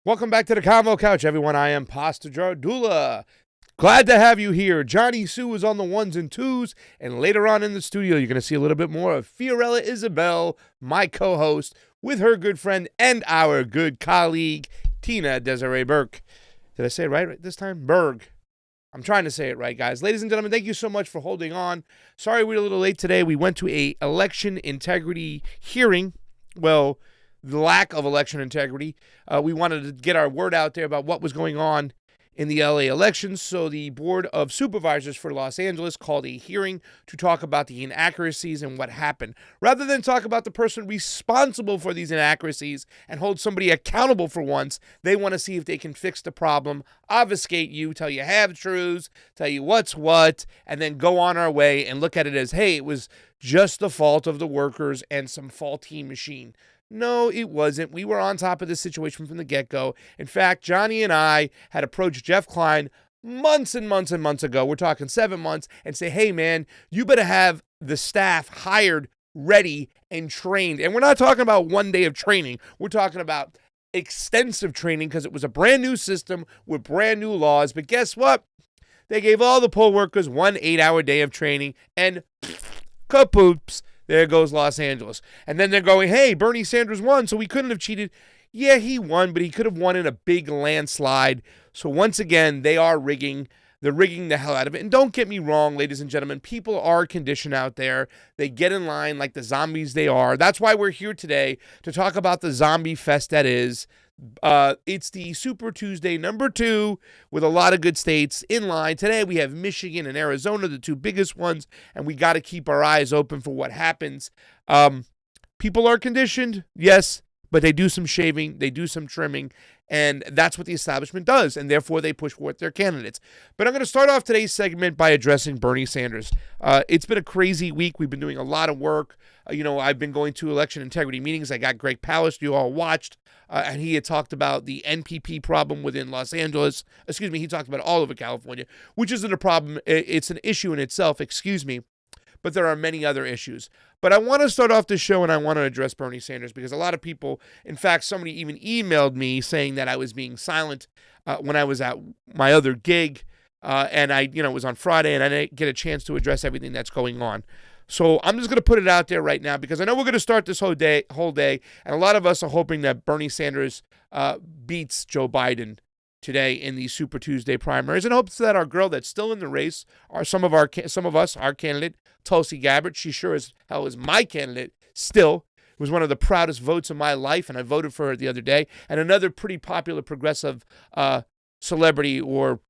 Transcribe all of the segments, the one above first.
Welcome back to the CONVO Couch, everyone. I am Pastor Jardula. Glad to have you here. Jonny Sue is on the ones and twos, and later on in the studio, you're going to see a little bit more of Fiorella Isabel, my co-host, with her good friend and our good colleague, Tina Desiree Burke. Did I say it right this time? Berg. I'm trying to say it right, guys. Ladies and gentlemen, thank you so much for holding on. Sorry we were a little late today. We went to a election integrity hearing. Well, the lack of election integrity. We wanted to get our word out there about what was going on in the LA elections. So the Board of Supervisors for Los Angeles called a hearing to talk about the inaccuracies and what happened. Rather than talk about the person responsible for these inaccuracies and hold somebody accountable for once, they want to see if they can fix the problem, obfuscate you, tell you half-truths, tell you what's what, and then go on our way and look at it as, hey, it was just the fault of the workers and some faulty machine. No, it wasn't. We were on top of this situation from the get-go. In fact, Jonny and I had approached Jeff Klein months and months and months ago. We're talking 7 months, and say, hey, man, you better have the staff hired, ready, and trained. And we're not talking about 1 day of training. We're talking about extensive training because it was a brand new system with brand new laws. But guess what? They gave all the poll workers 1 8-hour day of training, and kapoops. There goes Los Angeles. And then they're going, hey, Bernie Sanders won, so we couldn't have cheated. Yeah, he won, but he could have won in a big landslide. So once again, they are rigging. They're rigging the hell out of it. And don't get me wrong, ladies and gentlemen, people are conditioned out there. They get in line like the zombies they are. That's why we're here today to talk about the zombie fest that is. It's the Super Tuesday number 2 with a lot of good states in line. Today we have Michigan and Arizona, the 2 biggest ones, and we got to keep our eyes open for what happens. People are conditioned, yes, but they do some shaving, they do some trimming, and that's what the establishment does, and therefore they push forth their candidates. But I'm going to start off today's segment by addressing Bernie Sanders. It's been a crazy week. We've been doing a lot of work. I've been going to election integrity meetings. I got Greg Palast, you all watched, and he had talked about the NPP problem within Los Angeles. He talked about all over California, which isn't a problem. It's an issue in itself, but there are many other issues. But I want to start off the show and I want to address Bernie Sanders because a lot of people, in fact, somebody even emailed me saying that I was being silent when I was at my other gig. And it was on Friday and I didn't get a chance to address everything that's going on. So I'm just going to put it out there right now because I know we're going to start this whole day. And a lot of us are hoping that Bernie Sanders beats Joe Biden today in the Super Tuesday primaries, and hopes that our girl that's still in the race, are some of us, our candidate, Tulsi Gabbard, she sure as hell is my candidate still. It was one of the proudest votes of my life, and I voted for her the other day. And another pretty popular progressive celebrity or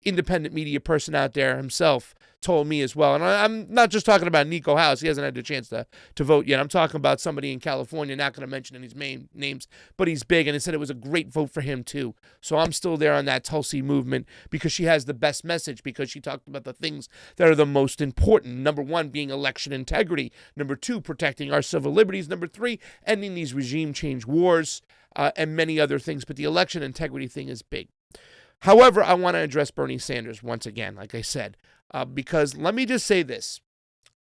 independent media person out there himself told me as well. And I'm not just talking about Nico House. He hasn't had the chance to vote yet. I'm talking about somebody in California, not going to mention any main names, but he's big, and he said it was a great vote for him too. So I'm still there on that Tulsi movement because she has the best message, because she talked about the things that are the most important. Number 1 being election integrity. Number 2, protecting our civil liberties. Number 3, ending these regime change wars and many other things. But the election integrity thing is big. However, I want to address Bernie Sanders once again, like I said, because let me just say this.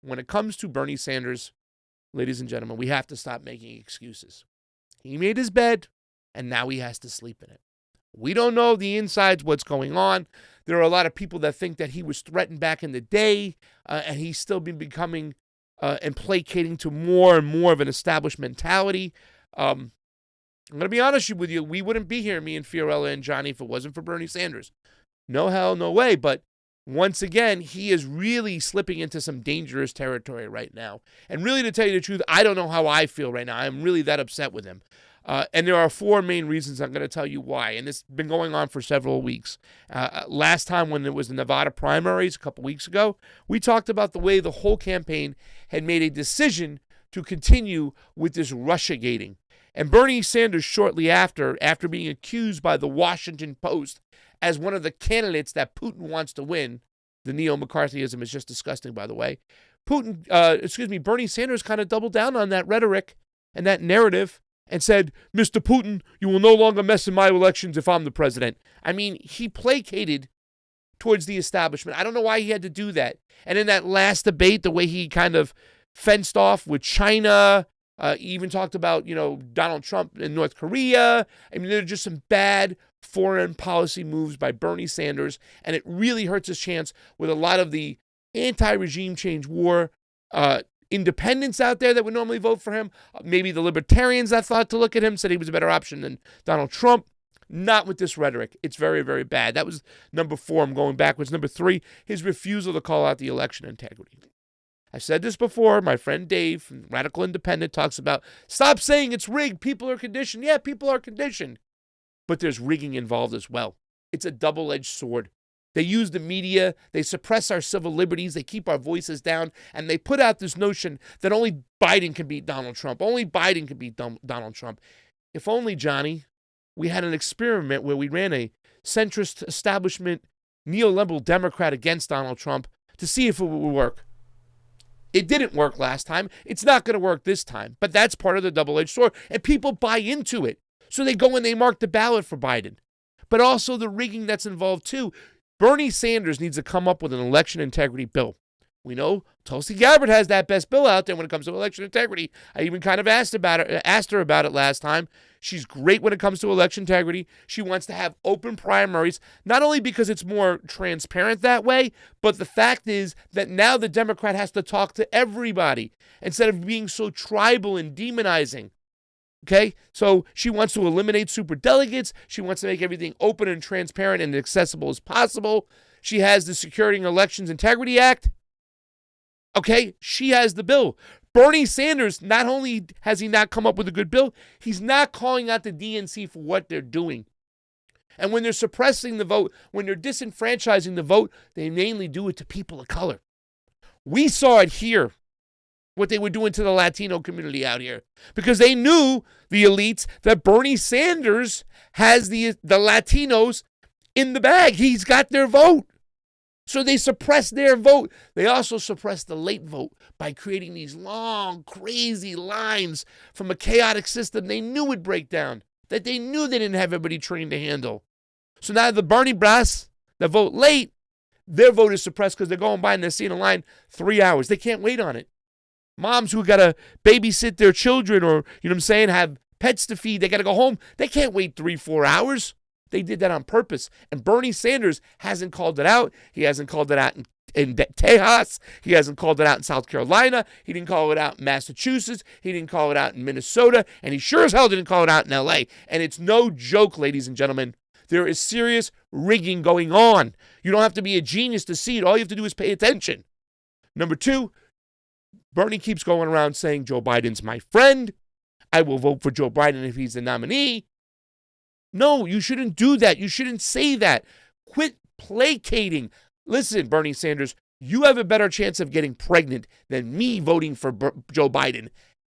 When it comes to Bernie Sanders, ladies and gentlemen, we have to stop making excuses. He made his bed, and now he has to sleep in it. We don't know the insides, what's going on. There are a lot of people that think that he was threatened back in the day, and he's still been becoming and placating to more and more of an established mentality. I'm going to be honest with you, we wouldn't be here, me and Fiorella and Jonny, if it wasn't for Bernie Sanders. No hell, no way. But once again, he is really slipping into some dangerous territory right now. And really, to tell you the truth, I don't know how I feel right now. I'm really that upset with him. And there are 4 main reasons. I'm going to tell you why. And it's been going on for several weeks. Last time when it was the Nevada primaries a couple weeks ago, we talked about the way the whole campaign had made a decision to continue with this Russiagating. And Bernie Sanders, shortly after being accused by the Washington Post as one of the candidates that Putin wants to win, the neo-McCarthyism is just disgusting, by the way. Bernie Sanders kind of doubled down on that rhetoric and that narrative and said, Mr. Putin, you will no longer mess in my elections if I'm the president. I mean, he placated towards the establishment. I don't know why he had to do that. And in that last debate, the way he kind of fenced off with China He even talked about, Donald Trump in North Korea. I mean, there are just some bad foreign policy moves by Bernie Sanders, and it really hurts his chance with a lot of the anti-regime change war independents out there that would normally vote for him. Maybe the libertarians that thought to look at him said he was a better option than Donald Trump. Not with this rhetoric. It's very, very bad. That was number 4. I'm going backwards. Number 3, his refusal to call out the election integrity. I've said this before. My friend Dave from Radical Independent talks about, stop saying it's rigged. People are conditioned. Yeah, people are conditioned. But there's rigging involved as well. It's a double-edged sword. They use the media. They suppress our civil liberties. They keep our voices down. And they put out this notion that only Biden can beat Donald Trump. Only Biden can beat Donald Trump. If only, Johnny, we had an experiment where we ran a centrist establishment neoliberal Democrat against Donald Trump to see if it would work. It didn't work last time. It's not going to work this time. But that's part of the double-edged sword. And people buy into it. So they go and they mark the ballot for Biden. But also the rigging that's involved too. Bernie Sanders needs to come up with an election integrity bill. We know Tulsi Gabbard has that best bill out there when it comes to election integrity. I even kind of asked her about it last time. She's great when it comes to election integrity. She wants to have open primaries, not only because it's more transparent that way, but the fact is that now the Democrat has to talk to everybody instead of being so tribal and demonizing. Okay, so she wants to eliminate superdelegates. She wants to make everything open and transparent and accessible as possible. She has the Security and Elections Integrity Act. Okay, she has the bill. Bernie Sanders, not only has he not come up with a good bill, he's not calling out the DNC for what they're doing. And when they're suppressing the vote, when they're disenfranchising the vote, they mainly do it to people of color. We saw it here, what they were doing to the Latino community out here, because they knew, the elites, that Bernie Sanders has the Latinos in the bag. He's got their vote. So they suppressed their vote. They also suppressed the late vote by creating these long, crazy lines from a chaotic system they knew would break down, that they knew they didn't have everybody trained to handle. So now the Bernie brass that vote late, their vote is suppressed because they're going by and they're seeing a line 3 hours. They can't wait on it. Moms who got to babysit their children or, have pets to feed, they got to go home. They can't wait 3-4 hours. They did that on purpose. And Bernie Sanders hasn't called it out. He hasn't called it out in Tejas. He hasn't called it out in South Carolina. He didn't call it out in Massachusetts. He didn't call it out in Minnesota. And he sure as hell didn't call it out in L.A. And it's no joke, ladies and gentlemen. There is serious rigging going on. You don't have to be a genius to see it. All you have to do is pay attention. Number 2, Bernie keeps going around saying Joe Biden's my friend. I will vote for Joe Biden if he's the nominee. No, you shouldn't do that. You shouldn't say that. Quit placating. Listen, Bernie Sanders, you have a better chance of getting pregnant than me voting for Joe Biden.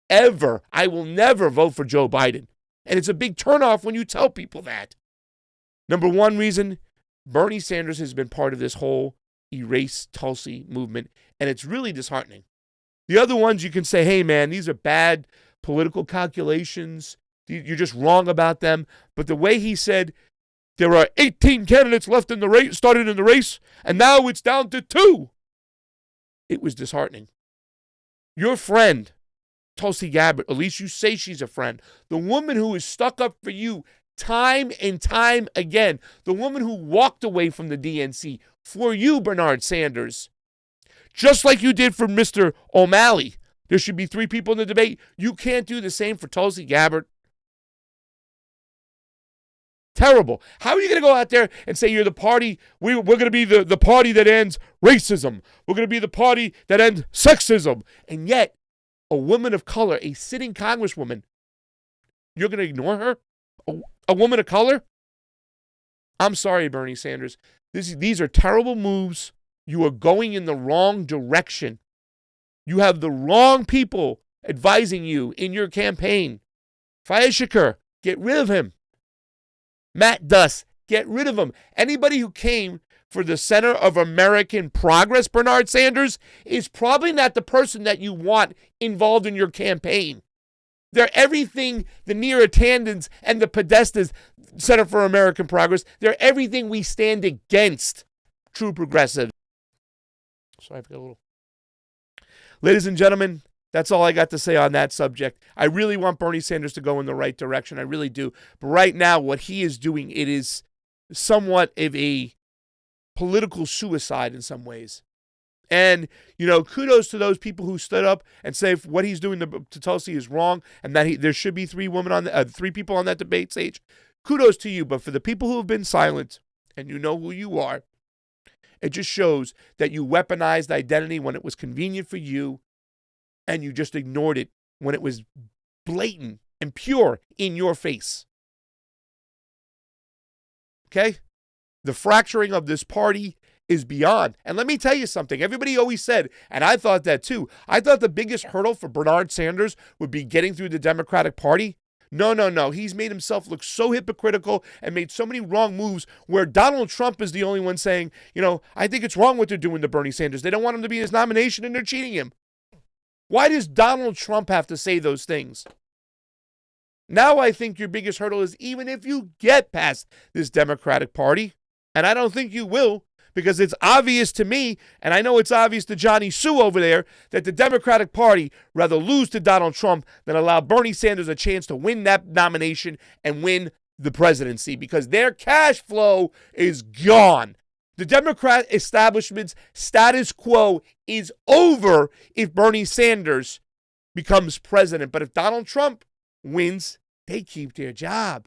Ever. I will never vote for Joe Biden. And it's a big turnoff when you tell people that. Number 1 reason, Bernie Sanders has been part of this whole erase Tulsi movement, and it's really disheartening. The other ones you can say, hey, man, these are bad political calculations. You're just wrong about them. But the way he said, there are 18 candidates left in the race, started in the race, and now it's down to 2. It was disheartening. Your friend, Tulsi Gabbard, at least you say she's a friend, the woman who is stuck up for you time and time again, the woman who walked away from the DNC for you, Bernard Sanders, just like you did for Mr. O'Malley. There should be 3 people in the debate. You can't do the same for Tulsi Gabbard. Terrible. How are you going to go out there and say you're the party, we're going to be the party that ends racism. We're going to be the party that ends sexism. And yet, a woman of color, a sitting congresswoman, you're going to ignore her? A woman of color? I'm sorry, Bernie Sanders. These are terrible moves. You are going in the wrong direction. You have the wrong people advising you in your campaign. Fayez Shakur, get rid of him. Matt Duss, get rid of him. Anybody who came for the Center of American Progress, Bernard Sanders, is probably not the person that you want involved in your campaign. They're everything the Nearatandons and the Podestas, Center for American Progress, they're everything we stand against, true progressives. Sorry, I forgot a little. Ladies and gentlemen, That's all I got to say on that subject. I really want Bernie Sanders to go in the right direction. I really do. But right now, what he is doing, it is somewhat of a political suicide in some ways. And, kudos to those people who stood up and say what he's doing to Tulsi is wrong and that there should be three people on that debate stage. Kudos to you. But for the people who have been silent, and you know who you are, it just shows that you weaponized identity when it was convenient for you, and you just ignored it when it was blatant and pure in your face. Okay? The fracturing of this party is beyond. And let me tell you something. Everybody always said, and I thought that too, I thought the biggest hurdle for Bernard Sanders would be getting through the Democratic Party. No. He's made himself look so hypocritical and made so many wrong moves where Donald Trump is the only one saying, I think it's wrong what they're doing to Bernie Sanders. They don't want him to be his nomination and they're cheating him. Why does Donald Trump have to say those things? Now I think your biggest hurdle is even if you get past this Democratic Party, and I don't think you will, because it's obvious to me, and I know it's obvious to Jonny Tsunami over there, that the Democratic Party rather lose to Donald Trump than allow Bernie Sanders a chance to win that nomination and win the presidency, because their cash flow is gone. The Democrat establishment's status quo is over if Bernie Sanders becomes president. But if Donald Trump wins, they keep their job.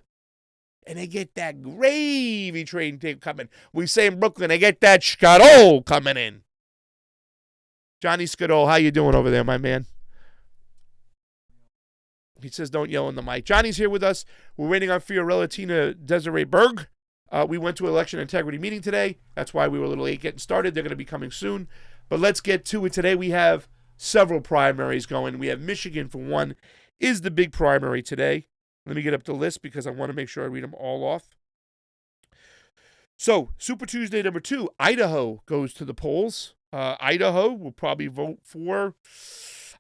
And they get that gravy train coming. We say in Brooklyn, they get that Skadol coming in. Johnny Skadol, how you doing over there, my man? He says don't yell in the mic. Johnny's here with us. We're waiting on Fiorella Desiree Berg. We went to an election integrity meeting today. That's why we were a little late getting started. They're going to be coming soon. But let's get to it. Today we have several primaries going. We have Michigan, for one, is the big primary today. Let me get up the list because I want to make sure I read them all off. So, Super Tuesday number 2, Idaho goes to the polls. Idaho will probably vote for,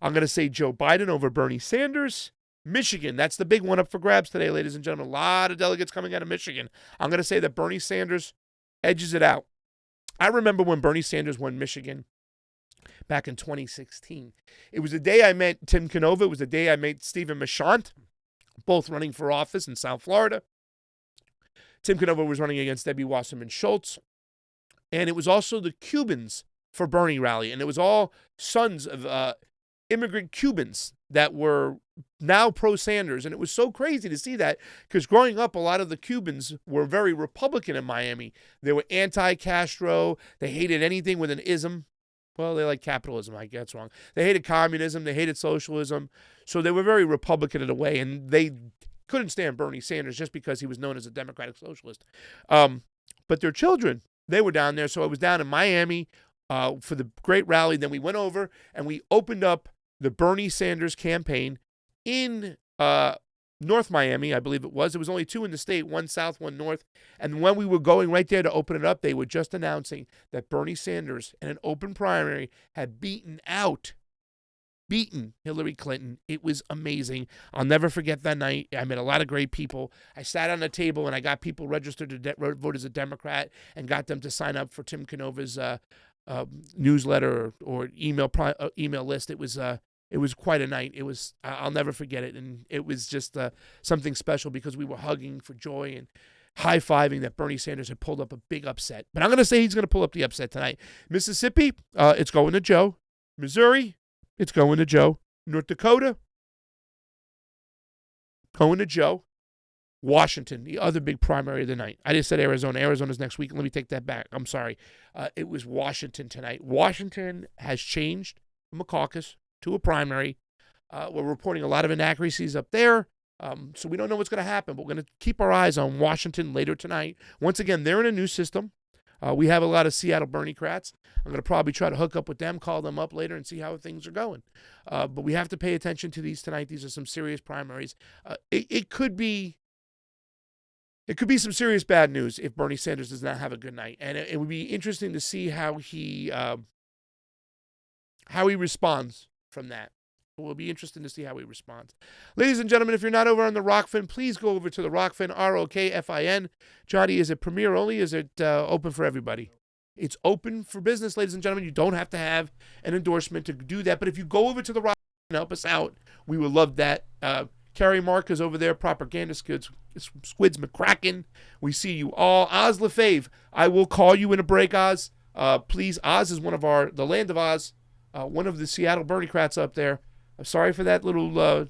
I'm going to say, Joe Biden over Bernie Sanders. Michigan, that's the big one up for grabs today, ladies and gentlemen. A lot of delegates coming out of Michigan. I'm going to say that Bernie Sanders edges it out. I remember when Bernie Sanders won Michigan back in 2016. It was the day I met Tim CONVO. It was the day I met Stephen Machant, both running for office in South Florida. Tim CONVO was running against Debbie Wasserman Schultz. And it was also the Cubans for Bernie rally. And it was all sons of immigrant Cubans that were now pro-Sanders. And it was so crazy to see that because growing up, a lot of the Cubans were very Republican in Miami. They were anti-Castro. They hated anything with an ism. Well, they like capitalism, I guess wrong. They hated communism. They hated socialism. So they were very Republican in a way. And they couldn't stand Bernie Sanders just because he was known as a Democratic Socialist. But their children, they were down there. So I was down in Miami for the great rally. Then we went over and we opened up the Bernie Sanders campaign in North Miami, I believe it was. There was only 2 in the state, 1 south, 1 north. And when we were going right there to open it up, they were just announcing that Bernie Sanders in an open primary had beaten Hillary Clinton. It was amazing. I'll never forget that night. I met a lot of great people. I sat on a table and I got people registered to vote as a Democrat and got them to sign up for Tim CONVO's newsletter or email list. It was quite a night. I'll never forget it. And it was just something special because we were hugging for joy and high-fiving that Bernie Sanders had pulled up a big upset. But I'm going to say he's going to pull up the upset tonight. Mississippi, it's going to Joe. Missouri, it's going to Joe. North Dakota, going to Joe. Washington, the other big primary of the night. I just said Arizona. Arizona's next week. Let me take that back. I'm sorry. It was Washington tonight. Washington has changed from a caucus to a primary. We're reporting a lot of inaccuracies up there, so we don't know what's going to happen, but we're going to keep our eyes on Washington later tonight. Once again, they're in a new system. We have a lot of Seattle Bernie-crats. I'm going to probably try to hook up with them, call them up later, and see how things are going. But we have to pay attention to these tonight. These are some serious primaries. It could be some serious bad news if Bernie Sanders does not have a good night, and it would be interesting to see how he responds from that. It will be interesting to see how he responds. Ladies and gentlemen, if you're not over on the ROKFIN, please go over to the ROKFIN, ROKFIN. Johnny, is it Premier only? Is it open for everybody? It's open for business, ladies and gentlemen. You don't have to have an endorsement to do that. But if you go over to the ROKFIN, help us out, we would love that. Carrie Marcus over there, Propaganda Squids McCracken. We see you all. Oz LaFave, I will call you in a break, Oz. Please, Oz is the land of Oz, one of the Seattle Bernie-crats up there. I'm sorry for that little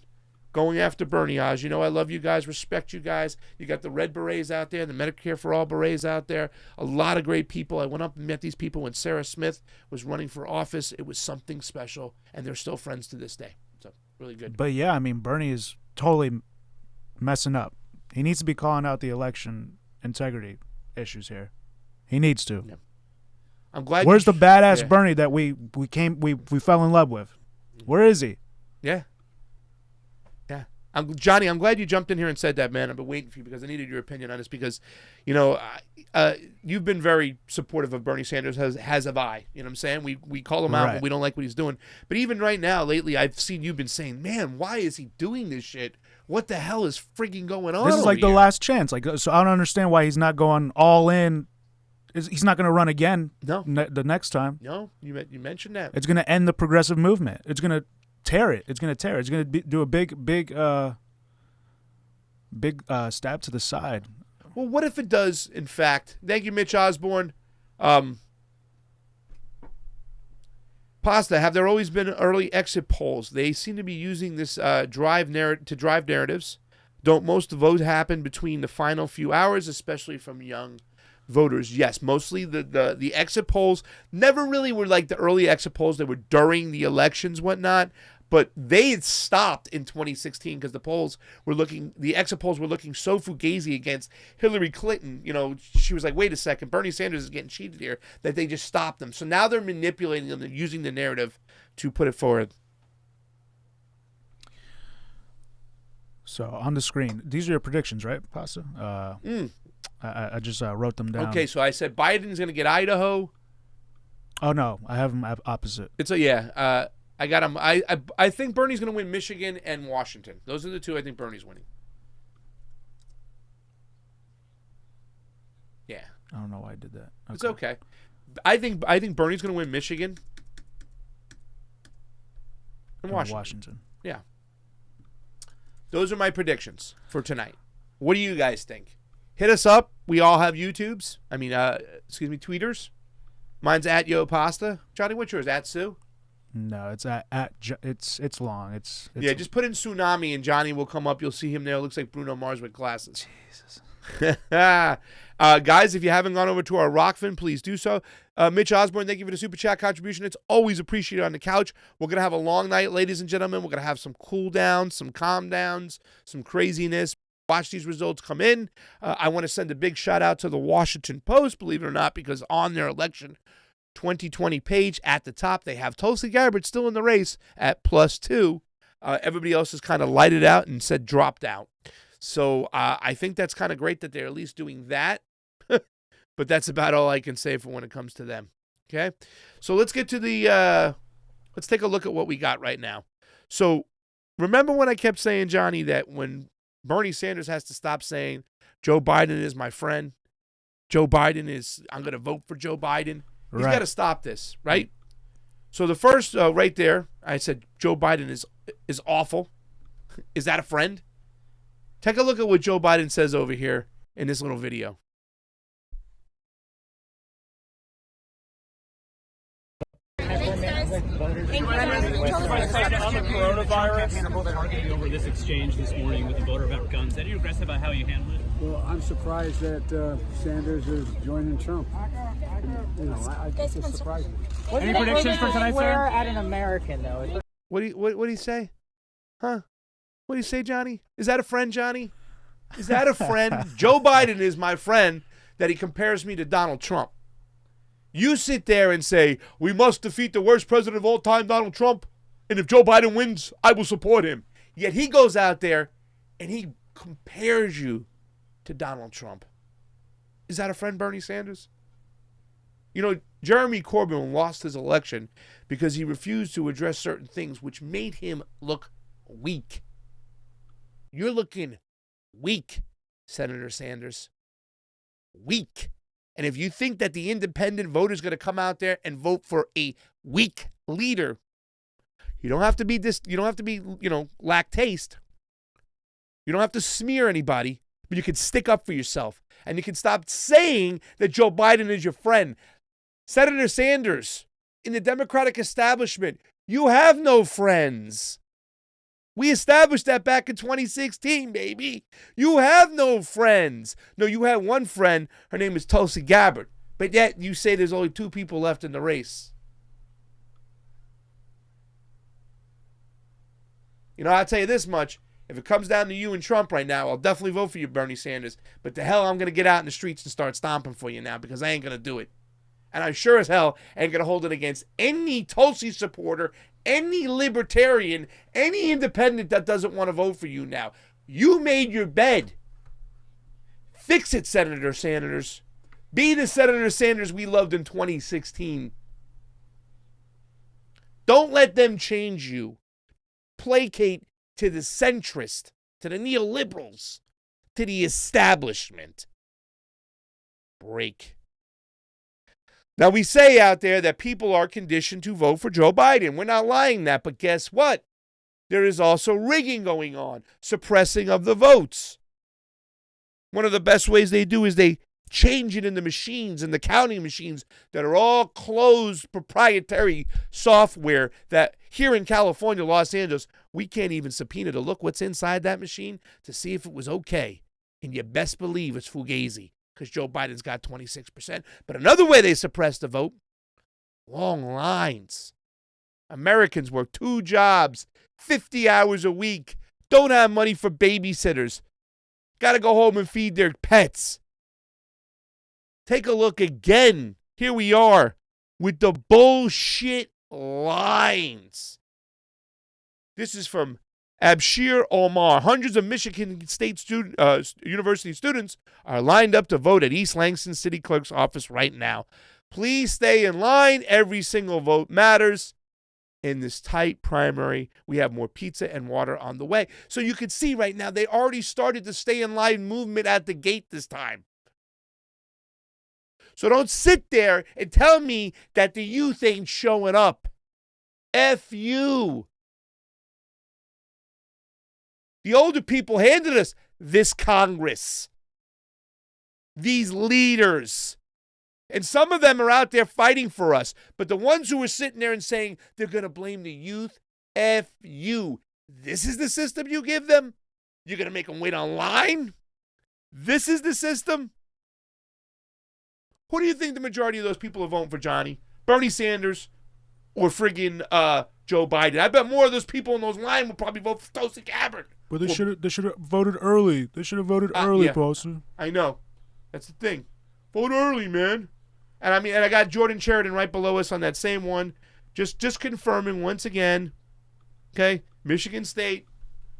going after Bernie, Oz. You know I love you guys, respect you guys. You got the Red Berets out there, the Medicare for All Berets out there. A lot of great people. I went up and met these people when Sarah Smith was running for office. It was something special, and they're still friends to this day. So, really good. But, yeah, I mean, Bernie is totally messing up. He needs to be calling out the election integrity issues here. He needs to. Yeah. I'm glad. Where's the badass Bernie that we fell in love with? Where is he? Yeah. Yeah. Johnny, I'm glad you jumped in here and said that, man. I've been waiting for you because I needed your opinion on this because, you know, you've been very supportive of Bernie Sanders, as have I. You know what I'm saying? We call him out when we don't like what he's doing. But even right now, lately, I've seen you've been saying, man, why is he doing this shit? What the hell is freaking going on? This is like the last chance. Like, so I don't understand why he's not going all in. He's not going to run again. No, the next time. No, you mentioned that. It's going to end the progressive movement. It's going to tear it. It's going to tear it. It's going to do a big stab to the side. Well, what if it does? In fact, thank you, Mitch Osborne. Pasta, have there always been early exit polls? They seem to be using this drive narratives. Don't most votes happen between the final few hours, especially from young voters? Yes, mostly the exit polls never really were like the early exit polls. They were during the elections, whatnot. But they had stopped in 2016 because the exit polls were looking so fugazi against Hillary Clinton. You know, she was like, wait a second, Bernie Sanders is getting cheated here, that they just stopped them. So now they're manipulating them and using the narrative to put it forward. So on the screen, these are your predictions, right, Pasta? I just wrote them down. Okay, so I said Biden's going to get Idaho. Oh, no, I have them opposite. I got him. I think Bernie's going to win Michigan and Washington. Those are the two I think Bernie's winning. Yeah. I don't know why I did that. Okay. It's okay. I think Bernie's going to win Michigan and Washington. Yeah. Those are my predictions for tonight. What do you guys think? Hit us up. We all have YouTubes. Tweeters. Mine's at Yo Pasta. Johnny, what's yours? At Sue? No, it's it's long. It's just put in Tsunami and Johnny will come up. You'll see him there. It looks like Bruno Mars with glasses. Jesus. Guys, if you haven't gone over to our ROKFIN, please do so. Mitch Osborne, thank you for the super chat contribution. It's always appreciated on the couch. We're going to have a long night, ladies and gentlemen. We're going to have some cool downs, some calm downs, some craziness. Watch these results come in. I want to send a big shout out to the Washington Post, believe it or not, because on their election 2020 page at the top, they have Tulsi Gabbard still in the race at +2. Everybody else has kind of lighted out and said dropped out. So I think that's kind of great that they're at least doing that. But that's about all I can say for when it comes to them. Okay? So let's get to let's take a look at what we got right now. So remember when I kept saying, Johnny, that when Bernie Sanders has to stop saying Joe Biden is my friend, I'm going to vote for Joe Biden. He's got to stop this, right? So the first right there, I said Joe Biden is awful. Is that a friend? Take a look at what Joe Biden says over here in this little video. On the coronavirus, they're arguing over this exchange this morning with the voter about guns. Are you aggressive about how you handle it? Well, I'm surprised that Sanders is joining Trump. I guess it's surprising. Any predictions for tonight, sir? We're at an American, though. What do you say? Huh? What do you say, Johnny? Is that a friend, Johnny? Is that a friend? Joe Biden is my friend that he compares me to Donald Trump. You sit there and say, we must defeat the worst president of all time, Donald Trump, and if Joe Biden wins, I will support him. Yet he goes out there and he compares you to Donald Trump. Is that a friend, Bernie Sanders? You know, Jeremy Corbyn lost his election because he refused to address certain things which made him look weak. You're looking weak, Senator Sanders. Weak. And if you think that the independent voter is going to come out there and vote for a weak leader, You don't have to be lack taste. You don't have to smear anybody, but you can stick up for yourself. And you can stop saying that Joe Biden is your friend. Senator Sanders, in the Democratic establishment, you have no friends. We established that back in 2016, baby. You have no friends. No, you have one friend. Her name is Tulsi Gabbard. But yet you say there's only 2 people left in the race. You know, I'll tell you this much. If it comes down to you and Trump right now, I'll definitely vote for you, Bernie Sanders. But the hell, I'm going to get out in the streets and start stomping for you now because I ain't going to do it. And I sure as hell ain't going to hold it against any Tulsi supporter, any libertarian, any independent that doesn't want to vote for you now. You made your bed. Fix it, Senator Sanders. Be the Senator Sanders we loved in 2016. Don't let them change you. Placate to the centrist, to the neoliberals, to the establishment. Break. Now, we say out there that people are conditioned to vote for Joe Biden. We're not lying that, but guess what? There is also rigging going on, suppressing of the votes. One of the best ways they do is they change it in the machines, in the counting machines that are all closed proprietary software that here in California, Los Angeles, we can't even subpoena to look what's inside that machine to see if it was okay. And you best believe it's Fugazi because Joe Biden's got 26%. But another way they suppress the vote, long lines. Americans work 2 jobs, 50 hours a week, don't have money for babysitters, got to go home and feed their pets. Take a look again. Here we are with the bullshit lines. This is from Abshir Omar. Hundreds of Michigan State University students are lined up to vote at East Langston City Clerk's office right now. Please stay in line. Every single vote matters. In this tight primary, we have more pizza and water on the way. So you can see right now, they already started the stay in line movement at the gate this time. So don't sit there and tell me that the youth ain't showing up. F you. The older people handed us this Congress, these leaders. And some of them are out there fighting for us. But the ones who are sitting there and saying they're going to blame the youth, F you. This is the system you give them? You're going to make them wait online? This is the system? Who do you think the majority of those people are voting for, Johnny? Bernie Sanders or friggin' Joe Biden? I bet more of those people in those lines will probably vote for Tulsi Gabbard. But they should have voted early. They should have voted early, yeah. Poston. I know. That's the thing. Vote early, man. And I got Jordan Sheridan right below us on that same one. Just confirming once again. Okay, Michigan State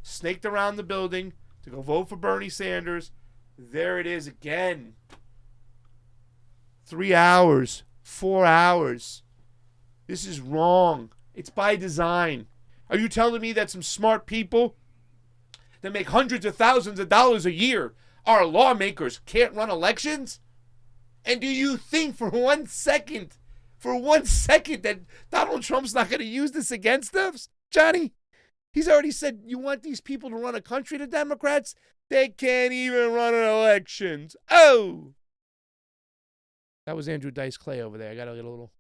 snaked around the building to go vote for Bernie Sanders. There it is again. 3 hours, 4 hours. This is wrong. It's by design. Are you telling me that some smart people that make hundreds of thousands of dollars a year are lawmakers can't run elections? And do you think for one second that Donald Trump's not going to use this against us, Johnny? He's already said, you want these people to run a country, the Democrats? They can't even run an elections. Oh! That was Andrew Dice Clay over there. I got to get a little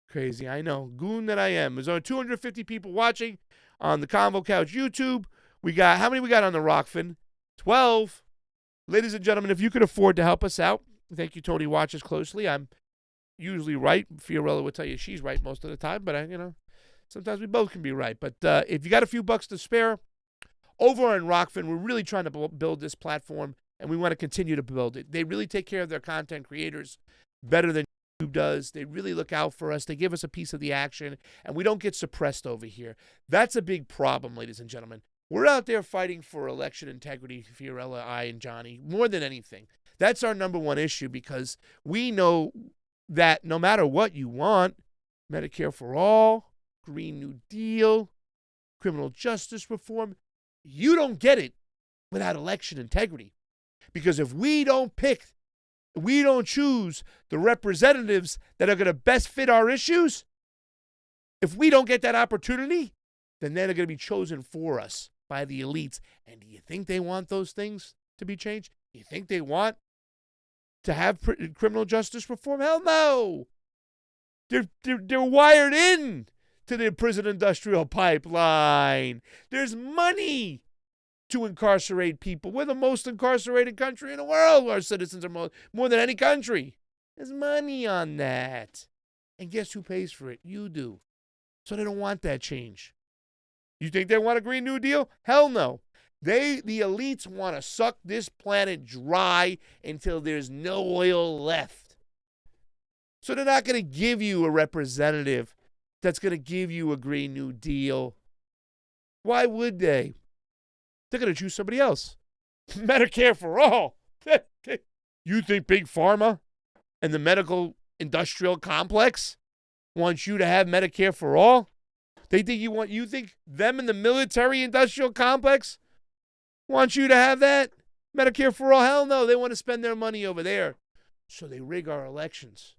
crazy. I know. Goon that I am. There's only 250 people watching on the Convo Couch YouTube. How many we got on the ROKFIN? 12. Ladies and gentlemen, if you could afford to help us out, thank you, Tony watches closely. I'm usually right. Fiorella would tell you she's right most of the time, but sometimes we both can be right. But if you got a few bucks to spare, over on ROKFIN, we're really trying to build this platform, and we want to continue to build it. They really take care of their content creators better than YouTube does. They really look out for us. They give us a piece of the action, and we don't get suppressed over here. That's a big problem, ladies and gentlemen. We're out there fighting for election integrity, Fiorella, I, and Johnny, more than anything. That's our number one issue because we know that no matter what you want, Medicare for all, Green New Deal, criminal justice reform, you don't get it without election integrity. Because if we don't choose the representatives that are going to best fit our issues, If we don't get that opportunity, then they're going to be chosen for us by the elites. And do you think they want those things to be changed? Do you think they want to have criminal justice reform? Hell no. They're wired in to the prison industrial pipeline. There's money to incarcerate people. We're the most incarcerated country in the world. Our citizens are more than any country. There's money on that. And guess who pays for it? You do. So they don't want that change. You think they want a Green New Deal? Hell no. The elites want to suck this planet dry until there's no oil left. So they're not going to give you a representative that's going to give you a Green New Deal. Why would they? They're going to choose somebody else. Medicare for all. You think Big Pharma and the medical industrial complex wants you to have Medicare for all? You think them and the military industrial complex want you to have that? Medicare for all? Hell no. They want to spend their money over there. So they rig our elections.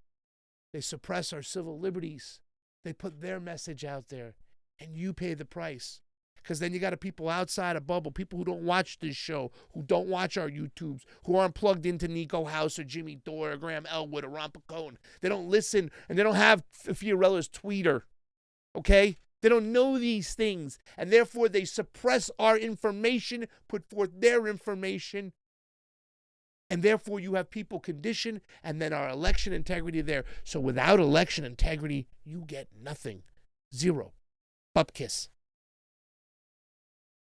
They suppress our civil liberties. They put their message out there. And you pay the price. Because then you got people outside a bubble, people who don't watch this show, who don't watch our YouTubes, who aren't plugged into Nico House or Jimmy Dore or Graham Elwood or Ron Pacone. They don't listen, and they don't have Fiorella's tweeter, okay? They don't know these things, and therefore they suppress our information, put forth their information, and therefore you have people conditioned, and then our election integrity there. So without election integrity, you get nothing. Zero. Bupkiss.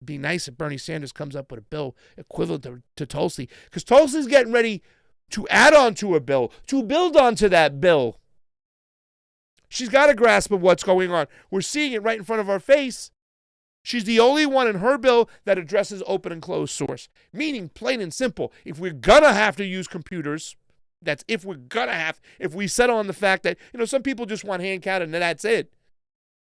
Be nice if Bernie Sanders comes up with a bill equivalent to Tulsi, because Tulsi's getting ready to add on to a bill, to build onto that bill. She's got a grasp of what's going on. We're seeing it right in front of our face. She's the only one in her bill that addresses open and closed source, meaning plain and simple, if we're going to have to use computers, if we settle on the fact that, some people just want hand counted and that's it.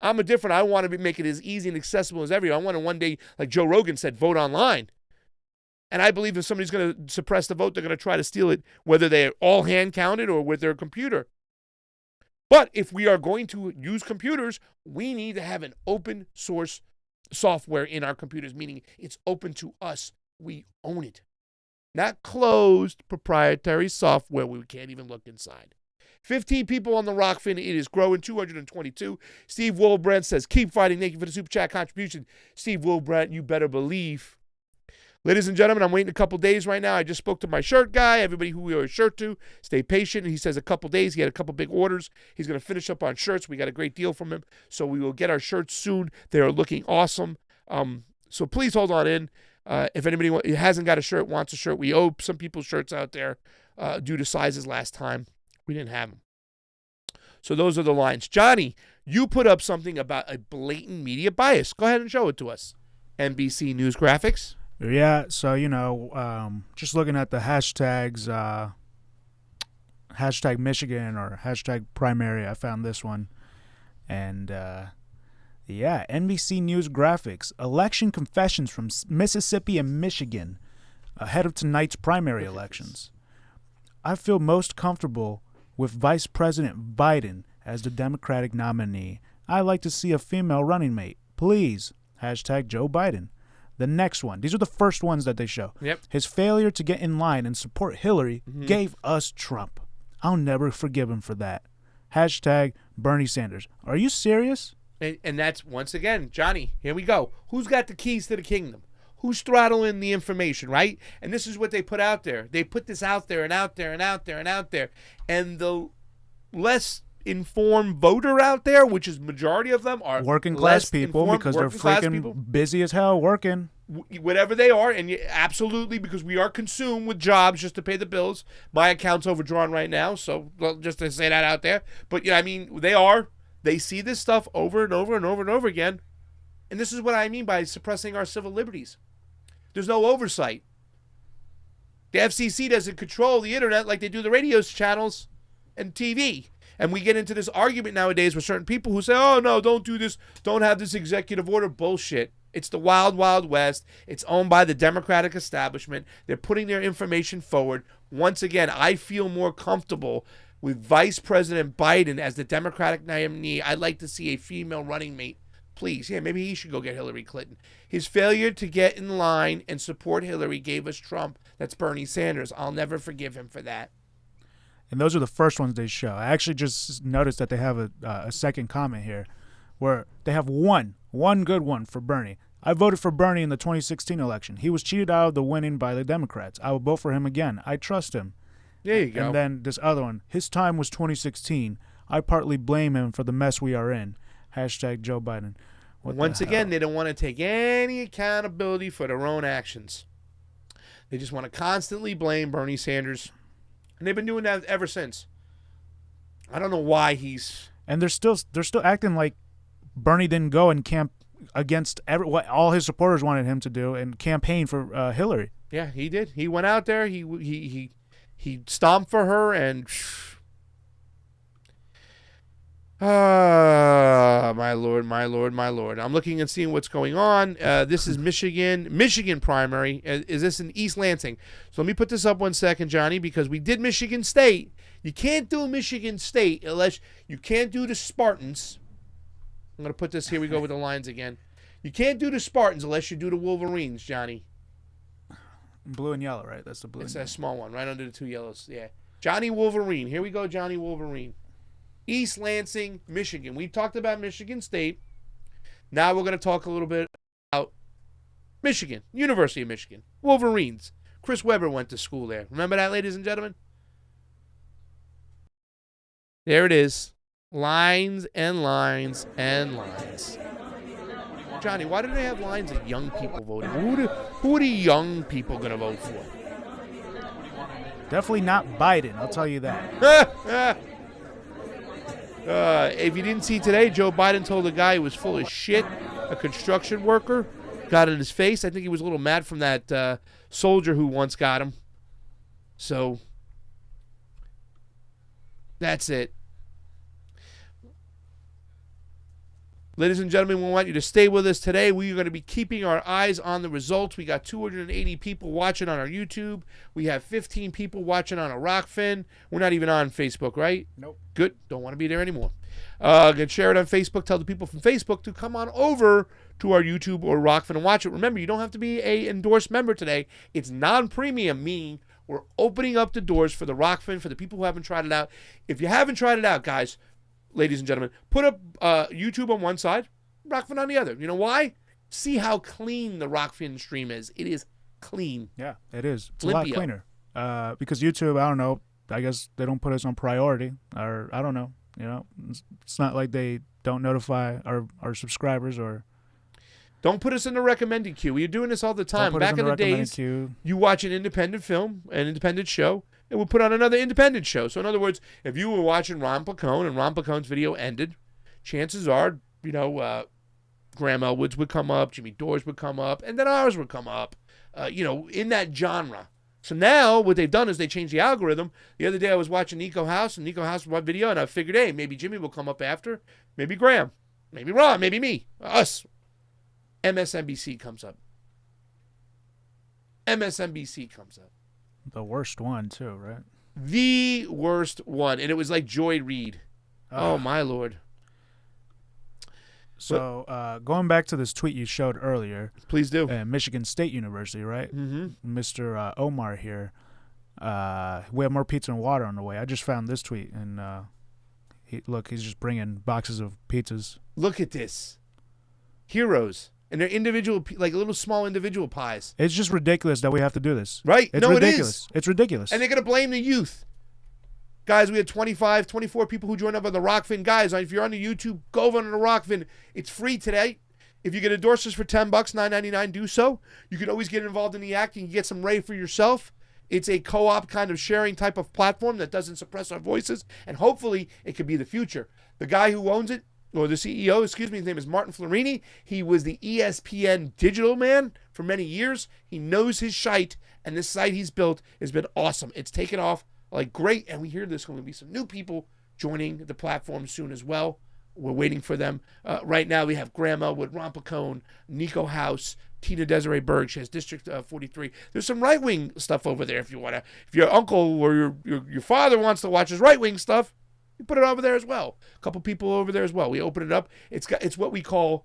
I want to make it as easy and accessible as ever. I want to one day, like Joe Rogan said, vote online. And I believe if somebody's going to suppress the vote, they're going to try to steal it, whether they're all hand counted or with their computer. But if we are going to use computers, we need to have an open source software in our computers, meaning it's open to us. We own it. Not closed proprietary software we can't even look inside. 15 people on the ROKFIN. It is growing, 222. Steve Wilbrandt says, keep fighting. Thank you for the super chat contribution. Steve Wilbrandt, you better believe. Ladies and gentlemen, I'm waiting a couple days right now. I just spoke to my shirt guy. Everybody who we owe a shirt to, stay patient. He says a couple days. He had a couple big orders. He's going to finish up on shirts. We got a great deal from him. So we will get our shirts soon. They are looking awesome. So please hold on in. If anybody hasn't got a shirt, wants a shirt, we owe some people shirts out there due to sizes last time. We didn't have them. So those are the lines. Johnny, you put up something about a blatant media bias. Go ahead and show it to us. NBC News graphics. Yeah, so, just looking at the hashtags, hashtag Michigan or hashtag primary, I found this one. And, NBC News graphics. Election confessions from Mississippi and Michigan ahead of tonight's primary elections. I feel most comfortable with Vice President Biden as the Democratic nominee. I like to see a female running mate. Please. Hashtag Joe Biden. The next one. These are the first ones that they show. Yep. His failure to get in line and support Hillary gave us Trump. I'll never forgive him for that. Hashtag Bernie Sanders. Are you serious? And that's, once again, Johnny, here we go. Who's got the keys to the kingdom? Who's throttling the information, right? And this is what they put out there. They put this out there and out there and out there and out there. And the less informed voter out there, which is majority of them, are working class people because they're freaking busy as hell working. Whatever they are, and absolutely, because we are consumed with jobs just to pay the bills. My account's overdrawn right now, so just to say that out there. But, they are. They see this stuff over and over and over and over again. And this is what I mean by suppressing our civil liberties. There's no oversight. The FCC doesn't control the internet like they do the radio channels and TV. And we get into this argument nowadays with certain people who say, oh, no, don't do this. Don't have this executive order. Bullshit. It's the wild, wild west. It's owned by the Democratic establishment. They're putting their information forward. Once again, I feel more comfortable with Vice President Biden as the Democratic nominee, I'd like to see a female running mate. Please, yeah, maybe he should go get Hillary Clinton. His failure to get in line and support Hillary gave us Trump. That's Bernie Sanders. I'll never forgive him for that. And those are the first ones they show. I actually just noticed that they have a second comment here where they have one good one for Bernie. I voted for Bernie in the 2016 election. He was cheated out of the winning by the Democrats. I will vote for him again. I trust him. There you go. And then this other one. His time was 2016. I partly blame him for the mess we are in. Hashtag Joe Biden. Once again, they don't want to take any accountability for their own actions. They just want to constantly blame Bernie Sanders. And they've been doing that ever since. I don't know why he's... And they're still acting like Bernie didn't go and camp against what all his supporters wanted him to do and campaign for Hillary. Yeah, he did. He went out there. He stomped for her and... My Lord, my Lord, my Lord. I'm looking and seeing what's going on. This is Michigan primary. Is this in East Lansing? So let me put this up 1 second, Johnny, because we did Michigan State. You can't do Michigan State unless you can't do the Spartans. I'm going to put this, here we go with the lines again. You can't do the Spartans unless you do the Wolverines, Johnny. Blue and yellow, right? That's the blue. It's that small one, right under the two yellows. Yeah. Johnny Wolverine. Here we go, Johnny Wolverine. East Lansing, Michigan. We talked about Michigan State. Now we're going to talk a little bit about Michigan, University of Michigan, Wolverines. Chris Webber went to school there. Remember that, ladies and gentlemen? There it is. Lines and lines and lines. Johnny, why do they have lines of young people voting? Who are the young people going to vote for? Definitely not Biden, I'll tell you that. If you didn't see today, Joe Biden told a guy who was full of shit, a construction worker, got in his face. I think he was a little mad from that soldier who once got him. So, that's it. Ladies and gentlemen, we want you to stay with us today. We are going to be keeping our eyes on the results. We got 280 people watching on our YouTube. We have 15 people watching on a ROKFIN. We're not even on Facebook, right? Nope. Good. Don't want to be there anymore. Gonna share it on Facebook. Tell the people from Facebook to come on over to our YouTube or ROKFIN and watch it. Remember, you don't have to be a endorsed member today. It's non-premium, meaning we're opening up the doors for the ROKFIN for the people who haven't tried it out. If you haven't tried it out, guys, ladies and gentlemen, put up YouTube on one side, ROKFIN on the other. You know why? See how clean the ROKFIN stream is. It is clean. Yeah, it is. It's Limpio. a lot cleaner. Because YouTube, I don't know, I guess they don't put us on priority, or I don't know. You know, it's not like they don't notify our subscribers or. Don't put us in the recommended queue. We're doing this all the time. Don't put Back us in the recommended days, queue. you watch an independent film, an independent show, and we'll put on another independent show. So in other words, if you were watching Ron Placone and Ron Placone's video ended, chances are, Graham Elwoods would come up, Jimmy Dores would come up, and then ours would come up, in that genre. So now what they've done is they changed the algorithm. The other day I was watching Nico House, and Nico House one video, and I figured, hey, maybe Jimmy will come up after, maybe Graham, maybe Ron, maybe me, us. MSNBC comes up. MSNBC comes up. The worst one, too, right? The worst one. And it was like Joy Reid. Oh, my Lord. So going back to this tweet you showed earlier. Please do. Michigan State University, right? Mm-hmm. Mr. Omar here. We have more pizza and water on the way. I just found this tweet, and he's just bringing boxes of pizzas. Look at this. Heroes. And they're individual, like little small individual pies. It's just ridiculous that we have to do this. Right? It's no, ridiculous. it is. It's ridiculous. And they're going to blame the youth. Guys, we had 25, 24 people who joined up on the ROKFIN. Guys, if you're on the YouTube, go over on the ROKFIN. It's free today. If you get endorse us for $10, $9.99, do so. You can always get involved in the act. You can get some Ray for yourself. It's a co-op kind of sharing type of platform that doesn't suppress our voices. And hopefully, it could be the future. The guy who owns it, or the CEO, his name is Martin Florini. He was the ESPN digital man for many years. He knows his shite, and this site he's built has been awesome. It's taken off like great, and we hear there's going to be some new people joining the platform soon as well. We're waiting for them. Right now, we have Graham Elwood, Ron Placone, Nico House, Tina Desiree Berg. She has District 43. There's some right-wing stuff over there if you want to. If your uncle or your father wants to watch his right-wing stuff, you put it over there as well. A couple people over there as well. We open it up. It's what we call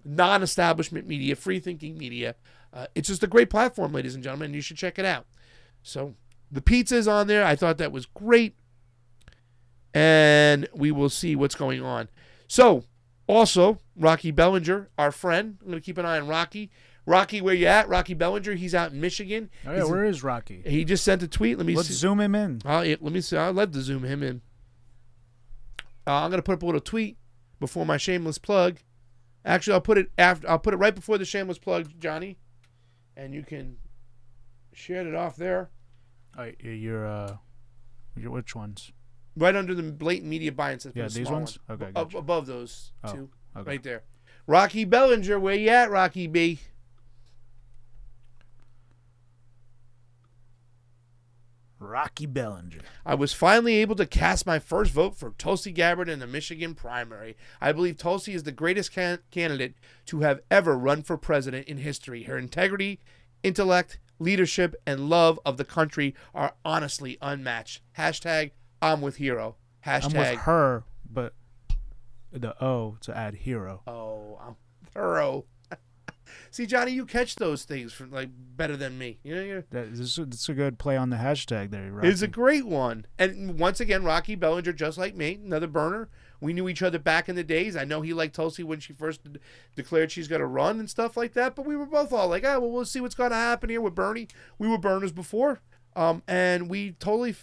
non-establishment media, free-thinking media. It's just a great platform, ladies and gentlemen, and you should check it out. So the pizza is on there. I thought that was great. And we will see what's going on. So, also, Rocky Bellinger, our friend. I'm going to keep an eye on Rocky. Rocky, where you at? Rocky Bellinger, he's out in Michigan. Oh, yeah, where is Rocky? He just sent a tweet. Let's zoom him in. Let me see. I'd love to zoom him in. I'm going to put up a little tweet before my shameless plug. Actually, I'll put it right before the shameless plug, Johnny. And you can share it off there. Your which ones? Right under the blatant media bias. Yeah, these ones? One. Okay, gotcha. Above those two. Okay. Right there. Rocky Bellinger, where you at, Rocky B? Rocky Bellinger. I was finally able to cast my first vote for Tulsi Gabbard in the Michigan primary. I believe Tulsi is the greatest candidate to have ever run for president in history. Her integrity, intellect, leadership, and love of the country are honestly unmatched. Hashtag I'm with Hero. Hashtag I'm with her, but the O to add hero. Oh, I'm thorough. See, Johnny, you catch those things from better than me. That's a good play on the hashtag there, Rocky. It's a great one. And once again, Rocky Bellinger, just like me, another burner. We knew each other back in the days. I know he liked Tulsi when she first declared she's going to run and stuff like that. But we were both all like, we'll see what's going to happen here with Bernie. We were burners before. And we totally,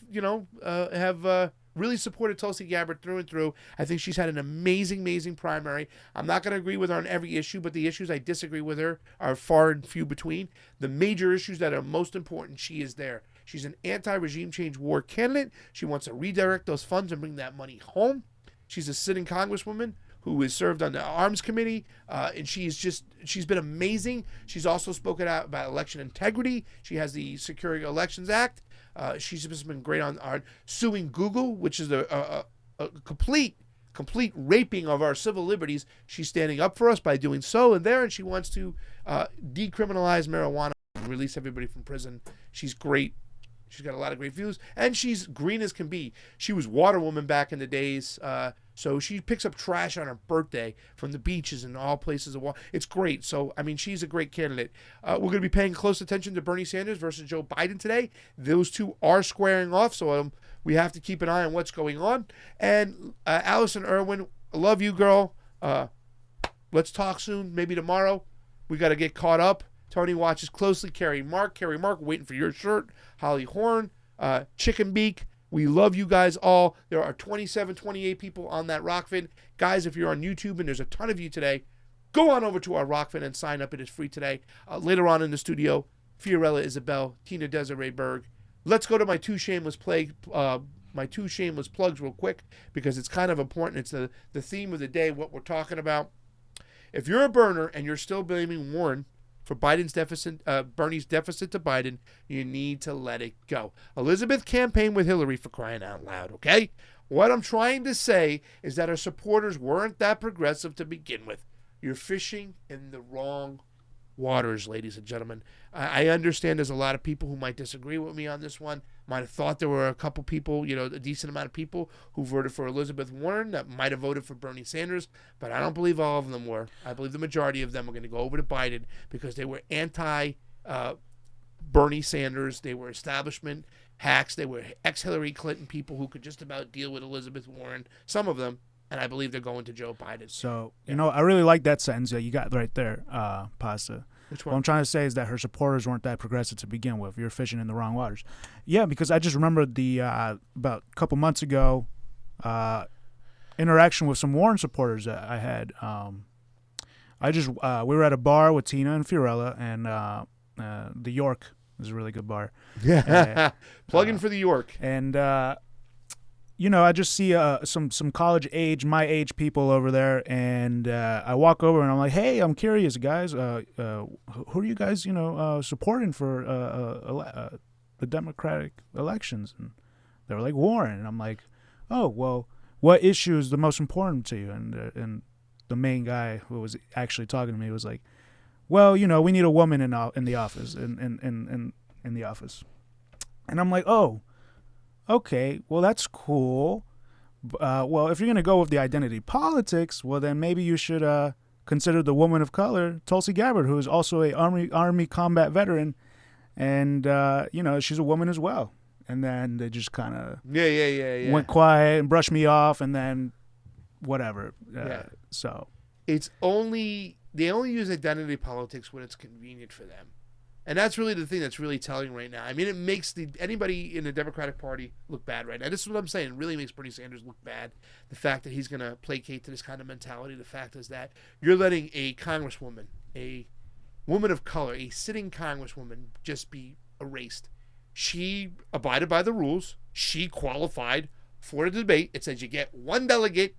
have really supported Tulsi Gabbard through and through. I think she's had an amazing primary. I'm not going to agree with her on every issue, but the issues I disagree with her are far and few between. The major issues that are most important, she is there. She's an anti-regime change war candidate. She wants to redirect those funds and bring that money home. She's a sitting congresswoman who has served on the Arms Committee, and she's been amazing. She's also spoken out about election integrity. She has the Secure Elections Act. She's just been great on suing Google, which is a complete raping of our civil liberties. She's standing up for us by doing so and she wants to decriminalize marijuana and release everybody from prison. She's great. She's got a lot of great views, and she's green as can be. She was water woman back in the days, so she picks up trash on her birthday from the beaches and all places of water. It's great. So, I mean, she's a great candidate. We're going to be paying close attention to Bernie Sanders versus Joe Biden today. Those two are squaring off, so we have to keep an eye on what's going on. And Allison Irwin, I love you, girl. Let's talk soon, maybe tomorrow. We got to get caught up. Tony watches closely. Carrie Mark, waiting for your shirt. Holly Horn, Chicken Beak. We love you guys all. There are 27, 28 people on that ROKFIN. Guys, if you're on YouTube, and there's a ton of you today, go on over to our ROKFIN and sign up. It is free today. Later on in the studio, Fiorella Isabel, Tina Desiree Berg. Let's go to my two shameless plugs real quick, because it's kind of important. It's the theme of the day, what we're talking about. If you're a burner and you're still blaming Warren for Bernie's deficit to Biden, you need to let it go. Elizabeth campaigned with Hillary, for crying out loud, okay? What I'm trying to say is that her supporters weren't that progressive to begin with. You're fishing in the wrong waters, ladies and gentlemen. I understand there's a lot of people who might disagree with me on this one. Might have thought there were a couple people, a decent amount of people who voted for Elizabeth Warren that might have voted for Bernie Sanders, but I don't believe all of them were. I believe the majority of them were going to go over to Biden because they were anti-Bernie Sanders. They were establishment hacks. They were ex-Hillary Clinton people who could just about deal with Elizabeth Warren, some of them, and I believe they're going to Joe Biden. So, I really like that sentence that you got right there, Pasta. Which one? What I'm trying to say is that her supporters weren't that progressive to begin with. You're fishing in the wrong waters. Yeah, because I just remembered about a couple months ago interaction with some Warren supporters that I had. We were at a bar with Tina and Fiorella, and the York is a really good bar. Yeah, plugging for the York. And I just see some college age, my age people over there, and I walk over and I'm like, hey, I'm curious, guys. Who are you guys, supporting for the Democratic elections? And they were like, Warren. And I'm like, oh, well, what issue is the most important to you? And the main guy who was actually talking to me was like, well, we need a woman in the office, in the office. And I'm like, oh, okay, well, that's cool. Well, if you're going to go with the identity politics, well, then maybe you should consider the woman of color, Tulsi Gabbard, who is also a Army combat veteran. And, she's a woman as well. And then they just kind of went quiet and brushed me off, and then whatever. So they only use identity politics when it's convenient for them. And that's really the thing that's really telling right now. I mean, it makes anybody in the Democratic Party look bad right now. This is what I'm saying. It really makes Bernie Sanders look bad. The fact that he's going to placate to this kind of mentality. The fact is that you're letting a congresswoman, a woman of color, a sitting congresswoman, just be erased. She abided by the rules. She qualified for the debate. It says you get one delegate,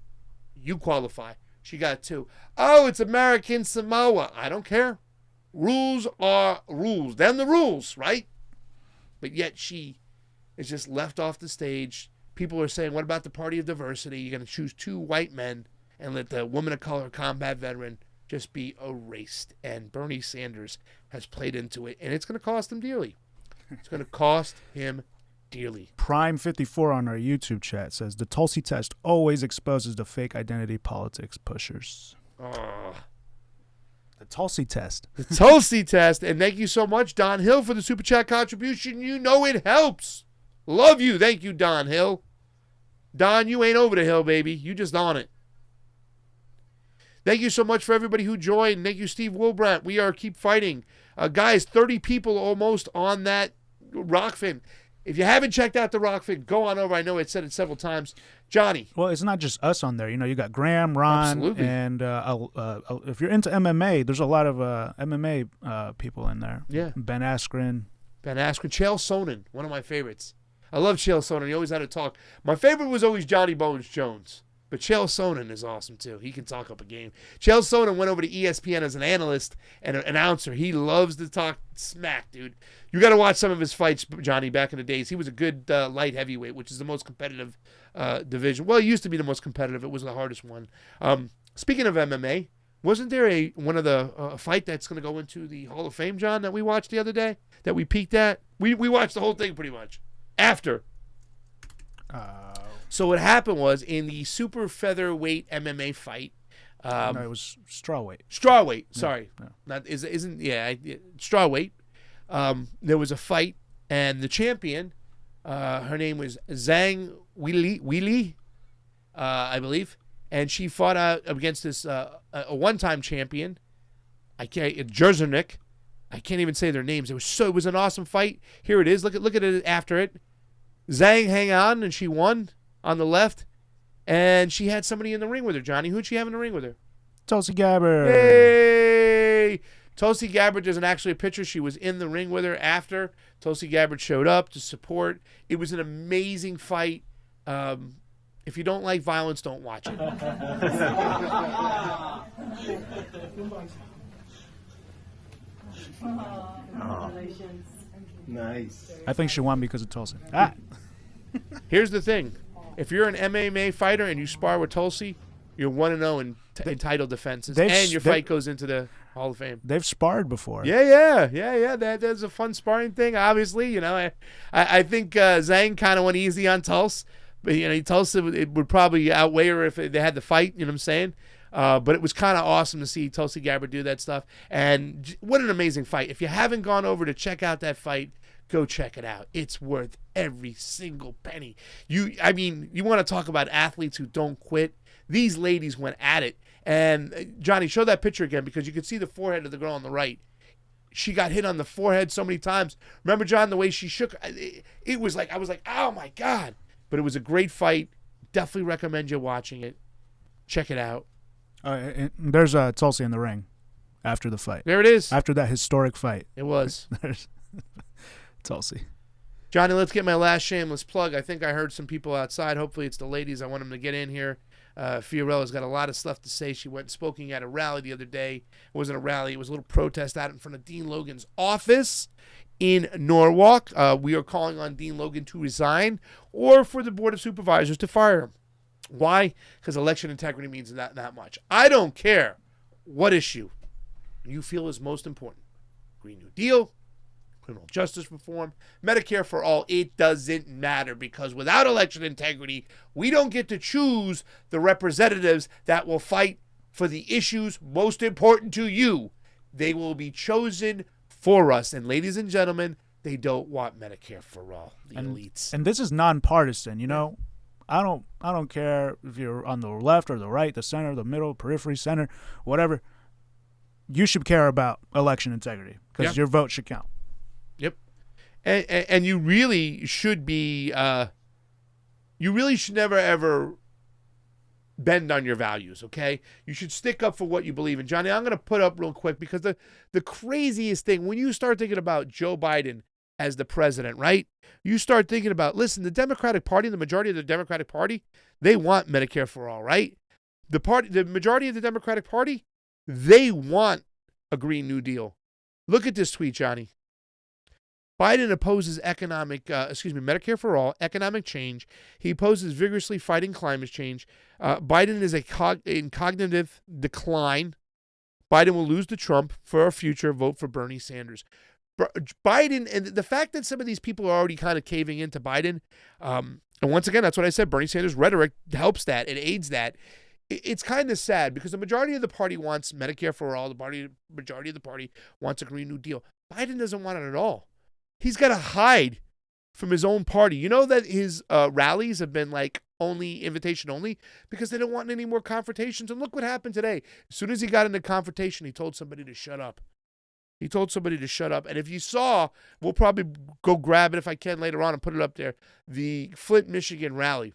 you qualify. She got 2. Oh, it's American Samoa. I don't care. Rules are rules. Them the rules, right? But yet she is just left off the stage. People are saying, what about the party of diversity? You're going to choose 2 white men and let the woman of color combat veteran just be erased. And Bernie Sanders has played into it, and it's going to cost him dearly. It's going to cost him dearly. Prime54 on our YouTube chat says, the Tulsi test always exposes the fake identity politics pushers. The Tulsi test. The Tulsi test. And thank you so much, Don Hill, for the Super Chat contribution. You know it helps. Love you. Thank you, Don Hill. Don, you ain't over the hill, baby. You just on it. Thank you so much for everybody who joined. Thank you, Steve Wilbrandt. We are keep fighting. Guys, 30 people almost on that ROKFIN. If you haven't checked out the ROKFIN, go on over. I know I said it several times. Johnny. Well, it's not just us on there. You got Graham, Ron, absolutely. And if you're into MMA, there's a lot of MMA people in there. Yeah. Ben Askren. Chael Sonnen, one of my favorites. I love Chael Sonnen. He always had to talk. My favorite was always Johnny Bones Jones. But Chael Sonnen is awesome, too. He can talk up a game. Chael Sonnen went over to ESPN as an analyst and an announcer. He loves to talk smack, dude. You got to watch some of his fights, Johnny, back in the days. He was a good light heavyweight, which is the most competitive division. Well, it used to be the most competitive. It was the hardest one. Speaking of MMA, wasn't there one of the fight that's going to go into the Hall of Fame, John, that we watched the other day, that we peeked at? We watched the whole thing pretty much after. So what happened was, in the super featherweight MMA fight, no, it was strawweight. Strawweight, sorry, Yeah. not isn't strawweight. There was a fight, and the champion, her name was Zhang Weili, I believe, and she fought out against this a one-time champion, Jerzernik. I can't even say their names. It was an awesome fight. Here it is. Look at it after it. Zhang hang on, and she won on the left, and she had somebody in the ring with her, Johnny. Who'd she have in the ring with her? Tulsi Gabbard. Hey! Tulsi Gabbard, there's actually a picture. She was in the ring with her after. Tulsi Gabbard showed up to support. It was an amazing fight. If you don't like violence, don't watch it. Congratulations. Nice. I think she won because of Tulsi. Here's the thing. If you're an MMA fighter and you spar with Tulsi, you're 1-0 in title defenses, and your fight goes into the Hall of Fame. They've sparred before. Yeah. That's a fun sparring thing, obviously. I think Zhang kind of went easy on Tulsi. But, Tulsi, it would probably outweigh her if they had the fight, you know what I'm saying? But it was kind of awesome to see Tulsi Gabbard do that stuff. And what an amazing fight. If you haven't gone over to check out that fight, go check it out. It's worth every single penny. You want to talk about athletes who don't quit? These ladies went at it. And Johnny, show that picture again, because you could see the forehead of the girl on the right. She got hit on the forehead so many times. Remember, John, the way she shook? It was like, I was like, oh my God. But it was a great fight. Definitely recommend you watching it. Check it out. There's Tulsi in the ring after the fight. There it is. After that historic fight. It was. There's Tulsi. Johnny, let's get my last shameless plug. I think I heard some people outside. Hopefully it's the ladies. I want them to get in here. Fiorella's got a lot of stuff to say. She went spoken at a rally the other day. It wasn't a rally. It was a little protest out in front of Dean Logan's office in Norwalk. We are calling on Dean Logan to resign, or for the Board of Supervisors to fire him. Why? Because election integrity means that much. I don't care what issue. you feel is most important. Green New Deal, criminal justice reform, Medicare for all. It doesn't matter, because without election integrity, we don't get to choose the representatives that will fight for the issues most important to you. They will be chosen for us. And ladies and gentlemen, they don't want Medicare for all, the elites. And this is nonpartisan, you know. I don't care if you're on the left or the right, the center, the middle, periphery, center, whatever. You should care about election integrity, because your vote should count. Yep. And you really should be you really should never ever bend on your values, okay? You should stick up for what you believe in. Johnny, I'm going to put up real quick, because the craziest thing, when you start thinking about Joe Biden as the president, right? You start thinking about, listen, the Democratic Party, the majority of the Democratic Party, they want Medicare for all, right? The majority of the Democratic Party, they want a Green New Deal. Look at this tweet, Johnny. Biden opposes Medicare for all, economic change. He opposes vigorously fighting climate change. Biden is in cognitive decline. Biden will lose to Trump. For our future, vote for Bernie Sanders. Biden, and the fact that some of these people are already kind of caving into Biden, and once again, that's what I said, Bernie Sanders' rhetoric helps that, it aids that. It's kind of sad, because the majority of the party wants Medicare for all, the majority of the party wants a Green New Deal. Biden doesn't want it at all. He's got to hide from his own party. You know that his rallies have been like invitation only, because they don't want any more confrontations. And look what happened today. As soon as he got into confrontation, he told somebody to shut up. And if you saw, we'll probably go grab it if I can later on and put it up there, the Flint, Michigan rally.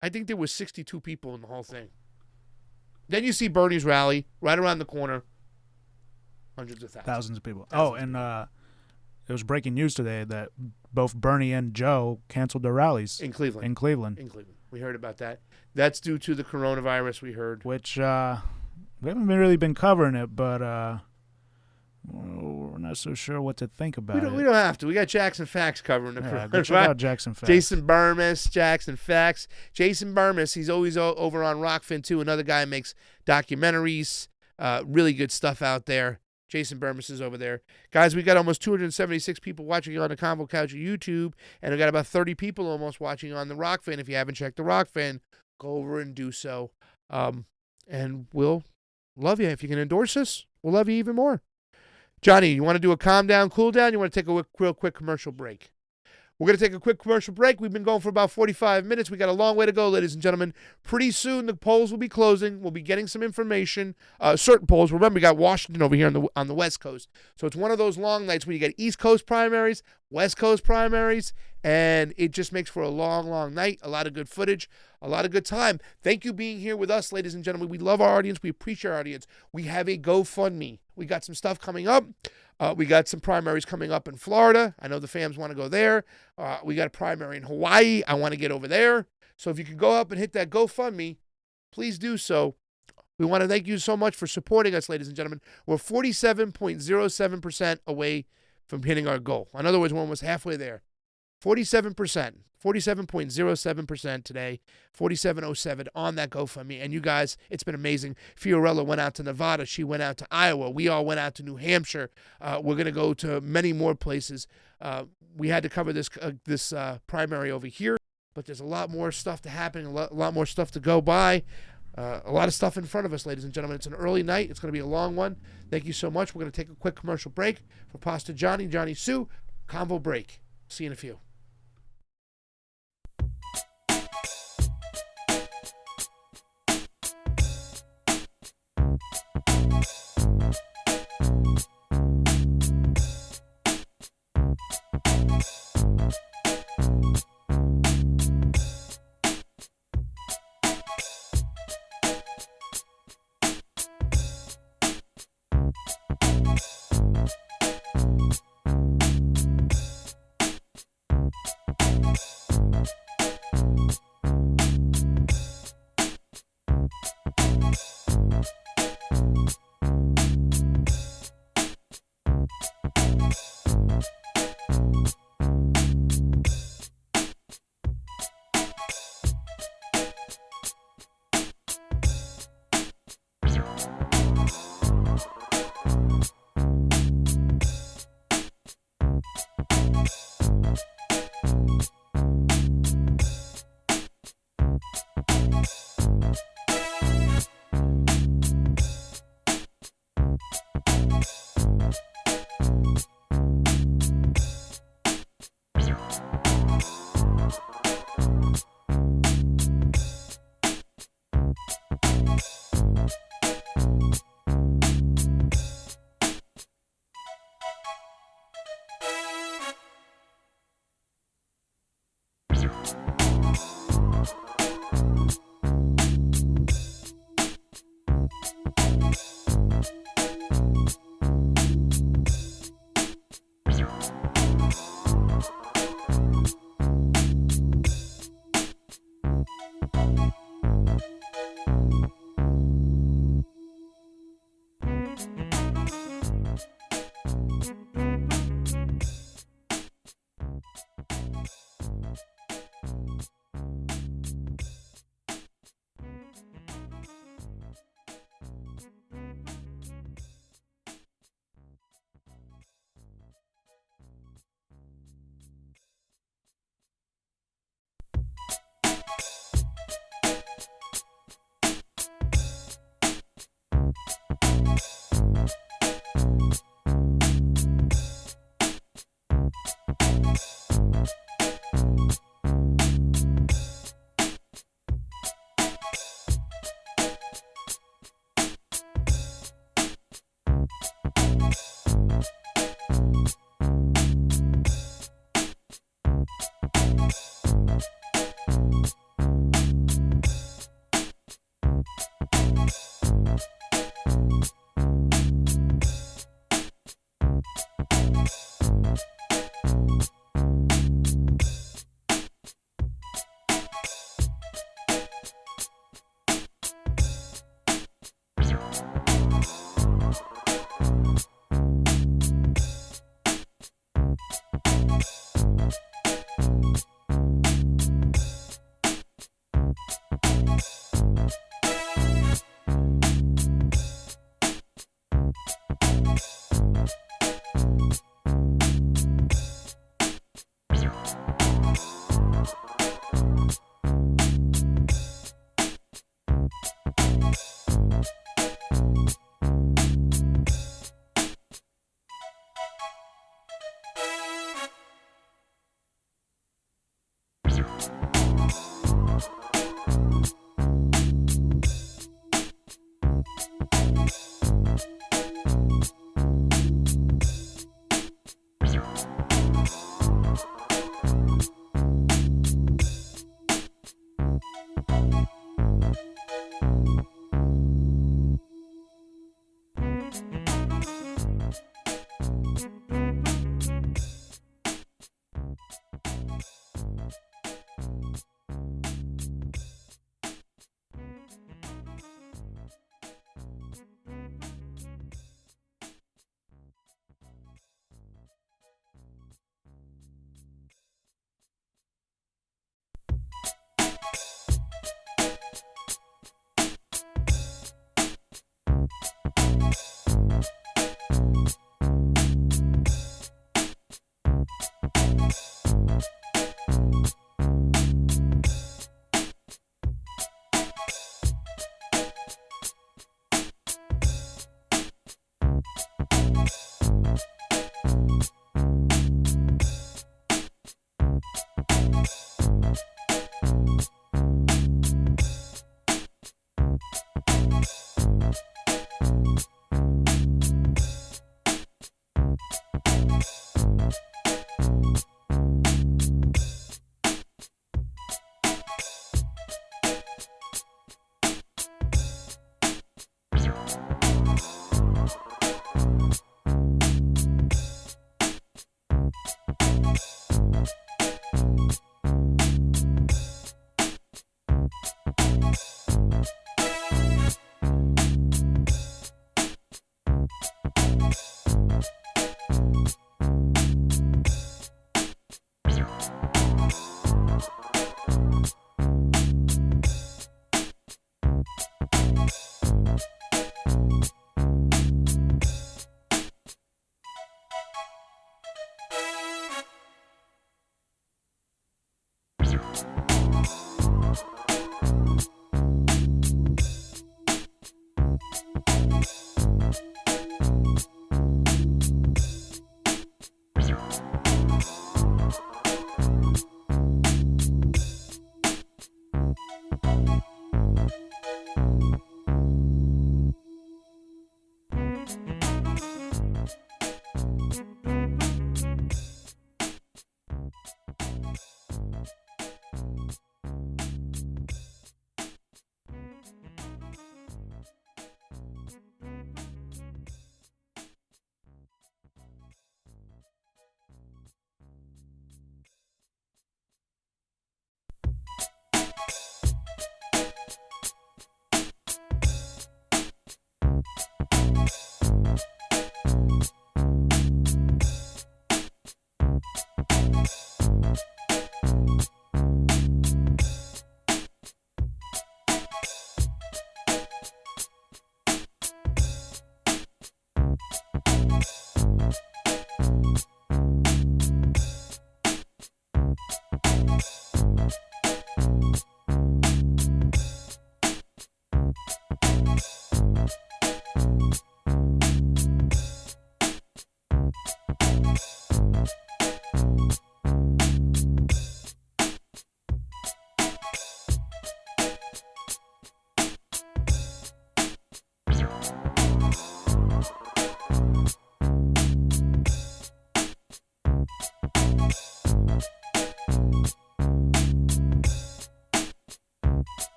I think there was 62 people in the whole thing. Then you see Bernie's rally right around the corner. Hundreds of thousands of people. And it was breaking news today that both Bernie and Joe canceled their rallies in Cleveland. We heard about that. That's due to the coronavirus, we heard. Which we haven't really been covering it, but we're not so sure what to think about it. We don't have to. We got Jackson Facts covering the coronavirus. Go check out Jackson Facts. Jason Burmis, Jackson Facts. Jason Burmis, he's always over on ROKFIN too. Another guy makes documentaries. Really good stuff out there. Jason Burmis is over there. Guys, we got almost 276 people watching on the Convo Couch at YouTube, and we got about 30 people almost watching on the ROKFIN. If you haven't checked the ROKFIN, go over and do so. And we'll love you. If you can endorse us, we'll love you even more. Johnny, you want to do a calm down, cool down? You want to take a real quick commercial break? We're going to take a quick commercial break. We've been going for about 45 minutes. We got a long way to go, ladies and gentlemen. Pretty soon, the polls will be closing. We'll be getting some information. Certain polls. Remember, we got Washington over here on the West Coast. So it's one of those long nights where you get East Coast primaries, West Coast primaries, and it just makes for a long, long night. A lot of good footage, a lot of good time. Thank you being here with us, ladies and gentlemen. We love our audience. We appreciate our audience. We have a GoFundMe. We got some stuff coming up. We got some primaries coming up in Florida. I know the fams want to go there. We got a primary in Hawaii. I want to get over there. So if you can go up and hit that GoFundMe, please do so. We want to thank you so much for supporting us, ladies and gentlemen. We're 47.07% away from hitting our goal. In other words, we're almost halfway there. 47%, 47.07% today, 47.07 on that GoFundMe. And you guys, it's been amazing. Fiorella went out to Nevada. She went out to Iowa. We all went out to New Hampshire. We're going to go to many more places. We had to cover this primary over here, but there's a lot more stuff to happen, a lot more stuff to go by. A lot of stuff in front of us, ladies and gentlemen. It's an early night. It's going to be a long one. Thank you so much. We're going to take a quick commercial break. For Pasta Johnny, Johnny Sue, Convo break. See you in a few.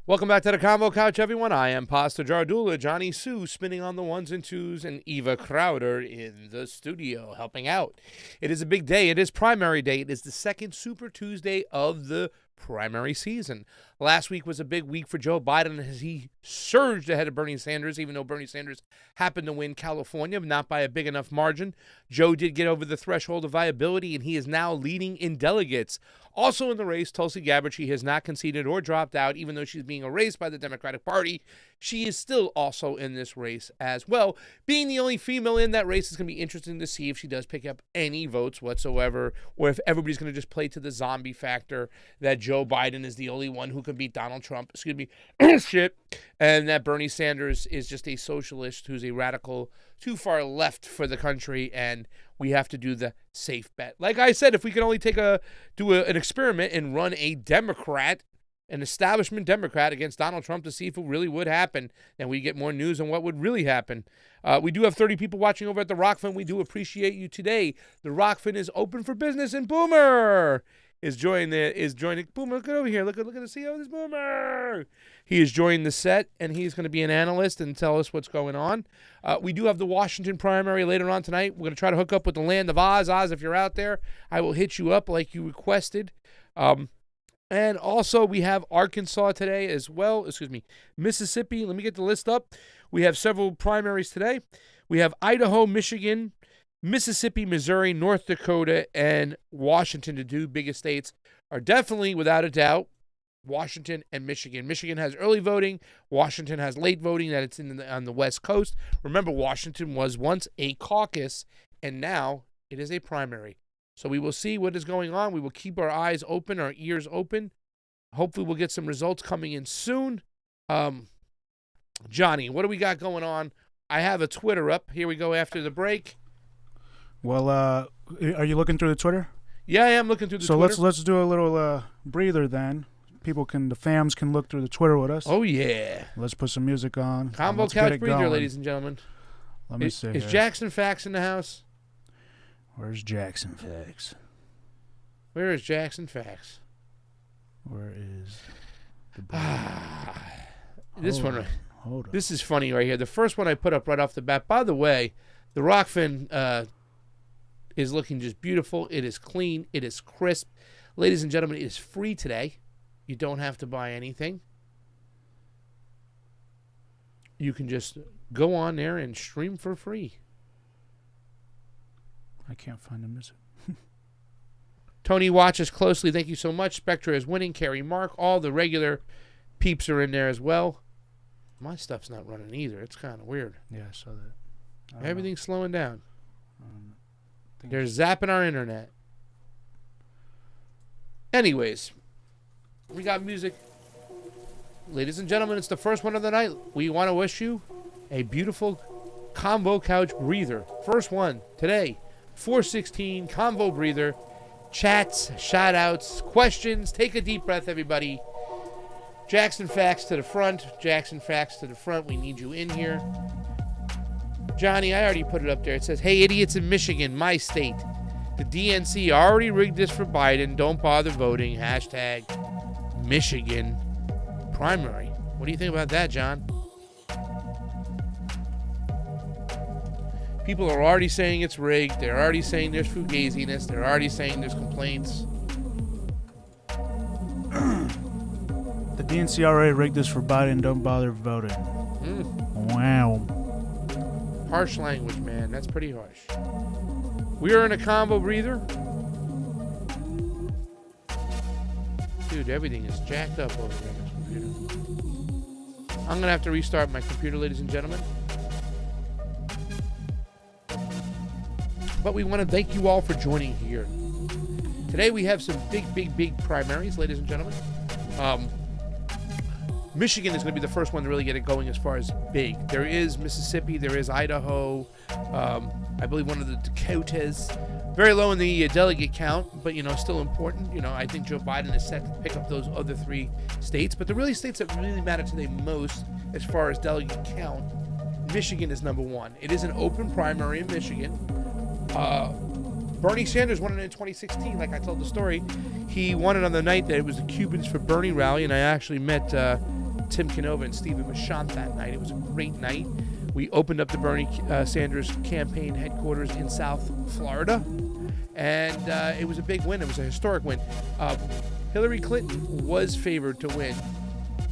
Welcome back to the Convo Couch, everyone. I am Pasta Jardula, Jonny Sue spinning on the ones and twos, and Eva Crowder in the studio helping out. It is a big day. It is primary day. It is the second Super Tuesday of the primary season. Last week was a big week for Joe Biden as he surged ahead of Bernie Sanders, even though Bernie Sanders happened to win California, but not by a big enough margin. Joe did get over the threshold of viability, and he is now leading in delegates. Also in the race, Tulsi Gabbard, she has not conceded or dropped out, even though she's being erased by the Democratic Party. She is still also in this race as well. Being the only female in that race is going to be interesting to see if she does pick up any votes whatsoever, or if everybody's going to just play to the zombie factor that Joe Biden is the only one who can beat Donald Trump, shit, and that Bernie Sanders is just a socialist who's a radical too far left for the country, and we have to do the safe bet. Like I said, if we can only do an experiment and run a Democrat, an establishment Democrat against Donald Trump to see if it really would happen, then we get more news on what would really happen. We do have 30 people watching over at the ROKFIN. We do appreciate you today. The ROKFIN is open for business, and Boomer is joining. Boomer, look over here. Look at the CEO of this Boomer. He is joining the set, and he's going to be an analyst and tell us what's going on. We do have the Washington primary later on tonight. We're going to try to hook up with the land of Oz. Oz, if you're out there, I will hit you up like you requested. And also, we have Arkansas today as well. Mississippi. Let me get the list up. We have several primaries today. We have Idaho, Michigan, Mississippi, Missouri, North Dakota, and Washington. The two biggest states are definitely, without a doubt, Washington and Michigan. Michigan has early voting. Washington has late voting. That it's on the West Coast. Remember, Washington was once a caucus, and now it is a primary. So we will see what is going on. We will keep our eyes open, our ears open. Hopefully we'll get some results coming in soon. Johnny, what do we got going on? I have a Twitter up. Here we go after the break. Well, are you looking through the Twitter? Yeah, I am looking through the Twitter. So let's do a little breather then. The fams can look through the Twitter with us. Oh, yeah. Let's put some music on. Convo Couch Breather, ladies and gentlemen. Let me see. Is Jackson Fax in the house? Where's Jackson Fax? Where is Jackson Fax? Where is the this one? Hold on. This is funny right here. The first one I put up right off the bat. By the way, the ROKFIN is looking just beautiful. It is clean. It is crisp. Ladies and gentlemen, it is free today. You don't have to buy anything. You can just go on there and stream for free. I can't find the music. Tony watches closely. Thank you so much. Spectra is winning. Carrie Mark. All the regular peeps are in there as well. My stuff's not running either. It's kind of weird. Yeah, I saw that. Everything's slowing down. They're zapping our internet. Anyways, we got music. Ladies and gentlemen, it's the first one of the night. We want to wish you a beautiful Convo Couch Breather. First one today. 416 Convo Breather. Chats, shout outs, questions. Take a deep breath, everybody. Jackson Fax to the front. Jackson Fax to the front. We need you in here. Johnny, I already put it up there. It says, hey, idiots in Michigan, my state. The DNC already rigged this for Biden. Don't bother voting. Hashtag Michigan primary. What do you think about that, John? People are already saying it's rigged. They're already saying there's fugaziness. They're already saying there's complaints. The DNC already rigged this for Biden. Don't bother voting. Wow. Harsh language, man. That's pretty harsh. We are in a convo breather. Dude, everything is jacked up over there on this computer. I'm going to have to restart my computer, ladies and gentlemen. But we want to thank you all for joining here. Today we have some big primaries, ladies and gentlemen. Michigan is going to be the first one to really get it going as far as big. There is Mississippi, there is Idaho, I believe one of the Dakotas. Very low in the delegate count, but, still important. I think Joe Biden is set to pick up those other 3 states. But the really states that really matter today most as far as delegate count, Michigan is number 1. It is an open primary in Michigan. Bernie Sanders won it in 2016, like I told the story. He won it on the night that it was the Cubans for Bernie rally, and I actually met Tim Canova and Stephen Machant that night. It was a great night. We opened up the Bernie Sanders campaign headquarters in South Florida, and it was a big win. It was a historic win. Hillary Clinton was favored to win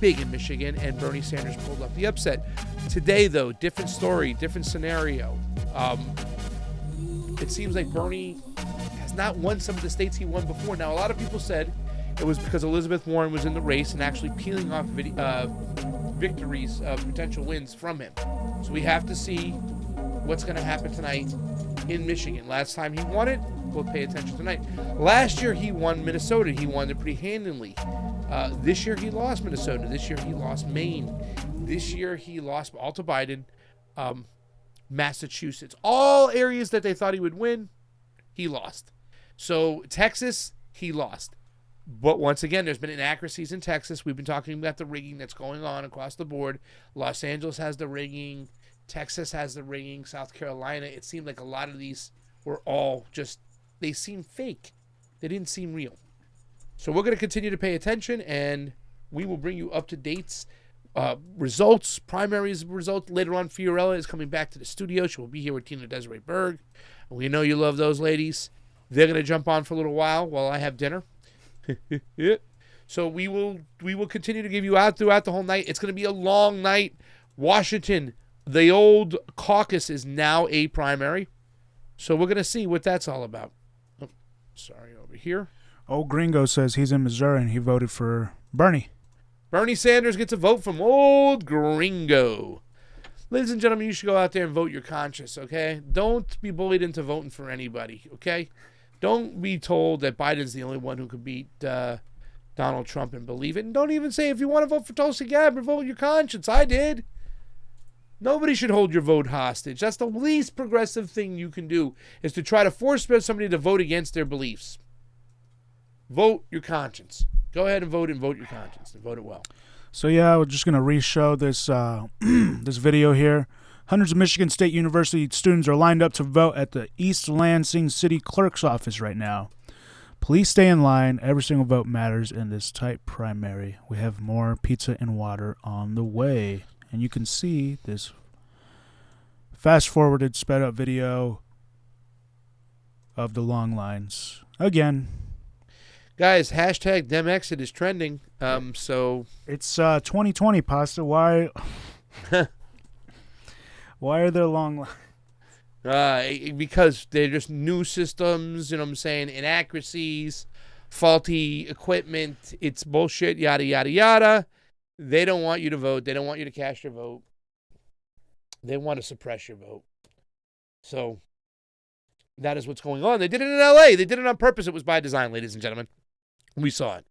big in Michigan, and Bernie Sanders pulled up the upset. Today, though, different story, different scenario. It seems like Bernie has not won some of the states he won before. Now, a lot of people said it was because Elizabeth Warren was in the race and actually peeling off victories, potential wins from him. So we have to see what's going to happen tonight in Michigan. Last time he won it, we'll pay attention tonight. Last year he won Minnesota. He won it pretty handily. This year he lost Minnesota. This year he lost Maine. This year he lost all to Biden. Massachusetts, all areas that they thought he would win, he lost. So Texas, he lost. But once again, there's been inaccuracies in Texas. We've been talking about the rigging that's going on across the board. Los Angeles has the rigging. Texas has the rigging. South Carolina, it seemed like a lot of these were all just, they seem fake. They didn't seem real. So we're going to continue to pay attention, and we will bring you up to dates. Results, primaries results. Later on, Fiorella is coming back to the studio. She will be here with Tina Desiree Berg. And we know you love those ladies. They're going to jump on for a little while I have dinner. So we will continue to give you out throughout the whole night. It's going to be a long night. Washington, the old caucus is now a primary. So we're going to see what that's all about. Oh, sorry, over here. Old Gringo says he's in Missouri and he voted for Bernie. Bernie Sanders gets a vote from old Gringo. Ladies and gentlemen, you should go out there and vote your conscience, okay? Don't be bullied into voting for anybody, okay? Don't be told that Biden's the only one who could beat Donald Trump and believe it. And don't even say, if you want to vote for Tulsi Gabbard, vote your conscience. I did. Nobody should hold your vote hostage. That's the least progressive thing you can do, is to try to force somebody to vote against their beliefs. Vote your conscience. Go ahead and vote your conscience, and vote it well. So yeah, we're just going to re-show this this video here. Hundreds of Michigan State University students are lined up to vote at the East Lansing City Clerk's office right now. Please stay in line. Every single vote matters in this tight primary. We have more pizza and water on the way. And you can see this fast-forwarded, sped-up video of the long lines. Again. Guys, hashtag DemExit is trending. So it's 2020, Pasta. Why are there long lines? Because they're just new systems, you know what I'm saying, inaccuracies, faulty equipment, it's bullshit, yada, yada, yada. They don't want you to vote. They don't want you to cast your vote. They want to suppress your vote. So that is what's going on. They did it in L.A. They did it on purpose. It was by design, ladies and gentlemen. We saw it.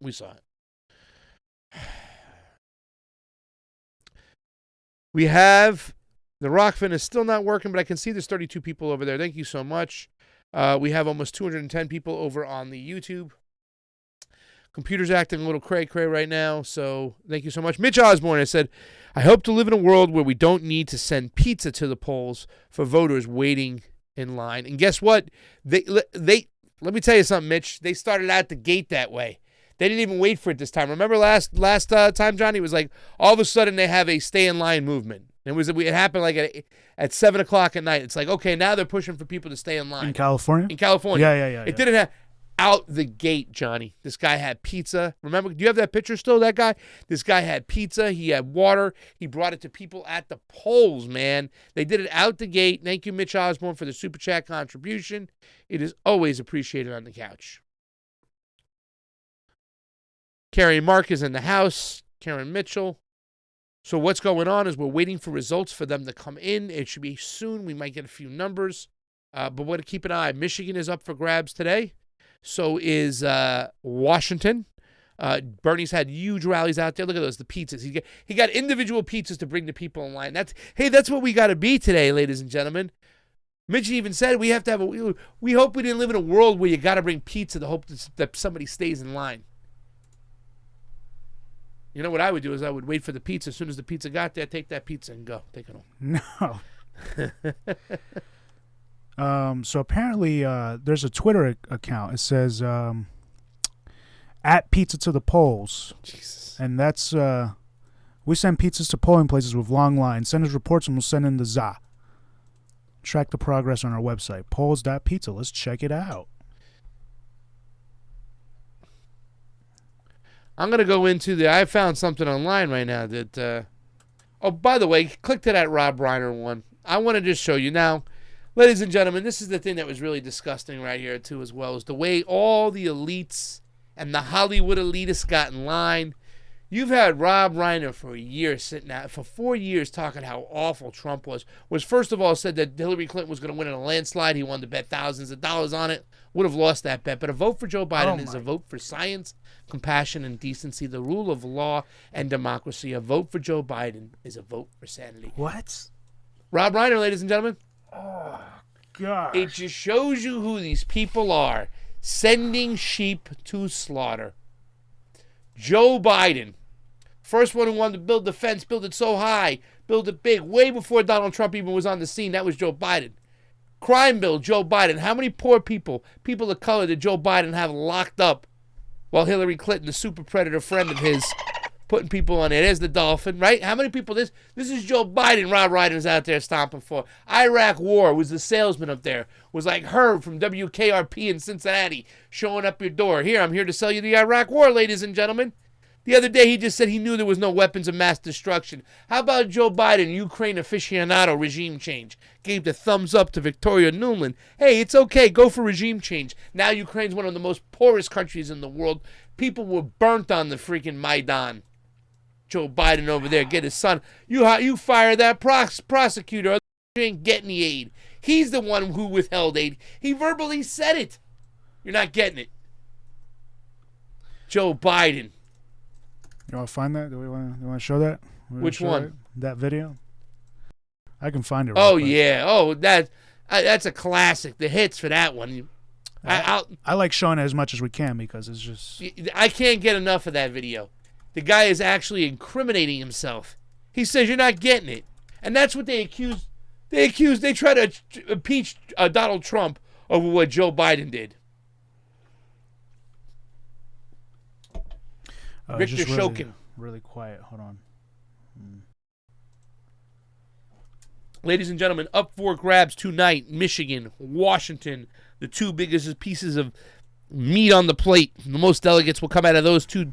We have, the ROKFIN is still not working, but I can see there's 32 people over there. Thank you so much. We have almost 210 people over on the YouTube. Computer's acting a little cray-cray right now, so thank you so much. Mitch Osborne, I said, I hope to live in a world where we don't need to send pizza to the polls for voters waiting in line. And guess what? They let me tell you something, Mitch. They started out the gate that way. They didn't even wait for it this time. Remember last time, Johnny? It was like all of a sudden they have a stay in line movement. It happened like at 7 o'clock at night. It's like, okay, now they're pushing for people to stay in line. In California? In California. Yeah. It didn't have out the gate, Johnny. This guy had pizza. Remember, do you have that picture still, that guy? This guy had pizza. He had water. He brought it to people at the polls, man. They did it out the gate. Thank you, Mitch Osborne, for the Super Chat contribution. It is always appreciated on the couch. Carrie Mark is in the house. Karen Mitchell. So what's going on is we're waiting for results for them to come in. It should be soon. We might get a few numbers. But we're going to keep an eye. Michigan is up for grabs today. So is Washington. Bernie's had huge rallies out there. Look at those, the pizzas. He got individual pizzas to bring the people in line. That's what we got to be today, ladies and gentlemen. Mitch even said we have to have we hope we didn't live in a world where you got to bring pizza to hope that somebody stays in line. You know what I would do is I would wait for the pizza. As soon as the pizza got there, take that pizza and go. Take it home. No. So apparently there's a Twitter account. It says at pizza to the polls. Jesus. And that's we send pizzas to polling places with long lines. Send us reports and we'll send in the za. Track the progress on our website, polls.pizza. Let's check it out. I'm going to go into I found something online right now that, oh, by the way, click to that Rob Reiner one. I want to just show you now, ladies and gentlemen, this is the thing that was really disgusting right here too as well, is the way all the elites and the Hollywood elitists got in line. You've had Rob Reiner for a year sitting out, for 4 years talking how awful Trump was first of all said that Hillary Clinton was going to win in a landslide. He wanted to bet thousands of dollars on it. Would have lost that bet. But a vote for Joe Biden is a vote for science, compassion, and decency, the rule of law, and democracy. A vote for Joe Biden is a vote for sanity. What? Rob Reiner, ladies and gentlemen. Oh, God. It just shows you who these people are. Sending sheep to slaughter. Joe Biden. First one who wanted to build the fence, build it so high, build it big, way before Donald Trump even was on the scene. That was Joe Biden. Crime bill, Joe Biden. How many poor people of color did Joe Biden have locked up while Hillary Clinton, the super predator friend of his, putting people on there? There's the dolphin, right? How many people? This is Joe Biden. Rob Reiner's out there stomping for. Iraq War was the salesman up there. Was like Herb from WKRP in Cincinnati showing up your door. Here, I'm here to sell you the Iraq War, ladies and gentlemen. The other day, he just said he knew there was no weapons of mass destruction. How about Joe Biden, Ukraine aficionado, regime change? Gave the thumbs up to Victoria Nuland. Hey, it's okay. Go for regime change. Now Ukraine's one of the most poorest countries in the world. People were burnt on the freaking Maidan. Joe Biden over there, get his son. You fire that prosecutor. You ain't getting the aid. He's the one who withheld aid. He verbally said it. You're not getting it. Joe Biden. You want to find that? Do we want to show that? Which one? That video? I can find it. Oh, yeah. Oh, that's a classic. The hits for that one. I like showing it as much as we can because it's just... I can't get enough of that video. The guy is actually incriminating himself. He says you're not getting it. And that's what they accuse. They try to impeach Donald Trump over what Joe Biden did. Victor just Shokin. Really quiet. Hold on. Ladies and gentlemen, up for grabs tonight. Michigan, Washington, the two biggest pieces of meat on the plate. The most delegates will come out of those two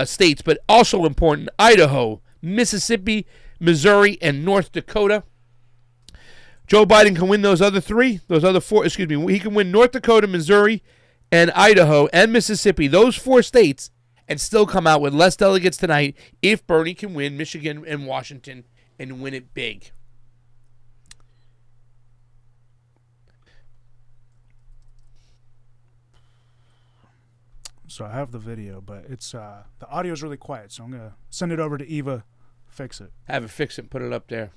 states, but also important, Idaho, Mississippi, Missouri, and North Dakota. Joe Biden can win those other four. He can win North Dakota, Missouri, and Idaho, and Mississippi. Those four states. And still come out with less delegates tonight if Bernie can win Michigan and Washington and win it big. So I have the video, but it's the audio is really quiet, so I'm going to send it over to Eva, fix it. Have it fix it and put it up there.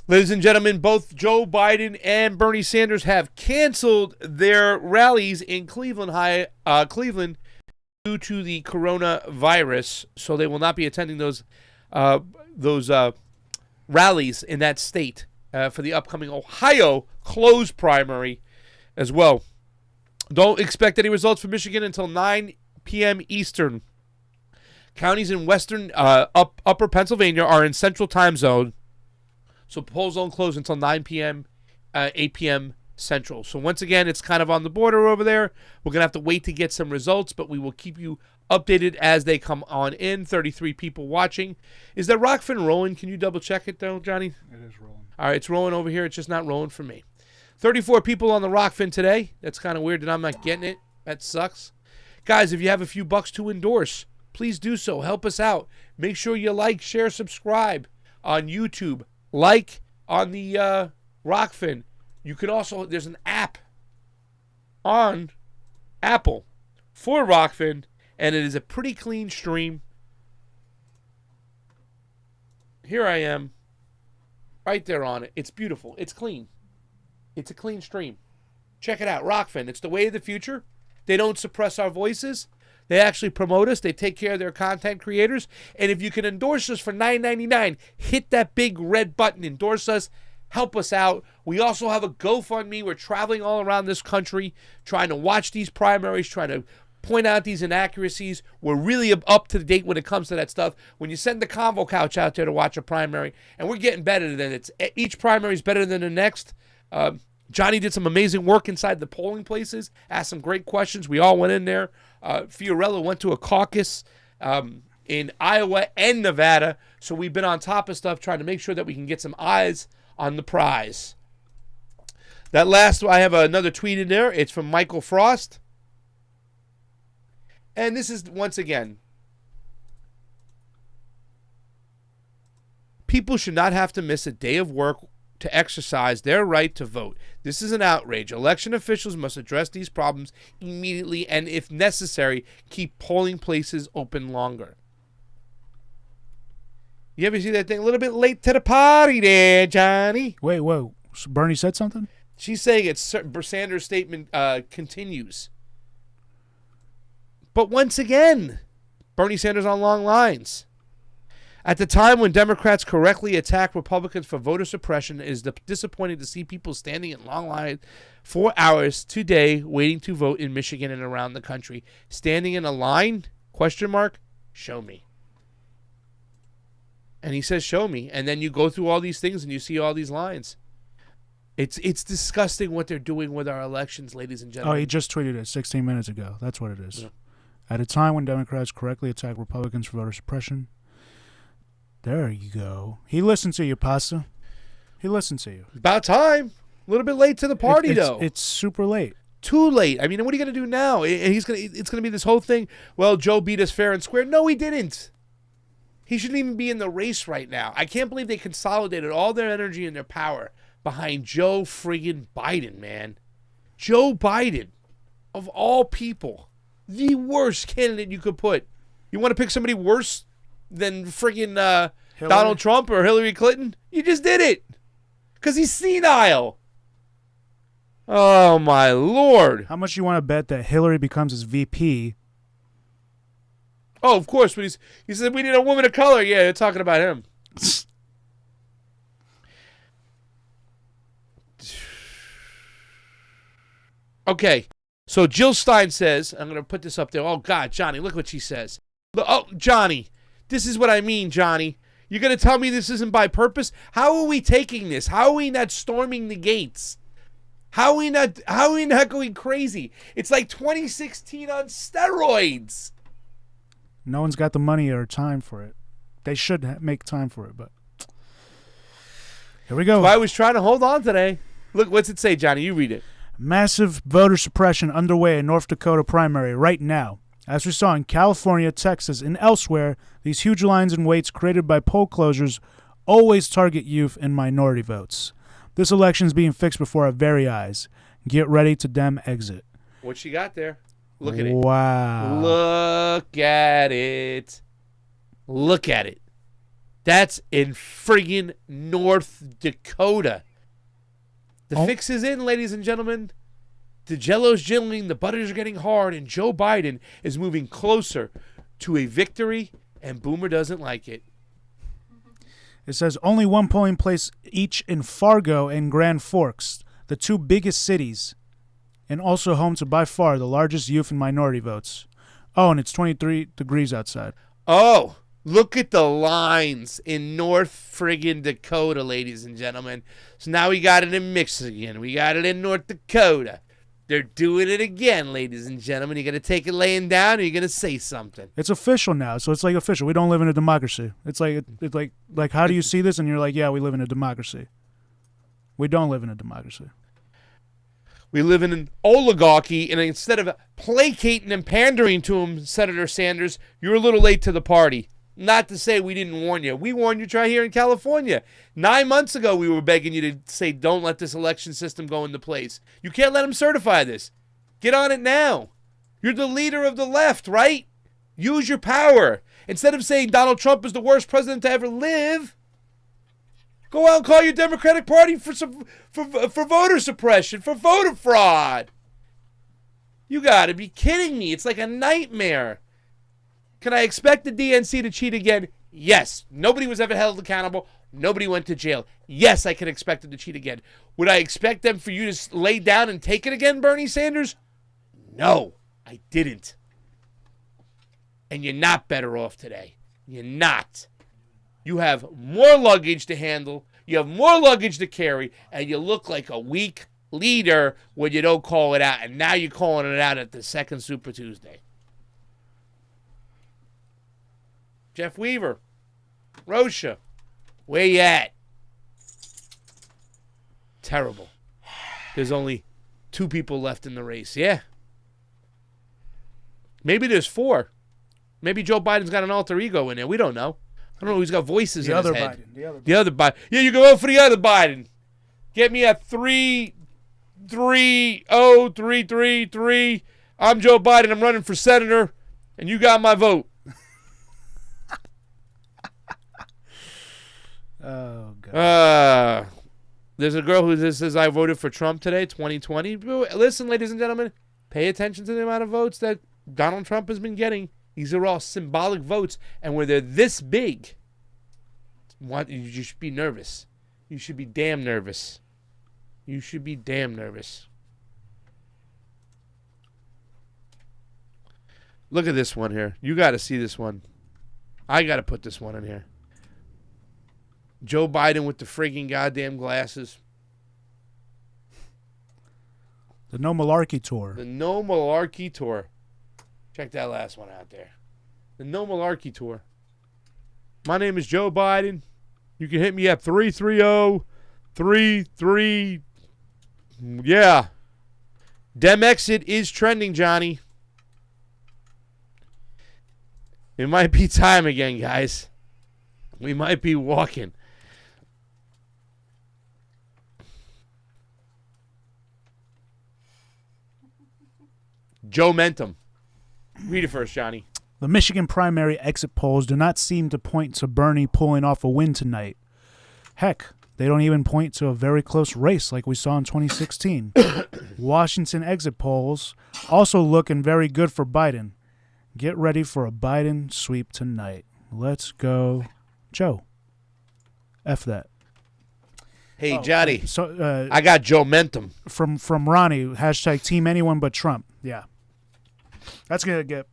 Ladies and gentlemen, both Joe Biden and Bernie Sanders have canceled their rallies in Cleveland, due to the coronavirus, so they will not be attending those those rallies in that state for the upcoming Ohio closed primary as well. Don't expect any results from Michigan until 9 p.m. Eastern. Counties in western upper Pennsylvania are in central time zone, so polls don't close until 9 p.m., 8 p.m. Central. So once again, it's kind of on the border over there. We're going to have to wait to get some results, but we will keep you updated as they come on in. 33 people watching. Is that ROKFIN rolling? Can you double check it though, Johnny? It is rolling. All right, it's rolling over here. It's just not rolling for me. 34 people on the ROKFIN today. That's kind of weird that I'm not getting it. That sucks. Guys, if you have a few bucks to endorse, please do so. Help us out. Make sure you like, share, subscribe on YouTube. Like on the ROKFIN. You can also, there's an app on Apple for ROKFIN, and it is a pretty clean stream. Here I am, right there on it. It's beautiful. It's clean. It's a clean stream. Check it out, ROKFIN. It's the way of the future. They don't suppress our voices. They actually promote us. They take care of their content creators. And if you can endorse us for $9.99, hit that big red button. Endorse us. Help us out. We also have a GoFundMe. We're traveling all around this country trying to watch these primaries, trying to point out these inaccuracies. We're really up to date when it comes to that stuff. When you send the CONVO couch out there to watch a primary, and we're getting better than it. Each primary is better than the next. Johnny did some amazing work inside the polling places, asked some great questions. We all went in there. Fiorella went to a caucus in Iowa and Nevada, so we've been on top of stuff trying to make sure that we can get some eyes on the prize. That last, I have another tweet in there. It's from Michael Frost. And this is, once again, people should not have to miss a day of work to exercise their right to vote. This is an outrage. Election officials must address these problems immediately and, if necessary, keep polling places open longer. You ever see that thing? A little bit late to the party there, Johnny. Wait, whoa. So Bernie said something? She's saying it's Sanders' statement continues. But once again, Bernie Sanders on long lines. At the time when Democrats correctly attack Republicans for voter suppression, it is disappointing to see people standing in long lines for hours today waiting to vote in Michigan and around the country. Standing in a line? Question mark? Show me. And he says, show me. And then you go through all these things and you see all these lines. It's disgusting what they're doing with our elections, ladies and gentlemen. Oh, he just tweeted it 16 minutes ago. That's what it is. Yeah. At a time when Democrats correctly attack Republicans for voter suppression. There you go. He listened to you, Pasta. He listened to you. About time. A little bit late to the party, though. It's super late. Too late. I mean, what are you going to do now? It's going to be this whole thing. Well, Joe beat us fair and square. No, he didn't. He shouldn't even be in the race right now. I can't believe they consolidated all their energy and their power behind Joe friggin' Biden, man. Joe Biden, of all people, the worst candidate you could put. You want to pick somebody worse than friggin' Donald Trump or Hillary Clinton? You just did it. Because he's senile. Oh, my Lord. How much you want to bet that Hillary becomes his VP? Oh, of course. But he said we need a woman of color. Yeah, you're talking about him. Okay. So Jill Stein says, I'm going to put this up there. Oh, God, Johnny, look what she says. Oh, Johnny, this is what I mean, Johnny. You're going to tell me this isn't by purpose? How are we taking this? How are we not storming the gates? How are we not going crazy? It's like 2016 on steroids. No one's got the money or time for it. They should make time for it, but here we go. So I was trying to hold on today. Look, what's it say, Johnny? You read it. Massive voter suppression underway in North Dakota primary right now. As we saw in California, Texas, and elsewhere, these huge lines and waits created by poll closures always target youth and minority votes. This election is being fixed before our very eyes. Get ready to Dem exit. What she got there? Look at it. Wow. Look at it. Look at it. That's in friggin' North Dakota. The fix is in, ladies and gentlemen. The jello's jiggling, the butters are getting hard, and Joe Biden is moving closer to a victory, and Boomer doesn't like it. It says only one polling place each in Fargo and Grand Forks, the two biggest cities, and also home to by far the largest youth and minority votes. Oh, and it's 23 degrees outside. Oh, look at the lines in North friggin' Dakota, ladies and gentlemen. So now we got it in Michigan. We got it in North Dakota. They're doing it again, ladies and gentlemen. You're going to take it laying down or you're going to say something. It's official now, so it's like official. We don't live in a democracy. It's like how do you see this? And you're like, yeah, we live in a democracy. We don't live in a democracy. We live in an oligarchy, and instead of placating and pandering to him, Senator Sanders, you're a little late to the party. Not to say we didn't warn you. We warned you right here in California. 9 months ago, we were begging you to say, don't let this election system go into place. You can't let them certify this. Get on it now. You're the leader of the left, right? Use your power. Instead of saying Donald Trump is the worst president to ever live, go out and call your Democratic Party for voter suppression, for voter fraud. You got to be kidding me. It's like a nightmare. Can I expect the DNC to cheat again? Yes. Nobody was ever held accountable. Nobody went to jail. Yes, I can expect them to cheat again. Would I expect them for you to lay down and take it again, Bernie Sanders? No, I didn't. And you're not better off today. You're not. You have more luggage to handle. You have more luggage to carry. And you look like a weak leader when you don't call it out. And now you're calling it out at the second Super Tuesday. Jeff Weaver, Rosha, where you at? Terrible. There's only 2 people left in the race. Yeah. Maybe there's 4. Maybe Joe Biden's got an alter ego in there. We don't know. I don't know. He's got voices in his head. The other Biden. Yeah, you can vote for the other Biden. Get me at 3-3-0-3-3-3. I'm Joe Biden. I'm running for senator, and you got my vote. Oh, God. There's a girl who says, I voted for Trump today, 2020. Listen, ladies and gentlemen, pay attention to the amount of votes that Donald Trump has been getting. These are all symbolic votes, and where they're this big, you should be nervous. You should be damn nervous. You should be damn nervous. Look at this one here. You got to see this one. I got to put this one in here. Joe Biden with the frigging goddamn glasses. The No Malarkey Tour. The No Malarkey Tour. Check that last one out there. The No Malarkey Tour. My name is Joe Biden. You can hit me at 330-33. Yeah. Dem exit is trending, Johnny. It might be time again, guys. We might be walking. Joe Mentum. Read it first, Johnny. The Michigan primary exit polls do not seem to point to Bernie pulling off a win tonight. Heck, they don't even point to a very close race like we saw in 2016. Washington exit polls also looking very good for Biden. Get ready for a Biden sweep tonight. Let's go, Joe. F that. Hey, Johnny. So I got Joe Mentum. From Ronnie, hashtag Team Anyone But Trump. Yeah. That's going to get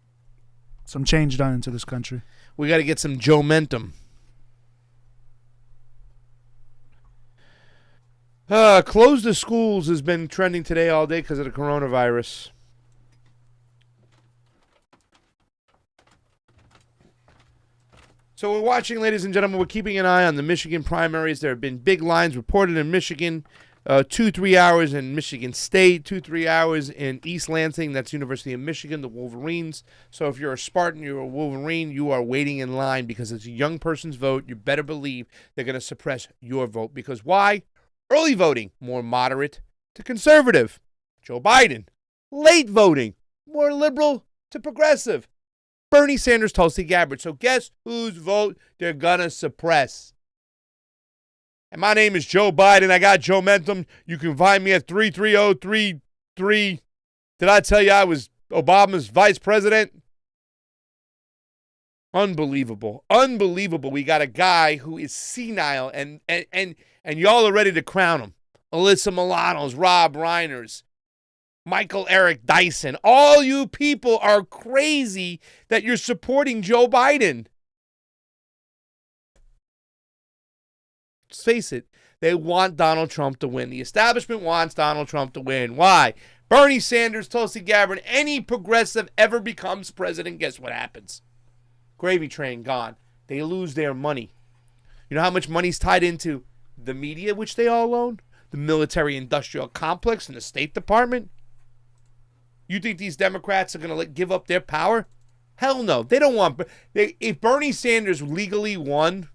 some change done into this country. We got to get some Joe Mentum. Close the schools has been trending today all day because of the coronavirus. So we're watching, ladies and gentlemen. We're keeping an eye on the Michigan primaries. There have been big lines reported in Michigan. 2-3 hours in Michigan State, 2-3 hours in East Lansing. That's University of Michigan, the Wolverines. So if you're a Spartan, you're a Wolverine, you are waiting in line because it's a young person's vote. You better believe they're going to suppress your vote. Because why? Early voting, more moderate to conservative. Joe Biden. Late voting, more liberal to progressive. Bernie Sanders, Tulsi Gabbard. So guess whose vote they're going to suppress? And my name is Joe Biden. I got Joe Mentum. You can find me at 33033. Did I tell you I was Obama's vice president? Unbelievable. Unbelievable. We got a guy who is senile, and y'all are ready to crown him. Alyssa Milano's, Rob Reiner's, Michael Eric Dyson. All you people are crazy that you're supporting Joe Biden. Let's face it. They want Donald Trump to win. The establishment wants Donald Trump to win. Why? Bernie Sanders, Tulsi Gabbard, any progressive ever becomes president, guess what happens? Gravy train gone. They lose their money. You know how much money's tied into the media, which they all own? The military-industrial complex and the State Department? You think these Democrats are going to give up their power? Hell no. They don't want... If Bernie Sanders legally won,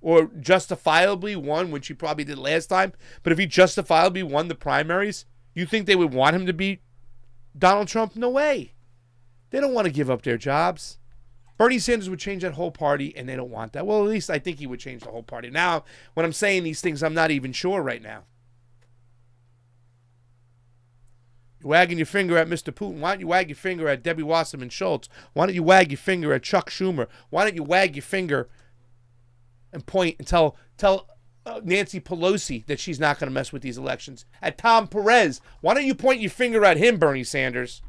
or justifiably won, which he probably did last time, but if he justifiably won the primaries, you think they would want him to beat Donald Trump? No way. They don't want to give up their jobs. Bernie Sanders would change that whole party, and they don't want that. Well, at least I think he would change the whole party. Now, when I'm saying these things, I'm not even sure right now. You're wagging your finger at Mr. Putin. Why don't you wag your finger at Debbie Wasserman Schultz? Why don't you wag your finger at Chuck Schumer? Why don't you wag your finger and point and tell Nancy Pelosi that she's not going to mess with these elections? At Tom Perez, why don't you point your finger at him, Bernie Sanders?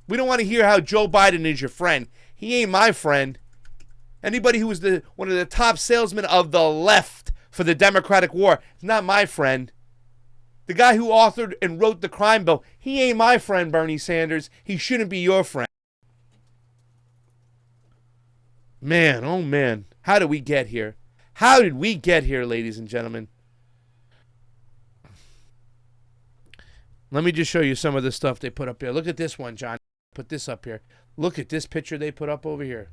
We don't want to hear how Joe Biden is your friend. He ain't my friend. Anybody who was one of the top salesmen of the left for the Democratic War is not my friend. The guy who authored and wrote the crime bill, he ain't my friend, Bernie Sanders. He shouldn't be your friend. Man, oh man. How did we get here? How did we get here, ladies and gentlemen? Let me just show you some of the stuff they put up here. Look at this one, John. Put this up here. Look at this picture they put up over here.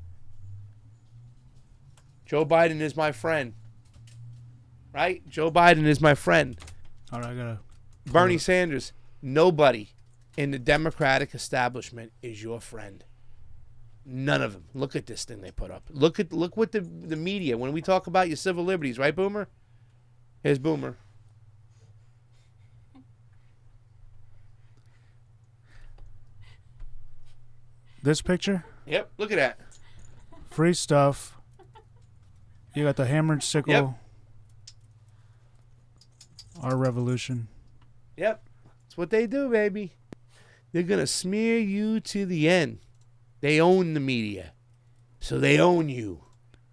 Joe Biden is my friend. Right? Joe Biden is my friend. All right, I gotta... Bernie Sanders, nobody in the Democratic establishment is your friend. None of them. Look at this thing they put up. Look what the media, when we talk about your civil liberties, right, Boomer? Here's Boomer. This picture? Yep, look at that. Free stuff. You got the hammered sickle. Yep. Our revolution. Yep. That's what they do, baby. They're going to smear you to the end. They own the media. So they own you.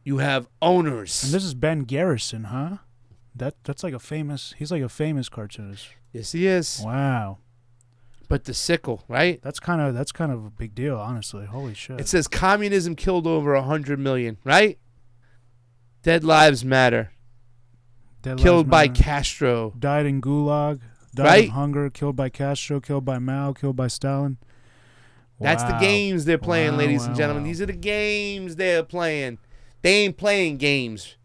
You have owners. And this is Ben Garrison, huh? That's like a famous... He's like a famous cartoonist. Yes, he is. Wow. But the sickle, right? That's kind of a big deal, honestly. Holy shit. It says communism killed over 100 million, right? Dead lives matter. Killed by Castro. Died in Gulag. Died Right? of hunger. Killed by Castro. Killed by Mao. Killed by Stalin. That's the Wow. games they're playing, Wow, ladies and wow, gentlemen. wow. These are the games they're playing. They ain't playing games.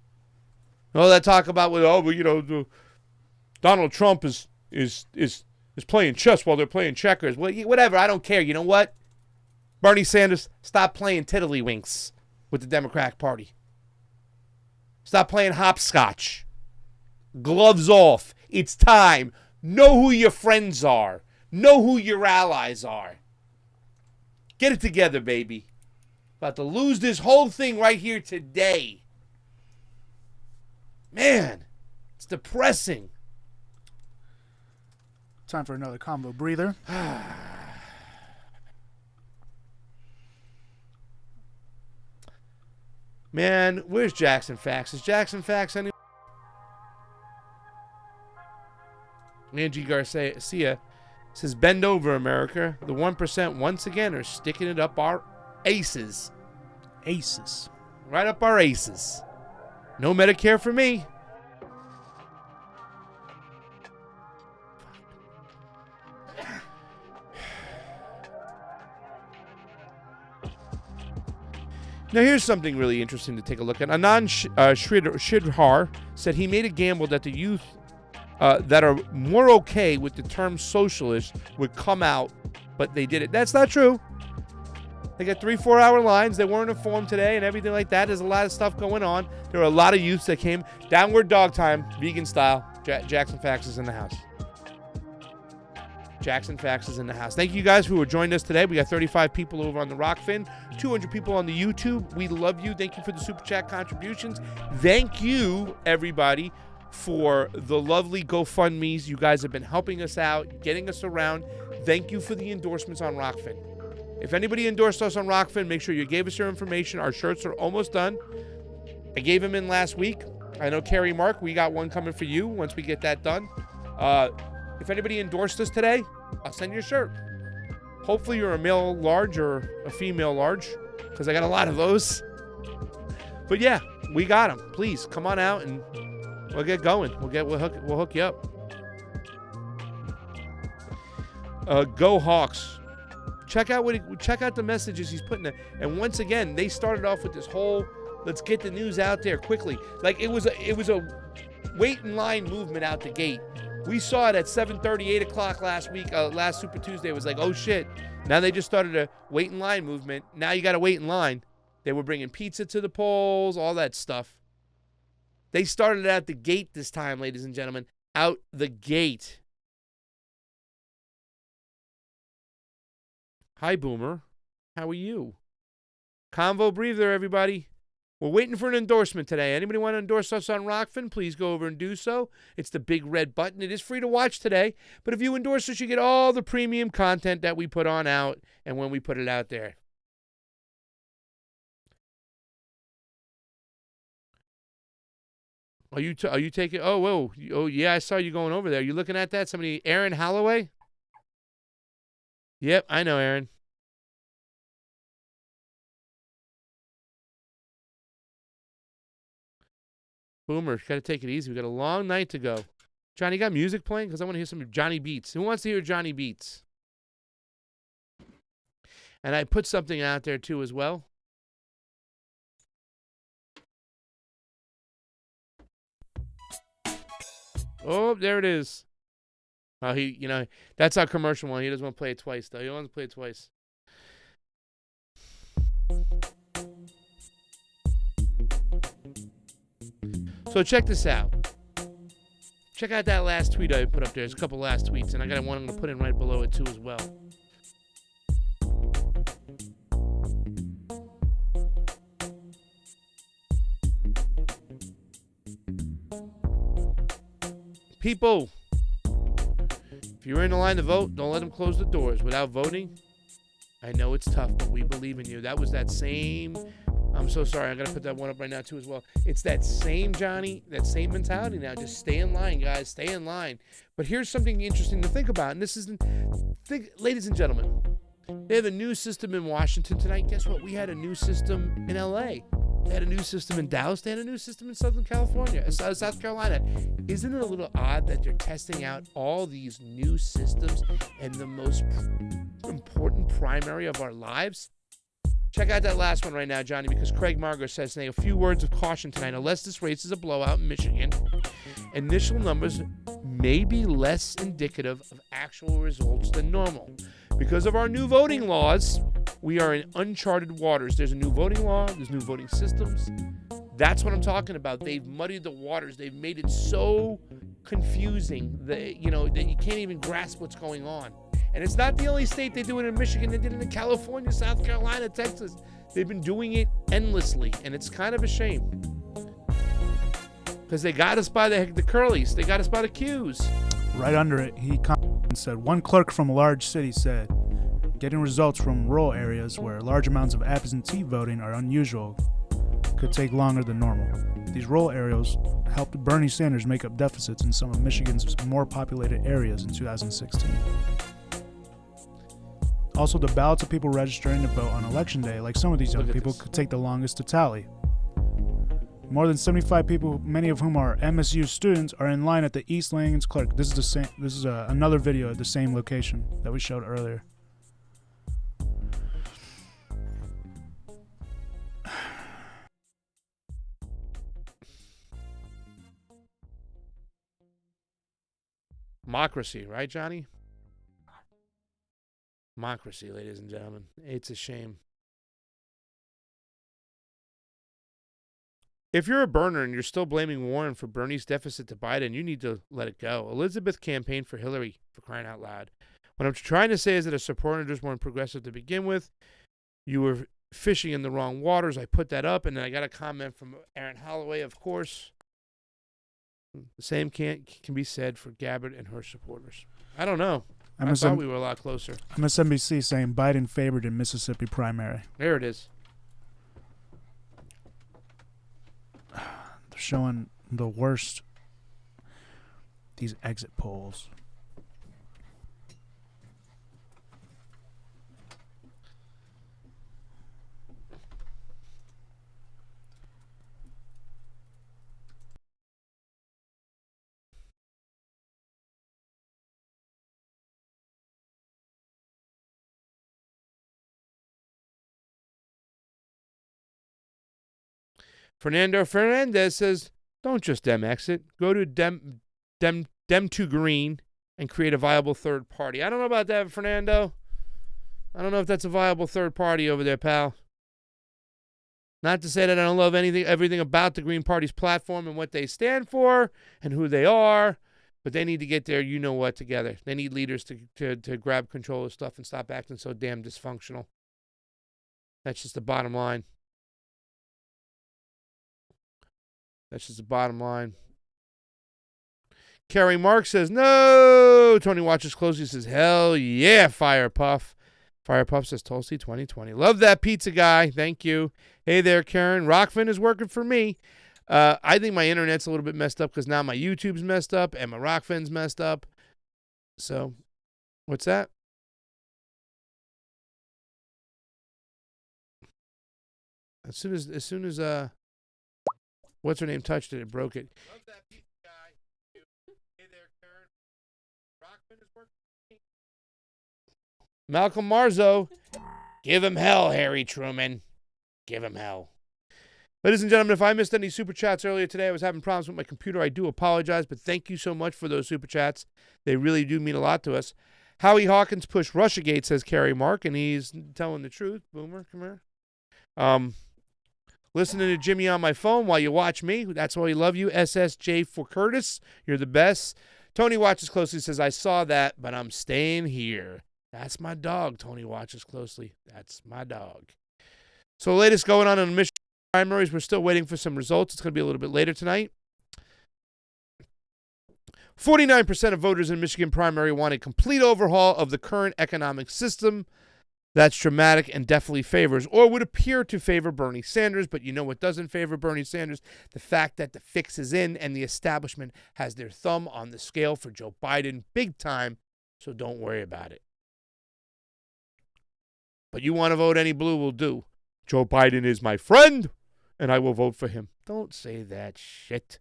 All that talk about, Donald Trump is playing chess while they're playing checkers. Well, whatever. I don't care. You know what? Bernie Sanders, stop playing tiddlywinks with the Democratic Party. Stop playing hopscotch. Gloves off. It's time. Know who your friends are. Know who your allies are. Get it together, baby. About to lose this whole thing right here today. Man, it's depressing. Time for another combo breather. Man, where's Jackson Fax? Is Jackson Fax anywhere? Angie Garcia says, bend over, America. The 1% once again are sticking it up our aces. Aces. Right up our aces. No Medicare for me. Now here's something really interesting to take a look at. Anand Shridhar said he made a gamble that the youth that are more okay with the term socialist would come out, but they did it. That's not true. They got 3-4 hour lines. They weren't informed today and everything like that. There's a lot of stuff going on. There are a lot of youths that came. Downward dog time, vegan style. Jackson Fax is in the house. Jackson Fax is in the house. Thank you guys who joined us today. We got 35 people over on the ROKFIN, 200 people on the YouTube. We love you. Thank you for the Super Chat contributions. Thank you, everybody, for the lovely GoFundMes. You guys have been helping us out, getting us around. Thank you for the endorsements on ROKFIN. If anybody endorsed us on ROKFIN, make sure you gave us your information. Our shirts are almost done. I gave them in last week. I know, Carrie Mark, we got one coming for you once we get that done. If anybody endorsed us today, I'll send you a shirt. Hopefully you're a male large or a female large, because I got a lot of those. But yeah, we got them. Please come on out and we'll get going. We'll hook you up. Go Hawks. Check out the messages he's putting there. And once again, they started off with this whole let's get the news out there quickly. Like it was a wait in line movement out the gate. We saw it at 7:30, 8 o'clock last week. Last Super Tuesday, it was like, oh shit. Now they just started a wait in line movement. Now you got to wait in line. They were bringing pizza to the polls, all that stuff. They started at the gate this time, ladies and gentlemen. Out the gate. Hi, Boomer. How are you? Convo breather, everybody. We're waiting for an endorsement today. Anybody want to endorse us on ROKFIN? Please go over and do so. It's the big red button. It is free to watch today. But if you endorse us, you get all the premium content that we put on out and when we put it out there. Are you taking? Oh, whoa. Oh, yeah, I saw you going over there. You looking at that? Somebody, Aaron Holloway? Yep, I know, Aaron. Boomer, got to take it easy. We got a long night to go. Johnny, you got music playing? Because I want to hear some Johnny Beats. Who wants to hear Johnny Beats? And I put something out there, too, as well. Oh, there it is. Oh, that's our commercial one. He doesn't want to play it twice, though. He wants to play it twice. So check this out. Check out that last tweet I put up there. There's a couple last tweets, and I got one I'm going to put in right below it, too, as well. People, if you're in the line to vote, don't let them close the doors. Without voting, I know it's tough, but we believe in you. That was that same... I'm so sorry. I'm going to put that one up right now, too, as well. It's that same, Johnny, that same mentality now. Just stay in line, guys. Stay in line. But here's something interesting to think about. And this is, ladies and gentlemen, they have a new system in Washington tonight. Guess what? We had a new system in L.A. They had a new system in Dallas. They had a new system in South Carolina. Isn't it a little odd that they're testing out all these new systems in the most important primary of our lives? Check out that last one right now, Johnny, because Craig Margo says saying a few words of caution tonight. Unless this race is a blowout in Michigan, initial numbers may be less indicative of actual results than normal. Because of our new voting laws, we are in uncharted waters. There's a new voting law. There's new voting systems. That's what I'm talking about. They've muddied the waters. They've made it so confusing that, that you can't even grasp what's going on. And it's not the only state they do it in. Michigan. They did it in California, South Carolina, Texas. They've been doing it endlessly, and it's kind of a shame. Because they got us by the curlies. They got us by the Qs. Right under it, he said, one clerk from a large city said, getting results from rural areas where large amounts of absentee voting are unusual could take longer than normal. These rural areas helped Bernie Sanders make up deficits in some of Michigan's more populated areas in 2016. Also, the ballots of people registering to vote on Election Day, like some of these young people, could take the longest to tally. More than 75 people, many of whom are MSU students, are in line at the East Langens clerk. This is the same. This is another video at the same location that we showed earlier. Democracy, right, Johnny? Democracy, ladies and gentlemen. It's a shame. If you're a burner and you're still blaming Warren for Bernie's deficit to Biden, you need to let it go. Elizabeth campaigned for Hillary, for crying out loud. What I'm trying to say is that a supporter just weren't progressive to begin with. You were fishing in the wrong waters. I put that up, and then I got a comment from Aaron Holloway, of course. The same can be said for Gabbard and her supporters. I don't know. I thought we were a lot closer. MSNBC saying Biden favored in Mississippi primary. There it is. They're showing the worst, these exit polls. Fernando Fernandez says, don't just Dem exit. Go to Dem to Green and create a viable third party. I don't know about that, Fernando. I don't know if that's a viable third party over there, pal. Not to say that I don't love everything about the Green Party's platform and what they stand for and who they are, but they need to get their you-know-what together. They need leaders to grab control of stuff and stop acting so damn dysfunctional. That's just the bottom line. That's just the bottom line. Carrie Mark says, no. Tony watches closely, says, hell yeah, Fire Puff. Fire Puff says, Tulsi 2020. Love that pizza guy. Thank you. Hey there, Karen. ROKFIN is working for me. I think my internet's a little bit messed up because now my YouTube's messed up and my ROKFIN's messed up. So, what's that? As soon as what's her name touched it, it broke it. Love that pizza guy. Hey there, Karen. ROKFIN is working for me. Malcolm Marzo. Give him hell, Harry Truman. Give him hell. Ladies and gentlemen, if I missed any super chats earlier today, I was having problems with my computer. I do apologize, but thank you so much for those super chats. They really do mean a lot to us. Howie Hawkins pushed Russiagate, says Carrie Mark, and he's telling the truth. Boomer, come here. Listening to Jimmy on my phone while you watch me. That's why we love you. SSJ for Curtis. You're the best. Tony watches closely, says, I saw that, but I'm staying here. That's my dog. Tony watches closely. That's my dog. So the latest going on in the Michigan primaries, we're still waiting for some results. It's going to be a little bit later tonight. 49% of voters in Michigan primary want a complete overhaul of the current economic system. That's dramatic and definitely favors, or would appear to favor, Bernie Sanders. But you know what doesn't favor Bernie Sanders? The fact that the fix is in and the establishment has their thumb on the scale for Joe Biden big time, so don't worry about it. But you want to vote any blue will do. Joe Biden is my friend, and I will vote for him. Don't say that shit.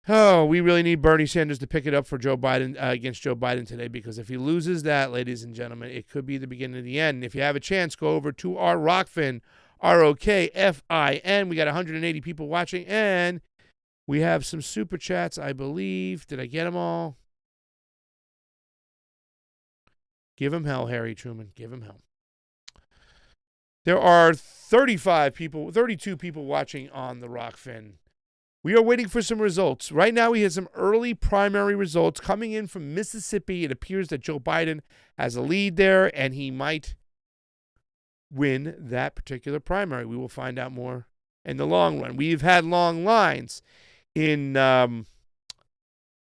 Oh, we really need Bernie Sanders to pick it up for Joe Biden against Joe Biden today, because if he loses that, ladies and gentlemen, it could be the beginning of the end. And if you have a chance, go over to our ROKFIN, ROKFIN. We got 180 people watching, and we have some super chats, I believe. Did I get them all? Give him hell, Harry Truman. Give him hell. There are 32 people watching on the ROKFIN. We are waiting for some results. Right now, we have some early primary results coming in from Mississippi. It appears that Joe Biden has a lead there, and he might win that particular primary. We will find out more in the long run. We've had long lines in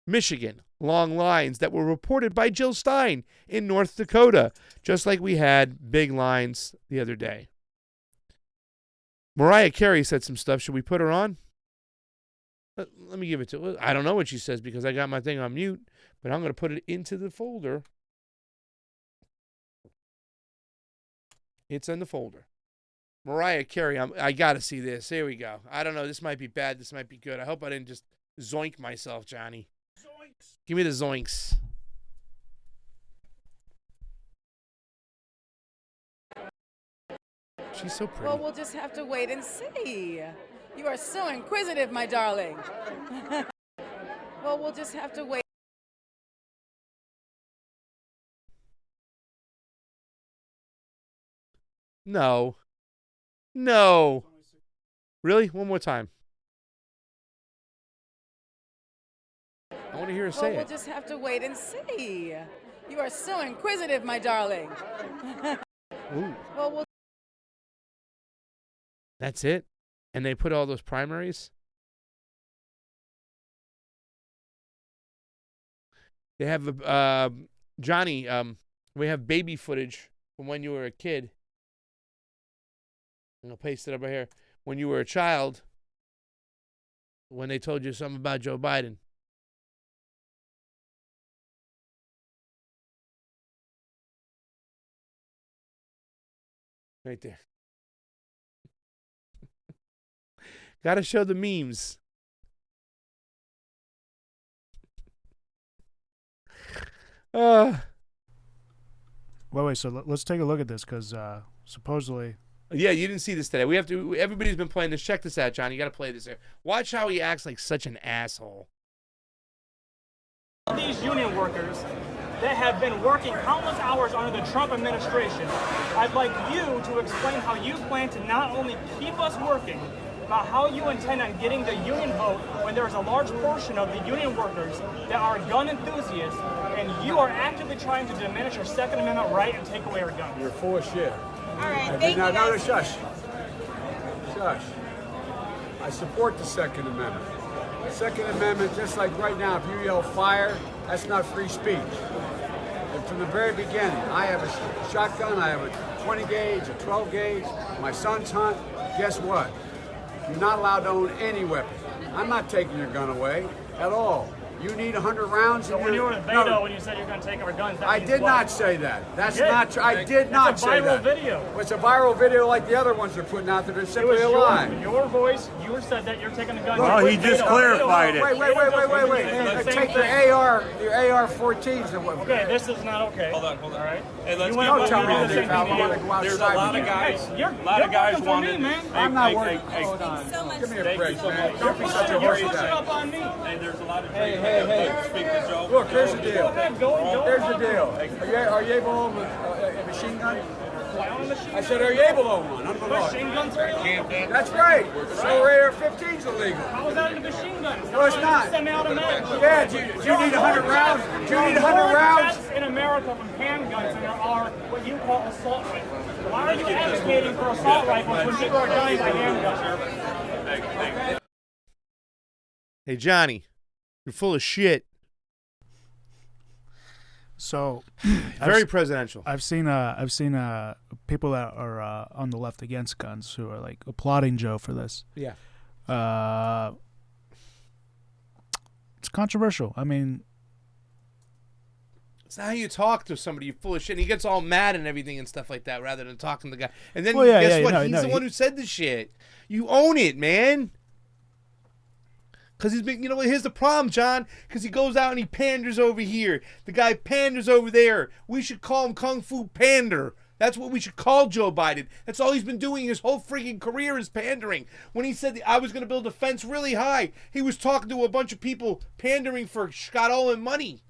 Michigan, long lines that were reported by Jill Stein in North Dakota, just like we had big lines the other day. Mariah Carey said some stuff. Should we put her on? Let me give it to her. I don't know what she says because I got my thing on mute, but I'm going to put it into the folder. It's in the folder. Mariah Carey, I got to see this. Here we go. I don't know. This might be bad. This might be good. I hope I didn't just zoink myself, Johnny. Zoinks. Give me the zoinks. She's so pretty. Well, we'll just have to wait and see. You are so inquisitive, my darling. Well, we'll just have to wait. No. No. Really? One more time. I want to hear her Well, say we'll it. just have to wait and see. You are so inquisitive, my darling. Ooh. Well, we'll That's it? And they put all those primaries? They have, Johnny, we have baby footage from when you were a kid. I'm going to paste it up right here. When you were a child, when they told you something about Joe Biden. Right there. Got to show the memes. Wait. So let's take a look at this because supposedly. Yeah, you didn't see this today. We have to. Everybody's been playing this. Check this out, John. You got to play this here. Watch how he acts like such an asshole. These union workers that have been working countless hours under the Trump administration, I'd like you to explain how you plan to not only keep us working, but how you intend on getting the union vote when there's a large portion of the union workers that are gun enthusiasts, and you are actively trying to diminish our Second Amendment right and take away our guns. You're full of shit. All right, thank you. No, shush. Shush. I support the Second Amendment. The Second Amendment, just like right now, if you yell fire, that's not free speech. And from the very beginning, I have a shotgun, I have a 20 gauge, a 12 gauge, my sons hunt. Guess what? You're not allowed to own any weapon. I'm not taking your gun away at all. You need 100 rounds. So when you were in Beto, when you said you're going to take our guns, that I means did what? not say that. That's not true. I did That's not a say viral that. video. Well, it's a viral video like the other ones they're putting out there. They're It simply was a lie. your voice. You said that you're taking the gun. Well, he just clarified it. Wait. It's the same Take your thing. your AR-14s. Okay, this is not okay. Hold on. All right. Hey, let's You get went Don't up tell and me you to did the leave, same Al. thing I to want to you. go outside. There's a lot of with you. guys. You're wanted. working for me, man. I'm not worried. Hold Thank on. you so much. Give me a Thank break, you so man. much. Don't be such a You're horse pushing guy. up on me. Hey, there's a lot of Hey, trade. hey, hey. Speak to Joe. Look, here's the Go deal. ahead, go. Here's the deal. Are you able to own a machine gun? Why on a machine I said, are you able to own one? Under the law. Machine guns are illegal. That's right. So AR-15's illegal. How is that a machine gun? No, it's not. Semi-automatic. Yeah, do you need 100 rounds? Do you need 100 rounds? Deaths in America from handguns than there are what you call assault rifles. Why are you advocating for assault rifles when people are dying by handguns? Hey, Johnny, you're full of shit. So Very presidential. I've seen people that are on the left against guns who are like applauding Joe for this. Yeah. It's controversial. I mean, It's not how you talk to somebody. You're full of shit. And he gets all mad and everything and stuff like that rather than talking to the guy. And then Well, yeah, guess yeah, what? no, He's no, the one who said the shit. You own it, man. Because he's been, here's the problem, John. Because he goes out and he panders over here. The guy panders over there. We should call him Kung Fu Pander. That's what we should call Joe Biden. That's all he's been doing his whole freaking career is pandering. When he said I was going to build a fence really high, he was talking to a bunch of people pandering for Scott Olin money.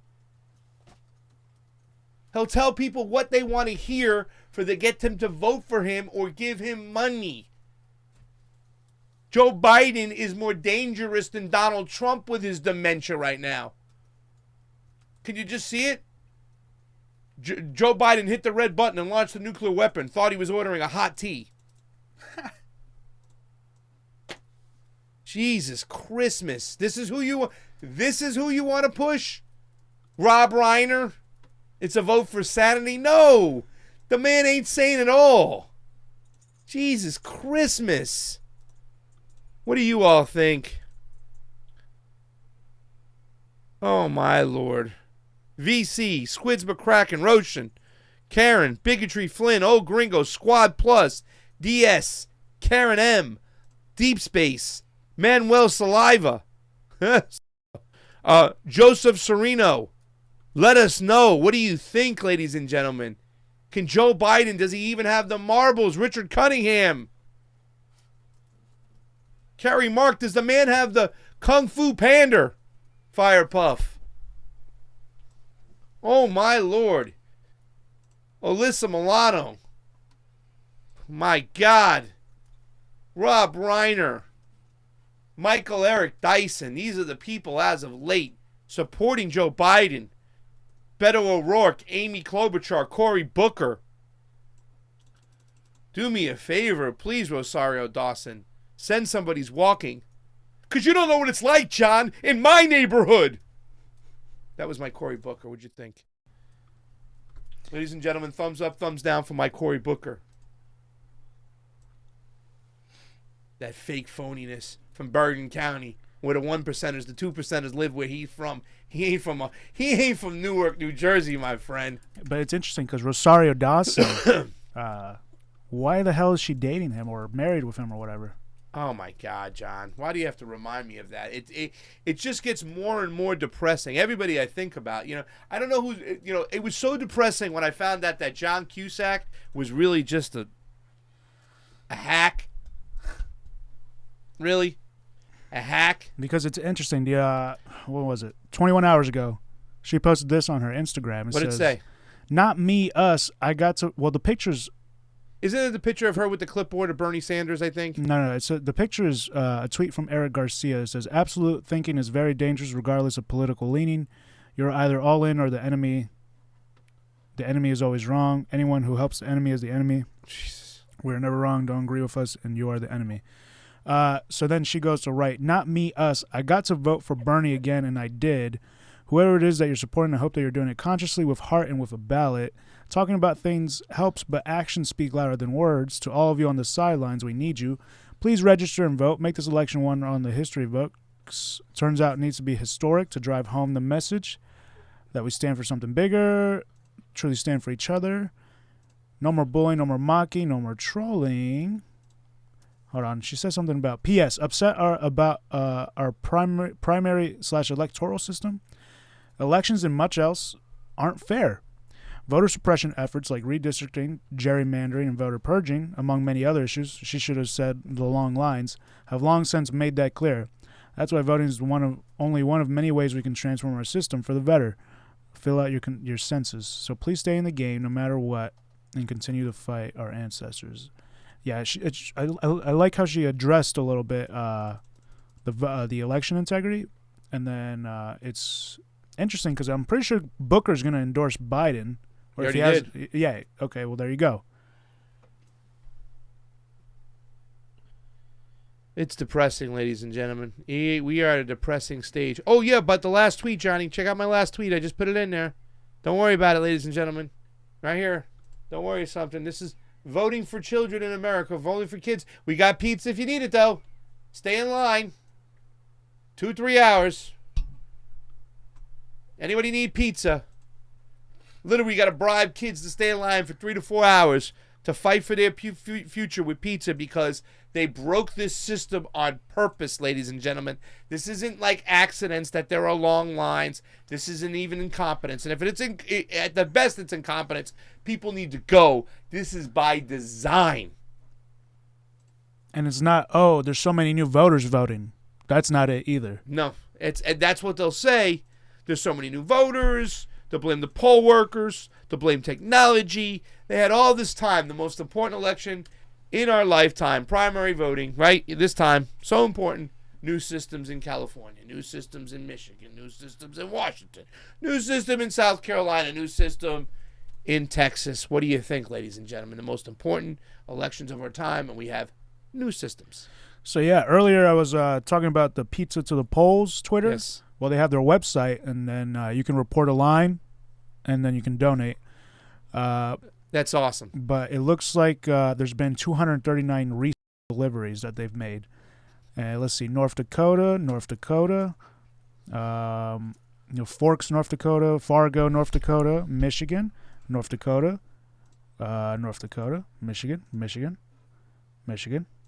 He'll tell people what they want to hear to get them to vote for him or give him money. Joe Biden is more dangerous than Donald Trump with his dementia right now. Can you just see it? Joe Biden hit the red button and launched a nuclear weapon. Thought he was ordering a hot tea. Jesus Christmas. This is who you want to push? Rob Reiner? It's a vote for sanity? No. The man ain't sane at all. Jesus Christmas. What do you all think? Oh, my Lord. VC, Squids McCracken, Roshan, Karen, Bigotry Flynn, Old Gringo, Squad Plus, DS, Karen M, Deep Space, Manuel Saliva, Joseph Sereno. Let us know. What do you think, ladies and gentlemen? Can Joe Biden, does he even have the marbles? Richard Cunningham. Kerry Mark, does the man have the Kung Fu Pander? Fire Puff. Oh, my Lord. Alyssa Milano. My God. Rob Reiner. Michael Eric Dyson. These are the people as of late supporting Joe Biden. Beto O'Rourke, Amy Klobuchar, Cory Booker. Do me a favor, please, Rosario Dawson. Send somebody's walking. Because you don't know what it's like, John, in my neighborhood. That was my Cory Booker. What'd you think? Ladies and gentlemen, thumbs up, thumbs down for my Cory Booker. That fake phoniness from Bergen County, where the 1%ers, the 2%ers live where he's from. He ain't from Newark, New Jersey, my friend. But it's interesting because Rosario Dawson, why the hell is she dating him or married with him or whatever? Oh my God, John! Why do you have to remind me of that? It just gets more and more depressing. Everybody I think about, I don't know who, it was so depressing when I found out that John Cusack was really just a hack. Really, a hack? Because it's interesting. The what was it? 21 hours ago, she posted this on her Instagram. What did it say? Not me, us. I got to. Well, the pictures. Isn't it the picture of her with the clipboard of Bernie Sanders, I think? No. The picture is a tweet from Eric Garcia. It says, absolute thinking is very dangerous regardless of political leaning. You're either all in or the enemy. The enemy is always wrong. Anyone who helps the enemy is the enemy. Jesus. We're never wrong. Don't agree with us, and you are the enemy. So then she goes to write, not me, us. I got to vote for Bernie again, and I did. Whoever it is that you're supporting, I hope that you're doing it consciously, with heart, and with a ballot. Talking about things helps, but actions speak louder than words. To all of you on the sidelines, we need you. Please register and vote. Make this election one on the history books. Turns out it needs to be historic to drive home the message that we stand for something bigger, truly stand for each other. No more bullying, no more mocking, no more trolling. Hold on. She says something about P.S. Upset about our primary/electoral system. Elections and much else aren't fair. Voter suppression efforts like redistricting, gerrymandering, and voter purging, among many other issues, she should have said the long lines, have long since made that clear. That's why voting is only one of many ways we can transform our system for the better. Fill out your senses. So please stay in the game no matter what and continue to fight our ancestors. Yeah, I like how she addressed a little bit the election integrity, and then it's interesting because I'm pretty sure Booker's going to endorse Biden. Or He if already did. Yeah. Okay. Well, there you go. It's depressing, ladies and gentlemen. We are at a depressing stage. Oh, yeah, but the last tweet, Johnny. Check out my last tweet. I just put it in there. Don't worry about it, ladies and gentlemen. Right here. Don't worry something. This is voting for children in America. Voting for kids. We got pizza if you need it, though. Stay in line. 2-3 hours. Anybody need pizza? Literally, you got to bribe kids to stay in line for 3 to 4 hours to fight for their future with pizza because they broke this system on purpose, ladies and gentlemen. This isn't like accidents that there are long lines. This isn't even incompetence. And if it's at the best, it's incompetence. People need to go. This is by design. And it's not, there's so many new voters voting. That's not it either. No, and that's what they'll say. There's so many new voters. They'll blame the poll workers. They'll blame technology. They had all this time, the most important election in our lifetime, primary voting, right? This time, so important. New systems in California, new systems in Michigan, new systems in Washington, new system in South Carolina, new system in Texas. What do you think, ladies and gentlemen? The most important elections of our time, and we have new systems. So, yeah, earlier I was talking about the Pizza to the Polls Twitter. Yes. Well, they have their website, and then you can report a line, and then you can donate. That's awesome. But it looks like there's been 239 recent deliveries that they've made. Let's see, North Dakota, Forks, North Dakota, Fargo, North Dakota, Michigan, North Dakota, Michigan.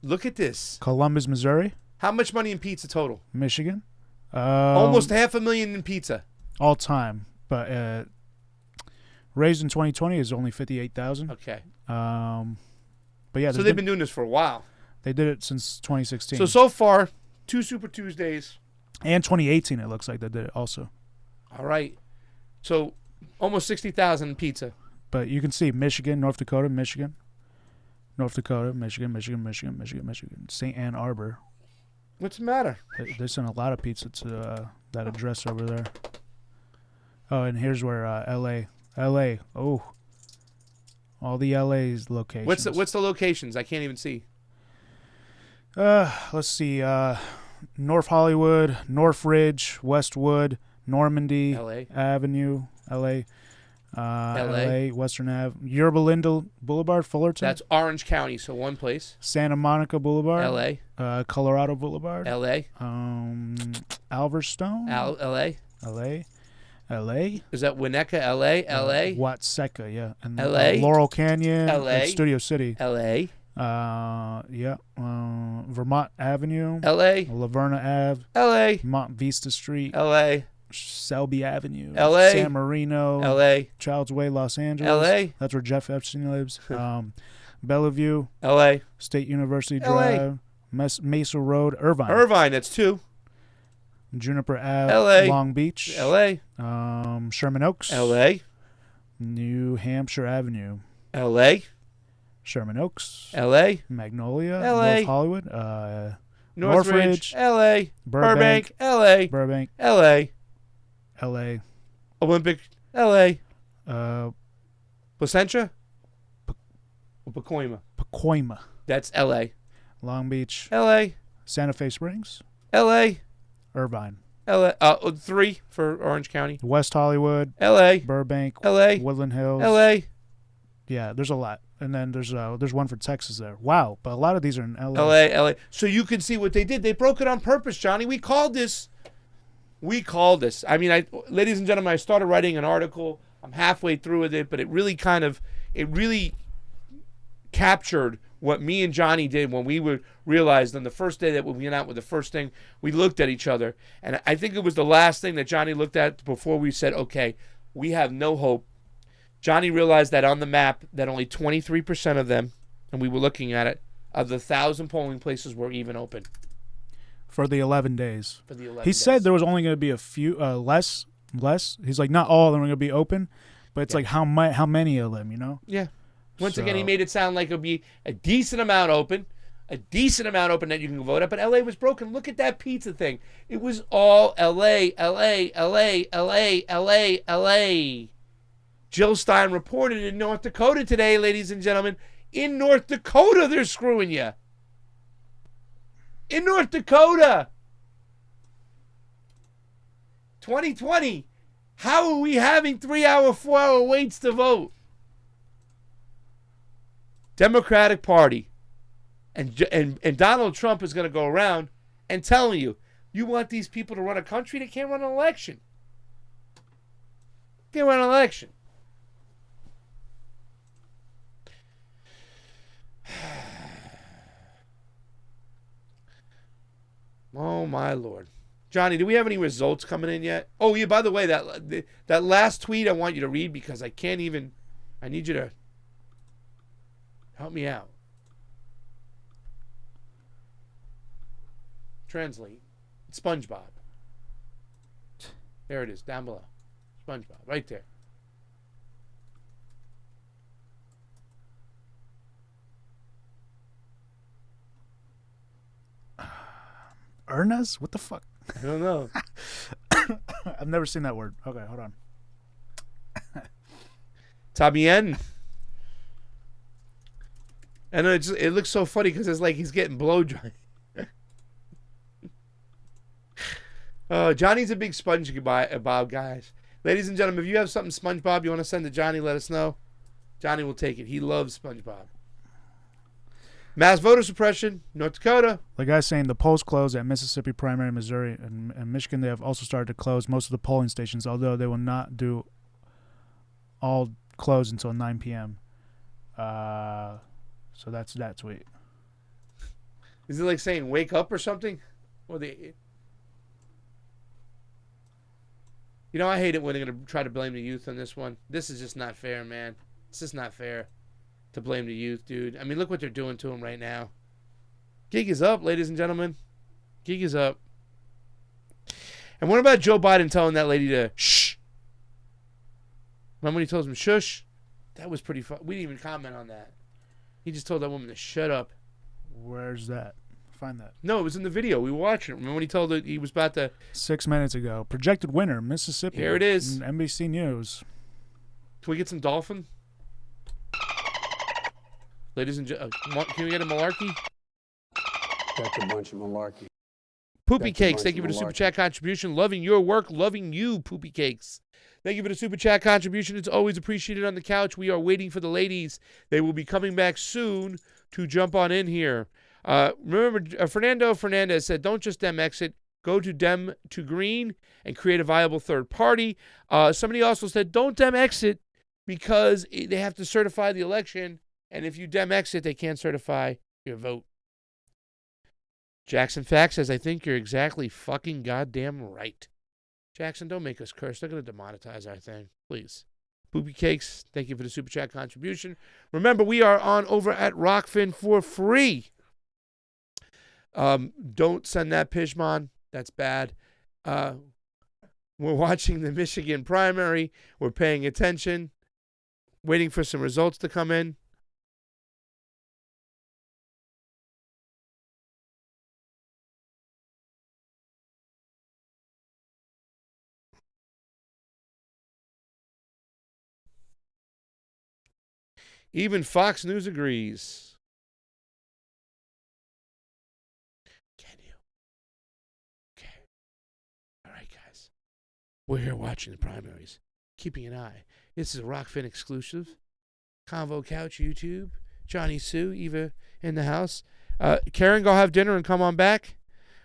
Look at this. Columbus, Missouri, How much money in pizza total? Michigan. Almost $500,000 in pizza. All time, but raised in 2020 is only 58,000. Okay. But yeah, So they've been doing this for a while. They did it since 2016. So far, 2 Super Tuesdays. And 2018, it looks like they did it also. All right. So almost 60,000 in pizza. But you can see Michigan, North Dakota, Michigan, Michigan, St. Ann Arbor. What's the matter? They sent a lot of pizza to that address over there. Oh, and here's where L.A. L.A. Oh, all the L.A.'s locations. What's the locations? I can't even see. Let's see. North Hollywood, Northridge, Westwood, Normandy, L.A. Avenue, L.A. LA. Western Ave, Yerba Linda Boulevard, Fullerton. That's Orange County, so one place. Santa Monica Boulevard, L.A. Colorado Boulevard, L.A. Alverstone, L.A. L.A. Is that Winnetka, L.A.? L.A. Watseka, yeah, and LA. Laurel Canyon, LA. and Studio City, L.A. Vermont Avenue, L.A. Laverna Ave, L.A. Mont Vista Street, L.A. Selby Avenue, LA. San Marino, L.A. Child's Way, Los Angeles, LA. That's where Jeff Epstein lives. Bellevue, L.A. State University LA. Drive, Mesa Road, Irvine, Irvine, that's 2. Juniper Ave, LA. Long Beach, L.A. Sherman Oaks, L.A. New Hampshire Avenue, L.A. Sherman Oaks, L.A. Magnolia, LA. North Hollywood, Northridge, Northridge, L.A. Burbank, L.A. Burbank, L.A. LA, Olympic, L.A. Placentia? Pacoima. Pacoima, That's L.A. Long Beach, L.A. Santa Fe Springs, L.A. Irvine, L.A. 3 for Orange County. West Hollywood, L.A. Burbank, L.A. Woodland Hills, L.A. Yeah, there's a lot, and then there's one for Texas there. Wow, but a lot of these are in LA. L.A. So you can see what they did. They broke it on purpose, Johnny. We called this. I mean, ladies and gentlemen, I started writing an article. I'm halfway through with it, but it really captured what me and Johnny did when we realized on the first day that we went out with the first thing, we looked at each other. And I think it was the last thing that Johnny looked at before we said, okay, we have no hope. Johnny realized that on the map that only 23% of them, and we were looking at it, of the 1,000 polling places were even open. For the 11 days. For the 11 he days. said there was only going to be a few, less. He's like, not all of them are going to be open, but it's like how many of them, you know? Yeah. Once again, he made it sound like it would be a decent amount open that you can vote at. But L.A. was broken. Look at that pizza thing. It was all L.A., L.A., L.A., L.A., L.A., L.A. Jill Stein reported in North Dakota today, ladies and gentlemen. In North Dakota, they're screwing you. In North Dakota. 2020. How are we having 3-hour, 4-hour waits to vote? Democratic Party. And Donald Trump is going to go around and telling you want these people to run a country that can't run an election. Can't run an election. Oh, my Lord. Johnny, do we have any results coming in yet? Oh, yeah, by the way, that last tweet I want you to read because I need you to help me out. Translate. It's SpongeBob. There it is, down below. SpongeBob, right there. Ernest? What the fuck? I don't know. I've never seen that word. Okay, hold on. Está bien. And it looks so funny because it's like he's getting blow dry. Johnny's a big SpongeBob, guys. Ladies and gentlemen, if you have something SpongeBob you want to send to Johnny, let us know. Johnny will take it. He loves SpongeBob. Mass voter suppression, North Dakota. The guy's saying the polls closed at Mississippi, Primary, Missouri, and Michigan. They have also started to close most of the polling stations, although they will not do all close until 9 p.m. So that's that tweet. Is it like saying wake up or something? Or I hate it when they're going to try to blame the youth on this one. This is just not fair, man. It's just not fair to blame the youth, dude. I mean, look what they're doing to them right now. Gig is up, ladies and gentlemen. Gig is up. And what about Joe Biden telling that lady to shh? Remember when he told him shush? That was pretty fun. We didn't even comment on that. He just told that woman to shut up. Where's that? Find that. No, it was in the video. We were watching it. Remember when he told it he was about to... 6 minutes ago. Projected winner, Mississippi. Here it is. NBC News. Can we get some dolphin? Ladies and gentlemen, can we get a malarkey? That's a bunch of malarkey. Poopy That's a Cakes, bunch thank you of for the super malarkey. chat contribution. Loving your work, loving you, Poopy Cakes. Thank you for the super chat contribution. It's always appreciated on the couch. We are waiting for the ladies. They will be coming back soon to jump on in here. Remember, Fernando Fernandez said, don't just dem exit. Go to dem to green and create a viable third party. Somebody also said, don't dem exit because they have to certify the election. And if you dem exit, they can't certify your vote. Jackson Fact says, I think you're exactly fucking goddamn right. Jackson, don't make us curse. They're going to demonetize our thing. Please. Poopy Cakes, thank you for the super chat contribution. Remember, we are on over at ROKFIN for free. Don't send that Pishman. That's bad. We're watching the Michigan primary. We're paying attention. Waiting for some results to come in. Even Fox News agrees. Can you? Okay. All right, guys. We're here watching the primaries. Keeping an eye. This is a ROKFIN exclusive. Convo Couch YouTube. Johnny Sue, Eva in the house. Karen, go have dinner and come on back.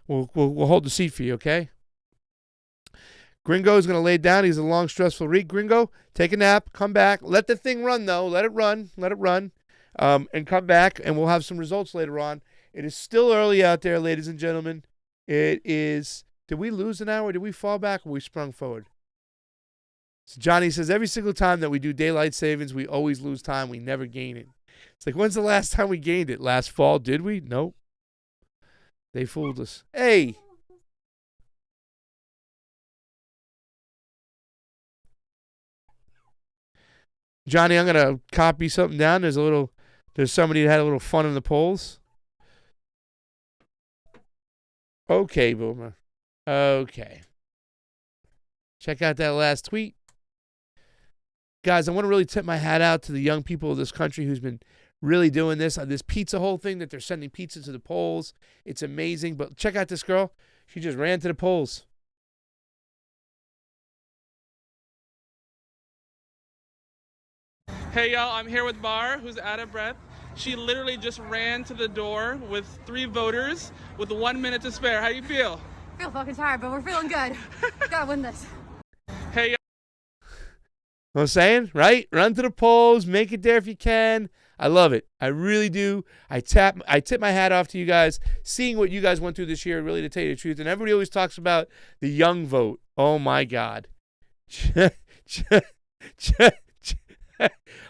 We'll hold the seat for you, okay? Gringo's going to lay down. He's a long, stressful week. Gringo, take a nap. Come back. Let the thing run, though. Let it run. Let it run. And come back, and we'll have some results later on. It is still early out there, ladies and gentlemen. It is... Did we lose an hour? Did we fall back, or we sprung forward? So Johnny says, every single time that we do daylight savings, we always lose time. We never gain it. It's like, when's the last time we gained it? Last fall, did we? Nope. They fooled us. Hey! Johnny, I'm gonna copy something down. There's somebody that had a little fun in the polls. Okay, Boomer. Okay. Check out that last tweet. Guys, I want to really tip my hat out to the young people of this country who's been really doing this. This pizza whole thing that they're sending pizza to the polls. It's amazing. But check out this girl. She just ran to the polls. Hey y'all, I'm here with Bar, who's out of breath. She literally just ran to the door with 3 voters with 1 minute to spare. How do you feel? I feel fucking tired, but we're feeling good. Gotta win this. Hey y'all. What I'm saying, right? Run to the polls, make it there if you can. I love it. I really do. I tip my hat off to you guys. Seeing what you guys went through this year, really, to tell you the truth. And everybody always talks about the young vote. Oh my God.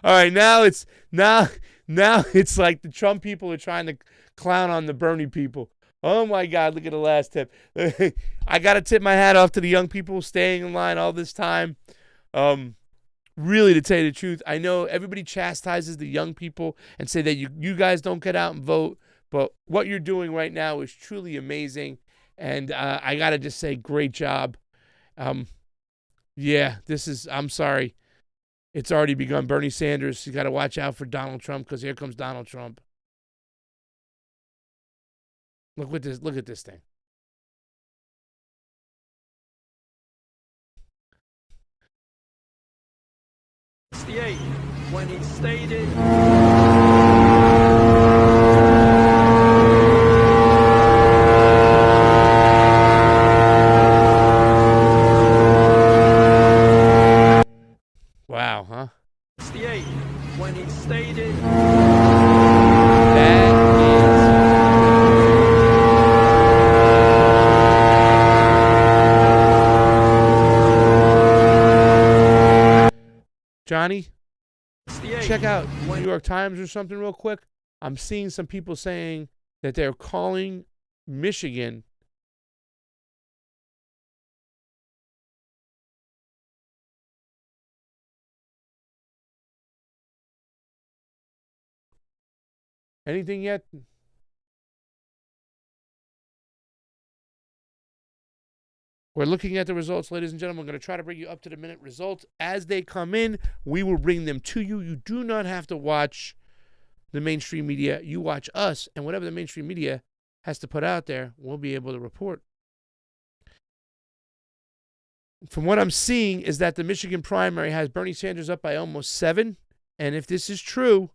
All right, now it's like the Trump people are trying to clown on the Bernie people. Oh my God, look at the last tip. I got to tip my hat off to the young people staying in line all this time. Really, to tell you the truth, I know everybody chastises the young people and say that you guys don't get out and vote, but what you're doing right now is truly amazing, and I got to just say, great job. Yeah, I'm sorry. It's already begun. Bernie Sanders, you got to watch out for Donald Trump because here comes Donald Trump. Look at this thing. When he stated... Wow, huh? 68, when he stated... That is... Johnny, check out New York Times or something real quick. I'm seeing some people saying that they're calling Michigan anything yet? We're looking at the results, ladies and gentlemen. I'm going to try to bring you up-to-the-minute results. As they come in, we will bring them to you. You do not have to watch the mainstream media. You watch us, and whatever the mainstream media has to put out there, we'll be able to report. From what I'm seeing is that the Michigan primary has Bernie Sanders up by almost 7. And if this is true,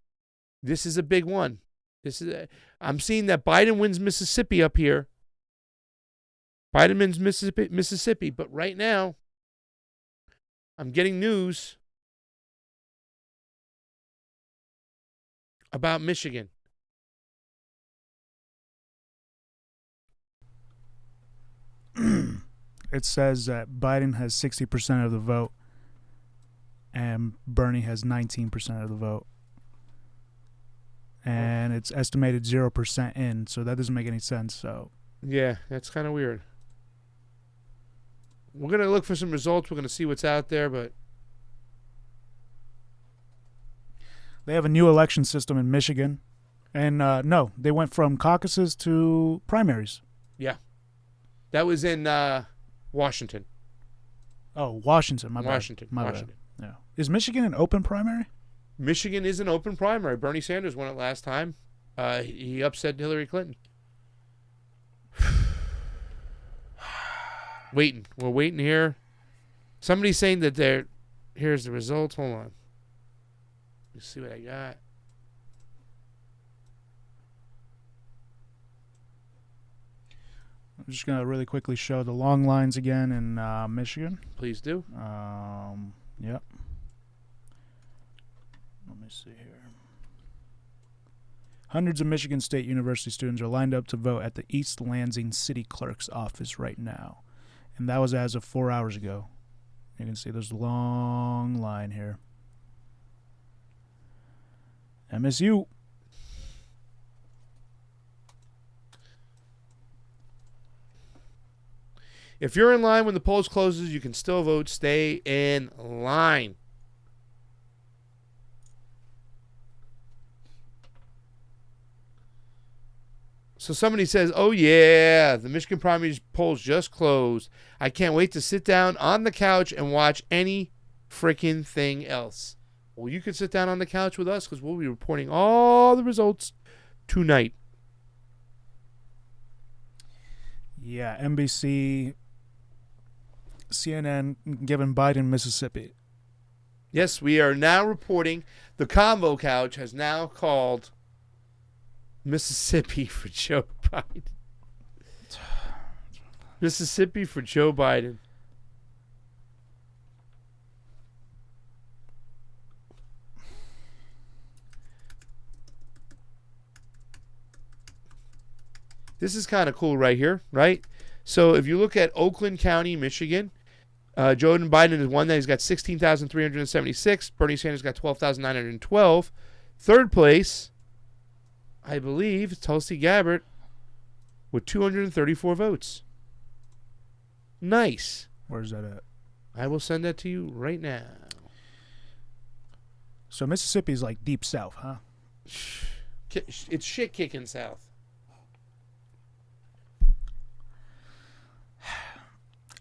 this is a big one. I'm seeing that Biden wins Mississippi up here. Biden wins Mississippi. But right now, I'm getting news about Michigan. It says that Biden has 60% of the vote and Bernie has 19% of the vote. And it's estimated 0% in, so that doesn't make any sense. So Yeah, that's kind of weird. We're going to look for some results. We're going to see what's out there, but they have a new election system in Michigan. And no, they went from caucuses to primaries. yeah. That was in Washington. Oh, Washington, my bad. Washington. My bad. Yeah. Is Michigan an open primary? Michigan is an open primary. Bernie Sanders won it last time. He upset Hillary Clinton. Waiting. We're waiting here. Somebody's saying that here's the results. Hold on. Let's see what I got. I'm just going to really quickly show the long lines again in Michigan. Please do. Yep. Let me see here. Hundreds of Michigan State University students are lined up to vote at the East Lansing City Clerk's office right now. And that was as of 4 hours ago. You can see there's a long line here. MSU. If you're in line when the polls closes, you can still vote. Stay in line. So somebody says, oh, yeah, the Michigan primary polls just closed. I can't wait to sit down on the couch and watch any freaking thing else. Well, you can sit down on the couch with us because we'll be reporting all the results tonight. Yeah, NBC, CNN giving Biden Mississippi. Yes, we are now reporting the CONVO couch has now called Mississippi for Joe Biden. Mississippi for Joe Biden. This is kind of cool right here, right? So if you look at Oakland County, Michigan, Joe Biden has won that. He's got 16,376. Bernie Sanders got 12,912. Third place, I believe, Tulsi Gabbard with 234 votes. Nice. Where's that at? I will send that to you right now. So Mississippi's like deep south, huh? It's shit kicking south.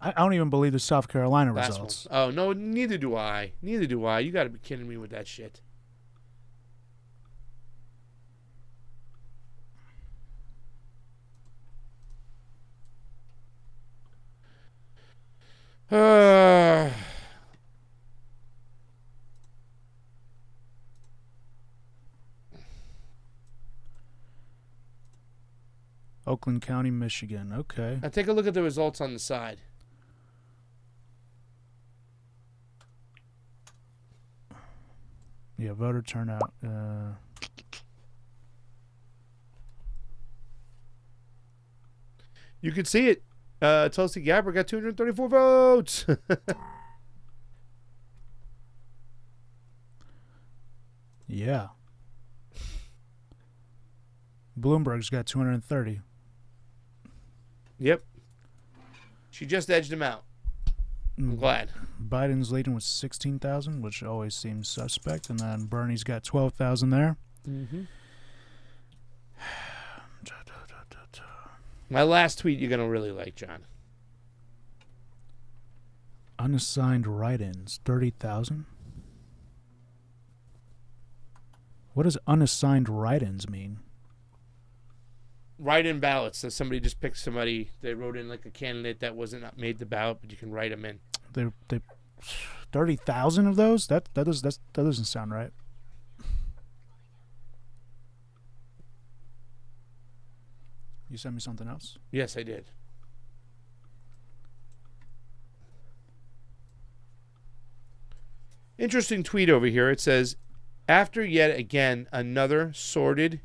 I don't even believe the South Carolina Last results. one. Oh, no, neither do I. Neither do I. You got to be kidding me with that shit. Oakland County, Michigan. Okay. Now take a look at the results on the side. Yeah, voter turnout. You can see it. Tulsi Gabbard got 234 votes. Yeah. Bloomberg's got 230. Yep. She just edged him out. I'm glad. Biden's leading with 16,000, which always seems suspect, and then Bernie's got 12,000 there. Mm-hmm. My last tweet you're going to really like, John. Unassigned write-ins, 30,000? What does unassigned write-ins mean? Write-in ballots. So somebody just picked somebody. They wrote in like a candidate that wasn't made the ballot, but you can write them in. They 30,000 of those? That doesn't sound right. You sent me something else? Yes, I did. Interesting tweet over here. It says, after yet again another sordid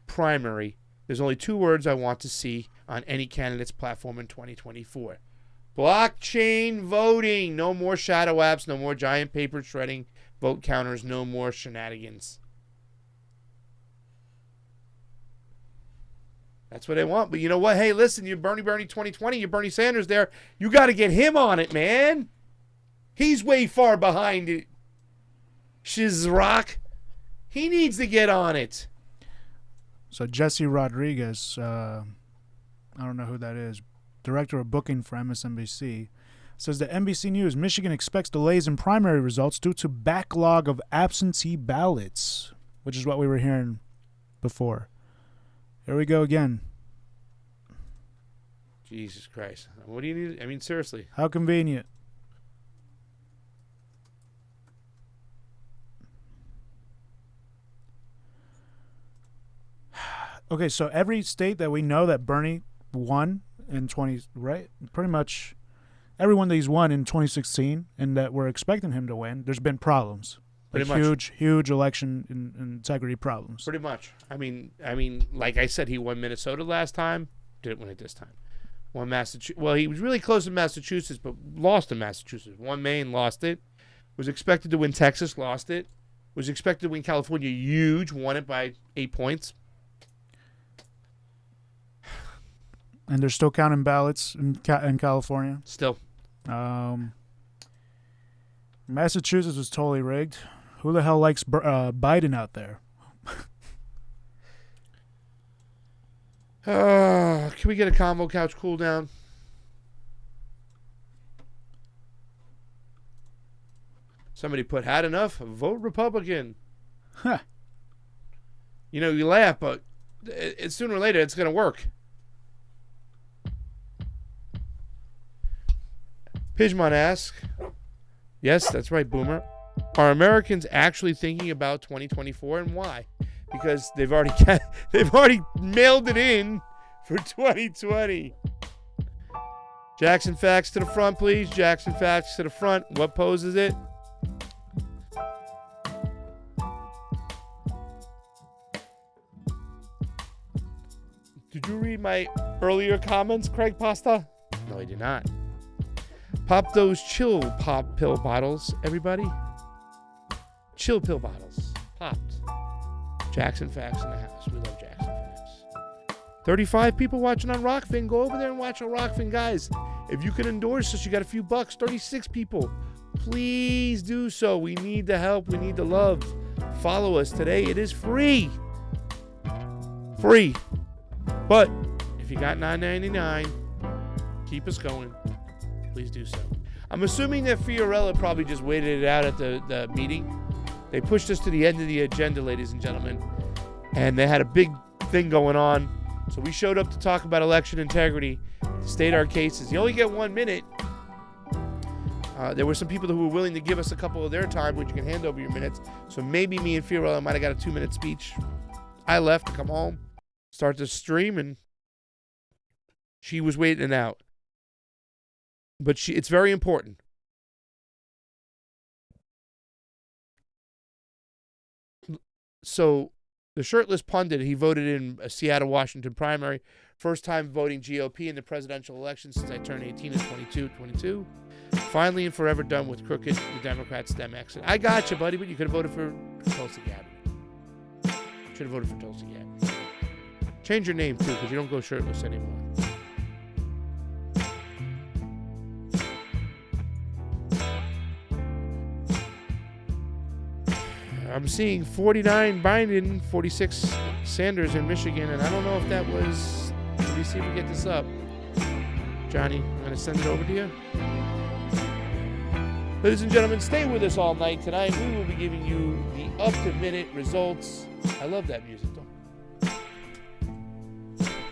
primary, there's only 2 words I want to see on any candidate's platform in 2024. Blockchain voting. No more shadow apps. No more giant paper shredding vote counters. No more shenanigans. That's what they want. But you know what? Hey, listen, you're Bernie 2020. You're Bernie Sanders there. You got to get him on it, man. He's way far behind it. Shizrock. He needs to get on it. So Jesse Rodriguez, I don't know who that is, director of booking for MSNBC, says that NBC News, Michigan expects delays in primary results due to backlog of absentee ballots, which is what we were hearing before. Here we go again. Jesus Christ. What do you need? I mean, seriously. How convenient. Okay, so every state that we know that Bernie won in 20, right? Pretty much everyone that he's won in 2016 and that we're expecting him to win, there's been problems. Pretty like much. huge election integrity problems. Pretty much. I mean, like I said, he won Minnesota last time. Didn't win it this time. Won Massachusetts. Well, he was really close in Massachusetts, but lost in Massachusetts. Won Maine, lost it. Was expected to win Texas, lost it. Was expected to win California, huge. Won it by 8 points. And they're still counting ballots in California. Still. Massachusetts was totally rigged. Who the hell likes Biden out there? Can we get a CONVO couch cool down? Somebody put, had enough? Vote Republican. Huh. You know, you laugh, but sooner or later it's going to work. Pidgeon asks, yes, that's right, Boomer. Are Americans actually thinking about 2024 and why? Because they've already mailed it in for 2020. Jackson Facts to the front, please. Jackson Facts to the front. What pose is it? Did you read my earlier comments, Craig Pasta? No, I did not. Pop those chill pop pill bottles, everybody. Chill pill bottles. Popped. Jackson Facts in the house. We love Jackson Facts. 35 people watching on ROKFIN. Go over there and watch on ROKFIN, guys. If you can endorse us, you got a few bucks. 36 people. Please do so. We need the help. We need the love. Follow us today. It is free. Free. But if you got $9.99, keep us going. Please do so. I'm assuming that Fiorella probably just waited it out at the meeting. They pushed us to the end of the agenda, ladies and gentlemen, and they had a big thing going on. So we showed up to talk about election integrity, to state our cases. You only get 1 minute. There were some people who were willing to give us a couple of their time, which you can hand over your minutes. So maybe me and Fiorella might have got a 2-minute speech. I left to come home, start the stream, and she was waiting it out. But it's very important. So the shirtless pundit, he voted in a Seattle, Washington primary. First time voting GOP in the presidential election since I turned 18 in 22. Finally and forever done with crooked, the Democrats' STEM exit. I got you, buddy, but you could have voted for Tulsi Gabbard. Should have voted for Tulsi Gabbard. Change your name, too, because you don't go shirtless anymore. I'm seeing 49 Biden, 46 Sanders in Michigan, and I don't know if that was... Let me see if we get this up. Johnny, I'm going to send it over to you. Ladies and gentlemen, stay with us all night. Tonight, we will be giving you the up-to-minute results. I love that music, though.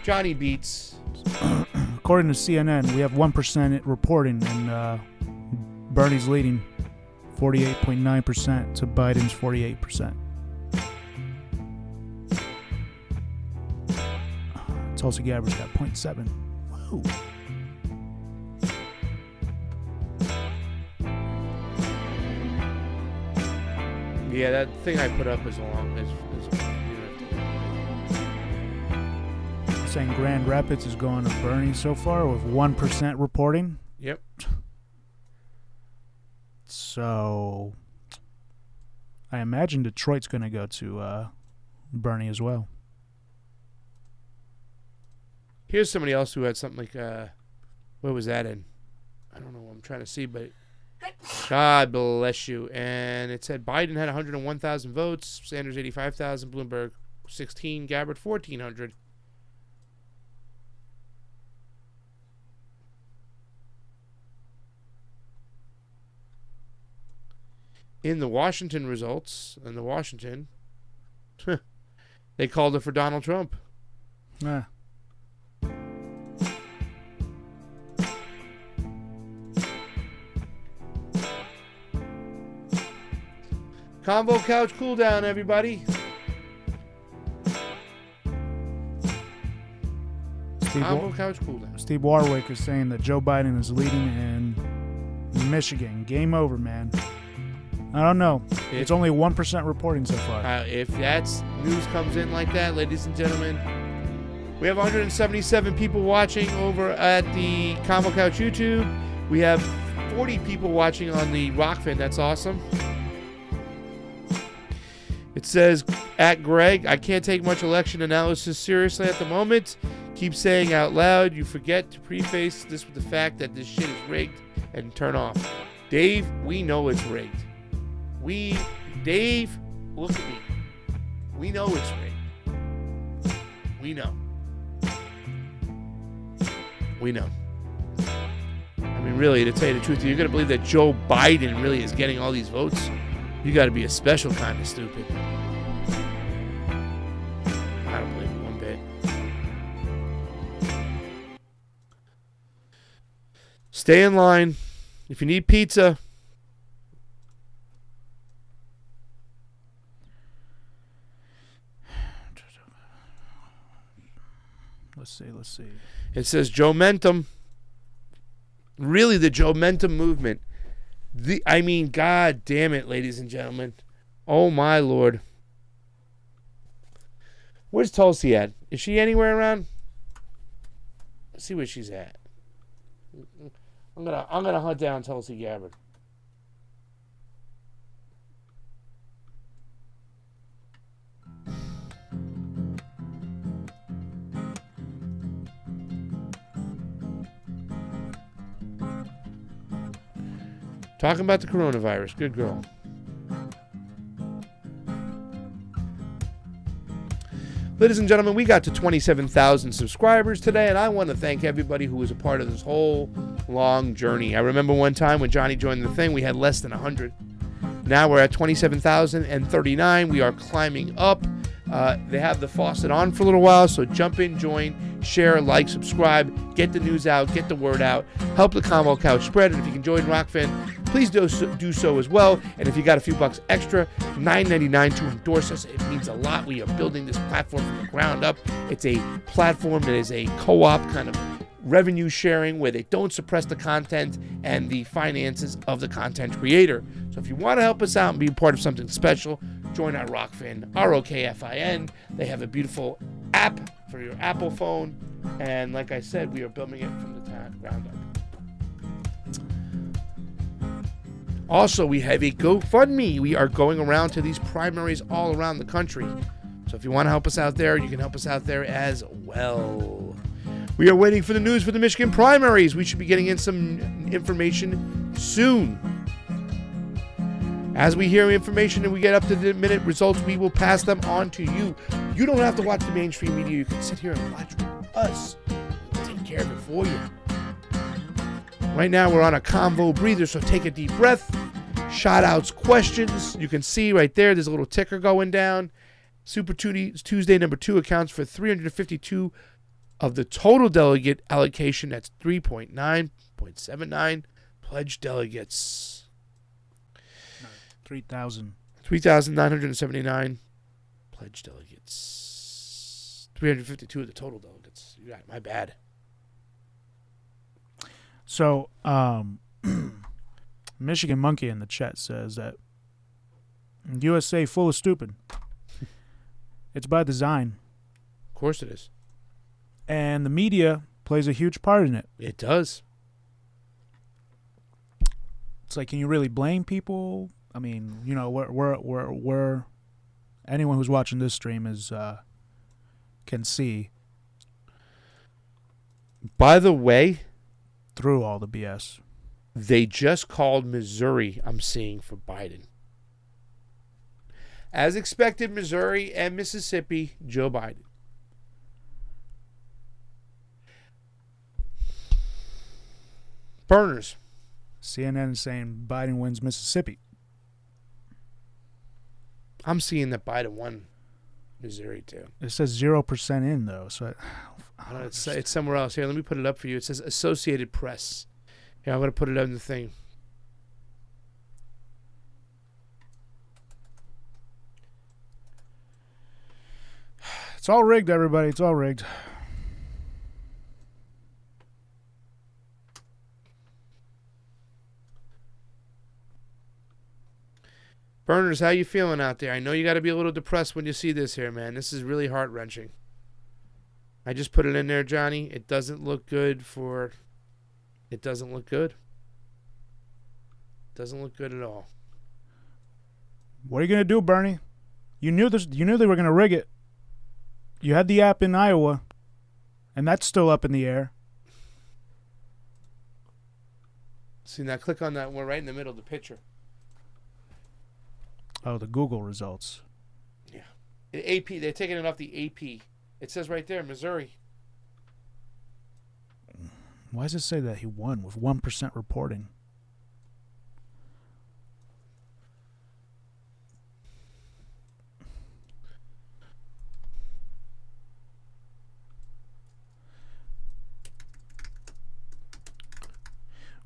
Johnny Beats. According to CNN, we have 1% reporting, and Bernie's leading 48.9% to Biden's 48%. Tulsi Gabbard's got 0.7. Whoa. Yeah, that thing I put up is long. Saying Grand Rapids is going to Bernie so far with 1% reporting. Yep. So I imagine Detroit's going to go to Bernie as well. Here's somebody else who had something like, what was that in? I don't know what I'm trying to see, but God bless you. And it said Biden had 101,000 votes, Sanders 85,000, Bloomberg 16, Gabbard 1,400. In the Washington results, they called it for Donald Trump. Ah. Convo couch cool down, everybody. Convo couch cool down. Steve Warwick is saying that Joe Biden is leading in Michigan. Game over, man. I don't know. It's only 1% reporting so far. If that's news comes in like that, ladies and gentlemen, we have 177 people watching over at the Convo Couch YouTube. We have 40 people watching on the ROKFIN. That's awesome. It says, at Greg, I can't take much election analysis seriously at the moment. Keep saying out loud, you forget to preface this with the fact that this shit is rigged and turn off. Dave, we know it's rigged. Dave, look at me. We know it's rigged. We know. I mean, really, to tell you the truth, you're going to believe that Joe Biden really is getting all these votes? You got to be a special kind of stupid. I don't believe it one bit. Stay in line. If you need pizza, Let's see. It says Joe Mentum. Really, the Joe Mentum movement. I mean, God damn it, ladies and gentlemen. Oh, my Lord. Where's Tulsi at? Is she anywhere around? Let's see where she's at. I'm gonna hunt down Tulsi Gabbard. Talking about the coronavirus. Good girl. Ladies and gentlemen, we got to 27,000 subscribers today, and I want to thank everybody who was a part of this whole long journey. I remember one time when Johnny joined the thing, we had less than 100. Now we're at 27,039. We are climbing up. They have the faucet on for a little while, so jump in, join, share, like, subscribe, get the news out, get the word out, help the Convo Couch spread, and if you can join ROKFIN, please do so as well. And if you got a few bucks extra, $9.99 to endorse us. It means a lot. We are building this platform from the ground up. It's a platform that is a co-op kind of revenue sharing where they don't suppress the content and the finances of the content creator. So if you want to help us out and be a part of something special, join our ROKFIN, ROKFIN. They have a beautiful app for your Apple phone. And like I said, we are building it from the ground up. Also, we have a GoFundMe. We are going around to these primaries all around the country. So if you want to help us out there, you can help us out there as well. We are waiting for the news for the Michigan primaries. We should be getting in some information soon. As we hear information and we get up to the minute results, we will pass them on to you. You don't have to watch the mainstream media. You can sit here and watch us. We'll take care of it for you. Right now we're on a convo breather, so take a deep breath. Shout outs, questions. You can see right there's a little ticker going down. Super Tuesday number 2 accounts for 352 of the total delegate allocation. That's 3.9.79 pledged delegates. 3,979 pledged delegates. 352 of the total delegates. You got it. My bad. So, Michigan Monkey in the chat says that USA full of stupid. It's by design. Of course it is. And the media plays a huge part in it. It does. It's like, can you really blame people? I mean, you know, we're anyone who's watching this stream is can see. By the way, through all the BS, they just called Missouri, I'm seeing, for Biden. As expected, Missouri and Mississippi, Joe Biden. Burners. CNN is saying Biden wins Mississippi. I'm seeing that Biden won Missouri, too. It says 0% in, though. So it's somewhere else. Here, let me put it up for you. It says Associated Press. Here, I'm going to put it on the thing. It's all rigged, everybody. It's all rigged. Burners, how you feeling out there? I know you got to be a little depressed when you see this here, man. This is really heart-wrenching. I just put it in there, Johnny. It doesn't look good for... It doesn't look good. Doesn't look good at all. What are you going to do, Bernie? You knew this. You knew they were going to rig it. You had the app in Iowa, and that's still up in the air. See, now click on that one right in the middle of the picture. Oh, the Google results. Yeah. The AP, they're taking it off the AP. It says right there, Missouri. Why does it say that he won with 1% reporting?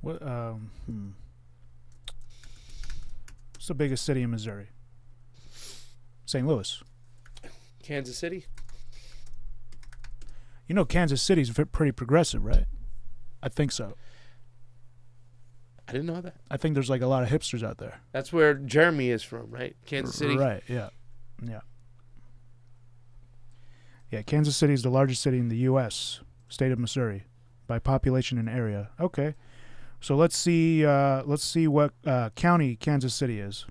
What? What's the biggest city in Missouri? St. Louis. Kansas City. You know Kansas City's pretty progressive, right? I think so. I didn't know that. I think there's like a lot of hipsters out there. That's where Jeremy is from, right? Kansas City. Right, yeah. Yeah. Yeah, Kansas City is the largest city in the U.S., state of Missouri, by population and area. Okay. So let's see what county Kansas City is.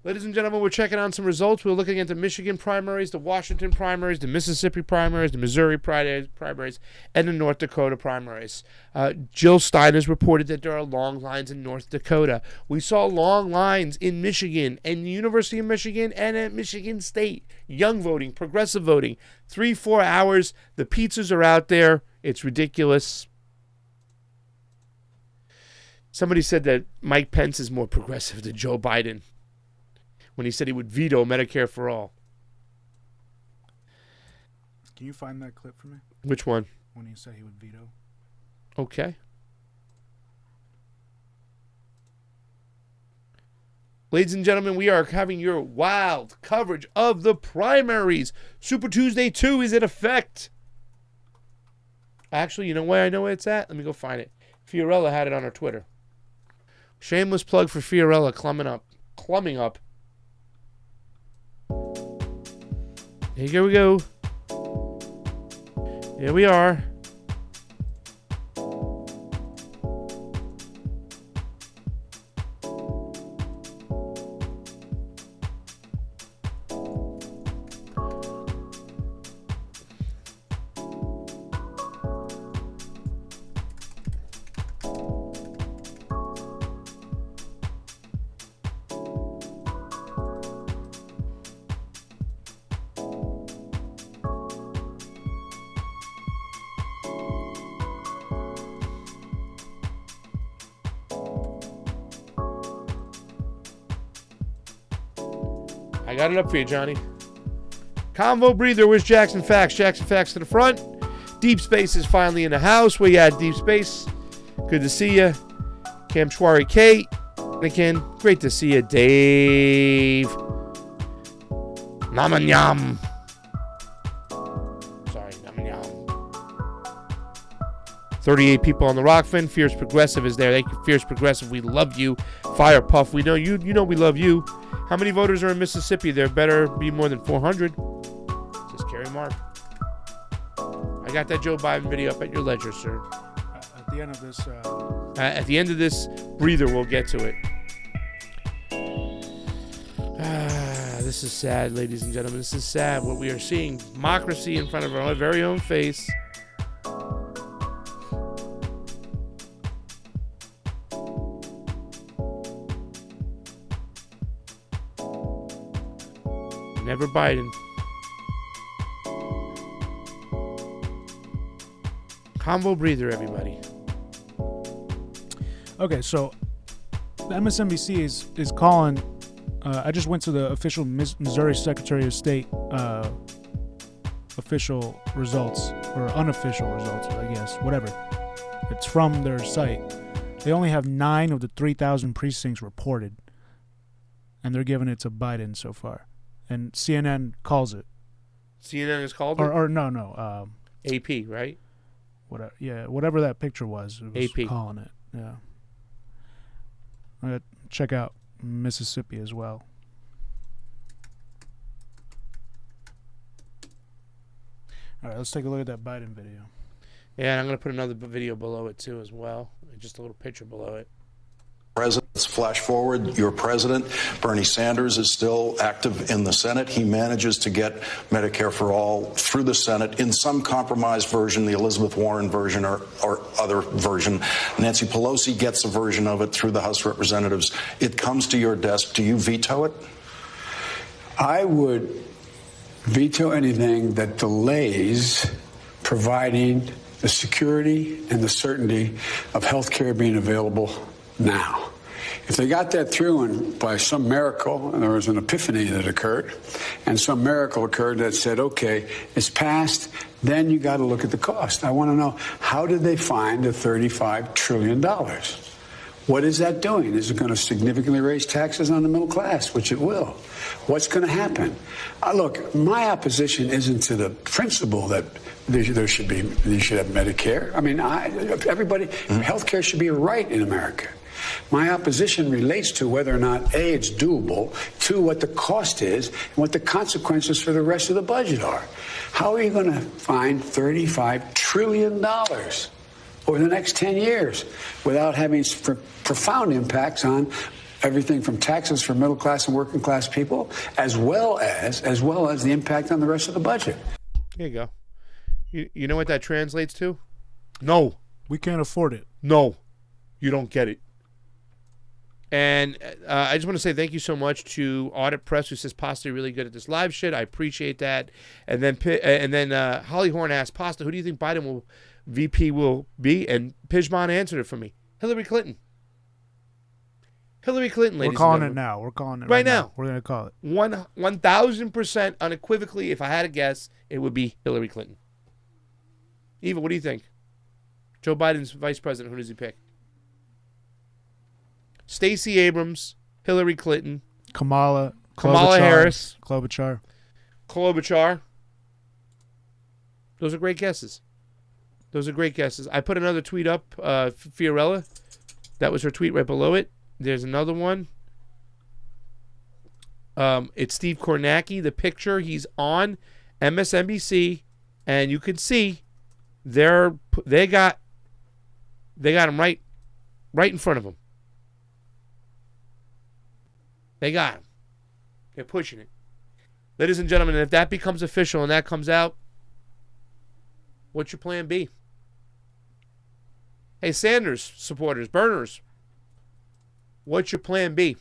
Ladies and gentlemen, we're checking on some results. We're looking at the Michigan primaries, the Washington primaries, the Mississippi primaries, the Missouri primaries, and the North Dakota primaries. Jill Stein has reported that there are long lines in North Dakota. We saw long lines in Michigan and the University of Michigan and at Michigan State. Young voting, progressive voting. 3-4 hours. The pizzas are out there. It's ridiculous. Somebody said that Mike Pence is more progressive than Joe Biden when he said he would veto Medicare for all. Can you find that clip for me? Which one? When he said he would veto. Okay. Ladies and gentlemen, we are having your wild coverage of the primaries. Super Tuesday 2 is in effect. Actually, you know where I know where it's at? Let me go find it. Fiorella had it on her Twitter. Shameless plug for Fiorella clumming up. Here we go. Here we are. I got it up for you, Johnny. Convo breather. Where's Jackson Fax? Jackson Fax to the front. Deep Space is finally in the house. Where you at, Deep Space? Good to see you. Cam Schwari Kate. Again, great to see you, Dave. Namanyam. Sorry, Namanyam. 38 people on the ROKFIN. Fierce Progressive is there. Thank you, Fierce Progressive. We love you. Fire Puff. We know you. You know we love you. How many voters are in Mississippi? There better be more than 400. Says Carrie Mark. I got that Joe Biden video up at your ledger, sir. At the end of this... At the end of this breather, we'll get to it. This is sad, ladies and gentlemen. This is sad. What we are seeing, democracy in front of our very own face. Never Biden. Convo breather, everybody. Okay, so the MSNBC is calling. I just went to the official Missouri Secretary of State official results, or unofficial results, I guess, whatever. It's from their site. They only have 9 of the 3,000 precincts reported, and they're giving it to Biden so far. And CNN calls it. CNN is called it? Or no. AP, right? Whatever that picture was, it was AP. calling it. Yeah. I'm going to check out Mississippi as well. All right, let's take a look at that Biden video. Yeah, and I'm going to put another video below it, too, as well. Just a little picture below it. Let's flash forward. Your president, Bernie Sanders, is still active in the Senate. He manages to get Medicare for All through the Senate in some compromised version, the Elizabeth Warren version or other version. Nancy Pelosi gets a version of it through the House of Representatives. It comes to your desk. Do you veto it? I would veto anything that delays providing the security and the certainty of health care being available now. If they got that through and by some miracle, and there was an epiphany that occurred, and some miracle occurred that said, okay, it's passed, then you got to look at the cost. I want to know, how did they find the $35 trillion? What is that doing? Is it going to significantly raise taxes on the middle class, which it will? What's going to happen? Look, my opposition isn't to the principle that you should have Medicare. I mean, everybody, health care should be a right in America. My opposition relates to whether or not, A, it's doable, 2, what the cost is, and what the consequences for the rest of the budget are. How are you going to find $35 trillion over the next 10 years without having profound impacts on everything from taxes for middle class and working class people, as well as the impact on the rest of the budget? There you go. You know what that translates to? No. We can't afford it. No. You don't get it. And I just want to say thank you so much to Audit Press, who says Pasta really good at this live shit. I appreciate that. And then Holly Horn asked Pasta, who do you think Biden VP will be? And Pijman answered it for me. Hillary Clinton. Hillary Clinton, ladies and gentlemen. We're calling it now. We're calling it right now. We're going to call it. 1,000% unequivocally, if I had a guess, it would be Hillary Clinton. Eva, what do you think? Joe Biden's vice president, who does he pick? Stacey Abrams, Hillary Clinton, Kamala Harris, Klobuchar. Those are great guesses. I put another tweet up, Fiorella. That was her tweet right below it. There's another one. It's Steve Kornacki. The picture, he's on MSNBC, and you can see they got him right in front of him. They got him. They're pushing it. Ladies and gentlemen, if that becomes official and that comes out, what's your plan B? Hey, Sanders supporters, burners, what's your plan B?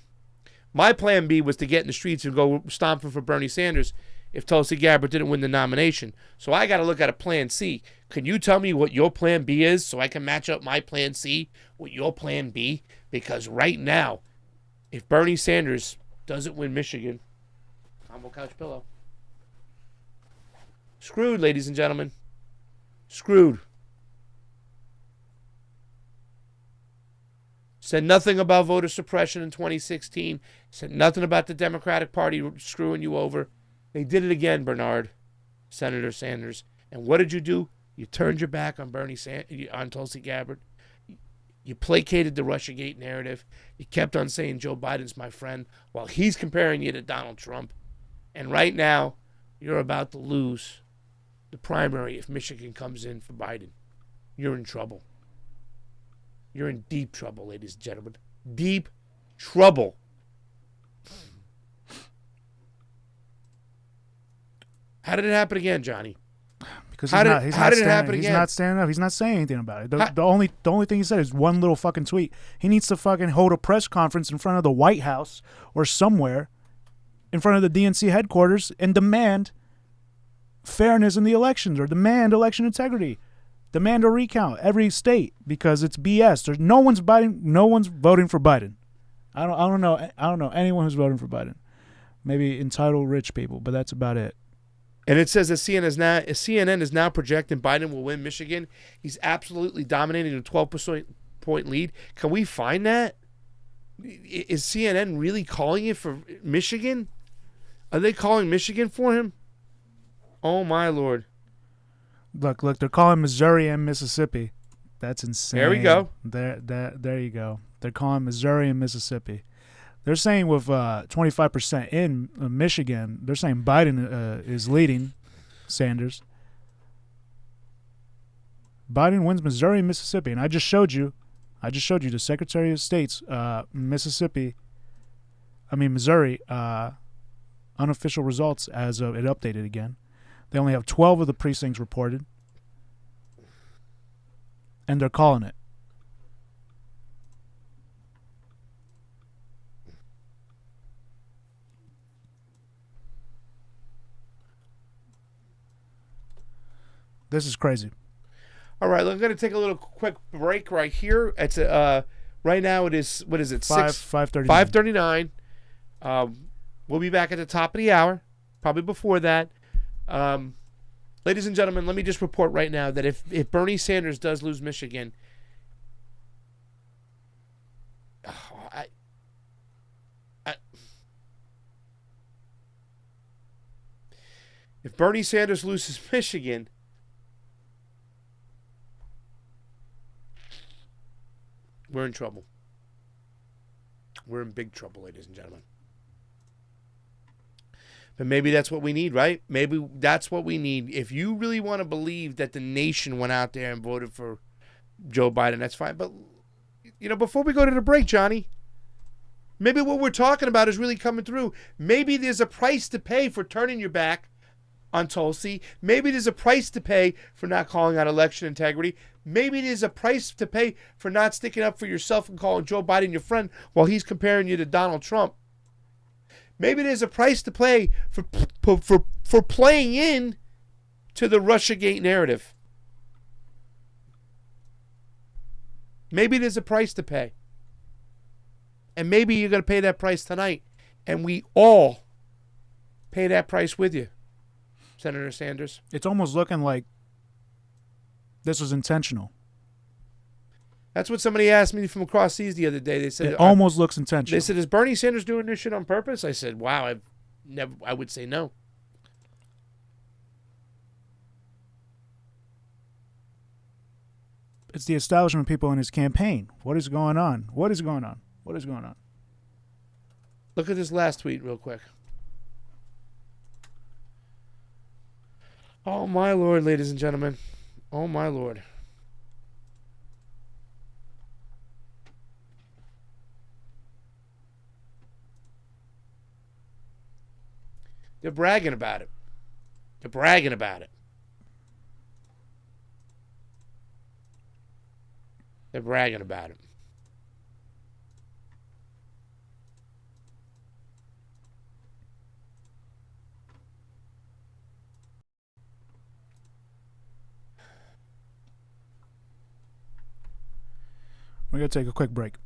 My plan B was to get in the streets and go stomping for Bernie Sanders if Tulsi Gabbard didn't win the nomination. So I got to look at a plan C. Can you tell me what your plan B is so I can match up my plan C with your plan B? Because right now, if Bernie Sanders doesn't win Michigan, CONVO couch pillow. Screwed, ladies and gentlemen. Screwed. Said nothing about voter suppression in 2016. Said nothing about the Democratic Party screwing you over. They did it again, Bernard, Senator Sanders. And what did you do? You turned your back on on Tulsi Gabbard. You placated the Russiagate narrative. You kept on saying Joe Biden's my friend while he's comparing you to Donald Trump. And right now, you're about to lose the primary if Michigan comes in for Biden. You're in trouble. You're in deep trouble, ladies and gentlemen. Deep trouble. How did it happen again, Johnny? Because how did it happen again? He's not standing up. He's not saying anything about it. The only thing he said is one little fucking tweet. He needs to fucking hold a press conference in front of the White House or somewhere in front of the DNC headquarters and demand fairness in the elections or demand election integrity. Demand a recount every state because it's BS. There's no one's voting for Biden. I don't know anyone who's voting for Biden. Maybe entitled rich people, but that's about it. And it says that CNN is now projecting Biden will win Michigan. He's absolutely dominating a 12% lead. Can we find that? Is CNN really calling it for Michigan? Are they calling Michigan for him? Oh my Lord. Look, they're calling Missouri and Mississippi. That's insane. There we go. There you go. They're calling Missouri and Mississippi. They're saying with 25% in Michigan, they're saying Biden is leading Sanders. Biden wins Missouri and Mississippi, and I just showed you the Secretary of State's Missouri unofficial results as of it updated again. They only have 12 of the precincts reported, and they're calling it. This is crazy. All right, I'm going to take a little quick break right here. It's right now it is, what is it? 5:39. We'll be back at the top of the hour, probably before that. Ladies and gentlemen, let me just report right now that if Bernie Sanders does lose Michigan, if Bernie Sanders loses Michigan, we're in trouble. We're in big trouble, ladies and gentlemen. But maybe that's what we need, right? Maybe that's what we need. If you really want to believe that the nation went out there and voted for Joe Biden, that's fine. But, before we go to the break, Johnny, maybe what we're talking about is really coming through. Maybe there's a price to pay for turning your back on Tulsi. Maybe there's a price to pay for not calling out election integrity. Maybe there's a price to pay for not sticking up for yourself and calling Joe Biden your friend while he's comparing you to Donald Trump. Maybe there's a price to pay for playing in to the Russiagate narrative. Maybe there's a price to pay. And maybe you're going to pay that price tonight. And we all pay that price with you, Senator Sanders. It's almost looking like this was intentional. That's what somebody asked me from across seas the other day. They said it almost looks intentional. They said, "Is Bernie Sanders doing this shit on purpose?" I said, "Wow, I would say no." It's the establishment people in his campaign. What is going on? What is going on? What is going on? Look at this last tweet real quick. Oh my Lord, ladies and gentlemen. Oh my Lord. They're bragging about it. They're bragging about it. They're bragging about it. We're going to take a quick break.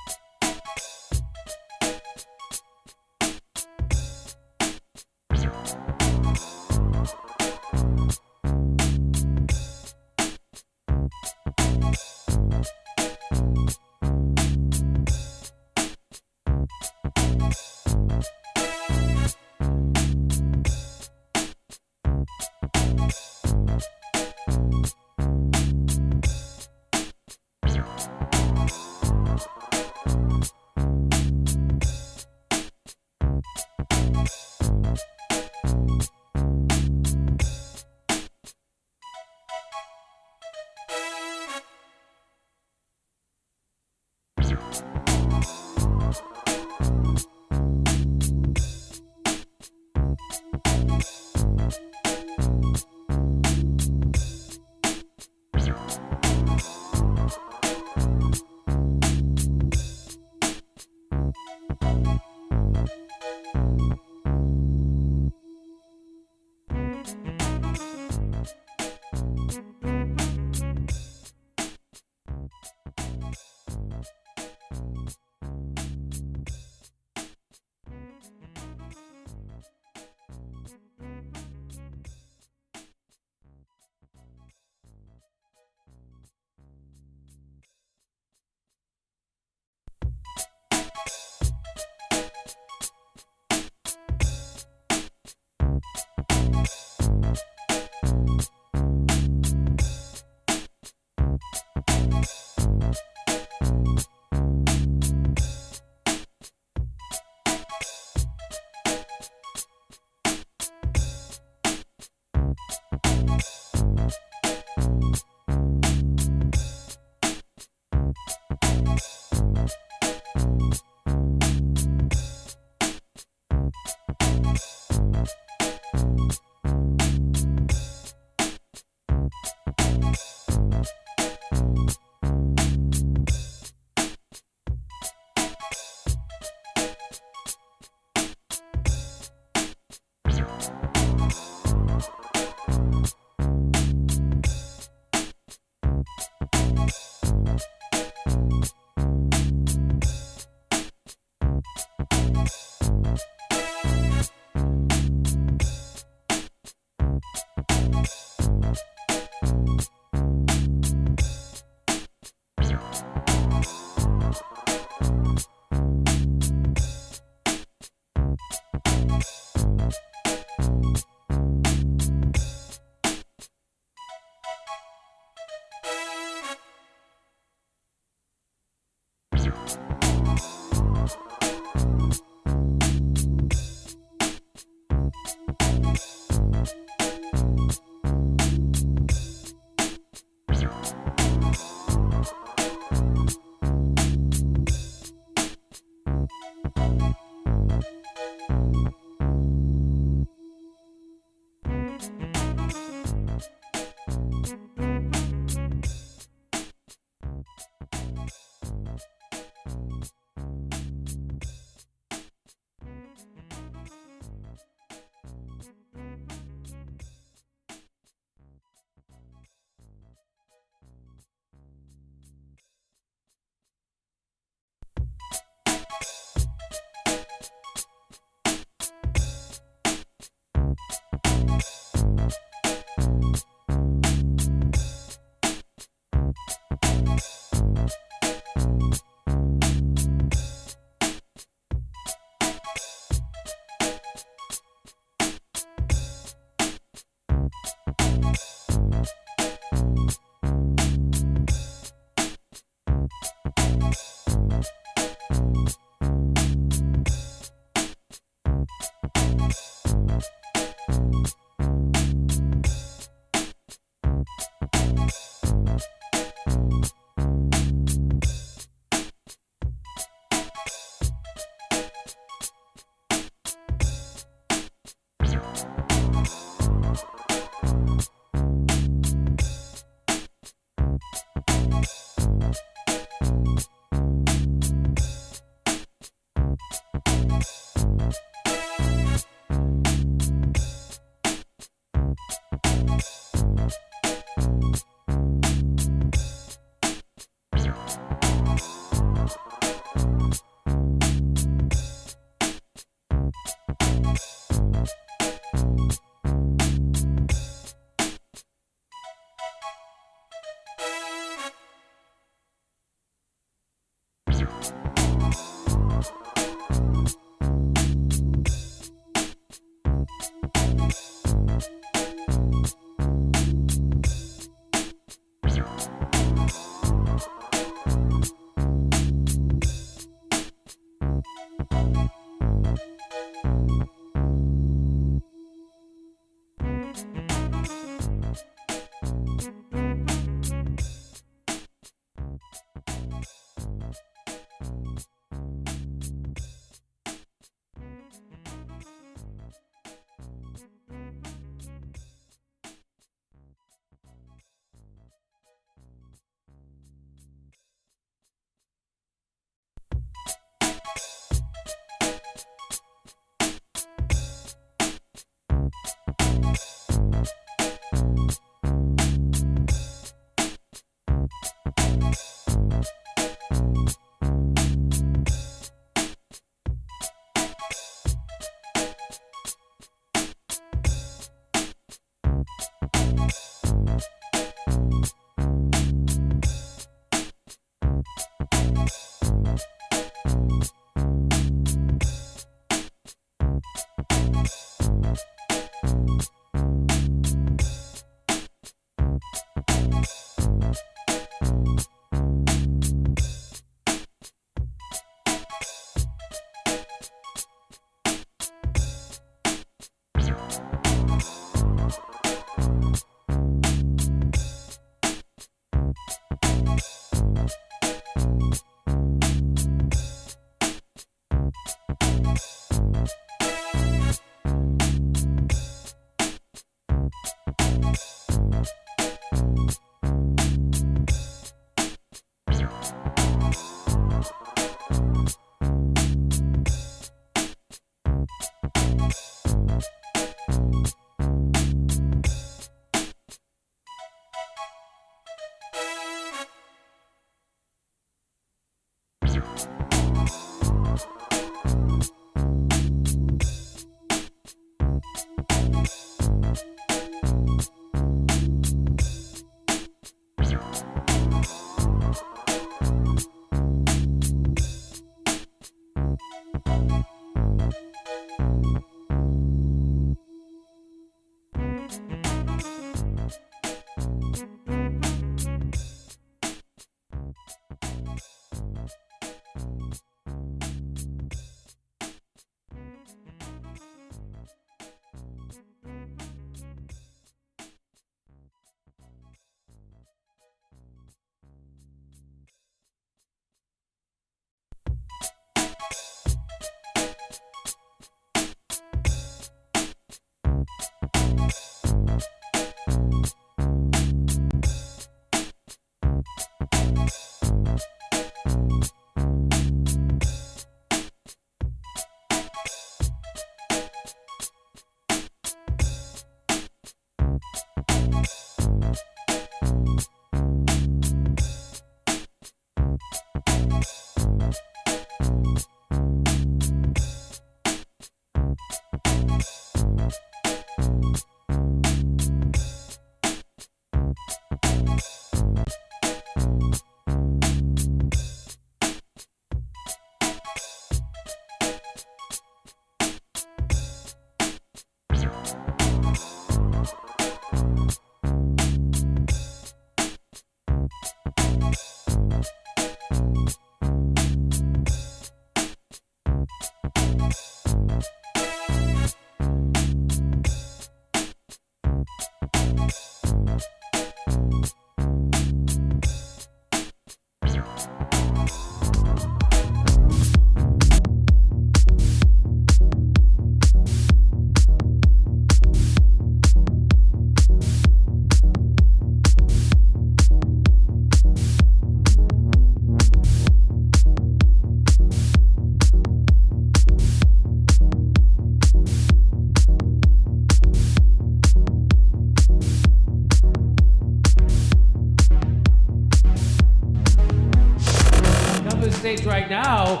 stage right now,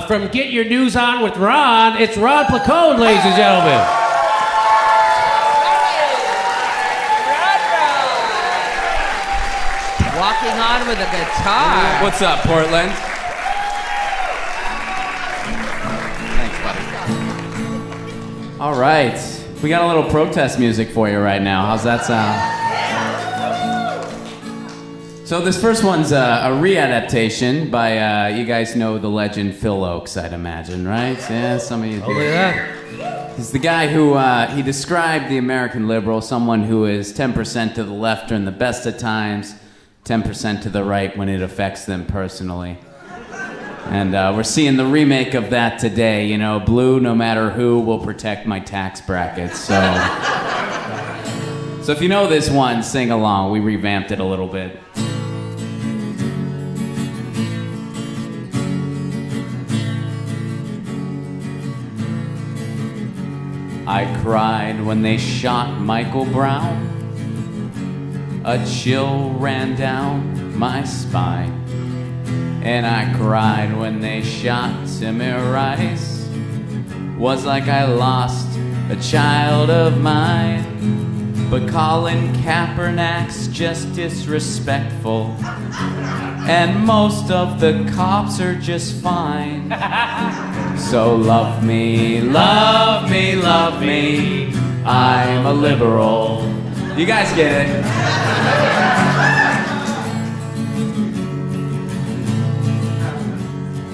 from Get Your News On with Ron, it's Ron Placone, ladies and gentlemen. Walking on with a guitar. What's up, Portland? Thanks, buddy. All right. We got a little protest music for you right now. How's that sound? So this first one's a re-adaptation by, you guys know the legend Phil Oakes, I'd imagine, right? Yeah, some of you do. Oh, look at that. He's the guy who, he described the American liberal, someone who is 10% to the left during the best of times, 10% to the right when it affects them personally. And we're seeing the remake of that today, you know, blue no matter who will protect my tax brackets, so... So if you know this one, sing along. We revamped it a little bit. I cried when they shot Michael Brown. A chill ran down my spine. And I cried when they shot Timmy Rice. Was like I lost a child of mine. But Colin Kaepernick's just disrespectful. And most of the cops are just fine. So love me, love me, love me. I'm a liberal. You guys get it.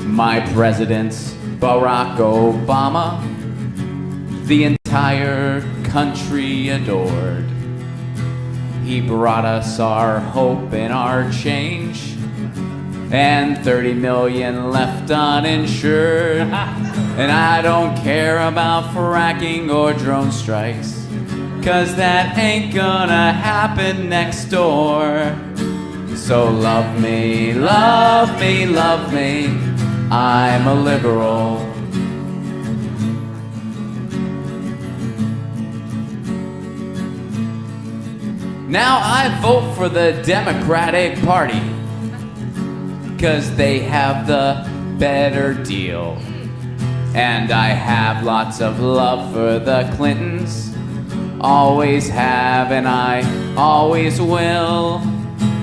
My president's Barack Obama. The entire country adored. He brought us our hope and our change. And 30 million left uninsured. And I don't care about fracking or drone strikes, 'cause that ain't gonna happen next door. So love me, love me, love me, I'm a liberal. Now I vote for the Democratic Party, 'cause they have the better deal. And I have lots of love for the Clintons, always have and I always will.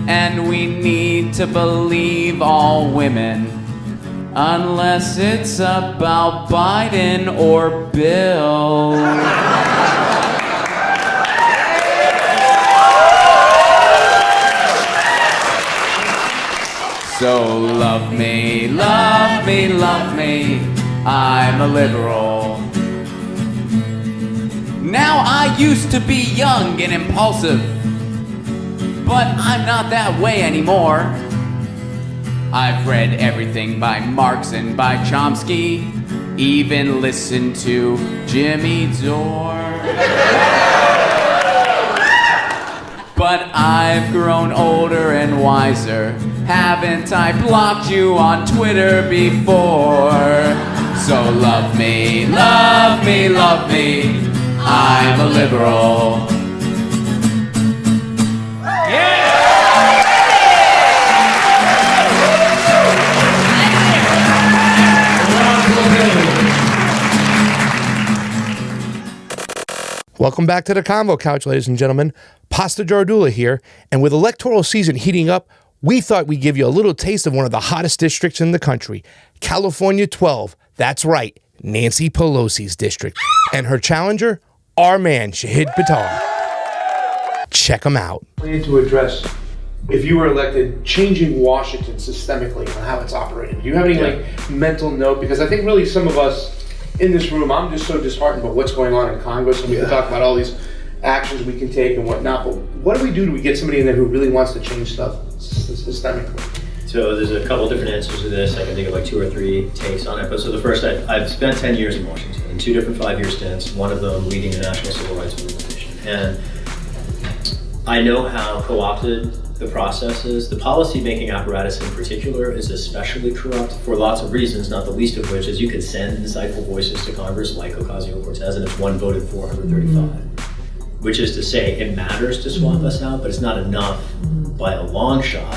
And we need to believe all women, unless it's about Biden or Bill. So love me, love me, love me, I'm a liberal. Now I used to be young and impulsive, but I'm not that way anymore. I've read everything by Marx and by Chomsky, even listened to Jimmy Dore. But I've grown older and wiser. Haven't I blocked you on Twitter before? So love me, love me, love me, I'm a liberal. Welcome back to the Convo Couch, ladies and gentlemen. Pasta Jardula here, and with electoral season heating up, we thought we'd give you a little taste of one of the hottest districts in the country, California 12. That's right, Nancy Pelosi's district. And her challenger, our man, Shahid Buttar. Check him out. Plan to address, if you were elected, changing Washington systemically on how it's operated. Do you have any mental note? Because I think really some of us in this room, I'm just so disheartened about what's going on in Congress, and we can talk about all these actions we can take and whatnot, but what do we get somebody in there who really wants to change stuff systemically? So there's a couple different answers to this. I can think of like 2 or 3 takes on it. But so the first, I've spent 10 years in Washington in 2 different 5-year stints, one of them leading the National Civil Rights Organization. And I know how co-opted the process is. The policy-making apparatus in particular is especially corrupt for lots of reasons, not the least of which is you can send insightful voices to Congress like Ocasio-Cortez, and it's one voted 435. Which is to say, it matters to swap us out, but it's not enough by a long shot.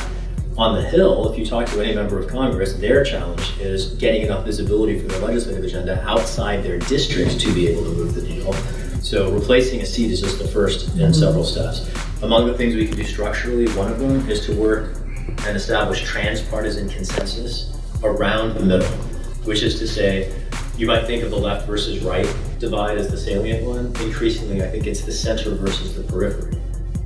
On the Hill, if you talk to any member of Congress, their challenge is getting enough visibility for their legislative agenda outside their district to be able to move the needle. So replacing a seat is just the first in several steps. Among the things we can do structurally, one of them is to work and establish transpartisan consensus around the middle, which is to say, you might think of the left versus right divide as the salient one. Increasingly, I think it's the center versus the periphery.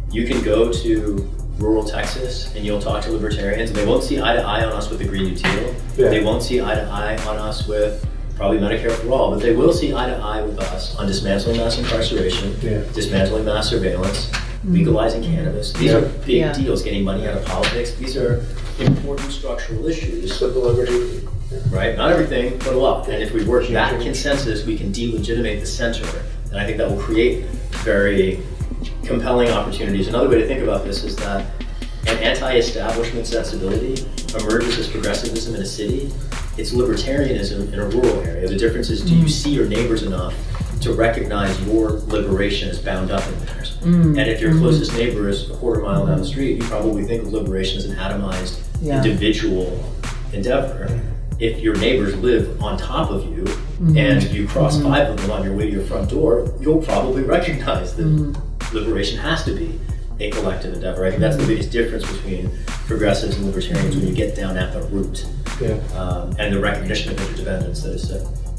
You can go to rural Texas and you'll talk to libertarians and they won't see eye to eye on us with the Green New Deal. Yeah. They won't see eye to eye on us with probably Medicare for all, but they will see eye to eye with us on dismantling mass incarceration, dismantling mass surveillance, legalizing cannabis. These are big deals, getting money out of politics. These are important structural issues. Civil liberty. Right? Not everything, but a lot. And if we work that consensus, we can delegitimate the center. And I think that will create very compelling opportunities. Another way to think about this is that an anti-establishment sensibility emerges as progressivism in a city. It's libertarianism in a rural area. The difference is, do you see your neighbors enough to recognize your liberation is bound up in theirs? And if your closest neighbor is a quarter mile down the street, you probably think of liberation as an atomized individual endeavor. If your neighbors live on top of you and you cross 5 of them on your way to your front door, you'll probably recognize that liberation has to be a collective endeavor. I think that's the biggest difference between progressives and libertarians when you get down at the root. And the recognition of interdependence that is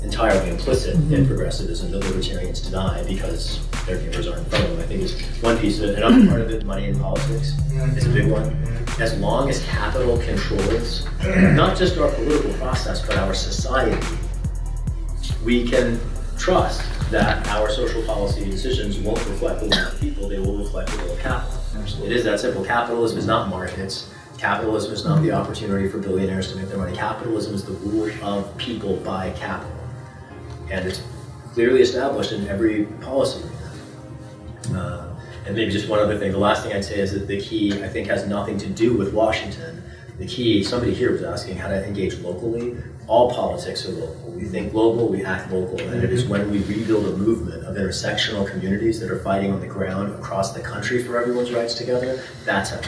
entirely implicit in progressivism that libertarians deny because their neighbors aren't in front of them, I think is one piece of it. Another part of it, money in politics, is a big one. As long as capital controls not just our political process, but our society, we can trust that our social policy decisions won't reflect the will of people, they will reflect the will of capital. It is that simple. Capitalism is not markets. Capitalism is not the opportunity for billionaires to make their money. Capitalism is the rule of people by capital. And it's clearly established in every policy. And maybe just one other thing. The last thing I'd say is that the key, I think, has nothing to do with Washington. The key, somebody here was asking how to engage locally. All politics are local. We think global, we act local. And it is when we rebuild a movement of intersectional communities that are fighting on the ground across the country for everyone's rights together, that's how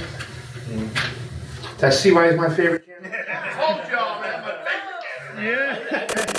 we win. That's CY is my favorite candidate. I told y'all, man, my favorite candidate. Yeah.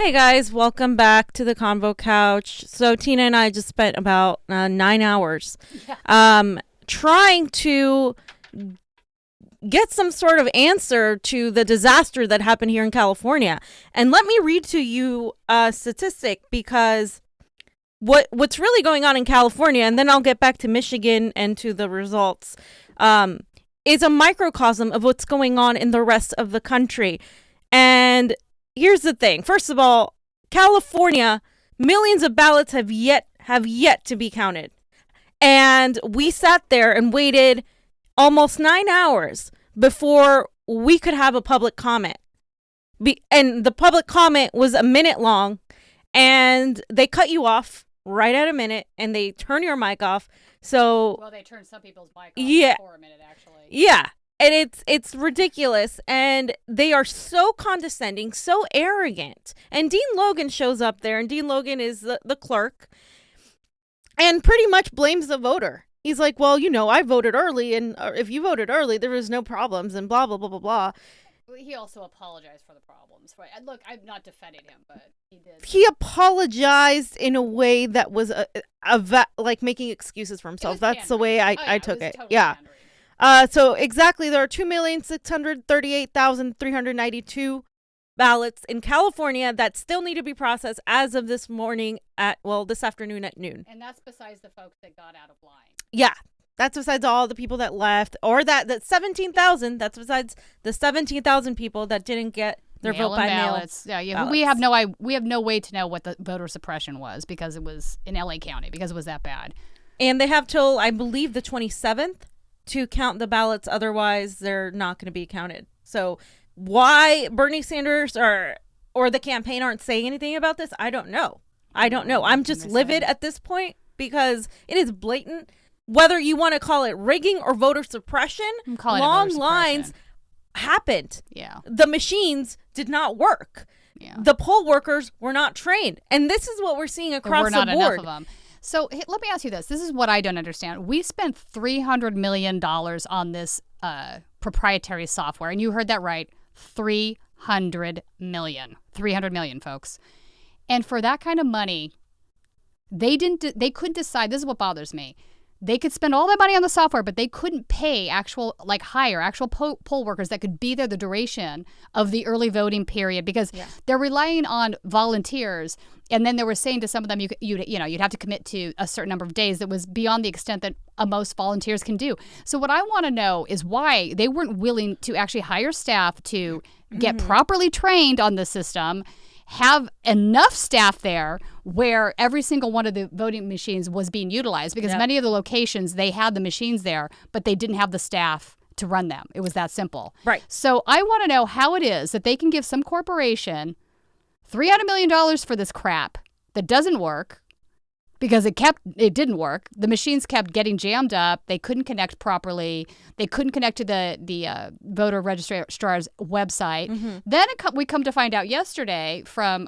Hey guys, welcome back to the Convo Couch. So Tina and I just spent about 9 hours trying to get some sort of answer to the disaster that happened here in California. And let me read to you a statistic, because what's really going on in California, and then I'll get back to Michigan and to the results, is a microcosm of what's going on in the rest of the country. And here's the thing. First of all, California, millions of ballots have yet to be counted. And we sat there and waited almost 9 hours before we could have a public comment. And the public comment was a minute long, and they cut you off right at a minute, and they turn your mic off. So well, they turned some people's mic off for a minute, actually. Yeah. And it's ridiculous, and they are so condescending, so arrogant. And Dean Logan shows up there, and Dean Logan is the clerk, and pretty much blames the voter. He's like, well, I voted early, and if you voted early, there was no problems, and blah, blah, blah, blah, blah. He also apologized for the problems, right? Look, I'm not defending him, but he did. He apologized in a way that was like making excuses for himself. That's the way I took it. Totally Yeah. pandering. So exactly, there are 2,638,392 ballots in California that still need to be processed as of this morning this afternoon at noon. And that's besides the folks that got out of line. Yeah, that's besides all the people that left, or that 17,000. That's besides the 17,000 people that didn't get their vote by ballots. mail. Yeah. Ballots. We have no way to know what the voter suppression was because it was in LA County because it was that bad. And they have till I believe the 27th to count the ballots. Otherwise, they're not going to be counted. So why Bernie Sanders or the campaign aren't saying anything about this, I don't know. I'm just livid at this point because it is blatant. Whether you want to call it rigging or voter suppression, long lines happened. Yeah. The machines did not work. Yeah. The poll workers were not trained. And this is what we're seeing across the board. Enough of them. So let me ask you this. This is what I don't understand. We spent $300 million on this proprietary software. And you heard that right. $300 million. $300 million, folks. And for that kind of money, they couldn't decide. This is what bothers me. They could spend all that money on the software, but they couldn't pay hire actual poll workers that could be there the duration of the early voting period because they're relying on volunteers. And then they were saying to some of them, you'd have to commit to a certain number of days that was beyond the extent that most volunteers can do. So what I want to know is why they weren't willing to actually hire staff to get properly trained on the system, have enough staff there where every single one of the voting machines was being utilized because many of the locations, they had the machines there, but they didn't have the staff to run them. It was that simple. Right. So I want to know how it is that they can give some corporation $300 million for this crap that doesn't work because it didn't work. The machines kept getting jammed up. They couldn't connect properly. They couldn't connect to the voter registrar's website. Then we come to find out yesterday from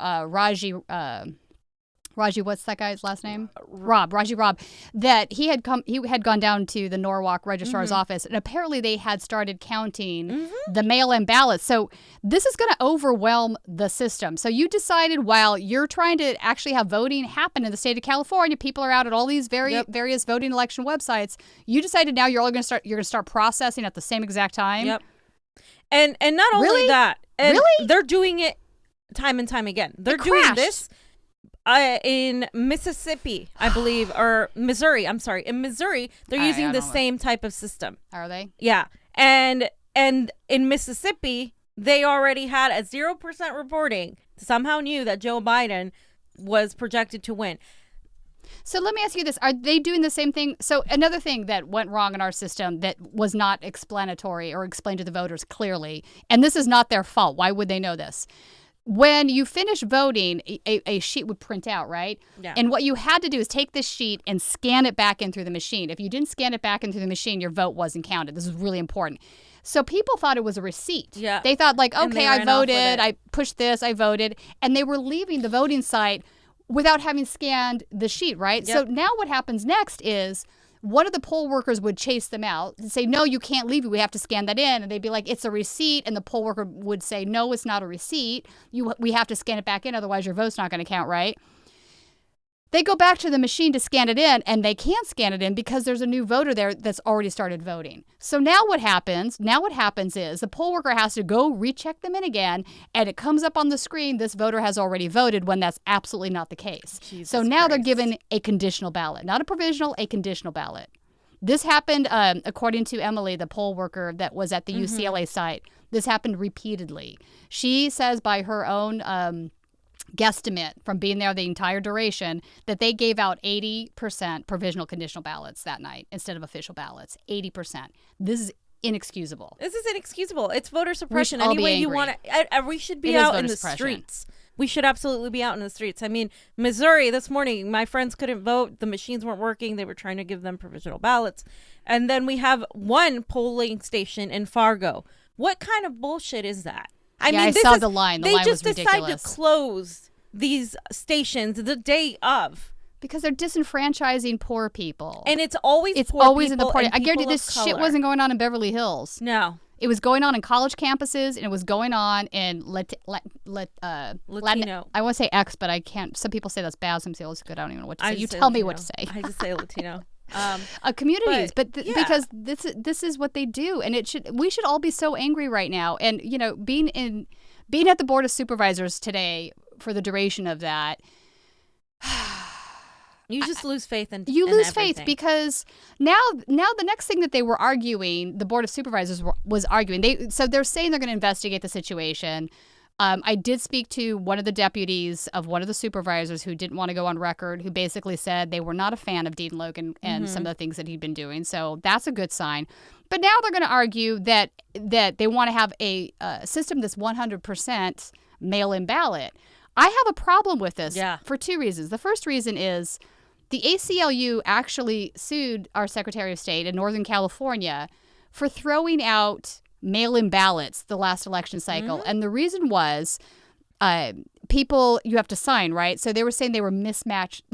Raji, what's that guy's last name? Raji Rob, that he had gone down to the Norwalk registrar's office, and apparently they had started counting the mail-in ballots. So this is going to overwhelm the system. So you decided while you're trying to actually have voting happen in the state of California, people are out at all these various voting election websites. You decided now you're going to start processing at the same exact time. Yep. And not only that, and Really? they're doing it time and time again. They're doing this. In Mississippi, I believe, or Missouri. I'm sorry. In Missouri, they're using the same type of system. Are they? Yeah. And in Mississippi, they already had a 0% reporting. Somehow knew that Joe Biden was projected to win. So let me ask you this. Are they doing the same thing? So another thing that went wrong in our system that was not explanatory or explained to the voters clearly, and this is not their fault. Why would they know this? When you finish voting, a sheet would print out, right? Yeah. And what you had to do is take this sheet and scan it back in through the machine. If you didn't scan it back in through the machine, your vote wasn't counted. This is really important. So people thought it was a receipt. Yeah. They thought like, And they okay, I ran off with voted, it. I pushed this, I voted. And they were leaving the voting site without having scanned the sheet, right? Yep. So now what happens next is one of the poll workers would chase them out and say, no, you can't leave. We have to scan that in. And they'd be like, it's a receipt. And the poll worker would say, no, it's not a receipt. We have to scan it back in. Otherwise, your vote's not going to count, right? They go back to the machine to scan it in, and they can't scan it in because there's a new voter there that's already started voting. So now what happens? Now what happens is the poll worker has to go recheck them in again, and it comes up on the screen, this voter has already voted, when that's absolutely not the case. So now they're given a conditional ballot. Not a provisional, a conditional ballot. This happened, according to Emily, the poll worker that was at the UCLA site. This happened repeatedly. She says by her own guesstimate from being there the entire duration that they gave out 80% provisional conditional ballots that night instead of official ballots. 80%. This is inexcusable. This is inexcusable. It's voter suppression. all Any be way you angry. want to. We should be It is out voter in the suppression. streets. we should absolutely be out in the streets. I mean, Missouri this morning, my friends couldn't vote. The machines weren't working. They were trying to give them provisional ballots. And then we have one polling station in Fargo. What kind of bullshit is that? I saw the line. The line was ridiculous. They just decide to close these stations the day of. Because they're disenfranchising poor people. And it's always in the poor. I guarantee this shit wasn't going on in Beverly Hills. No. It was going on in college campuses, and it was going on in Latino. I want to say X, but I can't. Some people say that's bad. Some say it's good. I don't even know what to say. You tell me what to say. I just say Latino. Communities, because this is what they do, and we should all be so angry right now. And being at the Board of Supervisors today for the duration of that. You just lose faith in lose everything. faith because now the next thing that they were arguing, the Board of Supervisors was arguing. They're saying they're going to investigate the situation. I did speak to one of the deputies of one of the supervisors who didn't want to go on record, who basically said they were not a fan of Dean Logan and some of the things that he'd been doing. So that's a good sign. But now they're going to argue that they want to have a system that's 100% mail-in ballot. I have a problem with this for two reasons. The first reason is the ACLU actually sued our Secretary of State in Northern California for throwing out mail-in ballots the last election cycle. And the reason was people, you have to sign, right? So they were saying they were mismatched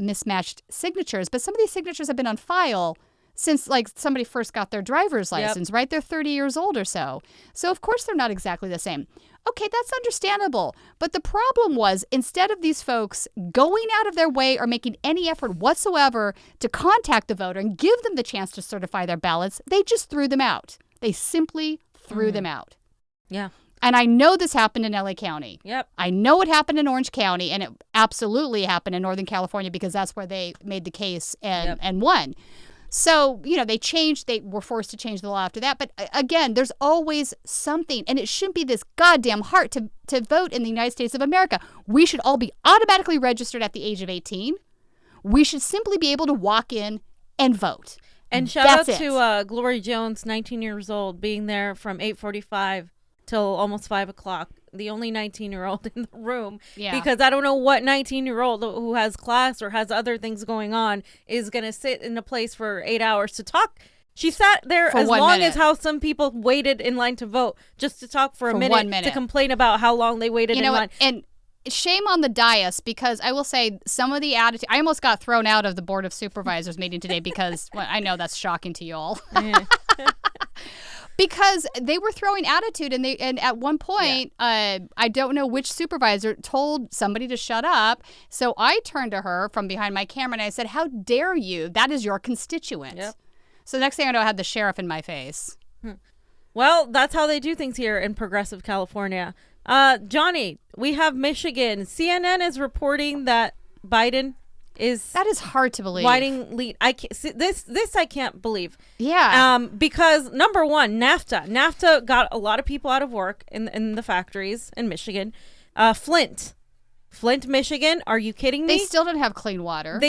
signatures, but some of these signatures have been on file since somebody first got their driver's license, right? They're 30 years old or so. So of course they're not exactly the same. Okay, that's understandable. But the problem was, instead of these folks going out of their way or making any effort whatsoever to contact the voter and give them the chance to certify their ballots, they just threw them out. They simply threw them out. Yeah. And I know this happened in LA County. Yep. I know it happened in Orange County, and it absolutely happened in Northern California because that's where they made the case and won. So, they were forced to change the law after that. But again, there's always something, and it shouldn't be this goddamn hard to vote in the United States of America. We should all be automatically registered at the age of 18. We should simply be able to walk in and vote. And shout out to Glory Jones, 19 years old, being there from 8:45 till almost 5 o'clock. The only 19-year-old in the room. Yeah. Because I don't know what 19-year-old who has class or has other things going on is going to sit in a place for 8 hours to talk. She sat there for as 1 long minute. as how some people waited in line to vote just to talk for 1 minute to complain about how long they waited in line. And shame on the dais, because I will say some of the attitude. I almost got thrown out of the Board of Supervisors meeting today because I know that's shocking to you all. Because they were throwing attitude, and at one point, I don't know which supervisor told somebody to shut up. So I turned to her from behind my camera and I said, "How dare you? That is your constituent." Yep. So the next thing I know, I had the sheriff in my face. Well, that's how they do things here in progressive California. Johnny, we have Michigan. CNN is reporting that Biden is hard to believe. Biden lead. I can't, this I can't believe. Yeah. Because number one, NAFTA got a lot of people out of work in the factories in Michigan. Flint, Michigan. Are you kidding me? They still don't have clean water.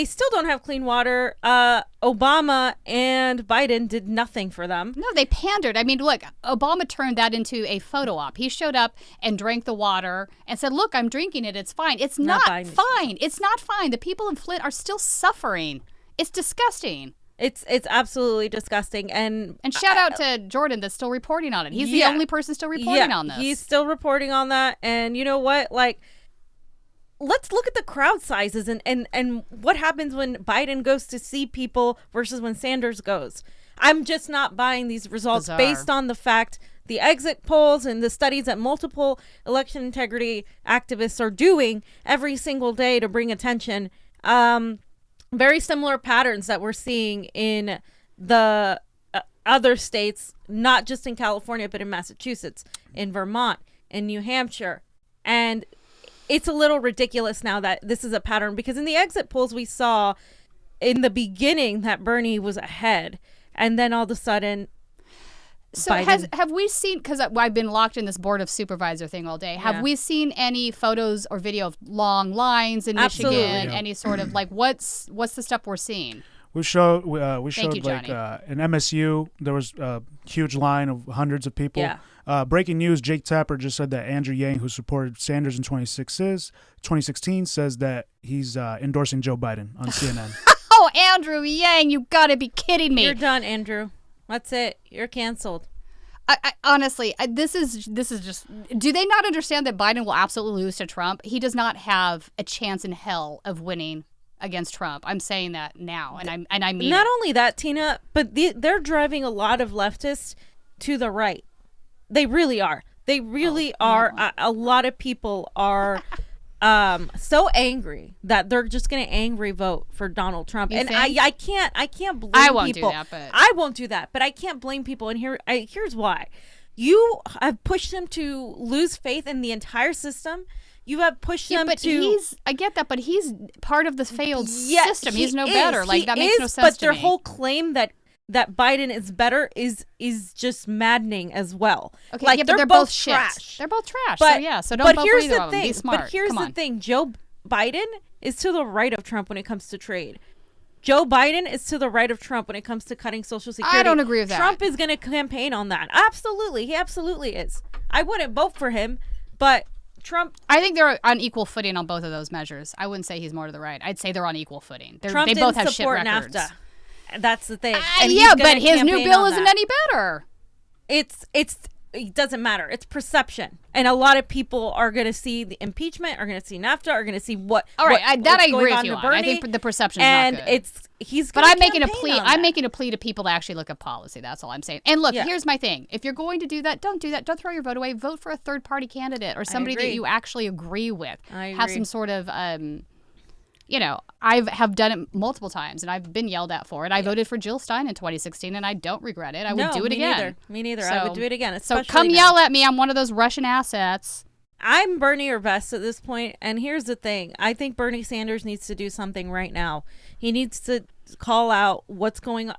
Obama and Biden did nothing for them. No, they pandered. I mean, look, Obama turned that into a photo op. He showed up and drank the water and said, "Look, I'm drinking it. It's fine." It's not fine. It's not fine. The people in Flint are still suffering. It's disgusting. It's absolutely disgusting. And shout out to Jordan that's still reporting on it. He's the only person still reporting on this. He's still reporting on that. And you know what? Let's look at the crowd sizes and what happens when Biden goes to see people versus when Sanders goes. I'm just not buying these results based on the fact the exit polls and the studies that multiple election integrity activists are doing every single day to bring attention. Very similar patterns that we're seeing in the other states, not just in California, but in Massachusetts, in Vermont, in New Hampshire. And it's a little ridiculous now that this is a pattern, because in the exit polls we saw in the beginning that Bernie was ahead, and then all of a sudden have we seen, because I've been locked in this Board of Supervisor thing all day, have we seen any photos or video of long lines in Michigan? Any sort of what's the stuff we're seeing? We showed in MSU there was a huge line of hundreds of people Breaking news, Jake Tapper just said that Andrew Yang, who supported Sanders in 2016, says that he's endorsing Joe Biden on CNN. Oh, Andrew Yang, you gotta be kidding me. You're done, Andrew. That's it. You're canceled. I honestly, this is just. Do they not understand that Biden will absolutely lose to Trump? He does not have a chance in hell of winning against Trump. I'm saying that now, and I mean not it. only that, Tina, but they're driving a lot of leftists to the right. They really are. They really are. A lot of people are so angry that they're just going to angry vote for Donald Trump. You and think? I can't blame people. I won't do that, but I won't do that, but I can't blame people. And here's why. You have pushed him to lose faith in the entire system. You have pushed him but to. I get that, but he's part of the failed system. He's no better. Like that makes no sense but to their me. whole claim that Biden is better is just maddening as well. Okay, like yeah, but they're both trash. They're both trash. But so yeah, so don't vote for either of them. Be smart. But here's Come the on. thing: Joe Biden is to the right of Trump when it comes to trade. Joe Biden is to the right of Trump when it comes to cutting Social Security. I don't agree with that. Trump is going to campaign on that. Absolutely, he absolutely is. I wouldn't vote for him, but Trump. I think they're on equal footing on both of those measures. I wouldn't say he's more to the right. I'd say they're on equal footing. Trump they didn't both have shit support records. NAFTA. That's the thing. Yeah, but his new bill isn't any better. It doesn't matter. It's perception, and a lot of people are going to see the impeachment, are going to see NAFTA, are going to see what. All right, that I agree going with you to on. Bernie, I think the perception is and not good. he's. But gonna I'm making a campaign plea. on I'm that. making a plea to people to actually look at policy. That's all I'm saying. And look, here's my thing: if you're going to do that, don't do that. Don't throw your vote away. Vote for a third-party candidate or somebody that agree. you actually agree with. I Have agree. some sort of. I have done it multiple times, and I've been yelled at for it. I voted for Jill Stein in 2016, and I don't regret it. I would do it again. Me neither. I would do it again. So especially come now. yell at me. I'm one of those Russian assets. I'm Bernie or best at this point, and here's the thing. I think Bernie Sanders needs to do something right now. He needs to call out what's going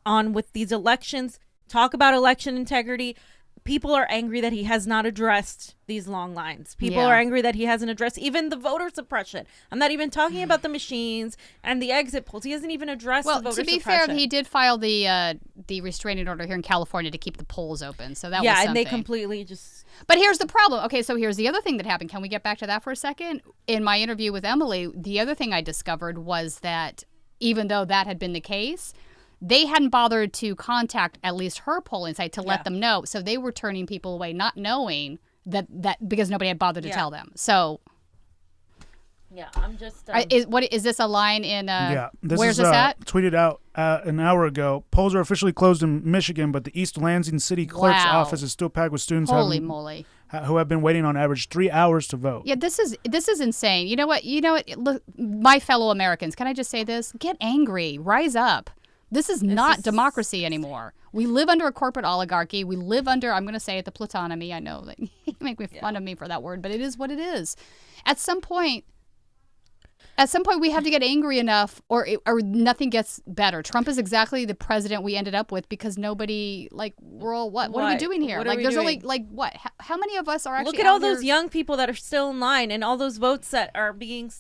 on with these elections, talk about election integrity. People are angry that he has not addressed these long lines. People are angry that he hasn't addressed even the voter suppression. I'm not even talking about the machines and the exit polls. He hasn't even addressed the voter suppression. Well, to be fair, he did file the restraining order here in California to keep the polls open. So that was something. And they completely just... But here's the problem. Okay, so here's the other thing that happened. Can we get back to that for a second? In my interview with Emily, the other thing I discovered was that even though that had been the case, they hadn't bothered to contact at least her polling site to let them know. So they were turning people away, not knowing that because nobody had bothered to tell them. So yeah, I'm just. Is this a line in? Where's this at? Tweeted out an hour ago. Polls are officially closed in Michigan, but the East Lansing City Clerk's office is still packed with students. Holy moly! Who have been waiting on average 3 hours to vote. Yeah, this is insane. You know what? Look, my fellow Americans, can I just say this? Get angry. Rise up. This is not democracy anymore. We live under a corporate oligarchy. We live under, I'm going to say it, the plutonomy. I know that you make fun of me for that word, but it is what it is. At some point, we have to get angry enough or nothing gets better. Trump is exactly the president we ended up with because nobody, we're all, what are we doing here? There's only, what? How many of us are actually Look at all those young people that are still in line and all those votes that are being,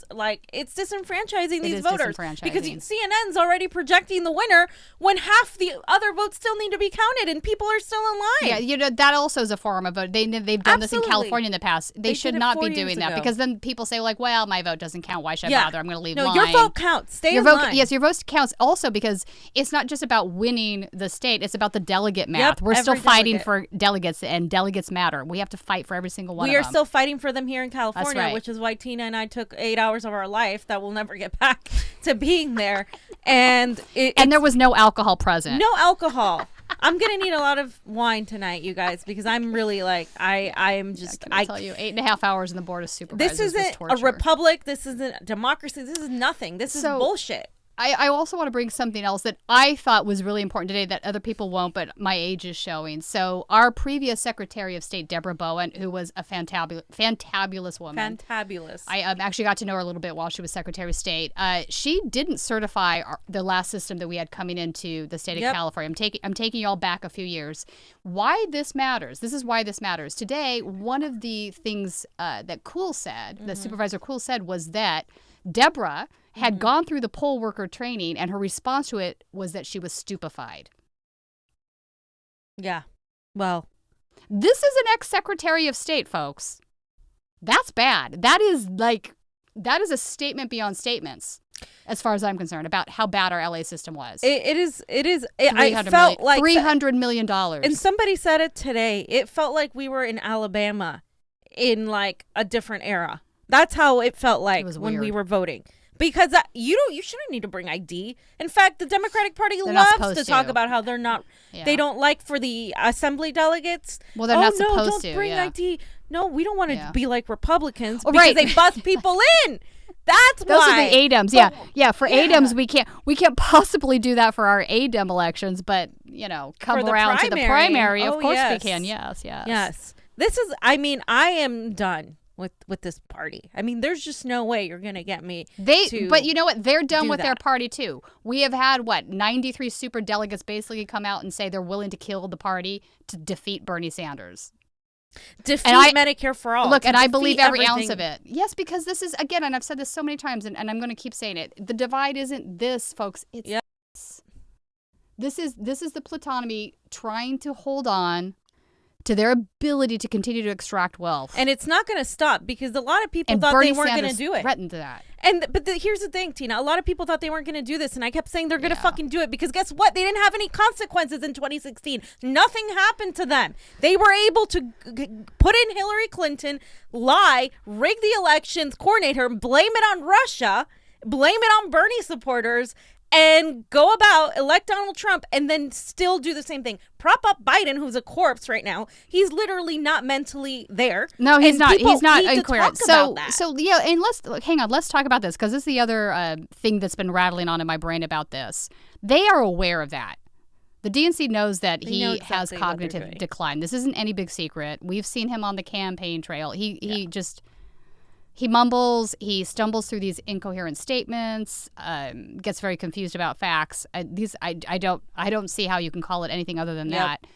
it's disenfranchising these voters. Because CNN's already projecting the winner when half the other votes still need to be counted and people are still in line. Yeah, that also is a form of vote. They've done this in California in the past. They should not be doing that because then people say, well, my vote doesn't count. Why should I bother? I'm going to leave line. Your vote counts. Stay in line. Yes, your vote counts also because it's not just about winning the state. It's about the delegate math. Yep, We're still fighting for delegates, and delegates matter. We have to fight for every single one of them. We are still fighting for them here in California, That's right. which is why Tina and I took 8 hours of our life that we'll never get back to being there. And there was no alcohol present. No alcohol. I'm going to need a lot of wine tonight, you guys, because I'm really I'm just... I tell you, 8.5 hours in the Board of Supervisors This isn't a republic. This isn't a democracy. This is nothing. This is bullshit. I also want to bring something else that I thought was really important today that other people won't, but my age is showing. So our previous Secretary of State, Deborah Bowen, who was a fantabulous woman. Fantabulous. I actually got to know her a little bit while she was Secretary of State. She didn't certify the last system that we had coming into the state of California. I'm taking you all back a few years. Why this matters. This is why this matters. Today, one of the things that Kuhl said, the Supervisor Kuhl said, was that Deborah had gone through the poll worker training, and her response to it was that she was stupefied. Yeah. Well, This is an ex-Secretary of State, folks. That's bad. That is a statement beyond statements, as far as I'm concerned, about how bad our LA system was. It is. I felt like $300 million. And somebody said it today. It felt like we were in Alabama in like a different era. That's how it felt like when we were voting. Because you shouldn't need to bring ID. In fact, the Democratic Party loves to talk about how they're not. Yeah. They don't like for the assembly delegates. Well, they're not supposed to. Don't bring yeah. ID. No, we don't want to be like Republicans because they bust people in. That's Those why. are the ADEMs. Yeah. For ADEMs, we can't possibly do that for our ADEM elections. But come around to the primary. Of course we can. Yes. This is. I mean, I am done with this party. I mean, there's just no way you're gonna get me. But you know what? They're done with their party too. We have had 93 super delegates basically come out and say they're willing to kill the party to defeat Bernie Sanders. Defeat Medicare for all. Look, and I believe every ounce of it. Yes, because this is, again, and I've said this so many times, and I'm going to keep saying it. The divide isn't this, folks. It's this is the plutonomy trying to hold on to their ability to continue to extract wealth. And it's not going to stop because a lot of people thought Bernie they weren't going to Sanders do it. Threatened that. But here's the thing, Tina. A lot of people thought they weren't going to do this, and I kept saying they're going to fucking do it because guess what? They didn't have any consequences in 2016. Nothing happened to them. They were able to put in Hillary Clinton, lie, rig the elections, coordinate her, blame it on Russia, blame it on Bernie supporters, and go about, elect Donald Trump, and then still do the same thing. Prop up Biden, who's a corpse right now. He's literally not mentally there. No, he's not. He's not incoherent. So yeah, and let's talk about this because this is the other thing that's been rattling on in my brain about this. They are aware of that. The DNC knows that he has cognitive decline. This isn't any big secret. We've seen him on the campaign trail. He mumbles, he stumbles through these incoherent statements, gets very confused about facts. I don't see how you can call it anything other than that.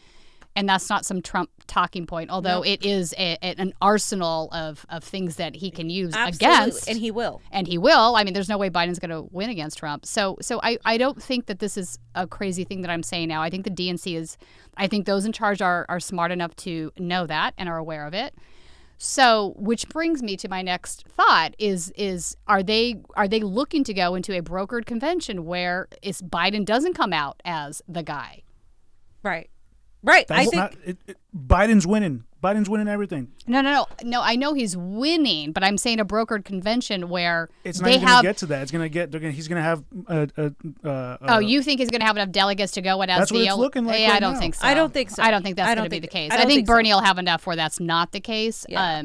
And that's not some Trump talking point, although it is an arsenal of things that he can use against. And he will. I mean, there's no way Biden's going to win against Trump. So I don't think that this is a crazy thing that I'm saying now. I think the DNC is, I think those in charge are smart enough to know that and are aware of it. So, which brings me to my next thought is are they looking to go into a brokered convention where Biden doesn't come out as the guy? Right. I think Biden's winning. Biden's winning everything. No. I know he's winning, but I'm saying a brokered convention where it's not going to get to that. It's going to get. He's going to have. You think he's going to have enough delegates to go with as that's what it's looking like. Yeah, right I don't now. think so. I don't think so. I don't think that's going to be the case. I think Bernie will have enough where that's not the case. Yeah.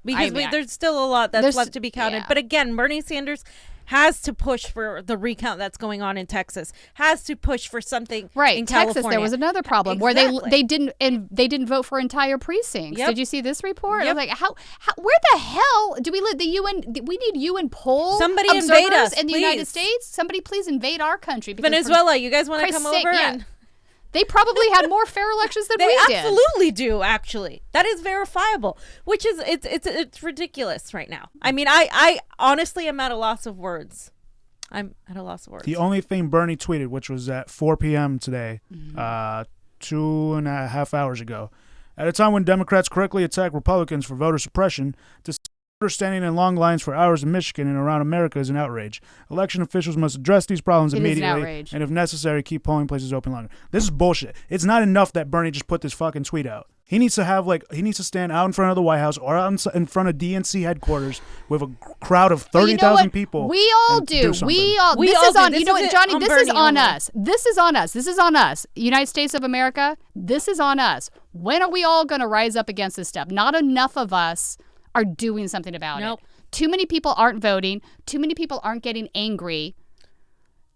Because there's still a lot that's left to be counted. Yeah. But again, Bernie Sanders has to push for the recount that's going on in Texas. Has to push for something in Texas, California. There was another problem where they didn't vote for entire precincts. Did you see this report? Yep. I was like, how where the hell do we live? The UN? We need UN poll. Somebody observers invade us in the please. United States. Somebody please invade our country. Venezuela, you guys want to come over? Yeah. And they probably had more fair elections than we did. They absolutely do, actually. That is verifiable, which is it's ridiculous right now. I mean, I honestly am at a loss of words. I'm at a loss of words. The only thing Bernie tweeted, which was at 4 p.m. today, 2.5 hours ago, at a time when Democrats correctly attack Republicans for voter suppression, standing in long lines for hours in Michigan and around America is an outrage. Election officials must address these problems immediately and, if necessary, keep polling places open longer. This is bullshit. It's not enough that Bernie just put this fucking tweet out. He needs to stand out in front of the White House or out in front of DNC headquarters with a crowd of 30,000 people. We all do. This is on. You know what, Johnny? This is on us. This is on us. This is on us. United States of America. This is on us. When are we all going to rise up against this stuff? Not enough of us are doing something about it. Too many people aren't voting. Too many people aren't getting angry.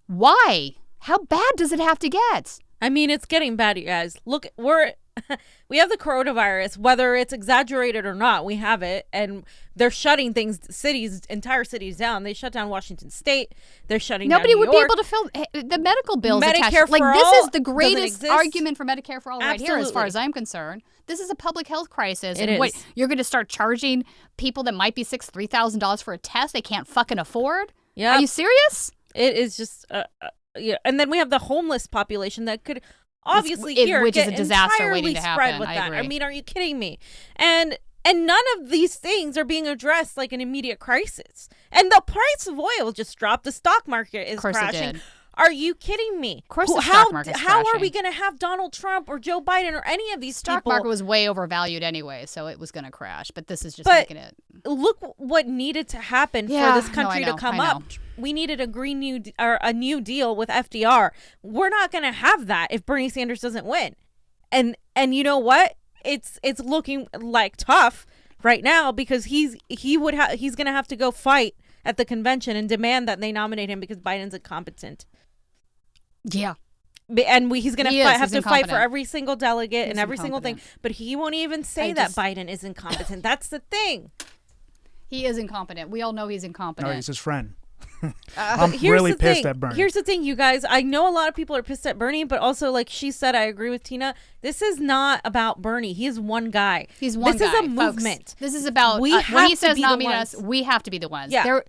Why? How bad does it have to get? I mean, it's getting bad, you guys. Look, we have the coronavirus, whether it's exaggerated or not, we have it, and they're shutting entire cities down. They shut down Washington State. They're shutting Nobody down New would York. be able to fill the medical bills. Medicare for all this is the greatest argument for Medicare for all right here, as far as I'm concerned. This is a public health crisis. It and is. You're going to start charging people that might be sick $3,000 for a test they can't fucking afford? Yeah. Are you serious? It is just, yeah. And then we have the homeless population that could obviously which is get a disaster entirely waiting to spread happen. with I that. agree. I mean, are you kidding me? And none of these things are being addressed like an immediate crisis. And the price of oil just dropped. The stock market is Of course it crashing. did. Are you kidding me? Of course the stock market's how are crashing. we going to have Donald Trump or Joe Biden or any of these Stock people? market was way overvalued anyway, so it was going to crash. But this is just But making it. look what needed to happen Yeah, for this no, country I know, to come I up. know. We needed a a new deal with FDR. We're not going to have that if Bernie Sanders doesn't win. And you know what? It's looking like tough right now because he's going to have to go fight at the convention and demand that they nominate him because Biden's incompetent. Yeah. And he's going to have to fight for incompetent. every single delegate He's and every single thing. But he won't even say that Biden is incompetent. That's the thing. He is incompetent. We all know he's incompetent. No, he's his friend. I'm I'm really pissed at Bernie. Here's the thing, you guys. I know a lot of people are pissed at Bernie, but also, like she said, I agree with Tina. This is not about Bernie. He is one guy. He's one This guy, is a movement. folks. This is about We when have he to says be the nominate ones. us, we have to be the ones. Yeah.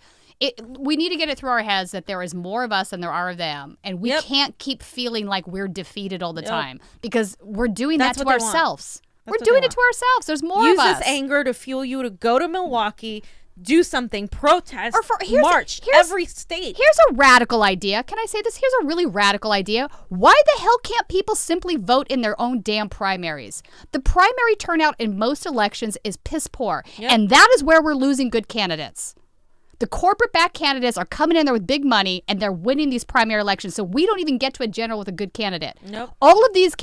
We need to get it through our heads that there is more of us than there are of them, and we can't keep feeling like we're defeated all the time because we're doing That's that to what they want. ourselves. That's We're what doing they it to ourselves. There's more Use of us. this anger to fuel you to go to Milwaukee, do something, protest, here's- march, here's- every state. Here's a radical idea. Can I say this? Here's a really radical idea. Why the hell can't people simply vote in their own damn primaries? The primary turnout in most elections is piss poor, and that is where we're losing good candidates. The corporate-backed candidates are coming in there with big money, and they're winning these primary elections. So we don't even get to a general with a good candidate. Nope. All of these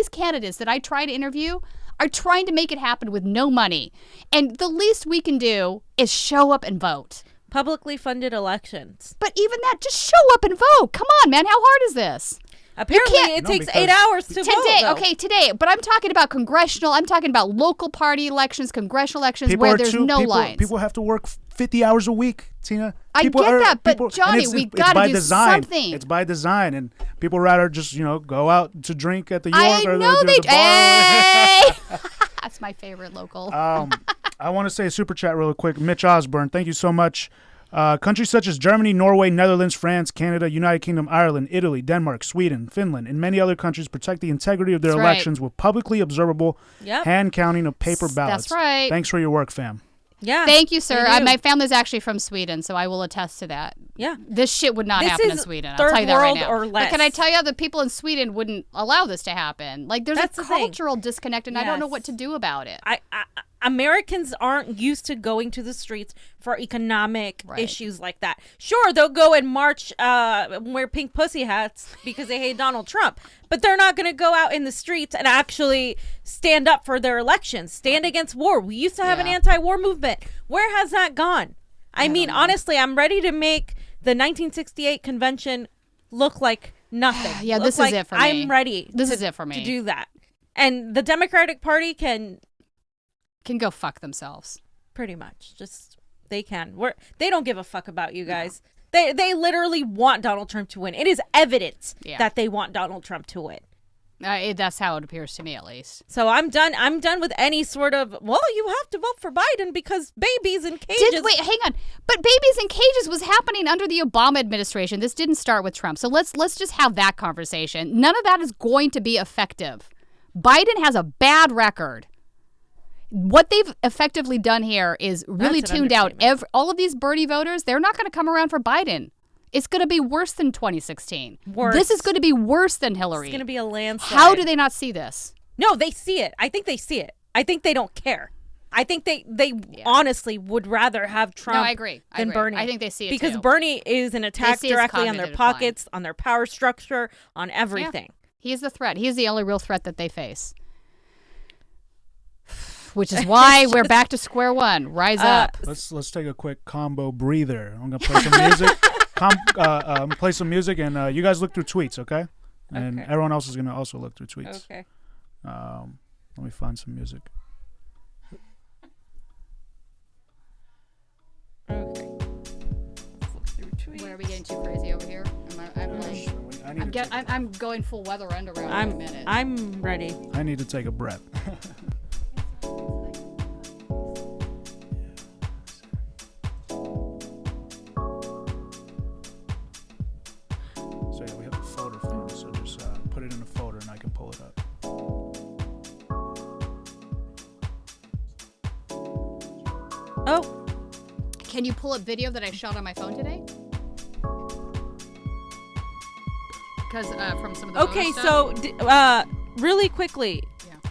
candidates that I try to interview are trying to make it happen with no money, and the least we can do is show up and vote. Publicly funded elections. But even that, just show up and vote. Come on, man. How hard is this? Apparently, it takes 8 hours to vote. Today, okay, today. But I'm talking about I'm talking about local party elections, congressional elections where there's no lines. People have to work 50 hours a week, Tina. I get that, but Johnny, we got to do design. something. It's by design, and people rather just go out to drink at the York I or know the bar. Hey! That's my favorite local. I want to say a super chat real quick. Mitch Osborne, thank you so much. Countries such as Germany, Norway, Netherlands, France, Canada, United Kingdom, Ireland, Italy, Denmark, Sweden, Finland, and many other countries protect the integrity of their That's right. elections with publicly observable hand counting of paper ballots. That's right. Thanks for your work, fam. Yeah. Thank you, sir. they do. My family's actually from Sweden, so I will attest to that. Yeah. This shit would not This happen in is Sweden. I'll third tell you that right world now. or But less. can I tell you, the people in Sweden wouldn't allow this to happen. Like, there's That's a the thing. cultural disconnect, and I don't know Yes. what to do about it. Americans aren't used to going to the streets for economic issues like that. Sure, they'll go and march, wear pink pussy hats because they hate Donald Trump, but they're not going to go out in the streets and actually stand up for their elections, stand against war. We used to have an anti-war movement. Where has that gone? I mean, honestly, I'm ready to make the 1968 convention look like nothing. Yeah, Look this is like it for me. I'm ready. This to- is it for me. to do that. And the Democratic Party can go fuck themselves. Pretty much. Just they can. They don't give a fuck about you guys. They literally want Donald Trump to win. It is evidence that they want Donald Trump to win. That's how it appears to me, at least. So I'm done. I'm done with any sort of, well, you have to vote for Biden because babies in cages. Wait, hang on. But babies in cages was happening under the Obama administration. This didn't start with Trump. So let's just have that conversation. None of that is going to be effective. Biden has a bad record. What they've effectively done here is really That's an tuned out all of these Bernie voters. They're not going to come around for Biden. It's going to be worse than 2016. Worse. This is going to be worse than Hillary. It's going to be a landslide. How do they not see this? No, they see it. I think they see it. I think they don't care. I think they honestly would rather have Trump I agree. than Bernie. I think they see it because too. Bernie is an attack see his directly on their cognitive decline. pockets, on their power structure, on everything. He is the threat. He is the only real threat that they face. Which is why we're back to square one. Rise up. Let's take a quick combo breather. I'm gonna play some music. Play some music, and you guys look through tweets, okay? And everyone else is gonna also look through tweets. Okay. Let me find some music. Okay. Let's look through tweets. What, are we getting too crazy over here? I'm going full weather underground in a minute. I'm ready. I need to take a breath. So yeah, we have a folder for this, so just put it in a folder and I can pull Oh. Can you pull up video that I shot on my phone today? Because from some of the Okay, photo so stuff. really quickly,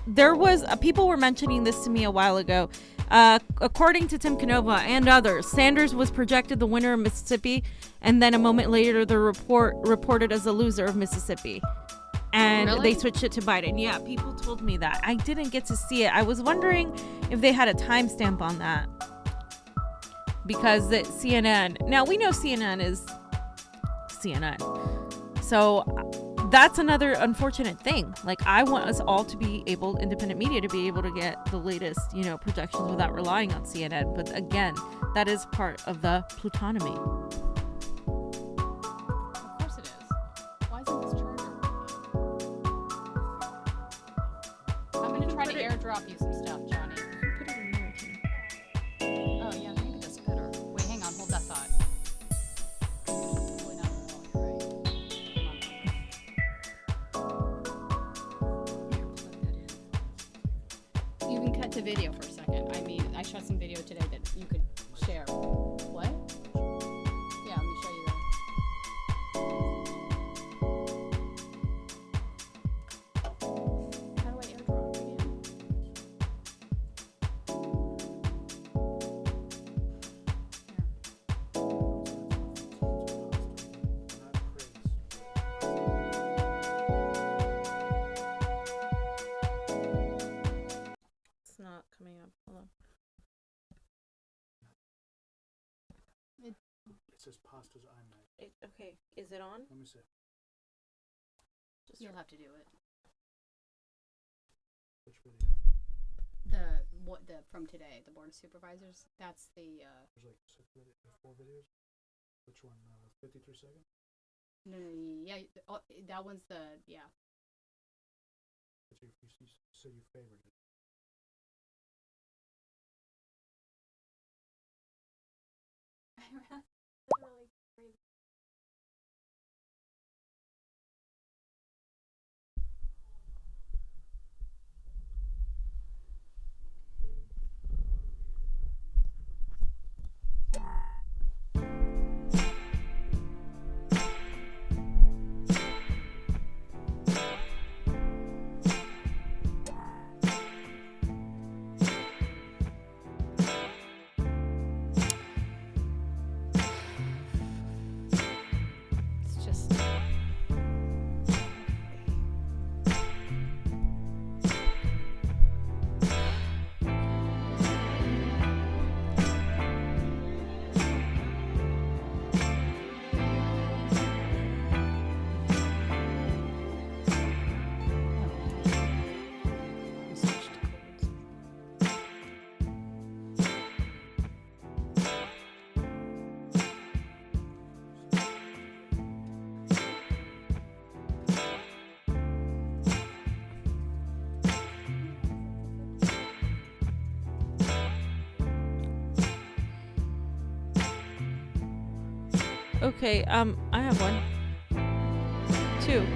there was people were mentioning this to me a while ago. According to Tim Canova and others, Sanders was projected the winner of Mississippi, and then a moment later, the report reported as the loser of Mississippi, and Really? they switched it to Biden. Yeah, people told me that. I didn't get to see it. I was wondering if they had a timestamp on that, because the CNN. Now we know CNN is CNN, so that's another unfortunate thing. Like, I want us all to be able, independent media, to be able to get the latest, projections without relying on CNN. But again, that is part of the plutonomy. Of course it is. Why isn't this charger working? I'm going to try to airdrop you some stuff, Johnny. Put it in there too. Oh, yeah, maybe that's better. Wait, hang on. Hold that thought. You can cut to video for a second. I mean, I shot some video today that you could share. What? Yeah, let me show you that. How do I airdrop again? It's not coming up. Hold on. It says pasta's iMac. Okay, is it on? Let me see. You'll have to do it. Which video? The from today, the board of supervisors. That's the. There's like 4 videos. Which one? 53 seconds. No, yeah, that one's the yeah. You said you favored it. Literally crazy. It's just. Okay, I have one. 2.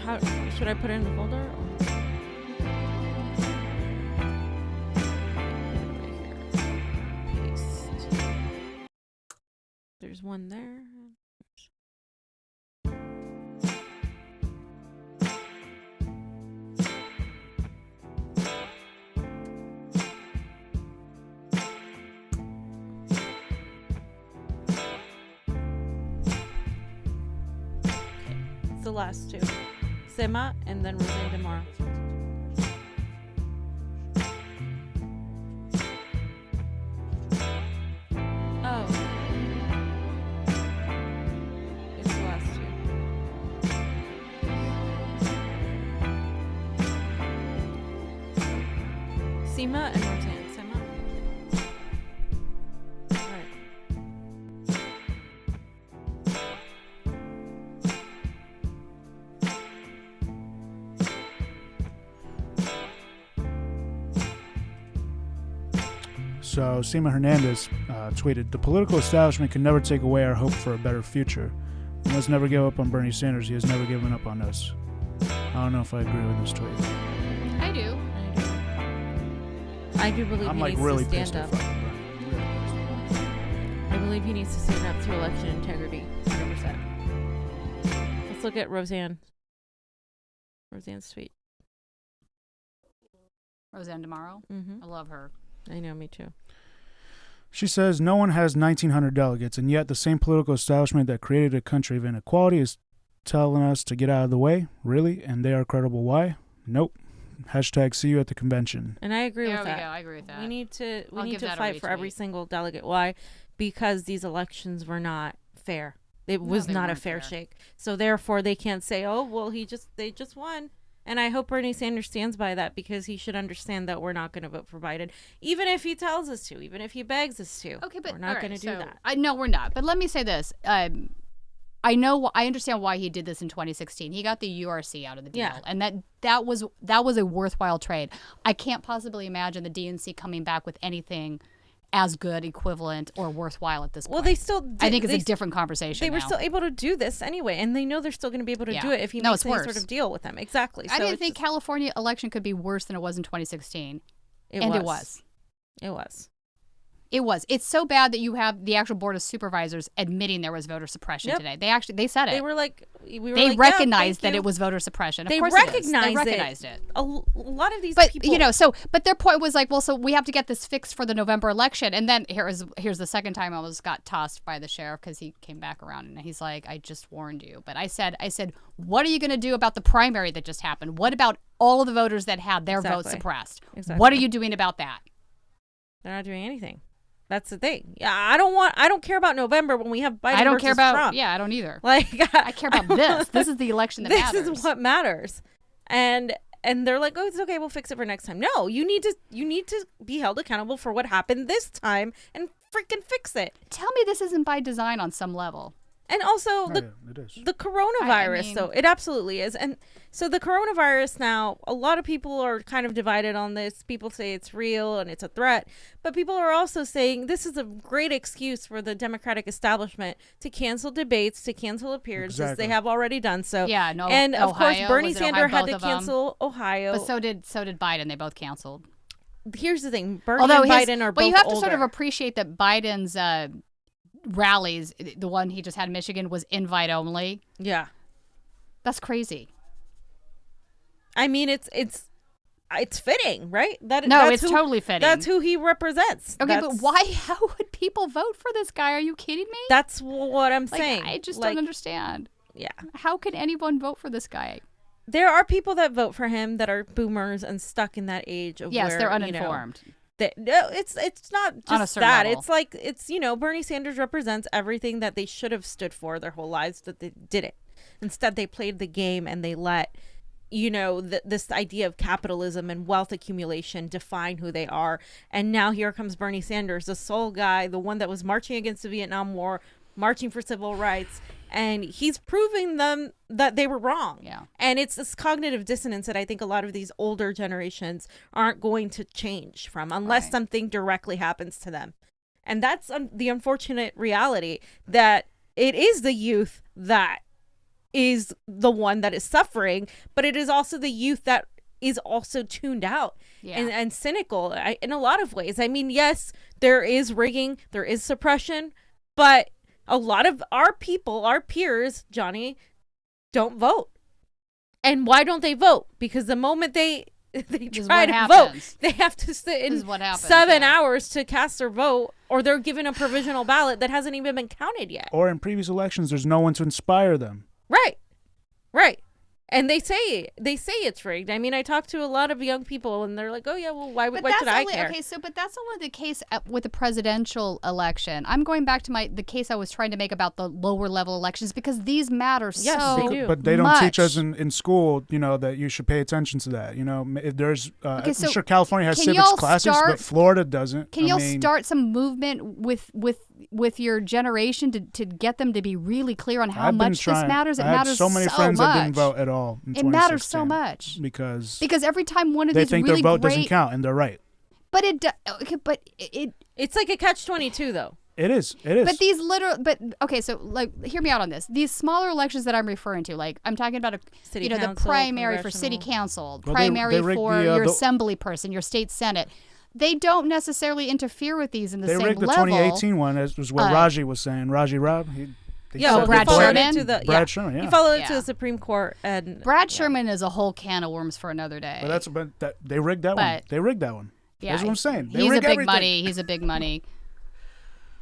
How should I put it in the folder? Paste. There's one there. The last 2. Sema and then Roseanne tomorrow. Oh. It's the last 2. Sema and Roseanne. Sema. Alright. So Sima Hernandez tweeted, "The political establishment can never take away our hope for a better future. We must never give up on Bernie Sanders. He has never given up on us." I don't know if I agree with this tweet. I do. I do believe I'm he like needs really to pissed stand at up. fucking Bernie. I believe he needs to stand up to election integrity. 100%. Let's look at Roseanne. Roseanne's tweet. Roseanne tomorrow. I love her. I know, me too. She says no one has 1,900 delegates, and yet the same political establishment that created a country of inequality is telling us to get out of the way. Really? And they are credible. Why? Nope. Hashtag see you at the convention. And I agree with There that. we go. I agree with that. We need to I'll give that a fight for every retweet. single delegate. Why? Because these elections were not fair. It was they not a weren't fair fair. shake. So therefore they can't say, "Oh, well, they just won." And I hope Bernie Sanders stands by that, because he should understand that we're not going to vote for Biden, even if he tells us to, even if he begs us to. Okay, but we're not all right, going to do so that. I know we're not. But let me say this. I understand why he did this in 2016. He got the URC out of the deal, Yeah. and that was a worthwhile trade. I can't possibly imagine the DNC coming back with anything as good, equivalent, or worthwhile at this point. Well, they still. I think it's they a different conversation. They were now. still able to do this anyway, and they know they're still going to be able to do it if he No, makes it's any worse. sort of deal with them. Exactly. I So didn't it's think California election could be worse than it was in 2016. It and was. it was. It was. It was. It's so bad that you have the actual board of supervisors admitting there was voter suppression Yep. today. They said it. They were like, we were they like, recognized yeah, that thank it you. was voter suppression. Of They course it is. recognized They recognized it. A lot of these But people, but their point was like, well, so we have to get this fixed for the November election. And then here's the second time I almost got tossed by the sheriff because he came back around and he's like, I just warned you. But I said, what are you going to do about the primary that just happened? What about all of the voters that had their votes suppressed? Exactly. What are you doing about that? They're not doing anything. That's the thing. Yeah, I don't care about November when we have Biden I don't versus care about Trump. Yeah, I don't either. Like I care about this. This is the election that matters. This is what matters. And they're like, oh, it's okay, we'll fix it for next time. No, you need to be held accountable for what happened this time and freaking fix it. Tell me this isn't by design on some level. And also it is. the coronavirus, though, it absolutely is. And so the coronavirus now, a lot of people are kind of divided on this. People say it's real and it's a threat, but people are also saying this is a great excuse for the Democratic establishment to cancel debates, to cancel appearances. Exactly. They have already done so. Yeah, no. And of course, Ohio, Bernie was it Sanders Ohio? had to Both of them. cancel Ohio. But so did Biden. They both canceled. Here's the thing: Bernie Although and Biden are both but you have to older. sort of appreciate that Biden's rallies, the one he just had in Michigan, was invite only. Yeah, that's crazy. I mean, it's fitting, right? It's totally fitting. That's who he represents. Okay, but why? How would people vote for this guy? Are you kidding me? That's what I'm saying. I just don't understand. Yeah. How could anyone vote for this guy? There are people that vote for him that are boomers and stuck in that age of Yes, where, they're uninformed. No, it's not On a just certain that. level. It's like Bernie Sanders represents everything that they should have stood for their whole lives, that they didn't. Instead, they played the game and they let this idea of capitalism and wealth accumulation define who they are. And now here comes Bernie Sanders, the sole guy, the one that was marching against the Vietnam War, marching for civil rights, and he's proving them that they were wrong. Yeah. And it's this cognitive dissonance that I think a lot of these older generations aren't going to change from unless something directly happens to them. And that's the unfortunate reality, that it is the youth that is the one that is suffering, but it is also the youth that is also tuned out and cynical in a lot of ways. I mean, yes, there is rigging, there is suppression, but a lot of our people, our peers, Johnny, don't vote. And why don't they vote? Because the moment they try to vote, they have to sit in 7 hours to cast their vote, or they're given a provisional ballot that hasn't even been counted yet. Or in previous elections, there's no one to inspire them. Right. And they say it's rigged. I mean, I talk to a lot of young people, and they're like, "Oh yeah, well, why should I care?" Okay, but that's only the case with the presidential election. I'm going back to the case I was trying to make about the lower level elections, because these matter so they do. But they don't teach us in school, that you should pay attention to that. If there's, I'm sure California has civics classes, but Florida doesn't. Can y'all start some movement with your generation to get them to be really clear on how much this matters? It matters so much. I had so many friends that didn't vote at all. It matters so much because every time one of they these think really their vote great, doesn't count, and they're right. But it's like a catch-22 though. It is. But these so hear me out on this. These smaller elections that I'm referring to, like I'm talking about city the council, primary for city council, Well, primary they rigged for the, your the- assembly person, your state senate. they don't necessarily interfere with these in the They same rigged the level. 2018 one, as was what Raji was saying. Raji Rob. Brad Sherman. Brad Sherman, yeah. He followed it to the Supreme Court, and Brad Sherman is a whole can of worms for another day. But they rigged that one. They rigged that one. Yeah, That's what I'm saying. They he's a rig big everything. money. He's a big money.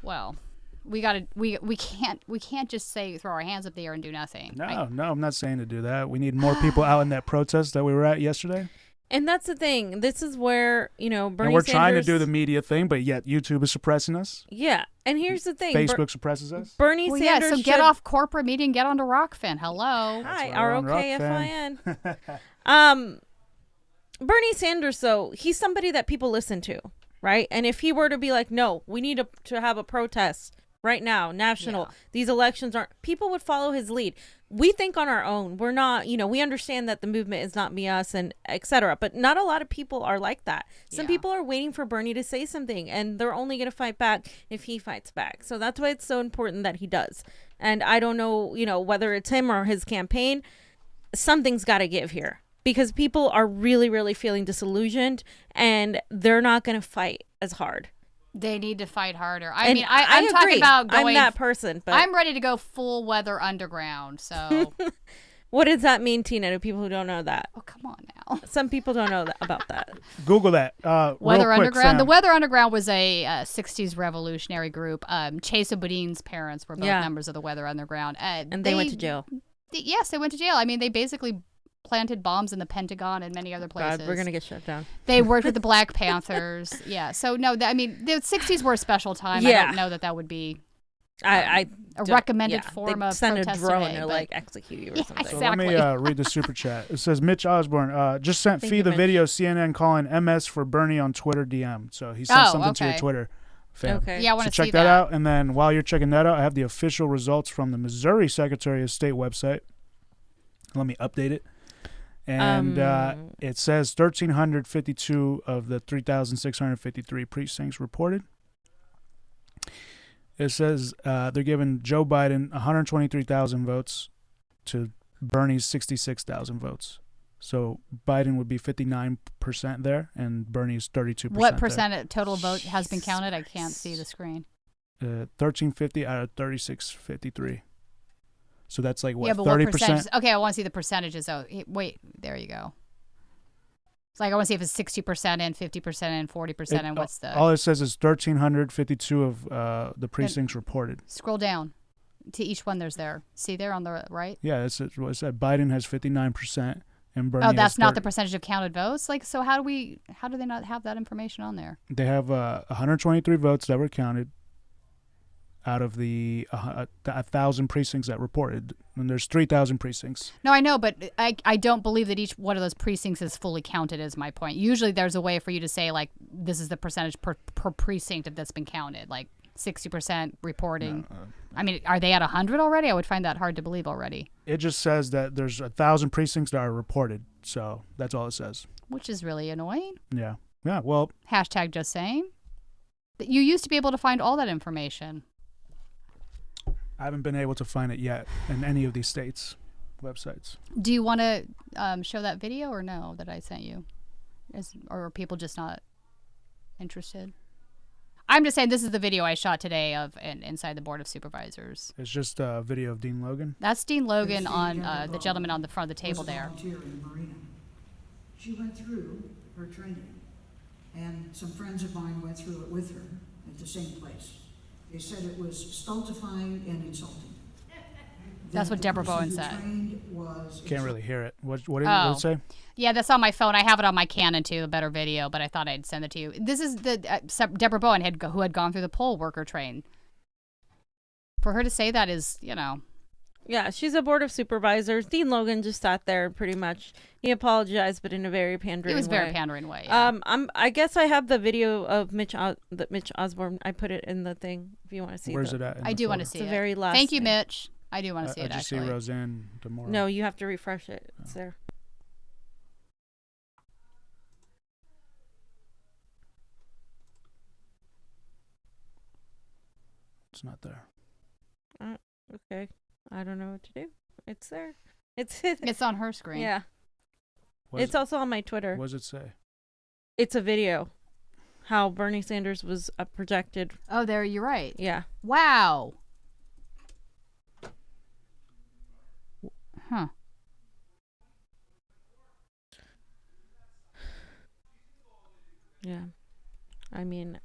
Well, we can't just say throw our hands up the air and do nothing. No, I'm not saying to do that. We need more people out in that protest that we were at yesterday. And that's the thing. This is where, Bernie And we're trying to Sanders, do the media thing, but yet YouTube is suppressing us. Yeah. And here's the thing. Facebook suppresses us. Bernie Sanders so get off corporate media and get onto ROKFIN. Hello. Hi, ROKFIN. Bernie Sanders, though, he's somebody that people listen to, right? And if he were to be like, no, we need to have a protest right now, national, these elections aren't, people would follow his lead. We think on our own. We're not, we understand that the movement is not me, us, and etc. But not a lot of people are like that. Some people are waiting for Bernie to say something, and they're only going to fight back if he fights back. So that's why it's so important that he does. And I don't know, whether it's him or his campaign, something's got to give here. Because people are really, really feeling disillusioned, and they're not going to fight as hard. They need to fight harder. I'm talking agree. about going. I'm that person, but I'm ready to go full weather underground. So, what does that mean, Tina? To people who don't know that? Oh, come on now. Some people don't know about that. Google that. Weather real quick, Underground. Sam. The Weather Underground was a 60s revolutionary group. Chesa Boudin's parents were both members of the Weather Underground, and they went to jail. Yes, they went to jail. I mean, they basically planted bombs in the Pentagon and many other places. God, we're gonna get shut down. They worked with the Black Panthers. Yeah. So no, the 60s were a special time. I don't know that would be a recommended form of send protest a drone today, to but- execute you or something. So let me read the super chat. It says Mitch Osborne just sent Fee the video CNN calling MS for Bernie on Twitter DM. So he sent something to your Twitter. Fam. Okay. Yeah, I want to so check see that out. And then while you're checking that out, I have the official results from the Missouri Secretary of State website. Let me update it. And it says 1,352 of the 3,653 precincts reported. It says they're giving Joe Biden 123,000 votes to Bernie's 66,000 votes. So Biden would be 59% there, and Bernie's 32%. What percent of total vote has been counted? I can't see the screen. 1,350 out of 3,653. So that's like what? Yeah, but 30%. what percentage? Okay, I want to see the percentages. Oh, wait, there you go. It's like I want to see if it's 60% and 50% and 40%, and what's the? All it says is 1,352 of the precincts reported. Scroll down to each one. There's there. See there on the right? Yeah, that's what it said. Biden has 59%, and Bernie. Oh, that's has not the percentage of counted votes. Like, so how do they not have that information on there? They have 123 votes that were counted out of the 1,000 precincts that reported, and there's 3,000 precincts. No, I know, but I don't believe that each one of those precincts is fully counted, is my point. Usually there's a way for you to say, like, this is the percentage per precinct that's been counted, like 60% reporting. No, I mean, are they at 100 already? I would find that hard to believe already. It just says that there's 1,000 precincts that are reported, so that's all it says. Which is really annoying. Yeah, well. Hashtag just saying. You used to be able to find all that information. I haven't been able to find it yet in any of these states' websites. Do you want to show that video or no that I sent you? Or are people just not interested? I'm just saying this is the video I shot today of inside the Board of Supervisors. It's just a video of Dean Logan. That's Dean Logan on the gentleman on the front of the table there. She went through her training, and some friends of mine went through it with her at the same place. They said it was stultifying and insulting. That's what Deborah Bowen said. Can't really hear it. What did it say? Yeah, that's on my phone. I have it on my Canon too, a better video, but I thought I'd send it to you. This is the Deborah Bowen who had gone through the poll worker train. For her to say that is, Yeah, she's a board of supervisors. Dean Logan just sat there pretty much. He apologized, but in a very pandering way. It was very pandering way. Yeah. I guess I have the video of Mitch Osborne. I put it in the thing if you want to see. Where's it at? I do want to see it. The very last. Thank you, thing. Mitch. I do want to see it. I just see Roseanne Demore. No, you have to refresh it. It's there. It's not there. Okay. I don't know what to do. It's there. It's on her screen. Yeah. It's also on my Twitter. What does it say? It's a video. how Bernie Sanders was projected. Oh, there, you're right. Yeah. Wow. Huh. Yeah. I mean,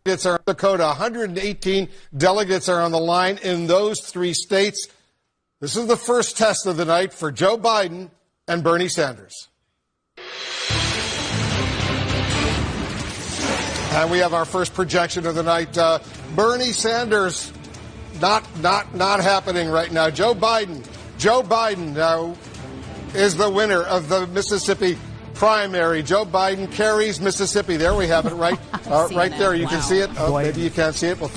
Delegates are in Dakota. 118 delegates are on the line in those 3 states. This is the first test of the night for Joe Biden and Bernie Sanders. And we have our first projection of the night. Bernie Sanders, not happening right now. Joe Biden is the winner of the Mississippi primary. Joe Biden carries Mississippi. There we have it, right? Right there. You can see it. Maybe you can't see it. Well,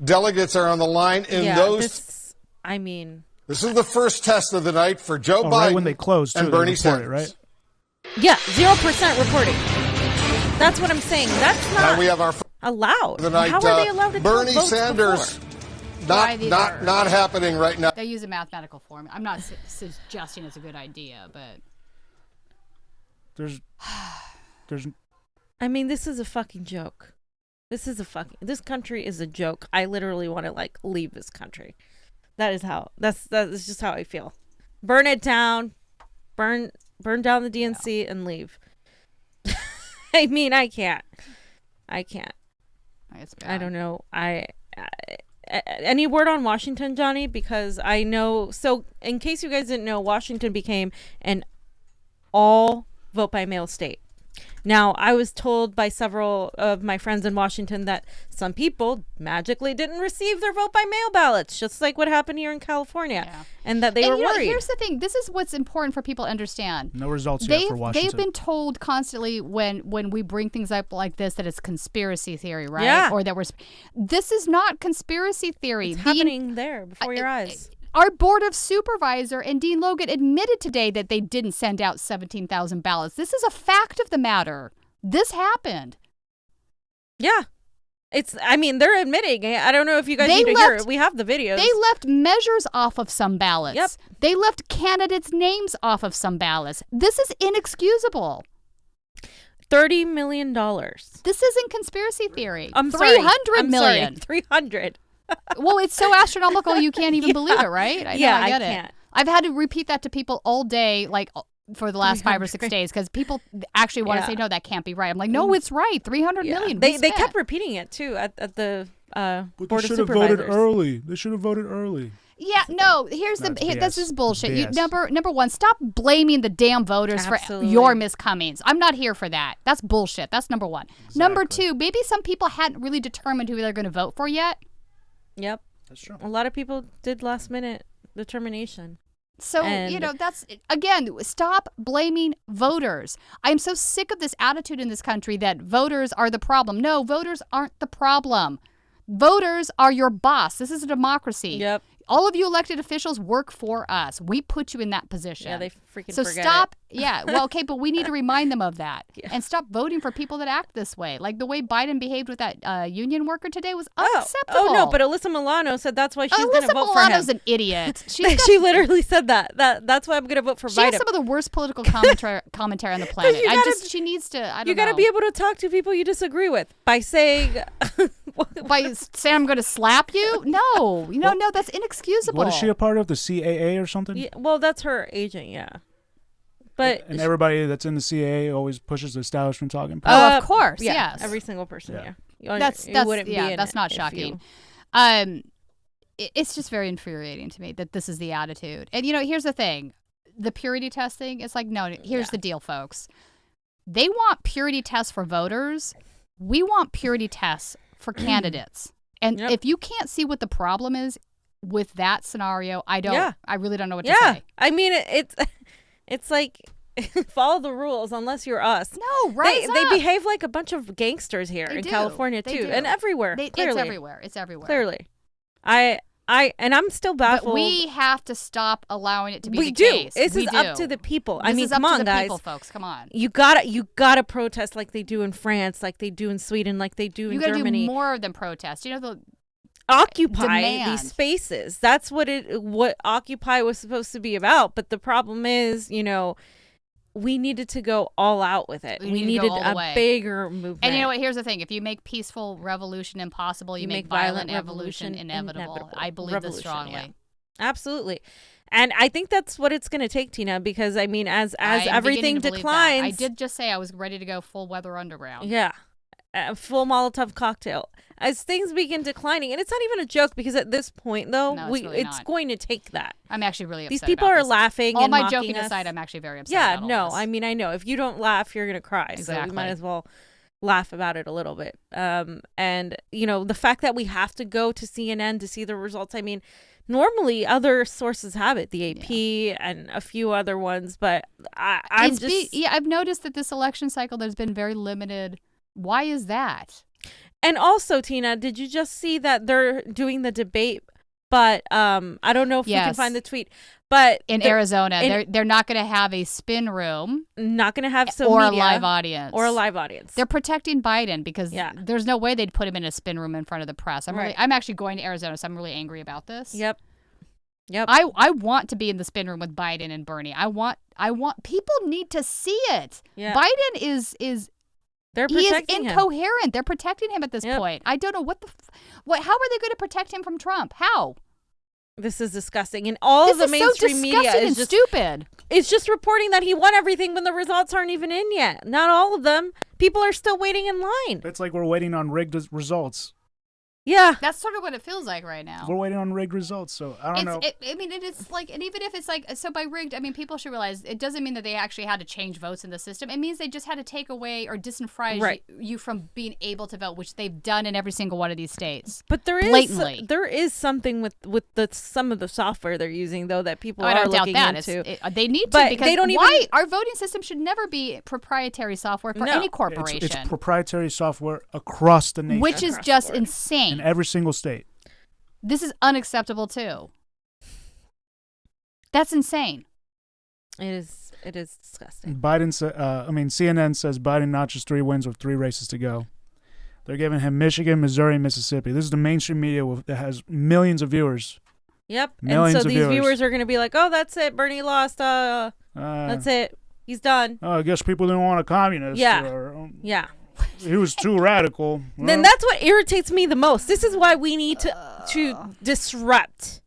delegates are on the line in those. This is the first test of the night for Joe Biden right when they close, too, and Bernie they report Sanders. it, right? Yeah, 0% reporting. That's what I'm saying. That's not we have our allowed. The night, How are they allowed to Bernie count votes Sanders, before? not happening right now. They use a mathematical formula. I'm not suggesting it's a good idea, but there's. I mean, this is a fucking joke. This country is a joke. I literally want to leave this country. That is just how I feel. Burn it down, burn down the DNC and leave. I mean, I can't. It's bad. I don't know. Any word on Washington, Johnny? Because I know. So, in case you guys didn't know, Washington became an all vote by mail state. Now, I was told by several of my friends in Washington that some people magically didn't receive their vote by mail ballots, just like what happened here in California, and that they were worried. Here's the thing. This is what's important for people to understand. No results yet for Washington. They've been told constantly when we bring things up like this that it's conspiracy theory, right? Yeah. Or that this is not conspiracy theory. It's happening there before your eyes. Our board of supervisor and Dean Logan admitted today that they didn't send out 17,000 ballots. This is a fact of the matter. This happened. Yeah. They're admitting. I don't know if you guys need to hear it. We have the videos. They left measures off of some ballots. Yep. They left candidates' names off of some ballots. This is inexcusable. $30 million. This isn't conspiracy theory. I'm sorry. $300 million. 300. Well, it's so astronomical you can't even believe it, right? I get it. Can't. I've had to repeat that to people all day, for the last 5 or 6 days, because people actually want to say, no, that can't be right. I'm like, no, it's right. 300 million. They kept repeating it, too, at the But board they of should have supervisors. voted early. They should have voted early. Yeah, no, this is bullshit. Number one, stop blaming the damn voters for your miscomings. I'm not here for that. That's bullshit. That's number one. Exactly. Number two, maybe some people hadn't really determined who they're going to vote for yet. Yep. That's true. A lot of people did last minute determination. So, that's, again, stop blaming voters. I'm so sick of this attitude in this country that voters are the problem. No, voters aren't the problem. Voters are your boss. This is a democracy. Yep. All of you elected officials work for us. We put you in that position. Yeah, they freaking so forget stop. it. Yeah, well, okay, but we need to remind them of that. Yeah. And stop voting for people that act this way. Like the way Biden behaved with that union worker today was unacceptable. Oh, no, but Alyssa Milano said that's why she's going to vote for him. Milano's an idiot. She literally said that. That's why I'm going to vote for Biden. She has some of the worst political commentary on the planet. She needs to, I don't know. You got to be able to talk to people you disagree with by saying... by saying I'm going to slap you? No. No, that's inexcusable. What is she a part of? The CAA or something? Yeah, well, that's her agent, yeah. But and everybody that's in the CAA always pushes the establishment talking. Of course, yeah, yes. every single person, yeah. That's not shocking. It's just very infuriating to me that this is the attitude. And here's the thing, the purity testing. It's like, no. Here's the deal, folks. They want purity tests for voters. We want purity tests for candidates. And if you can't see what the problem is with that scenario, I really don't know what to say. I mean, it's like follow the rules unless you're us. No, right? They behave like a bunch of gangsters here in California too, and everywhere. Clearly. It's everywhere. Clearly, I'm still baffled. But we have to stop allowing it to be the case. We do. This is up to the people. This is up come to on, the guys. People, folks, come on. You gotta protest like they do in France, like they do in Sweden, like they do in Germany. You gotta do more than protest. Occupy demand. these spaces. That's what Occupy was supposed to be about. But the problem is, we needed to go all out with it. We need to needed go all the a way. bigger movement. And you know what? Here's the thing. If you make peaceful revolution impossible, you make violent revolution inevitable. I believe this strongly. Yeah. Absolutely. And I think that's what it's going to take, Tina, because, I mean, as everything declines. I did just say I was ready to go full weather underground. Yeah. A full Molotov cocktail. As things begin declining, and it's not even a joke because at this point, though, No, it's really it's not. going to take that. I'm actually really upset. These people about are this. laughing All and my mocking joking us. aside, I'm actually very upset. Yeah, about all no, this. I mean, I know. If you don't laugh, you're going to cry. So Exactly. we might as well laugh about it a little bit. And, you know, the fact that we have to go to CNN to see the results, I mean, normally other sources have it, the AP and a few other ones, but I've noticed that this election cycle, there's been very limited. Why is that? And also, Tina, did you just see that they're doing the debate? But I don't know if we can find the tweet. But in Arizona, they're not going to have a spin room, not going to have a live audience, or a live audience. They're protecting Biden because there's no way they'd put him in a spin room in front of the press. I'm actually going to Arizona, so I'm really angry about this. Yep. I want to be in the spin room with Biden and Bernie. I want people need to see it. Yeah. Biden is. They're he is protecting him. incoherent. They're protecting him at this point. I don't know how are they going to protect him from Trump? How? This is disgusting. And all of the mainstream media is just stupid. It's just reporting that he won everything when the results aren't even in yet. Not all of them. People are still waiting in line. It's like we're waiting on rigged results. Yeah. That's sort of what it feels like right now. We're waiting on rigged results, so I don't know. It's like, and even if it's like, so by rigged, I mean, people should realize it doesn't mean that they actually had to change votes in the system. It means they just had to take away or disenfranchise you from being able to vote, which they've done in every single one of these states. But there is something with some of the software they're using, though, that people are looking into. They need to, but because they don't our voting system should never be proprietary software for any corporation. It's proprietary software across the nation. Which is just insane. In every single state. This is unacceptable too. That's insane. It is disgusting. CNN says Biden notches 3 wins with 3 races to go. They're giving him Michigan, Missouri, Mississippi. This is the mainstream media that has millions of viewers. Yep. Millions and so of these viewers are going to be like, "Oh, that's it. Bernie lost. That's it. He's done." I guess people didn't want a communist. Yeah. He was too radical. Then that's what irritates me the most. This is why we need to disrupt.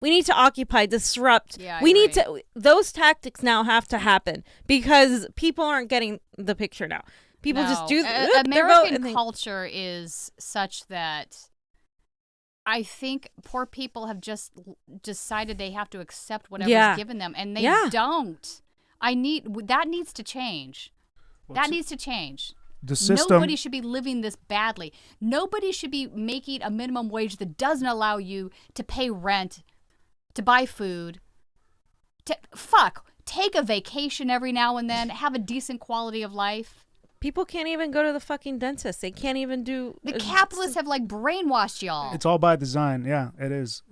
We need to occupy, disrupt. Yeah, we need to. Those tactics now have to happen because people aren't getting the picture now. People just do. American culture is such that I think poor people have just decided they have to accept whatever's given them, and they don't. That needs to change. That needs to change. The system. Nobody should be living this badly. Nobody should be making a minimum wage that doesn't allow you to pay rent, to buy food, take a vacation every now and then, have a decent quality of life. People can't even go to the fucking dentist. They can't even do. The capitalists have like brainwashed y'all. It's all by design. Yeah, it is.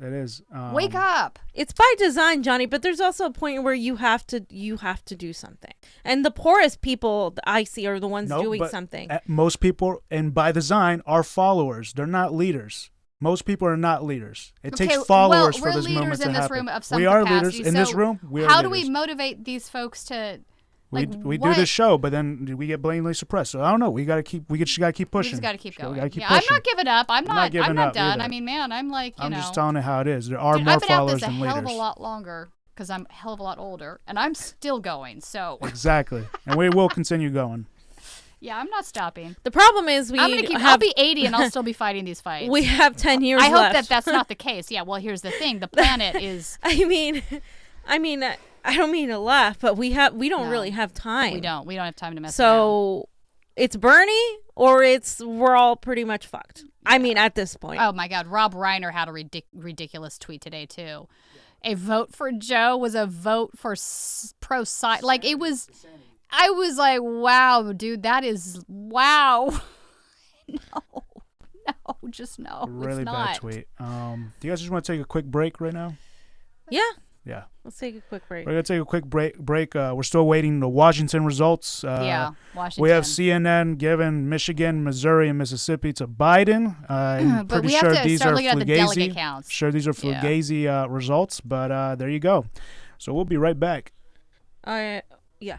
Wake up. It's by design, Johnny, but there's also a point where you have to do something. And the poorest people that I see are the ones doing something. Most people, and by design, are followers. They're not leaders. Most people are not leaders. It takes followers for this movement to happen. We are leaders in this room. We are how leaders. do we motivate these folks to? We do this show, but then we get blatantly suppressed. So I don't know. We just gotta keep pushing. We just gotta keep going. Gotta keep I'm pushing. not giving up. I'm not giving done. up either. I mean, man, I'm like, I'm just telling it how it is. There are more I've been followers at this than a hell of leaders. a lot longer because I'm a hell of a lot older, and I'm still going. So exactly, and we will continue going. Yeah, I'm not stopping. The problem is I'll be 80 and I'll still be fighting these fights. We have 10 years left. I hope left. that's not the case. Yeah, well, here's the thing. The planet is... I mean, I don't mean to laugh, but we don't really have time. We don't have time to mess around. So it's Bernie or we're all pretty much fucked. I mean, at this point. Oh, my God. Rob Reiner had a ridiculous tweet today, too. A vote for Joe was a vote for pro-side. Like, it was... I was like, wow, dude, that is, wow. No, just no. Really it's bad not. tweet. Do you guys just want to take a quick break right now? Yeah. Yeah. Let's take a quick break. We're going to take a quick break. We're still waiting the Washington results. Washington. We have CNN giving Michigan, Missouri, and Mississippi to Biden. I'm but pretty we sure have to these start are looking at the delegate Fugazi. counts. Sure, these are Fugazi results, but there you go. So we'll be right back. Yeah.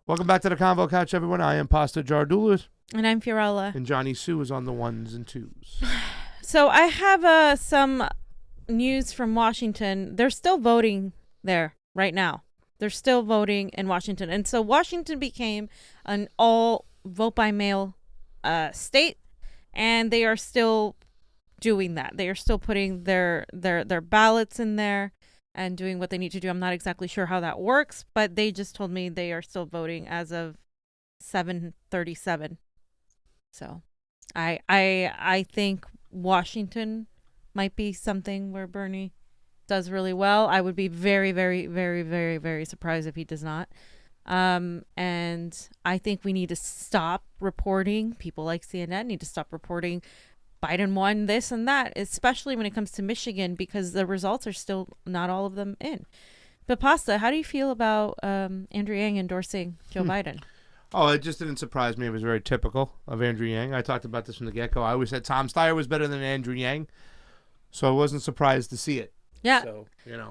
Welcome back to the Convo Couch, everyone. I am Pasta Jardula. And I'm Fiorella. And Jonny Sue is on the ones and twos. So I have some news from Washington. They're still voting there right now. They're still voting in Washington. And so Washington became an all vote by mail state, and they are still doing that. They are still putting their ballots in there and doing what they need to do. I'm not exactly sure how that works, but they just told me they are still voting as of 7:37. So I think Washington might be something where Bernie does really well. I would be very, very, very, very, very surprised if he does not. And I think we need to stop reporting. People like CNN need to stop reporting Biden won this and that, especially when it comes to Michigan, because the results are still not all of them in. But Pasta, how do you feel about Andrew Yang endorsing Joe Biden? Oh, it just didn't surprise me. It was very typical of Andrew Yang. I talked about this from the get-go. I always said Tom Steyer was better than Andrew Yang, so I wasn't surprised to see it. Yeah. So,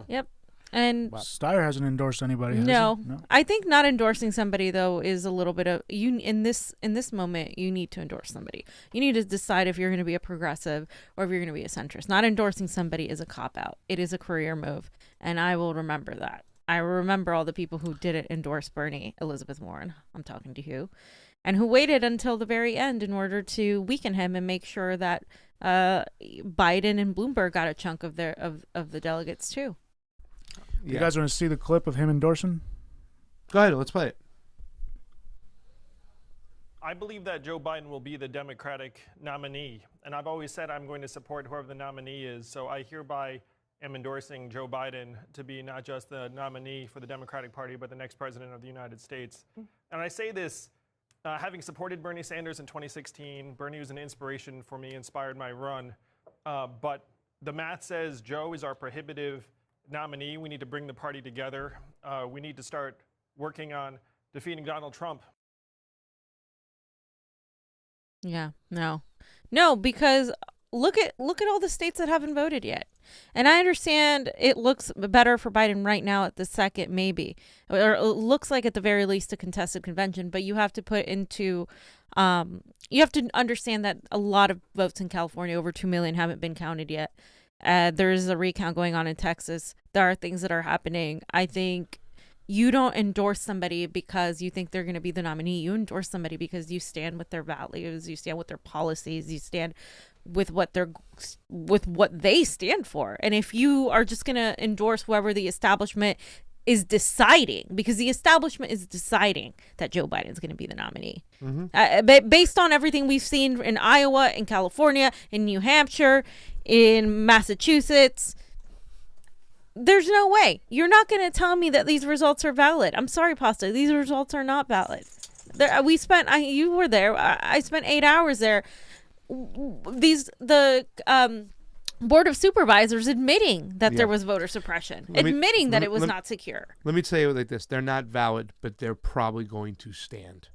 Yep. And Steyer hasn't endorsed anybody. Has no. he? No. I think not endorsing somebody though is a little bit of in this moment. You need to endorse somebody. You need to decide if you're going to be a progressive or if you're going to be a centrist. Not endorsing somebody is a cop out. It is a career move, and I will remember that. I remember all the people who didn't endorse Bernie, Elizabeth Warren. I'm talking to you, and who waited until the very end in order to weaken him and make sure that Biden and Bloomberg got a chunk of the delegates too. You guys want to see the clip of him endorsing? Go ahead, let's play it. I believe that Joe Biden will be the Democratic nominee, and I've always said I'm going to support whoever the nominee is, so I hereby am endorsing Joe Biden to be not just the nominee for the Democratic Party, but the next president of the United States. And I say this, having supported Bernie Sanders in 2016, Bernie was an inspiration for me, inspired my run, but the math says Joe is our prohibitive nominee. We need to bring the party together. We need to start working on defeating Donald Trump. Yeah, no, because look at all the states that haven't voted yet. And I understand it looks better for Biden right now at the second, maybe, or it looks like at the very least a contested convention. But you have to put into, you have to understand that a lot of votes in California, over 2 million, haven't been counted yet. There is a recount going on in Texas. There are things that are happening. I think you don't endorse somebody because you think they're going to be the nominee. You endorse somebody because you stand with their values, you stand with their policies, you stand with what they stand for. And if you are just going to endorse whoever the establishment is deciding, because the establishment is deciding that Joe Biden is going to be the nominee. Based on everything we've seen in Iowa, in California, in New Hampshire, in Massachusetts, there's no way. You're not going to tell me that these results are valid. I'm sorry, Pasta. These results are not valid. You were there. I spent 8 hours there. The Board of Supervisors admitting that there was voter suppression, admitting that it was not secure. Let me tell you like this. They're not valid, but they're probably going to stand,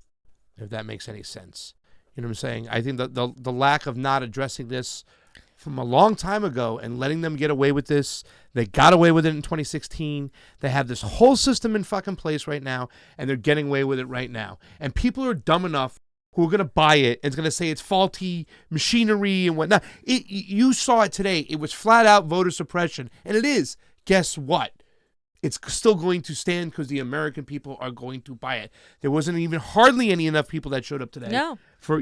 if that makes any sense. You know what I'm saying? I think the lack of not addressing this from a long time ago and letting them get away with this, they got away with it in 2016. They have this whole system in fucking place right now, and they're getting away with it right now. And people are dumb enough who are going to buy it and is going to say it's faulty machinery and whatnot. You saw it today. It was flat out voter suppression. And it is. Guess what? It's still going to stand because the American people are going to buy it. There wasn't even hardly enough people that showed up today. No. For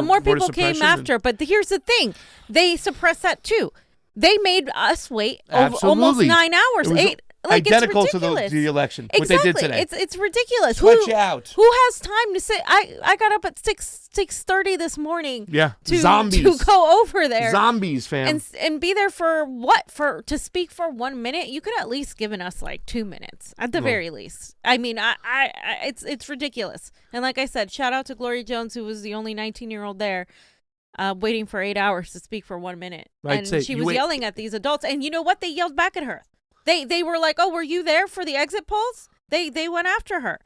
more voter people came suppression after. But here's the thing. They suppressed that too. They made us wait almost 9 hours. Identical it's to ridiculous. The election. Exactly. What they did today. It's ridiculous. Sweat you out. Who has time to sit? I got up at 6:30 this morning. Yeah. To go over there. Zombies, fam. And be there for what? To speak for 1 minute? You could at least given us like 2 minutes at the very least. I mean, it's ridiculous. And like I said, shout out to Gloria Jones, who was the only 19-year-old there. Waiting for 8 hours to speak for 1 minute. And she was yelling at these adults. And you know what? They yelled back at her. They were like, oh, were you there for the exit polls? They went after her.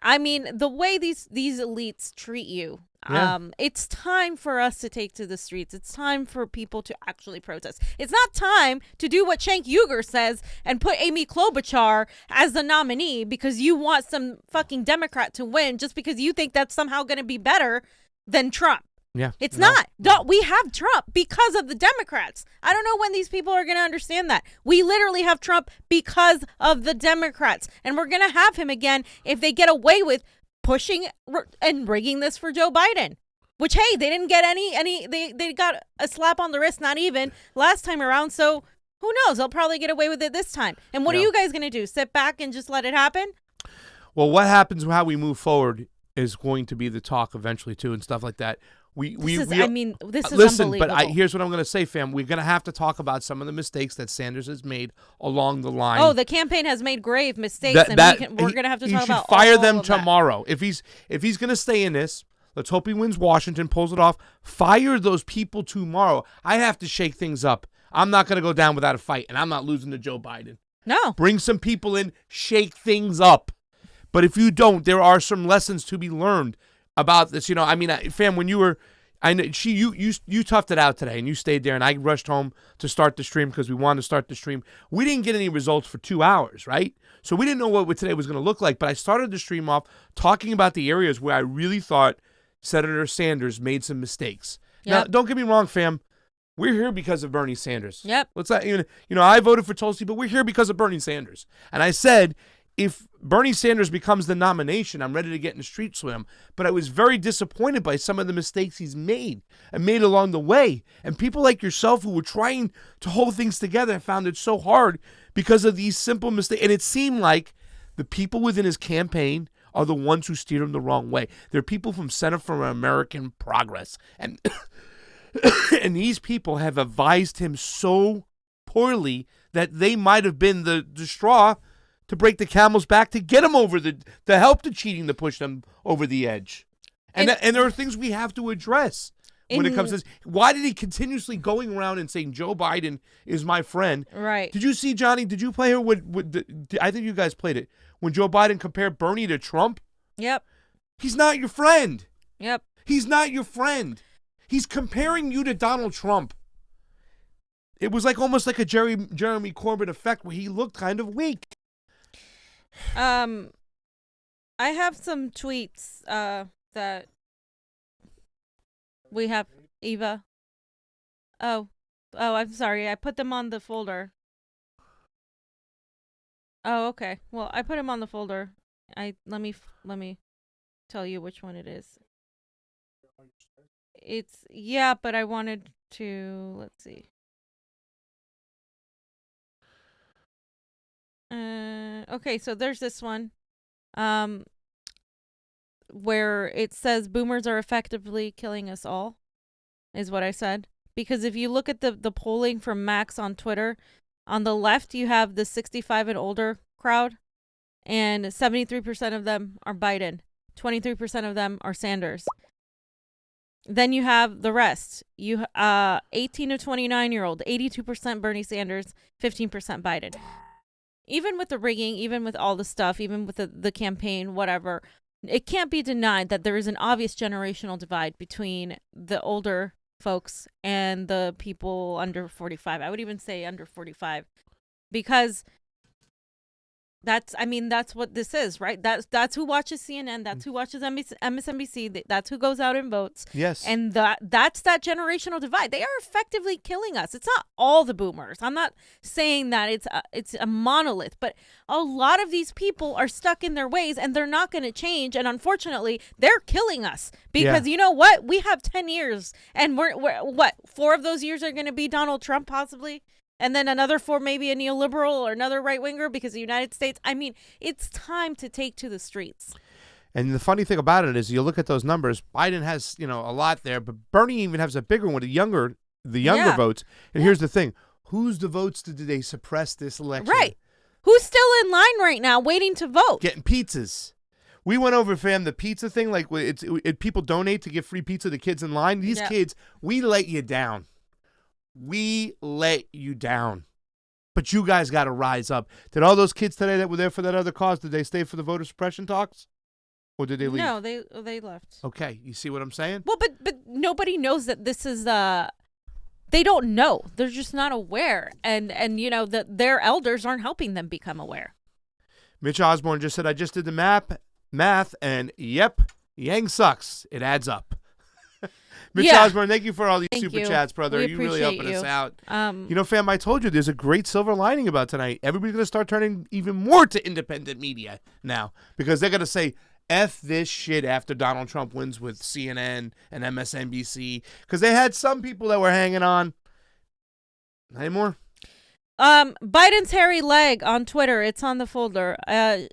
I mean, the way these elites treat you, Yeah. It's time for us to take to the streets. It's time for people to actually protest. It's not time to do what Cenk Uygur says and put Amy Klobuchar as the nominee because you want some fucking Democrat to win just because you think that's somehow going to be better than Trump. Yeah. It's not. We have Trump because of the Democrats. I don't know when these people are going to understand that. We literally have Trump because of the Democrats. And we're going to have him again if they get away with pushing and rigging this for Joe Biden. Which, hey, they didn't get they got a slap on the wrist, not even, last time around. So who knows? They'll probably get away with it this time. And what are you guys going to do? Sit back and just let it happen? Well, what happens, how we move forward is going to be the talk eventually, too, and stuff like that. This is listen, but here's what I'm going to say, fam. We're going to have to talk about some of the mistakes that Sanders has made along the line. Oh, the campaign has made grave mistakes, and we're going to have to talk about. He should fire all them of that. tomorrow. If he's going to stay in this, let's hope he wins Washington, pulls it off. Fire those people tomorrow. I have to shake things up. I'm not going to go down without a fight, and I'm not losing to Joe Biden. No. Bring some people in, shake things up. But if you don't, there are some lessons to be learned about this. You know, I mean, fam, when you were. I know you toughed it out today, and you stayed there, and I rushed home to start the stream because we wanted to start the stream. We didn't get any results for 2 hours, right? So we didn't know what today was going to look like, but I started the stream off talking about the areas where I really thought Senator Sanders made some mistakes. Yep. Now, don't get me wrong, fam. We're here because of Bernie Sanders. Yep. Let's not even, I voted for Tulsi, but we're here because of Bernie Sanders. And I said, if Bernie Sanders becomes the nomination, I'm ready to get in the streets with him. But I was very disappointed by some of the mistakes he's made and made along the way. And people like yourself who were trying to hold things together found it so hard because of these simple mistakes. And it seemed like the people within his campaign are the ones who steered him the wrong way. They're people from Center for American Progress. And, and these people have advised him so poorly that they might have been the straw to break the camel's back to get them over to help the cheating to push them over the edge. And there are things we have to address when it comes to this. Why did he continuously going around and saying Joe Biden is my friend? Right. Did you see, Johnny, did you play her I think you guys played it, when Joe Biden compared Bernie to Trump? Yep. He's not your friend. Yep. He's not your friend. He's comparing you to Donald Trump. It was almost like a Jeremy Corbyn effect where he looked kind of weak. I have some tweets that we have. Eva. Oh, I'm sorry. I put them on the folder. Oh, okay. Well, I put them on the folder. Let me tell you which one it is. But I wanted to, let's see. Okay, so there's this one where it says boomers are effectively killing us all, is what I said. Because if you look at the polling from Max on Twitter, on the left you have the 65 and older crowd, and 73% of them are Biden, 23% of them are Sanders. Then you have the rest. 18 to 29-year-old, 82% Bernie Sanders, 15% Biden. Even with the rigging, even with all the stuff, even with the campaign, whatever, it can't be denied that there is an obvious generational divide between the older folks and the people under 45. I would even say under 45, because that's what this is, right? That's who watches CNN. That's who watches MSNBC. That's who goes out and votes. Yes. And that's that generational divide. They are effectively killing us. It's not all the boomers. I'm not saying that it's a monolith, but a lot of these people are stuck in their ways and they're not going to change. And unfortunately, they're killing us because you know what? We have 10 years and we're what? 4 of those years are going to be Donald Trump possibly. And then another 4, maybe a neoliberal or another right-winger because the United States. I mean, it's time to take to the streets. And the funny thing about it is you look at those numbers, Biden has, a lot there, but Bernie even has a bigger one, the younger votes. And here's the thing. Whose the votes did they suppress this election? Right. Who's still in line right now waiting to vote? Getting pizzas. We went over, fam, the pizza thing. Like, people donate to give free pizza to kids in line. These kids, we let you down. We let you down. But you guys got to rise up. Did all those kids today that were there for that other cause, did they stay for the voter suppression talks? Or did they leave? No, they left. Okay, you see what I'm saying? Well, but nobody knows that this is they don't know. They're just not aware, and that their elders aren't helping them become aware. Mitch Osborne just said, I just did the math, and yep, Yang sucks. It adds up. Mitch Osborne, thank you for all these super chats, brother. You really helping us out. Fam, I told you there's a great silver lining about tonight. Everybody's going to start turning even more to independent media now because they're going to say, F this shit after Donald Trump wins with CNN and MSNBC because they had some people that were hanging on. Not anymore. Biden's hairy leg on Twitter. It's on the folder.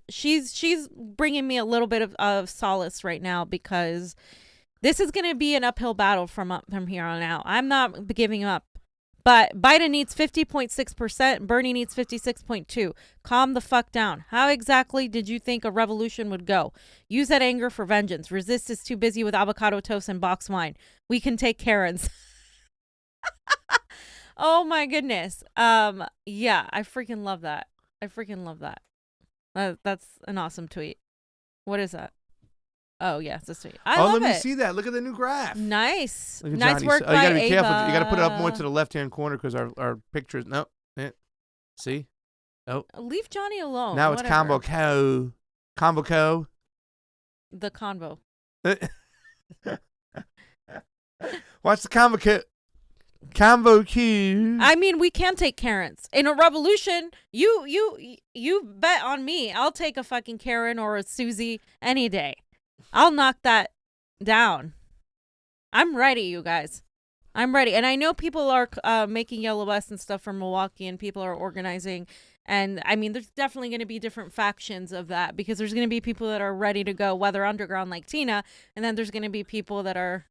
She's bringing me a little bit of solace right now because this is going to be an uphill battle from here on out. I'm not giving up. But Biden needs 50.6%. Bernie needs 56.2%. Calm the fuck down. How exactly did you think a revolution would go? Use that anger for vengeance. Resist is too busy with avocado toast and box wine. We can take Karens. Oh my goodness. Yeah, I freaking love that. That's an awesome tweet. What is that? Oh, yeah, it's a tweet. I love let me it. see that. Look at the new graph. Nice. Look at Nice Johnny. work You by gotta be Ava. careful. You got to put it up more to the left-hand corner because our pictures. No. See? Oh. Leave Johnny alone. Now it's whatever. Convo Co. The convo. Watch the Convo Co. Convo Q. I mean, we can take Karens. In a revolution, you bet on me. I'll take a fucking Karen or a Susie any day. I'll knock that down. I'm ready, you guys. I'm ready. And I know people are making Yellow West and stuff from Milwaukee, and people are organizing. And, I mean, there's definitely going to be different factions of that because there's going to be people that are ready to go, whether underground like Tina, and then there's going to be people that are,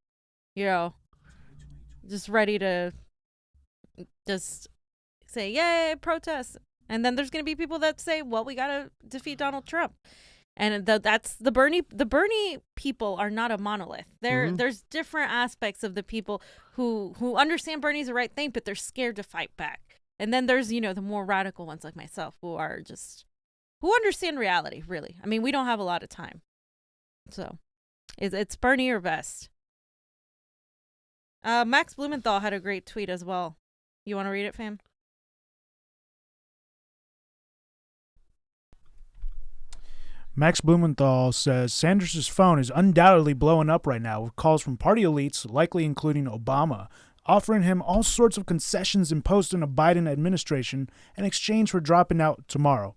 just ready to just say, yay, protest. And then there's going to be people that say, well, we got to defeat Donald Trump. And that's the Bernie people are not a monolith. There's different aspects of the people who understand Bernie's the right thing, but they're scared to fight back. And then there's, the more radical ones like myself who understand reality, really. I mean, we don't have a lot of time. So it's Bernie or best. Max Blumenthal had a great tweet as well. You want to read it, fam? Max Blumenthal says Sanders' phone is undoubtedly blowing up right now with calls from party elites, likely including Obama, offering him all sorts of concessions imposed on a Biden administration in exchange for dropping out tomorrow.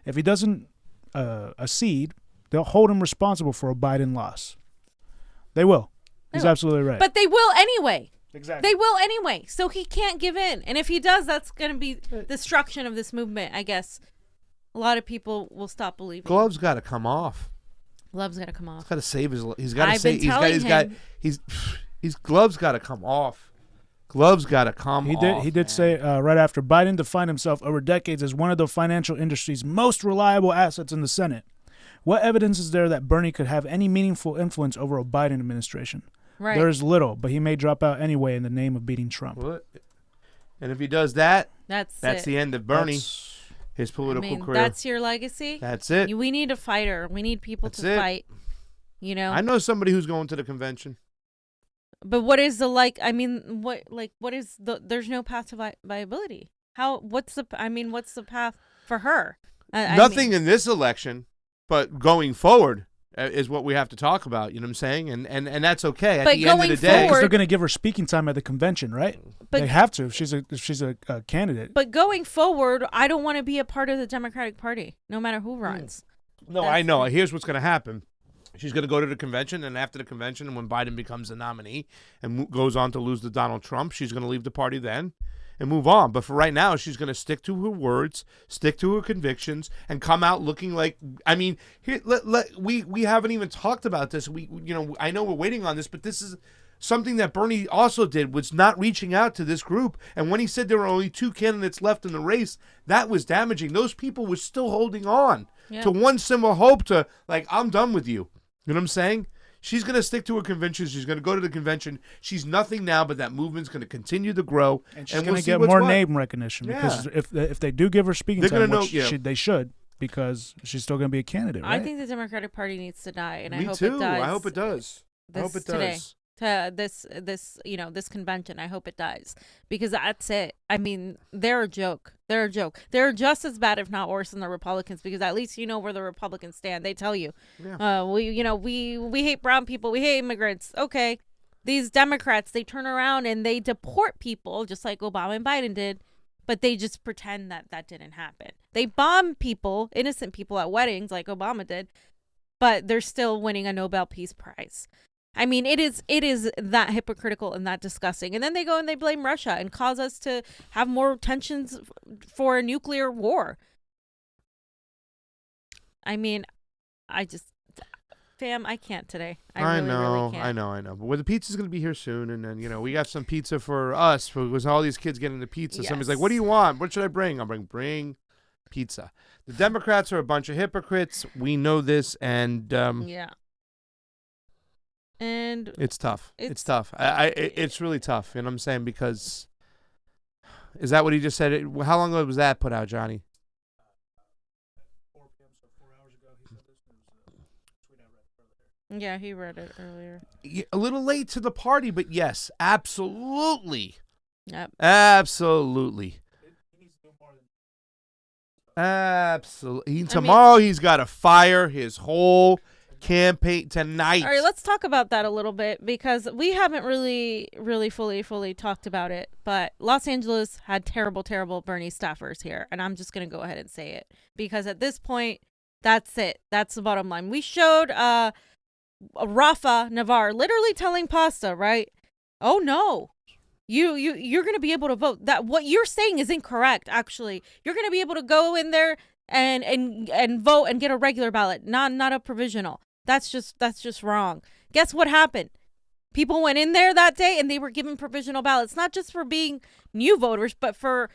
If he doesn't accede, they'll hold him responsible for a Biden loss. They will. He's absolutely right. But they will anyway. Exactly. They will anyway. So he can't give in. And if he does, that's going to be the destruction of this movement, I guess. A lot of people will stop believing. Gloves got to come off. Gloves got to come off. He's got to save his. He's got to I've save. been telling him. His gloves got to come off. Gloves got to come off. He did say right after Biden defined himself over decades as one of the financial industry's most reliable assets in the Senate. What evidence is there that Bernie could have any meaningful influence over a Biden administration? Right. There is little, but he may drop out anyway in the name of beating Trump. What? And if he does that, that's the end of Bernie. His political career. That's your legacy. That's it. We need a fighter. We need people to fight. I know somebody who's going to the convention. But what is the what is the? There's no path to viability. What's the path for her? Nothing in this election, but going forward is what we have to talk about. You know what I'm saying? And that's okay. At the end of the day, because they're going to give her speaking time at the convention, right? But they have to if she's a candidate. But going forward, I don't want to be a part of the Democratic Party, no matter who runs. No, I know. Here's what's going to happen. She's going to go to the convention, and after the convention, and when Biden becomes the nominee and goes on to lose to Donald Trump, she's going to leave the party then and move on. But for right now, she's going to stick to her words, stick to her convictions, and come out looking like. I mean, here we haven't even talked about this. I know we're waiting on this, but this is something that Bernie also did, was not reaching out to this group. And when he said there were only 2 candidates left in the race, that was damaging. Those people were still holding on to one symbol hope to, like, I'm done with you. You know what I'm saying? She's going to stick to her convention. She's going to go to the convention. She's nothing now, but that movement's going to continue to grow. And she's going to get more name recognition because if they do give her speaking time, which they should. because she's still going to be a candidate, right? I think the Democratic Party needs to die, and Me I hope too. it does. I hope it does. I hope it does. To this convention, I hope it dies, because that's it. I mean, they're a joke. They're a joke. They're just as bad, if not worse, than the Republicans, because at least you know where the Republicans stand. They tell you, we hate brown people, we hate immigrants. Okay, these Democrats, they turn around and they deport people just like Obama and Biden did, but they just pretend that didn't happen. They bomb people, innocent people at weddings like Obama did, but they're still winning a Nobel Peace Prize. I mean, it is that hypocritical and that disgusting. And then they go and they blame Russia and cause us to have more tensions for a nuclear war. I mean, fam, I can't today. I really can't. I know. But the pizza's going to be here soon. And then, we got some pizza for us. Because all these kids getting the pizza. Yes. Somebody's like, what do you want? What should I bring? I'll bring pizza. The Democrats are a bunch of hypocrites. We know this. And yeah. And it's tough. It's tough. It's really tough. You know what I'm saying? Because is that what he just said? How long ago was that put out, Johnny? 4 p.m., so 4 hours ago. He said this. There was a tweet I read earlier. Yeah, he read it earlier. A little late to the party, but yes, absolutely. Yep. Absolutely. Absolutely. Tomorrow he's got to fire his whole campaign tonight. All right, let's talk about that a little bit, because we haven't really fully talked about it. But Los Angeles had terrible Bernie staffers here, and I'm just gonna go ahead and say it, because at this point, that's it. That's the bottom line. We showed Rafa Navarre literally telling Pasta, right? Oh no. You're gonna be able to vote. That what you're saying is incorrect. Actually, you're gonna be able to go in there and vote and get a regular ballot, not a provisional. That's just wrong. Guess what happened? People went in there that day and they were given provisional ballots, not just for being new voters, but for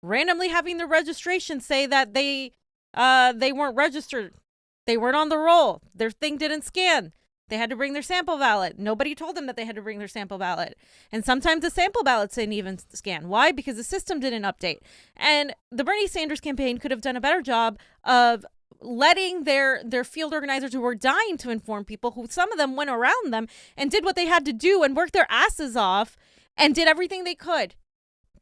randomly having their registration say that they weren't registered. They weren't on the roll. Their thing didn't scan. They had to bring their sample ballot. Nobody told them that they had to bring their sample ballot. And sometimes the sample ballots didn't even scan. Why? Because the system didn't update. And the Bernie Sanders campaign could have done a better job of letting their field organizers, who were dying to inform people, who some of them went around them and did what they had to do and worked their asses off and did everything they could.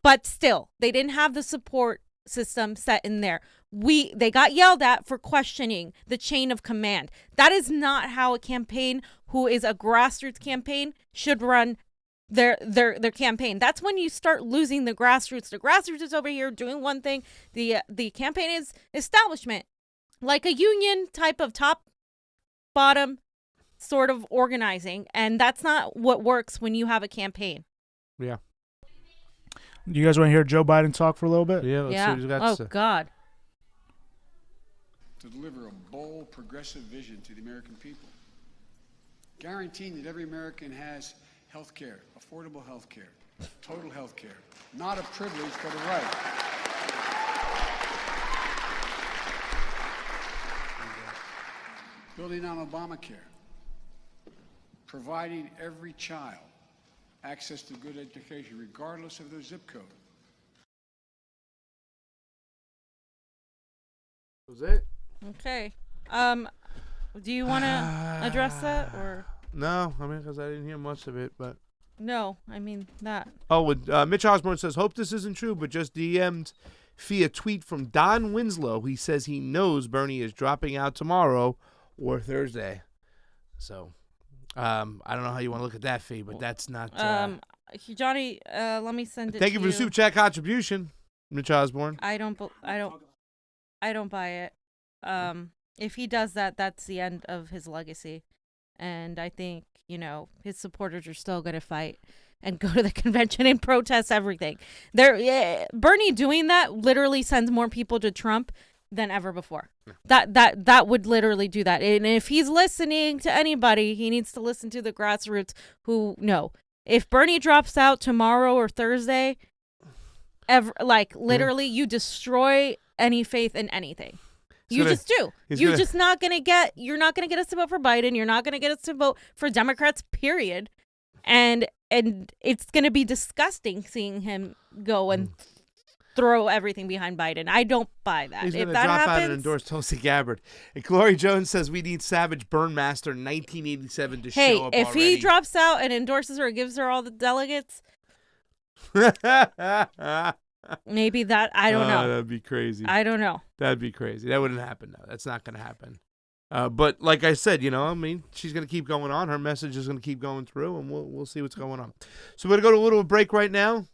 But still, they didn't have the support system set in there. They got yelled at for questioning the chain of command. That is not how a campaign who is a grassroots campaign should run their campaign. That's when you start losing the grassroots. The grassroots is over here doing one thing. The campaign is establishment, like a union type of top bottom sort of organizing, and that's not what works when you have a campaign. Yeah. You guys want to hear Joe Biden talk for a little bit? Yeah. Let's see what he's got to say. God. To deliver a bold, progressive vision to the American people, guaranteeing that every American has health care, affordable health care, total health care, not a privilege but a right. Building on Obamacare, providing every child access to good education regardless of their zip code. Was it? Okay. Do you want to address that, or? No, I mean, because I didn't hear much of it, but. No, I mean that. Oh, Mitch Osborne says, hope this isn't true, but just DM'd via tweet from Don Winslow. He says he knows Bernie is dropping out tomorrow or Thursday. So, I don't know how you want to look at that, Fee, but that's not. Johnny, let me send it. Thank you for the super chat contribution, Mitch Osborne. I don't buy it. If he does that, that's the end of his legacy. And I think, his supporters are still going to fight and go to the convention and protest everything. Bernie doing that literally sends more people to Trump than ever before. That would literally do that. And if he's listening to anybody, he needs to listen to the grassroots who know. If Bernie drops out tomorrow or Thursday, literally you destroy any faith in anything. You just do. You're not gonna get us to vote for Biden. You're not gonna get us to vote for Democrats, period. And it's gonna be disgusting seeing him go and throw everything behind Biden. I don't buy that. He's If going to that drop out and happens, endorse Tulsi Gabbard. And Glory Jones says we need Savage Burnmaster 1987 to show up if already. he drops out and endorses her, gives her all the delegates, maybe that. I don't know. That'd be crazy. I don't know. That'd be crazy. That wouldn't happen, though. That's not going to happen. But like I said, she's going to keep going on. Her message is going to keep going through, and we'll see what's going on. So we're going to go to a little break right now.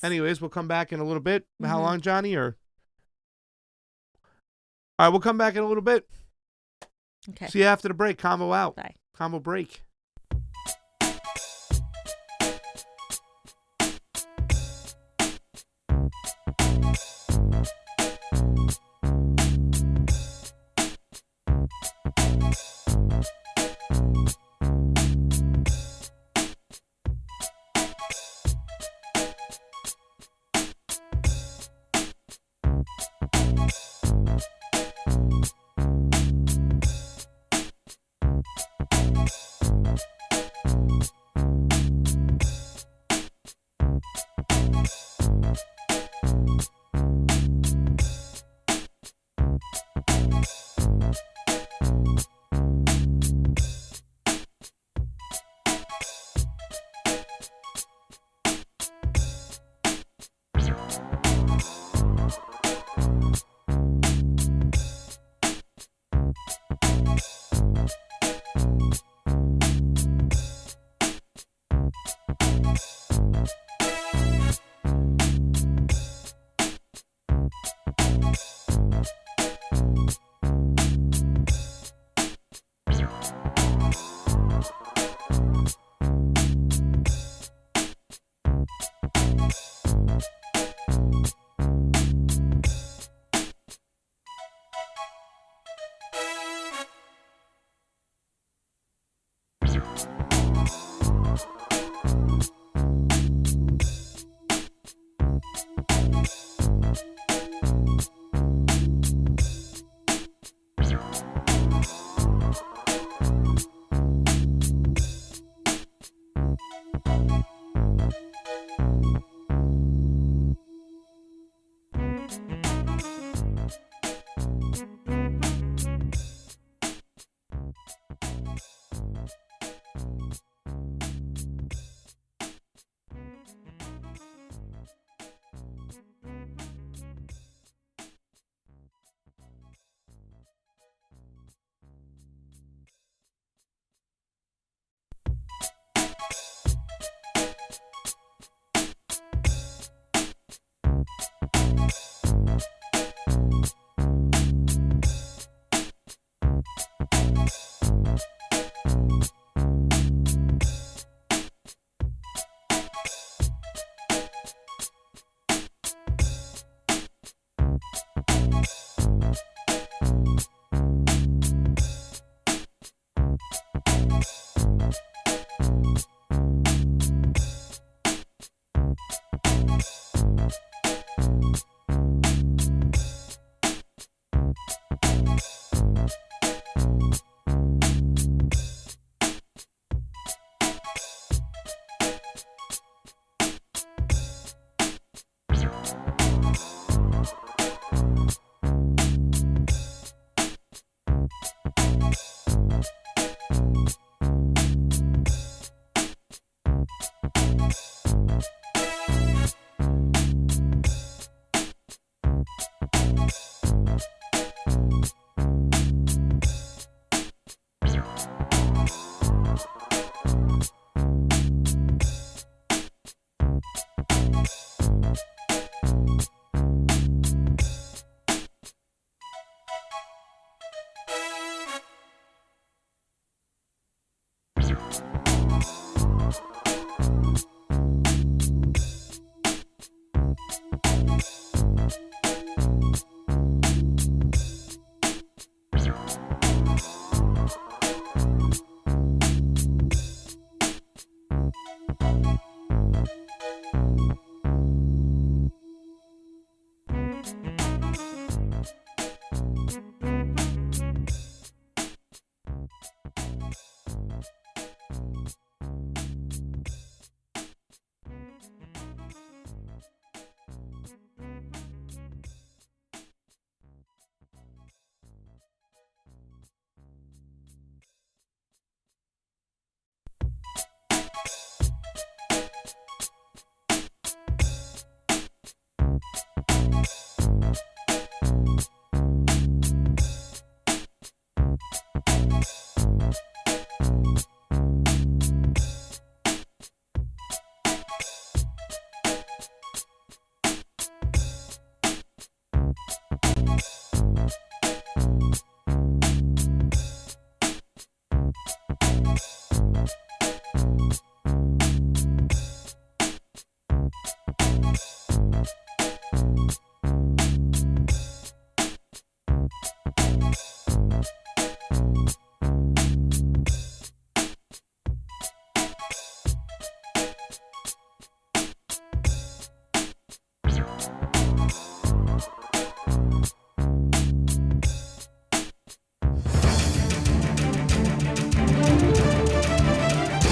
Anyways, we'll come back in a little bit. How long, Johnny? All right, we'll come back in a little bit. Okay. See you after the break. Convo out. Bye. Convo break.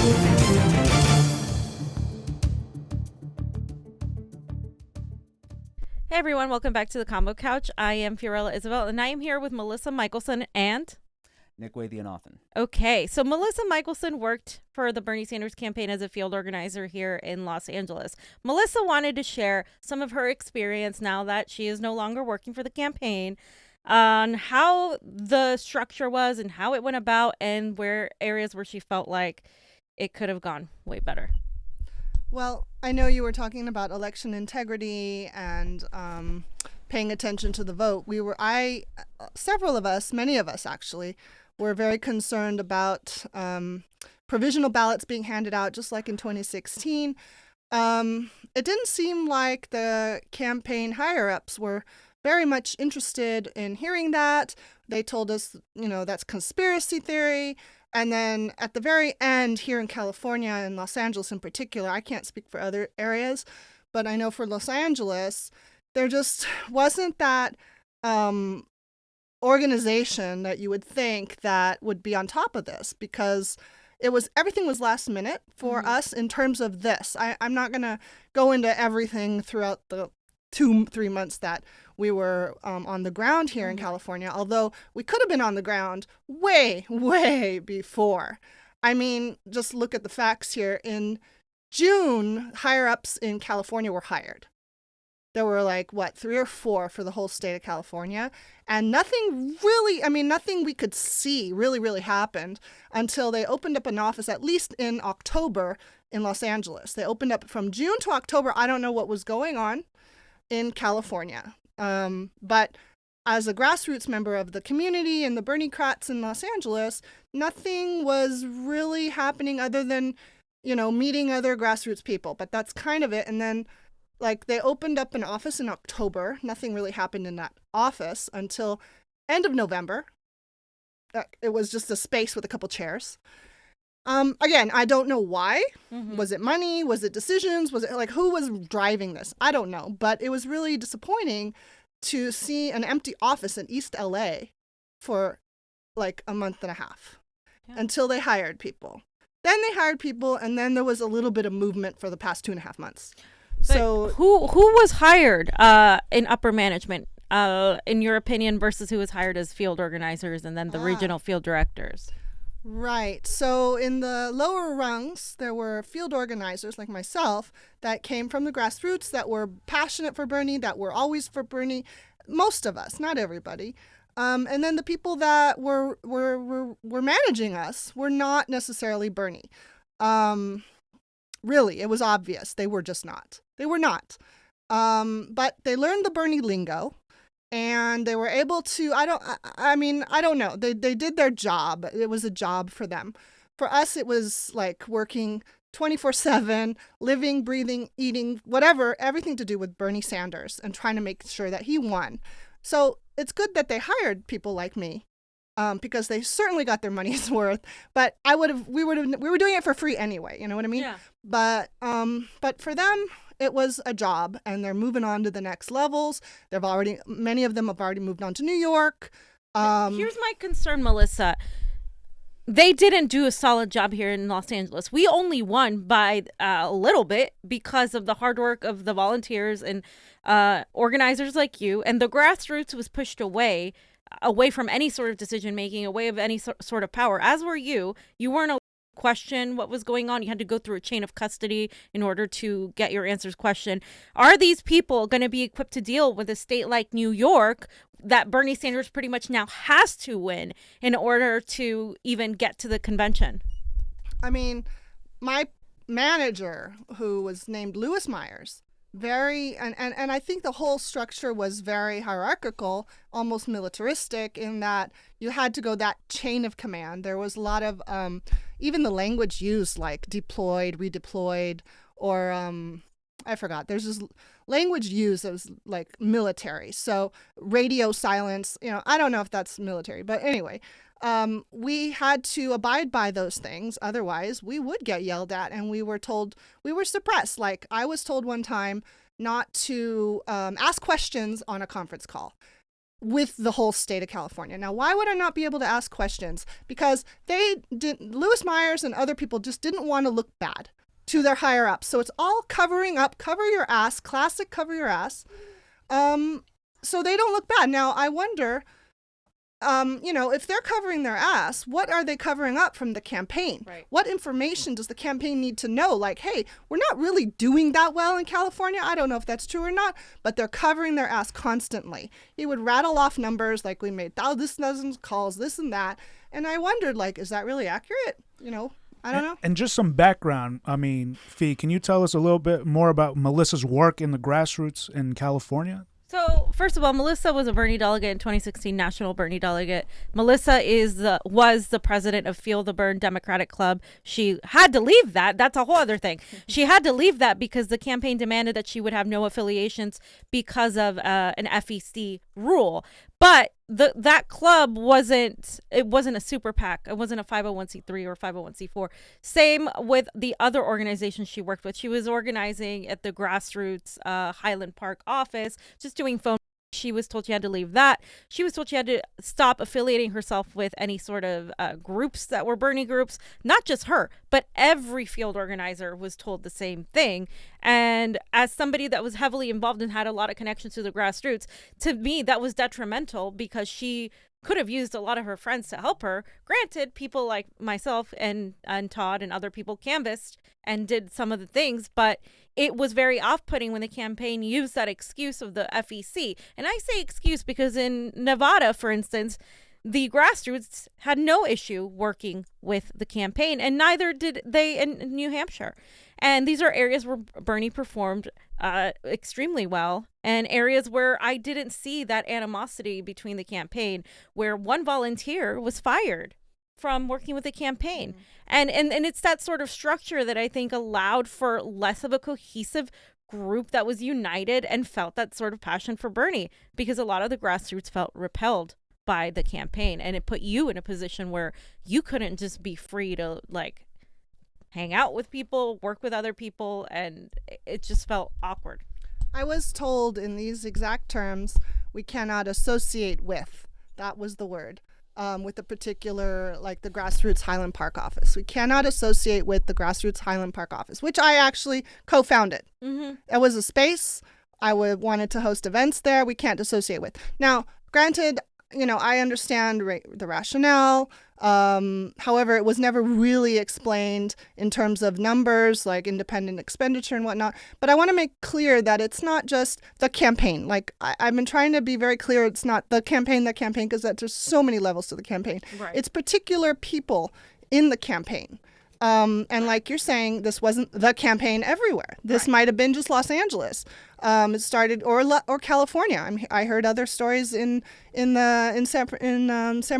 Hey everyone, welcome back to the Combo Couch. I am Fiorella Isabel, and I am here with Melissa Michelson and Nick Wathianathan. Okay, so Melissa Michelson worked for the Bernie Sanders campaign as a field organizer here in Los Angeles. Melissa wanted to share some of her experience now that she is no longer working for the campaign on how the structure was and how it went about and where areas where she felt like it could have gone way better. Well, I know you were talking about election integrity and paying attention to the vote. Several of us, many of us actually, were very concerned about provisional ballots being handed out, just like in 2016. It didn't seem like the campaign higher-ups were very much interested in hearing that. They told us, that's conspiracy theory. And then at the very end here in California and Los Angeles in particular, I can't speak for other areas, but I know for Los Angeles, there just wasn't that organization that you would think that would be on top of this, because everything was last minute for us in terms of this. I'm not going to go into everything throughout the 2-3 months that we were on the ground here in California, although we could have been on the ground way, way before. I mean, just look at the facts here. In June, higher-ups in California were hired. There were 3 or 4 for the whole state of California, and nothing we could see really happened until they opened up an office, at least in October, in Los Angeles. They opened up from June to October. I don't know what was going on in California. But as a grassroots member of the community and the Bernie-crats in Los Angeles, nothing was really happening other than, meeting other grassroots people. But that's kind of it. And then, they opened up an office in October. Nothing really happened in that office until end of November. It was just a space with a couple chairs. Again, I don't know why. Was it money? Was it decisions? Was it who was driving this? I don't know. But it was really disappointing to see an empty office in East LA for a month and a half until they hired people. Then they hired people, and then there was a little bit of movement for the past 2.5 months. But so who was hired in upper management, in your opinion, versus who was hired as field organizers and then the regional field directors? Right. So in the lower rungs, there were field organizers like myself that came from the grassroots, that were passionate for Bernie, that were always for Bernie. Most of us, not everybody. And then the people that were managing us were not necessarily Bernie. Really, it was obvious. They were just not. They were not. But they learned the Bernie lingo. And they were able to, I don't know. They did their job. It was a job for them. For us, it was working 24/7, living, breathing, eating, whatever, everything to do with Bernie Sanders and trying to make sure that he won. So it's good that they hired people like me, because they certainly got their money's worth. But we were doing it for free anyway. You know what I mean? Yeah. But for them, it was a job, and they're moving on to the next levels. Many of them have already moved on to New York. Here's my concern, Melissa. They didn't do a solid job here in Los Angeles. We only won by a little bit because of the hard work of the volunteers and organizers like you. And the grassroots was pushed away from any sort of decision making, away of any sort of power. As were you. You weren't allowed to question what was going on. You had to go through a chain of custody in order to get your answers questioned. Are these people going to be equipped to deal with a state like New York that Bernie Sanders pretty much now has to win in order to even get to the convention? I mean, my manager, who was named Lewis Myers, and I think the whole structure was very hierarchical, almost militaristic, in that you had to go that chain of command. There was a lot of even the language used, like deployed, redeployed, or I forgot. There's this language used that was like military. So radio silence, I don't know if that's military, but anyway, we had to abide by those things. Otherwise, we would get yelled at, and we were suppressed. Like, I was told one time not to ask questions on a conference call. with the whole state of California. Now, why would I not be able to ask questions? Because Lewis Myers and other people just didn't want to look bad to their higher ups. So it's all covering up, cover your ass, classic cover your ass. So they don't look bad. Now, I wonder, if they're covering their ass, what are they covering up from the campaign? Right. What information does the campaign need to know? Like, hey, we're not really doing that well in California. I don't know if that's true or not, but they're covering their ass constantly. He would rattle off numbers like we made dozens of calls, this and that. And I wondered, like, is that really accurate? I don't know. And just some background. I mean, Fee, can you tell us a little bit more about Melissa's work in the grassroots in California? So, first of all, Melissa was a Bernie delegate in 2016, national Bernie delegate. Melissa was the president of Feel the Burn Democratic Club. She had to leave that. That's a whole other thing. She had to leave that because the campaign demanded that she would have no affiliations because of an FEC rule. But that club wasn't a super PAC. It wasn't a 501c3 or 501c4. Same with the other organizations she worked with. She was organizing at the grassroots Highland Park office, just doing phone. She was told she had to leave that. She was told she had to stop affiliating herself with any sort of groups that were Bernie groups. Not just her, but every field organizer was told the same thing. And as somebody that was heavily involved and had a lot of connections to the grassroots, to me, that was detrimental because she could have used a lot of her friends to help her. Granted, people like myself and Todd and other people canvassed and did some of the things, but it was very off-putting when the campaign used that excuse of the FEC. And I say excuse because in Nevada, for instance, the grassroots had no issue working with the campaign, and neither did they in New Hampshire. And these are areas where Bernie performed extremely well, and areas where I didn't see that animosity between the campaign, where one volunteer was fired from working with the campaign. And it's that sort of structure that I think allowed for less of a cohesive group that was united and felt that sort of passion for Bernie, because a lot of the grassroots felt repelled by the campaign, and it put you in a position where you couldn't just be free to like hang out with people, work with other people, and it just felt awkward. I was told in these exact terms, we cannot associate with, that was the word, with the particular, like the grassroots Highland Park office. We cannot associate with the grassroots Highland Park office, which I actually co-founded. It was a space. I wanted to host events there. We can't associate with. Now, granted, I understand the rationale. However, it was never really explained in terms of numbers, like independent expenditure and whatnot. But I want to make clear that it's not just the campaign. Like I've been trying to be very clear. It's not the campaign, because there's so many levels to the campaign. Right. It's particular people in the campaign. And like you're saying, this wasn't the campaign everywhere. This might have been just Los Angeles. It started or California. I heard other stories in San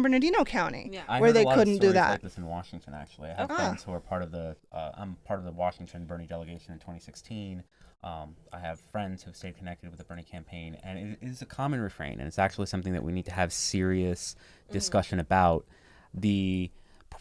Bernardino County where they couldn't do that. Like this in Washington, actually, I have friends who are part of the. I'm part of the Washington Bernie delegation in 2016. I have friends who've stayed connected with the Bernie campaign, and it is a common refrain, and it's actually something that we need to have serious discussion about. The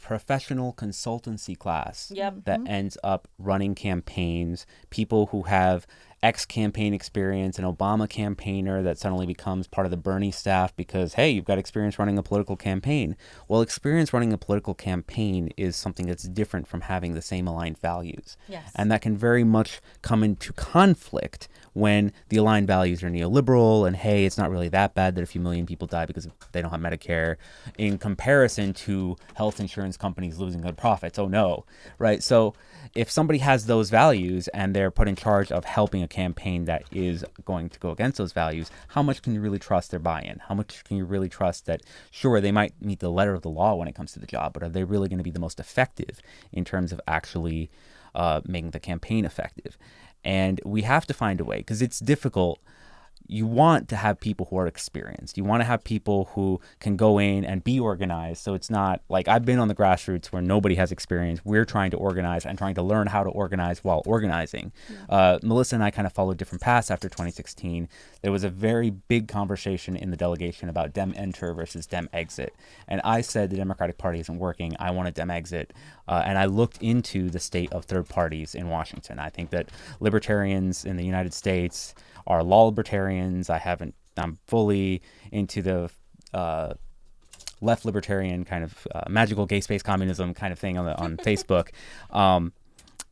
professional consultancy class that ends up running campaigns, people who have ex-campaign experience, an Obama campaigner that suddenly becomes part of the Bernie staff because, hey, you've got experience running a political campaign. Well, experience running a political campaign is something that's different from having the same aligned values. Yes. And that can very much come into conflict when the aligned values are neoliberal and, hey, it's not really that bad that a few million people die because they don't have Medicare, in comparison to health insurance companies losing good profits. Oh, no. Right? So if somebody has those values and they're put in charge of helping a campaign that is going to go against those values, how much can you really trust their buy-in? How much can you really trust that, sure, they might meet the letter of the law when it comes to the job, but are they really going to be the most effective in terms of actually making the campaign effective? And we have to find a way, because it's difficult. You want to have people who are experienced. You want to have people who can go in and be organized. So it's not like I've been on the grassroots where nobody has experience. We're trying to organize and trying to learn how to organize while organizing. Melissa and I kind of followed different paths after 2016. There was a very big conversation in the delegation about Dem enter versus Dem exit. And I said the Democratic Party isn't working. I want a Dem exit. And I looked into the state of third parties in Washington. I think that libertarians in the United States are law libertarians. I haven't I'm fully into the left libertarian kind of magical gay space communism kind of thing on Facebook,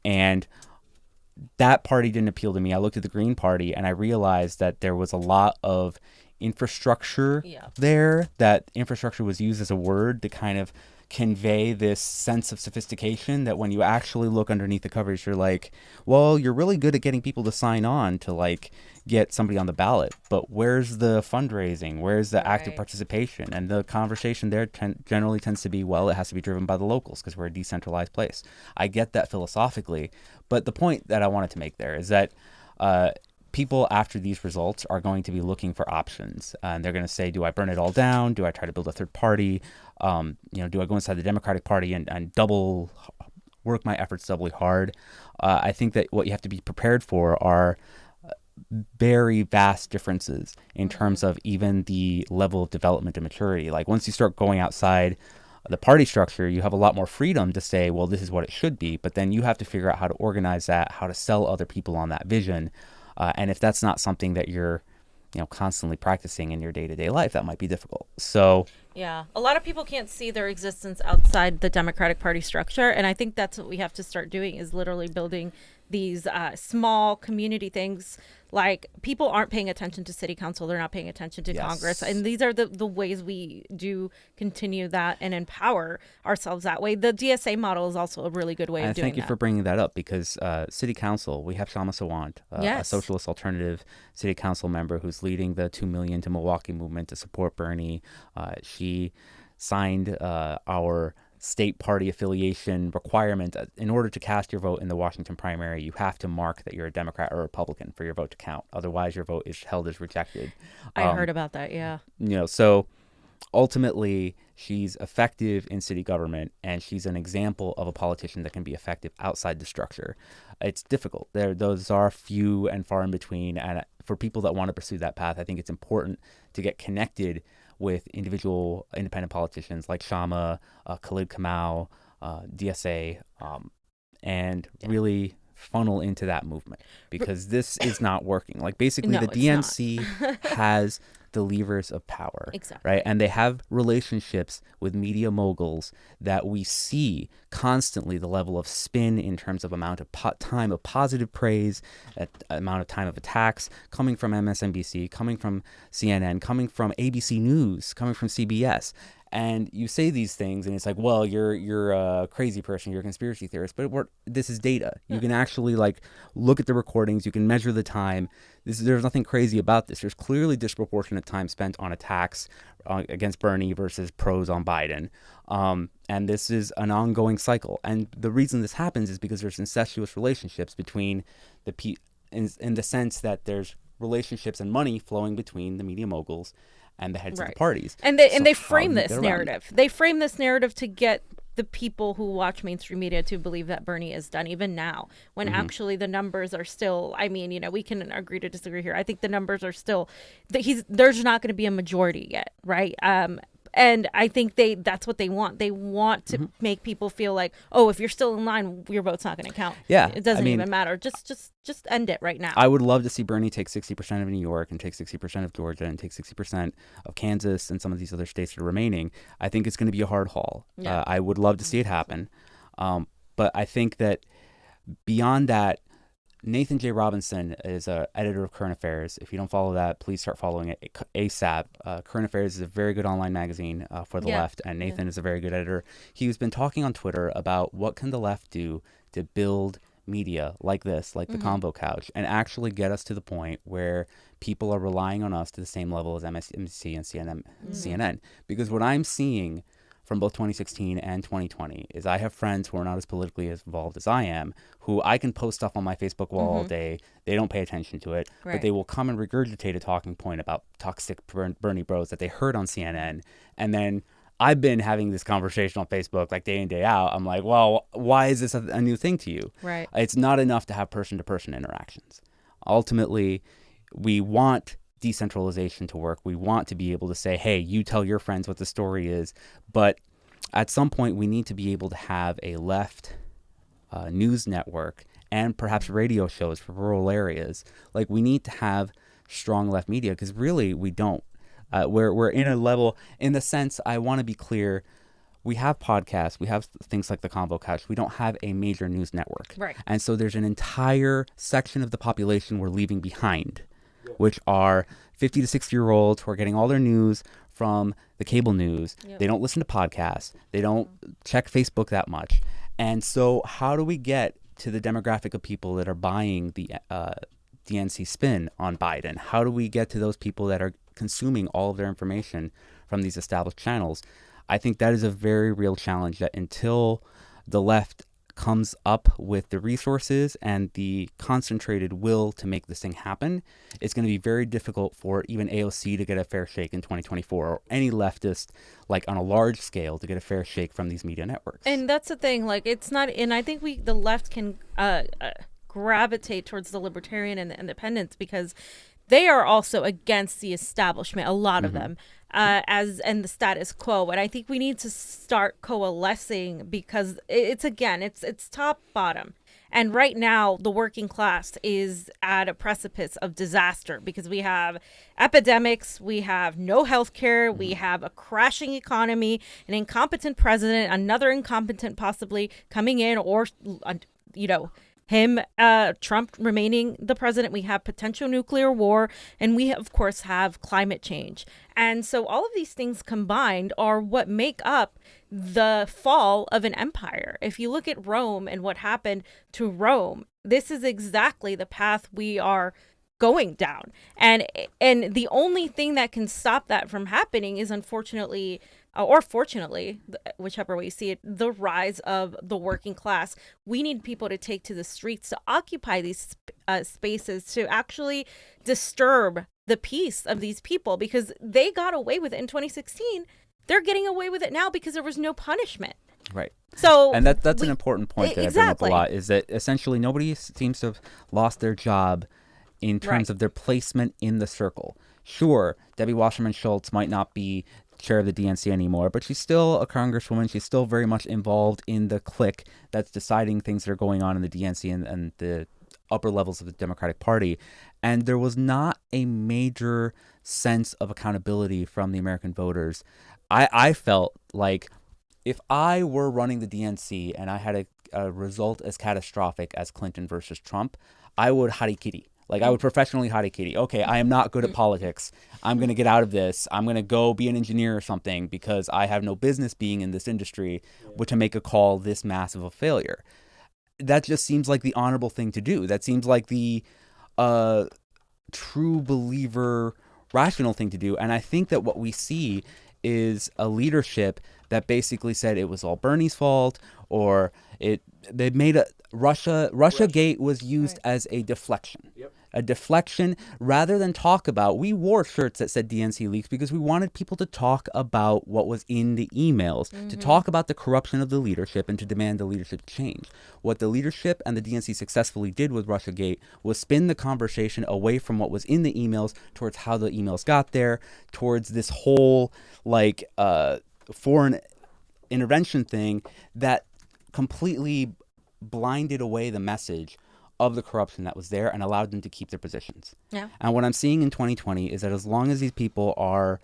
and that party didn't appeal to me. I looked at the Green Party and I realized that there was a lot of infrastructure there. That infrastructure was used as a word to kind of convey this sense of sophistication that when you actually look underneath the covers, you're like, well, you're really good at getting people to sign on to like get somebody on the ballot, but where's the fundraising? Where's the active participation? And the conversation there generally tends to be, well, it has to be driven by the locals because we're a decentralized place. I get that philosophically, but the point that I wanted to make there is that people after these results are going to be looking for options, and they're going to say, do I burn it all down? Do I try to build a third party? Do I go inside the Democratic Party and double work my efforts doubly hard? I think that what you have to be prepared for are very vast differences in terms of even the level of development and maturity. Like once you start going outside the party structure, you have a lot more freedom to say, well, this is what it should be, but then you have to figure out how to organize that, how to sell other people on that vision. And if that's not something that you're, constantly practicing in your day-to-day life, that might be difficult. So yeah, a lot of people can't see their existence outside the Democratic Party structure, and I think that's what we have to start doing, is literally building these small community things. Like, people aren't paying attention to city council, they're not paying attention to Congress, and these are the ways we do continue that and empower ourselves that way. The DSA model is also a really good way of doing that. Thank you for bringing that up, because city council, we have Shama Sawant, a socialist alternative city council member who's leading the 2 Million to Milwaukee movement to support Bernie. She signed our state party affiliation requirement. In order to cast your vote in the Washington primary, you have to mark that you're a Democrat or Republican for your vote to count. Otherwise, your vote is held as rejected. I heard about that, yeah. So ultimately, she's effective in city government, and she's an example of a politician that can be effective outside the structure. It's difficult. Those are few and far in between, and for people that want to pursue that path, I think it's important to get connected with individual independent politicians like Shama, Khalid Kamau, DSA, and really funnel into that movement, because this is not working. Like, basically, the DNC has the levers of power, right? And they have relationships with media moguls that we see constantly, the level of spin in terms of amount of time of positive praise, amount of time of attacks coming from MSNBC, coming from CNN, coming from ABC News, coming from CBS. And you say these things, and it's like, well, you're a crazy person, you're a conspiracy theorist. But this is data. You can actually look at the recordings. You can measure the time. There's nothing crazy about this. There's clearly disproportionate time spent on attacks against Bernie versus pros on Biden. And this is an ongoing cycle. And the reason this happens is because there's incestuous relationships between in the sense that there's relationships and money flowing between the media moguls and the heads of the parties. And they frame this narrative. They frame this narrative to get the people who watch mainstream media to believe that Bernie is done, even now, when actually the numbers are still, we can agree to disagree here. I think the numbers are still, there's not going to be a majority yet, right? And I think that's what they want. They want to make people feel like, oh, if you're still in line, your vote's not going to count. Yeah, it doesn't even matter. Just end it right now. I would love to see Bernie take 60% of New York and take 60% of Georgia and take 60% of Kansas and some of these other states that are remaining. I think it's going to be a hard haul. Yeah. I would love to see it happen. But I think that beyond that, Nathan J. Robinson is an editor of Current Affairs. If you don't follow that, please start following it ASAP. Current Affairs is a very good online magazine for the left, and Nathan is a very good editor. He's been talking on Twitter about what can the left do to build media like this, like the Convo Couch, and actually get us to the point where people are relying on us to the same level as MSNBC and CNN. Because what I'm seeing from both 2016 and 2020 is I have friends who are not as politically involved as I am, who I can post stuff on my Facebook wall all day. They don't pay attention to it, but they will come and regurgitate a talking point about toxic Bernie bros that they heard on CNN. And then I've been having this conversation on Facebook like day in, day out. I'm like, well, why is this a new thing to you? Right. It's not enough to have person-to-person interactions. Ultimately, we want decentralization to work. We want to be able to say, hey, you tell your friends what the story is. But at some point, we need to be able to have a left news network and perhaps radio shows for rural areas. Like, we need to have strong left media, because really we don't. We're in a level, in the sense, I want to be clear, we have podcasts, we have things like the CONVO Couch. We don't have a major news network. Right. And so there's an entire section of the population we're leaving behind, which are 50 to 60-year-olds who are getting all their news from the cable news. Yep. They don't listen to podcasts. They don't check Facebook that much. And so how do we get to the demographic of people that are buying the DNC spin on Biden? How do we get to those people that are consuming all of their information from these established channels? I think that is a very real challenge, that until the left comes up with the resources and the concentrated will to make this thing happen, it's going to be very difficult for even AOC to get a fair shake in 2024, or any leftist, like on a large scale, to get a fair shake from these media networks. And that's the thing, like, it's not, and I think the left can gravitate towards the libertarian and the independents, because they are also against the establishment, a lot of them, and the status quo. And I think we need to start coalescing, because it's top bottom. And right now, the working class is at a precipice of disaster, because we have epidemics, we have no health care, we have a crashing economy, an incompetent president, another incompetent possibly coming in, or, Trump remaining the president. We have potential nuclear war, and we, of course, have climate change. And so all of these things combined are what make up the fall of an empire. If you look at Rome and what happened to Rome, this is exactly the path we are going down. And the only thing that can stop that from happening is, unfortunately, or fortunately, whichever way you see it, the rise of the working class. We need people to take to the streets, to occupy these spaces, to actually disturb the peace of these people, because they got away with it in 2016. They're getting away with it now because there was no punishment. Right. So, and that's an important point that exactly. I bring up a lot, is that essentially nobody seems to have lost their job in terms of their placement in the circle. Sure, Debbie Wasserman Schultz might not be chair of the DNC anymore, but she's still a congresswoman. She's still very much involved in the clique that's deciding things that are going on in the DNC and the upper levels of the Democratic Party. And there was not a major sense of accountability from the American voters. I felt like if I were running the DNC and I had a result as catastrophic as Clinton versus Trump, I would harikiri. Like, I would professionally harikiri. Okay, I am not good at politics. I'm going to get out of this. I'm going to go be an engineer or something, because I have no business being in this industry, but to make a call this massive a failure. That just seems like the honorable thing to do. That seems like the true believer, rational thing to do. And I think that what we see is a leadership that basically said it was all Bernie's fault, or they made Russia Gate was used as a deflection. Yep. A deflection, rather than talk about. We wore shirts that said DNC leaks because we wanted people to talk about what was in the emails, to talk about the corruption of the leadership, and to demand the leadership change. What the leadership and the DNC successfully did with Russiagate was spin the conversation away from what was in the emails towards how the emails got there, towards this whole foreign intervention thing that completely blinded away the message of the corruption that was there and allowed them to keep their positions. Yeah. And what I'm seeing in 2020 is that as long as these people are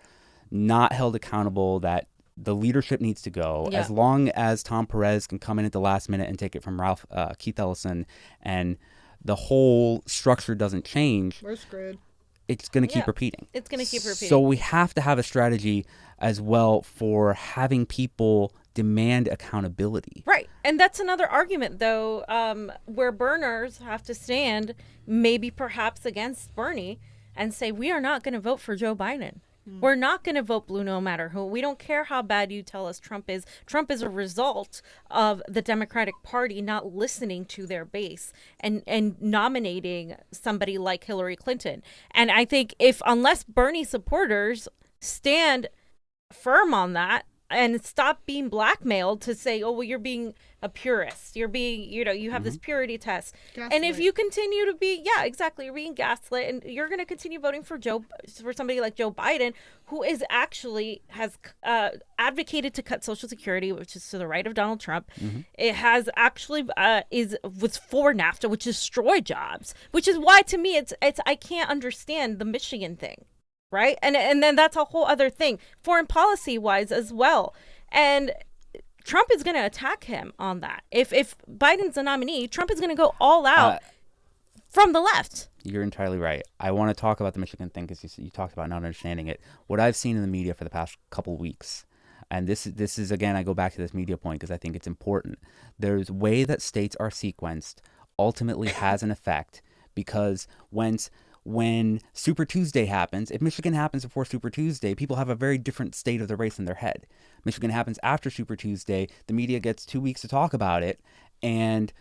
not held accountable, that the leadership needs to go, as long as Tom Perez can come in at the last minute and take it from Keith Ellison, and the whole structure doesn't change, we're screwed. It's going to keep repeating. It's going to keep repeating. So we have to have a strategy as well for having people demand accountability. Right. And that's another argument, though, where burners have to stand maybe perhaps against Bernie and say, we are not going to vote for Joe Biden. We're not going to vote blue no matter who. We don't care how bad you tell us Trump is. Trump is a result of the Democratic Party not listening to their base and nominating somebody like Hillary Clinton. And I think unless Bernie supporters stand firm on that, and stop being blackmailed to say, oh, well, you're being a purist. You're being, you have this purity test. And if you continue to be, you're being gaslit, and you're going to continue voting for somebody like Joe Biden, who has advocated to cut Social Security, which is to the right of Donald Trump. It has actually was for NAFTA, which destroyed jobs, which is why to me it's I can't understand the Michigan thing. Right. And then that's a whole other thing, foreign policy wise as well. And Trump is going to attack him on that. If Biden's a nominee, Trump is going to go all out from the left. You're entirely right. I want to talk about the Michigan thing because you talked about not understanding it. What I've seen in the media for the past couple weeks, and this is again, I go back to this media point because I think it's important. There's way that states are sequenced ultimately has an effect, because when Super Tuesday happens, if Michigan happens before Super Tuesday, people have a very different state of the race in their head. Michigan happens after Super Tuesday, the media gets 2 weeks to talk about it, and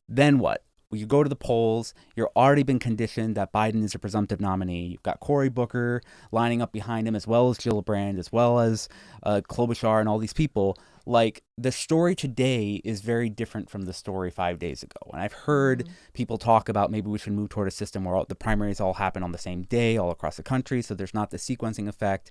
then what? Well, you go to the polls, you're already been conditioned that Biden is a presumptive nominee. You've got Cory Booker lining up behind him, as well as Gillibrand, as well as Klobuchar and all these people. Like, the story today is very different from the story 5 days ago. And I've heard people talk about maybe we should move toward a system where the primaries all happen on the same day all across the country, so there's not the sequencing effect.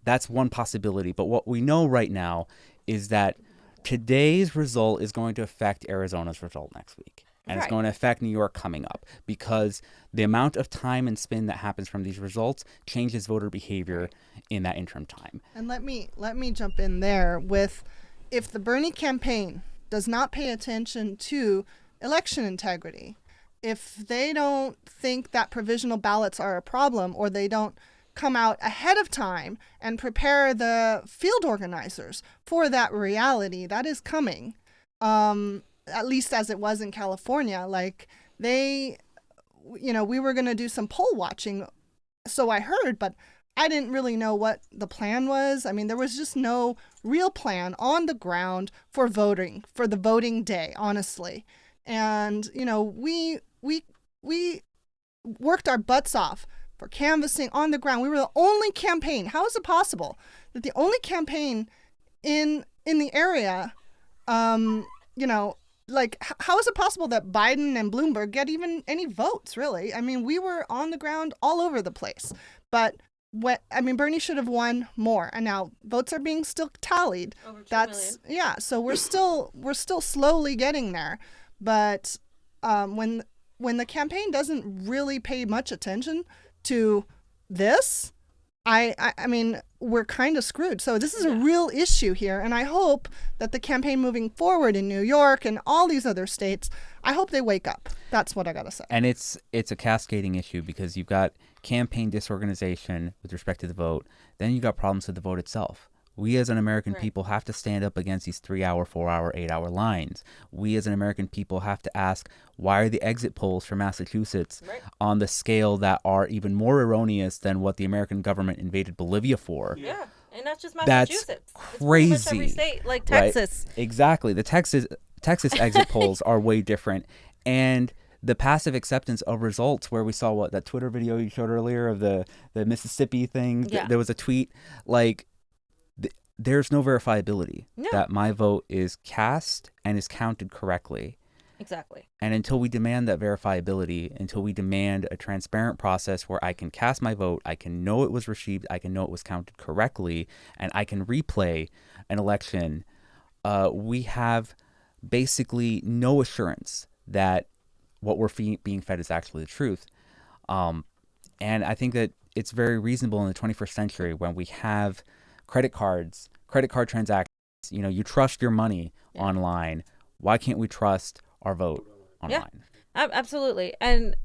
That's one possibility. But what we know right now is that today's result is going to affect Arizona's result next week. And it's going to affect New York coming up, because the amount of time and spin that happens from these results changes voter behavior in that interim time. And let me jump in there with, if the Bernie campaign does not pay attention to election integrity, if they don't think that provisional ballots are a problem, or they don't come out ahead of time and prepare the field organizers for that reality that is coming, at least as it was in California, like we were going to do some poll watching, so I heard, but I didn't really know what the plan was. I mean, there was just no real plan on the ground for voting, for the voting day, honestly. And, we worked our butts off for canvassing on the ground. We were the only campaign. How is it possible that the only campaign in the area, how is it possible that Biden and Bloomberg get even any votes, really? I mean, we were on the ground all over the place. But Bernie should have won more. And now votes are being still tallied. Over 2 million. Yeah, so we're still slowly getting there. But when the campaign doesn't really pay much attention to this, I mean, we're kind of screwed. So this is a real issue here. And I hope that the campaign moving forward in New York and all these other states, I hope they wake up. That's what I got to say. And it's a cascading issue, because you've got campaign disorganization with respect to the vote. Then you've got problems with the vote itself. We as an American people have to stand up against these 3-hour, 4-hour, 8-hour lines. We as an American people have to ask, why are the exit polls for Massachusetts on the scale that are even more erroneous than what the American government invaded Bolivia for? Yeah, and not just Massachusetts. That's crazy. It's pretty much every state, like Texas. Right? Exactly. The Texas exit polls are way different. And the passive acceptance of results, where we saw that Twitter video you showed earlier of the Mississippi thing. Yeah. There was a tweet like, there's no verifiability that my vote is cast and is counted correctly. Exactly. And until we demand that verifiability, until we demand a transparent process where I can cast my vote, I can know it was received, I can know it was counted correctly, and I can replay an election, we have basically no assurance that what we're being fed is actually the truth. And I think that it's very reasonable in the 21st century, when we have credit card transactions, you trust your money online. Why can't we trust our vote online? Yeah, absolutely. And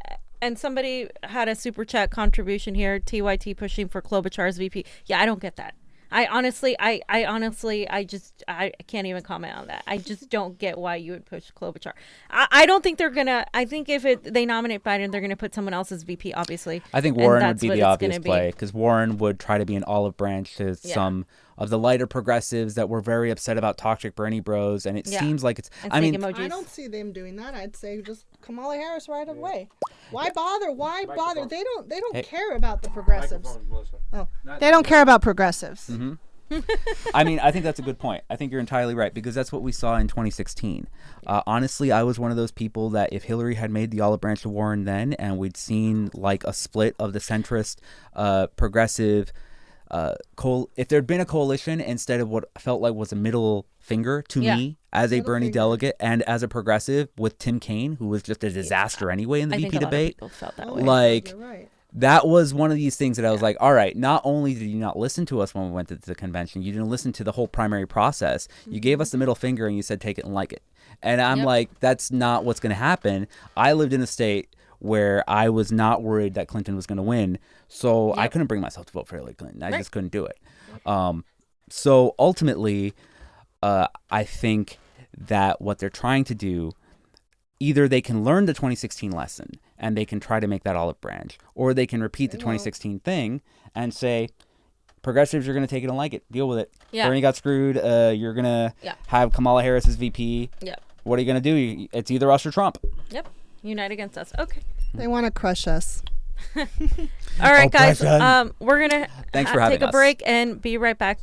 somebody had a super chat contribution here, TYT pushing for Klobuchar's VP. Yeah, I don't get that. I honestly can't even comment on that. I just don't get why you would push Klobuchar. I don't think they're gonna. I think if they nominate Biden, they're gonna put someone else as VP. Obviously, I think Warren would be the obvious play, because Warren would try to be an olive branch to some of the lighter progressives that were very upset about toxic Bernie bros, and it seems like it's. I mean, I don't see them doing that. I'd say just Kamala Harris right away. Why bother? Why bother? They don't care about the progressives. Oh, they don't care about progressives. I mean, I think that's a good point. I think you're entirely right because that's what we saw in 2016. Honestly, I was one of those people that if Hillary had made the olive branch to Warren then and we'd seen like a split of the centrist, progressive, if there'd been a coalition instead of what felt like was a middle finger to me as a Bernie delegate and as a progressive with Tim Kaine, who was just a disaster anyway in the VP debate. Felt that way. Like, You're right. that was one of these things that I was like, all right, not only did you not listen to us when we went to the convention, you didn't listen to the whole primary process. You gave us the middle finger and you said, take it and like it. And I'm like, that's not what's going to happen. I lived in a state where I was not worried that Clinton was going to win. So I couldn't bring myself to vote for Hillary Clinton. I just couldn't do it. So ultimately, I think that what they're trying to do, either they can learn the 2016 lesson and they can try to make that olive branch, or they can repeat the 2016 thing and say, progressives, you're going to take it and like it. Deal with it. Bernie got screwed. You're going to have Kamala Harris as VP. What are you going to do? It's either us or Trump. Unite against us. Okay. They want to crush us. All right, guys. We're going to take a break and be right back.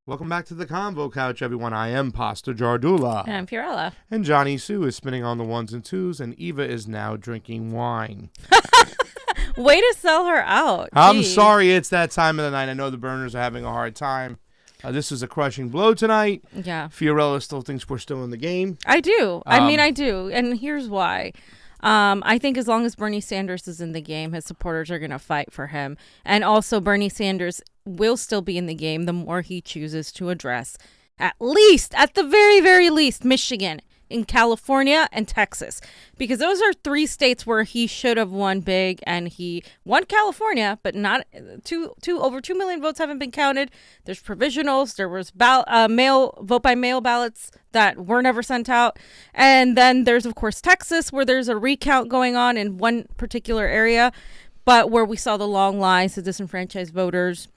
Welcome back to the Convo Couch, everyone. I am Pasta Jardula. And I'm Fiorella. And Johnny Sue is spinning on the ones and twos, and Eva is now drinking wine. Way to sell her out. I'm Jeez. sorry, it's that time of the night. I know the burners are having a hard time. This is a crushing blow tonight. Yeah. Fiorella still thinks we're still in the game. I do. I do. And here's why. I think as long as Bernie Sanders is in the game, his supporters are going to fight for him. And also Bernie Sanders will still be in the game the more he chooses to address, at the very, very least, Michigan, in California, and Texas. Because those are three states where he should have won big, and he won California, but not over 2 million votes haven't been counted. There's provisionals. There was vote by mail ballots that were never sent out. And then there's, of course, Texas, where there's a recount going on in one particular area, but where we saw the long lines of disenfranchised voters.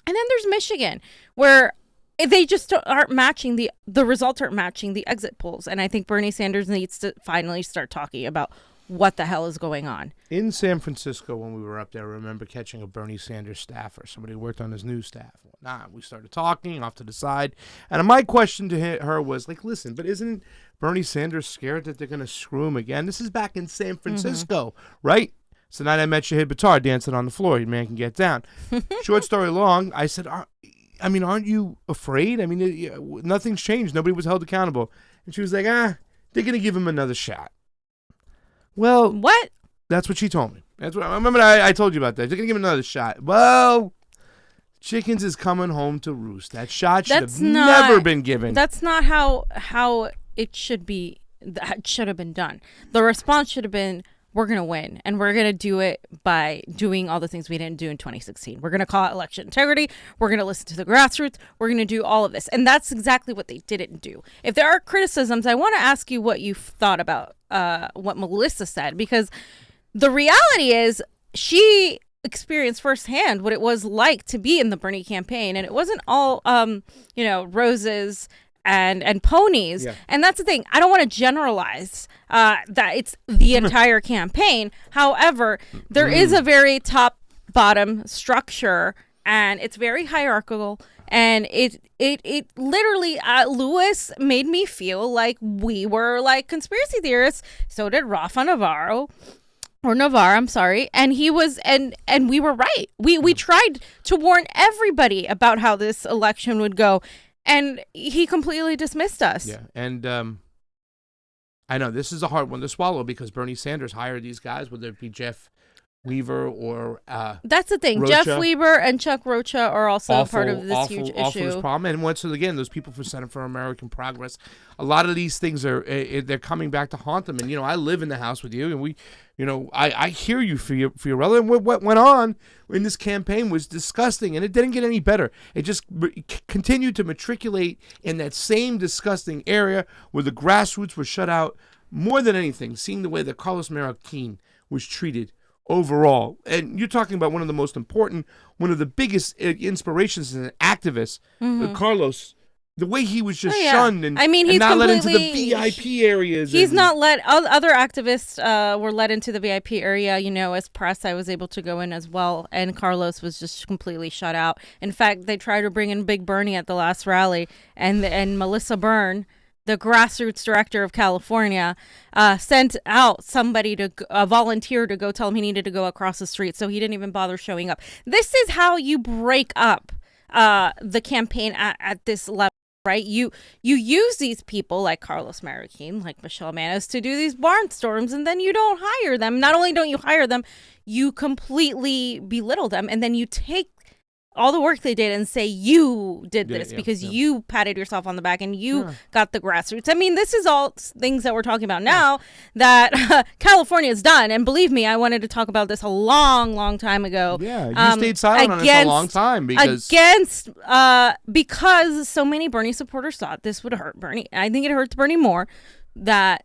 And then there's Michigan, where they just aren't matching the results aren't matching the exit polls. And I think Bernie Sanders needs to finally start talking about what the hell is going on. In San Francisco, when we were up there, I remember catching a Bernie Sanders staffer, somebody who worked on his news staff. We started talking off to the side. And my question to her was, like, listen, but isn't Bernie Sanders scared that they're going to screw him again? This is back in San Francisco, right? So tonight I met Shahid Buttar dancing on the floor. Your man can get down. Short story long, I said, aren't you afraid? I mean, nothing's changed. Nobody was held accountable. And she was like, they're going to give him another shot. Well, what? That's what she told me. That's what I remember. I told you about that. They're going to give him another shot. Well, chickens is coming home to roost. That shot should have never been given. That's not how it should be. That should have been done. The response should have been, we're going to win, and we're going to do it by doing all the things we didn't do in 2016. We're going to call it election integrity. We're going to listen to the grassroots. We're going to do all of this. And that's exactly what they didn't do. If there are criticisms, I want to ask you what you thought about what Melissa said, because the reality is she experienced firsthand what it was like to be in the Bernie campaign, and it wasn't all, roses and ponies. Yeah. And that's the thing. I don't want to generalize that it's the entire campaign. However, there is a very top-bottom structure, and it's very hierarchical. And it literally, Lewis made me feel like we were like conspiracy theorists. So did Rafa Navarro. Or Navarre, I'm sorry. And he was, and we were right. We tried to warn everybody about how this election would go. And he completely dismissed us. Yeah, and I know this is a hard one to swallow because Bernie Sanders hired these guys, whether it be Jeff Weaver or that's the thing. Rocha. Jeff Weaver and Chuck Rocha are also awful, part of this awful, huge awful issue. Problem. And once again, those people for Center for American Progress, a lot of these things are they're coming back to haunt them. And I live in the house with you, and we, I hear you, Fiorella. And what went on in this campaign was disgusting, and it didn't get any better. It just continued to matriculate in that same disgusting area where the grassroots were shut out more than anything. Seeing the way that Carlos Marroquin was treated overall, and you're talking about one of the most important, one of the biggest inspirations as an activist, Carlos. The way he was just shunned and, he's not let into the completely- VIP areas. He's not let other activists were let into the VIP area. As press, I was able to go in as well, and Carlos was just completely shut out. In fact, they tried to bring in Big Bernie at the last rally, and Melissa Byrne, the grassroots director of California, sent out somebody a volunteer to go tell him he needed to go across the street, so he didn't even bother showing up. This is how you break up the campaign at this level. Right, you use these people like Carlos Marroquin, like Michelle Manis, to do these barnstorms, and then you don't hire them. Not only don't you hire them, you completely belittle them, and then you take all the work they did and say you did this because you patted yourself on the back and you got the grassroots. This is all things that we're talking about now that California has done. And believe me, I wanted to talk about this a long, long time ago. Yeah, you stayed silent on this a long time because so many Bernie supporters thought this would hurt Bernie. I think it hurts Bernie more that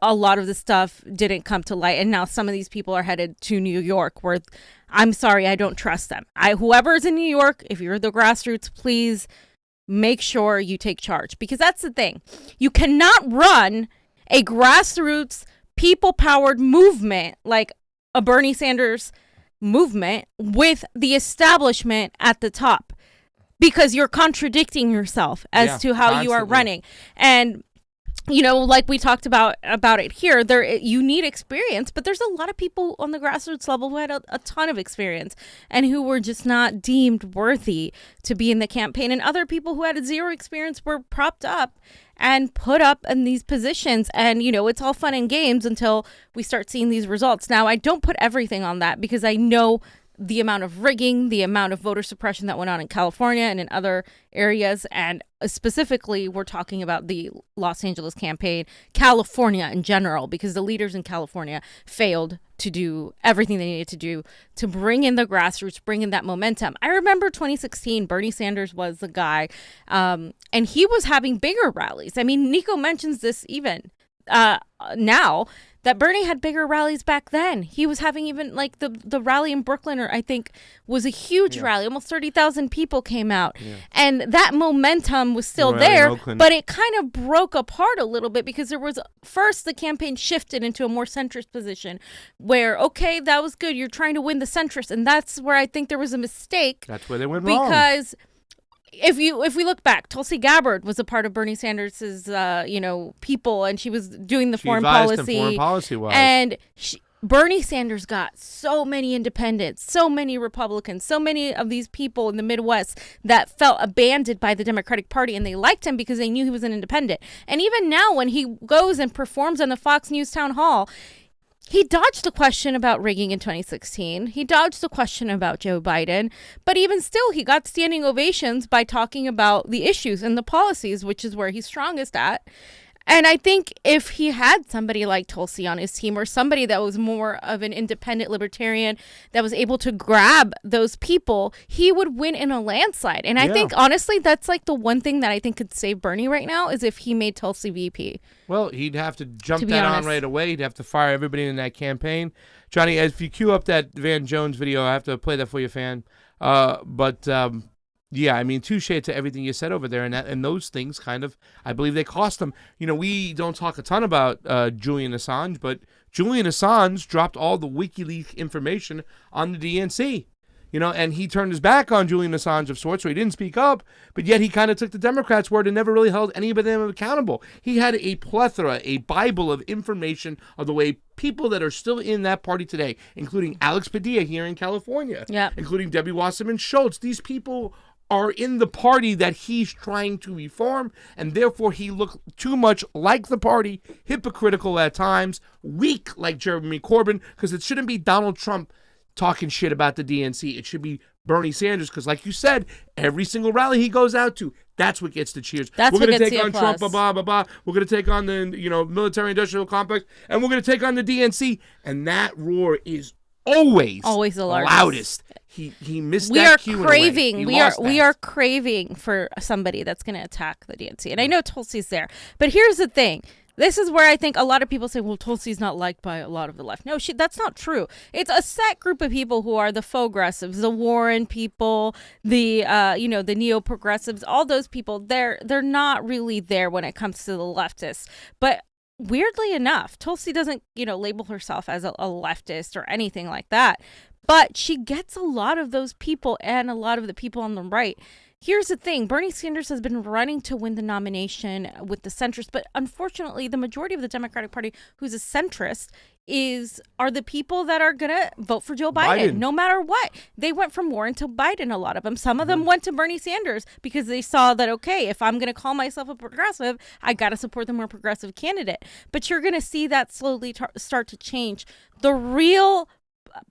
a lot of the stuff didn't come to light, and now some of these people are headed to New York where I'm sorry, I don't trust them. Whoever's in New York, if you're the grassroots, please make sure you take charge, because that's the thing. You cannot run a grassroots people-powered movement like a Bernie Sanders movement with the establishment at the top, because you're contradicting yourself as to how you are running. And like we talked about it here, you need experience, but there's a lot of people on the grassroots level who had a ton of experience and who were just not deemed worthy to be in the campaign. And other people who had zero experience were propped up and put up in these positions. And, it's all fun and games until we start seeing these results. Now, I don't put everything on that because I know the amount of rigging, the amount of voter suppression that went on in California and in other areas. And specifically, we're talking about the Los Angeles campaign, California in general, because the leaders in California failed to do everything they needed to do to bring in the grassroots, bring in that momentum. I remember 2016, Bernie Sanders was the guy, and he was having bigger rallies. Nico mentions this even now, that Bernie had bigger rallies back then. He was having even like the rally in Brooklyn, or I think was a huge rally. Almost 30,000 people came out. Yeah. And that momentum was still there, but it kind of broke apart a little bit because there was first the campaign shifted into a more centrist position where, okay, that was good. You're trying to win the centrist. And that's where I think there was a mistake. That's where they went wrong. Because if we look back, Tulsi Gabbard was a part of Bernie Sanders's, people, and she was doing the foreign policy. And Bernie Sanders got so many independents, so many Republicans, so many of these people in the Midwest that felt abandoned by the Democratic Party, and they liked him because they knew he was an independent. And even now, when he goes and performs on the Fox News town hall, he dodged the question about rigging in 2016. He dodged the question about Joe Biden. But even still, he got standing ovations by talking about the issues and the policies, which is where he's strongest at. And I think if he had somebody like Tulsi on his team, or somebody that was more of an independent libertarian that was able to grab those people, he would win in a landslide. And I think, honestly, that's like the one thing that I think could save Bernie right now is if he made Tulsi VP. Well, he'd have to jump that on right away. He'd have to fire everybody in that campaign. Johnny, if you cue up that Van Jones video, I have to play that for you, fan. Yeah, I mean, touche to everything you said over there, and those things kind of, I believe they cost them. We don't talk a ton about Julian Assange, but Julian Assange dropped all the WikiLeaks information on the DNC. And he turned his back on Julian Assange of sorts, so he didn't speak up, but yet he kind of took the Democrats' word and never really held any of them accountable. He had a plethora, a Bible of information of the way people that are still in that party today, including Alex Padilla here in California, including Debbie Wasserman Schultz. These people are in the party that he's trying to reform, and therefore he looked too much like the party, hypocritical at times, weak like Jeremy Corbyn, because it shouldn't be Donald Trump talking shit about the DNC. It should be Bernie Sanders, because like you said, every single rally he goes out to, that's what gets the cheers. That's we're what gonna gets take the on Trump, applause. blah, blah, blah. We're going to take on the military-industrial complex, and we're going to take on the DNC. And that roar is always the loudest. He missed we that are cue in a way. craving He we are lost we that. are craving for somebody that's going to attack the DNC. And I know Tulsi's there, but here's the thing. This is where I think a lot of people say, well, Tulsi's not liked by a lot of the left. No, that's not true. It's a set group of people who are the faux-gressives, the Warren people, the the neo-progressives, all those people. They're not really there when it comes to the leftists. But weirdly enough, Tulsi doesn't, label herself as a leftist or anything like that. But she gets a lot of those people and a lot of the people on the right. Here's the thing. Bernie Sanders has been running to win the nomination with the centrists, but unfortunately, the majority of the Democratic Party who's a centrist are the people that are going to vote for Joe Biden, no matter what. They went from Warren to Biden, a lot of them. Some of them went to Bernie Sanders because they saw that, okay, if I'm going to call myself a progressive, I got to support the more progressive candidate. But you're going to see that slowly start to change. The real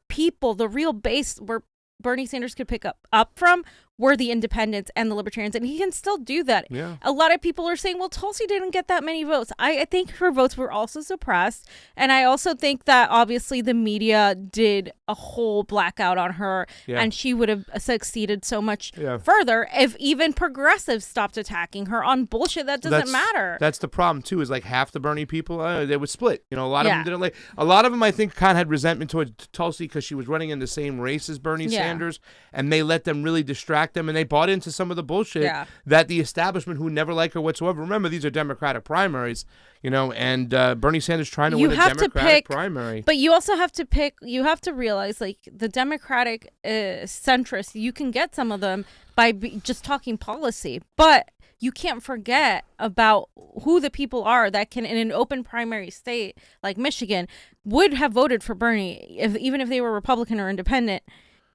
people, the real base where Bernie Sanders could pick up from were the independents and the libertarians, and he can still do that. Yeah. A lot of people are saying, well, Tulsi didn't get that many votes. I think her votes were also suppressed, and I also think that obviously the media did a whole blackout on her, and she would have succeeded so much further if even progressives stopped attacking her on bullshit that doesn't matter. That's the problem too. Is like half the Bernie people, they would split. A lot of them didn't like. A lot of them, I think, kind of had resentment towards Tulsi because she was running in the same race as Bernie Sanders, and they let them really distract them, and they bought into some of the bullshit that the establishment, who never liked her whatsoever. Remember, these are Democratic primaries, and Bernie Sanders trying to win a Democratic primary. But you also have to pick. You have to realize, like, the Democratic centrists, you can get some of them by just talking policy, but you can't forget about who the people are that can, in an open primary state like Michigan, would have voted for Bernie even if they were Republican or independent,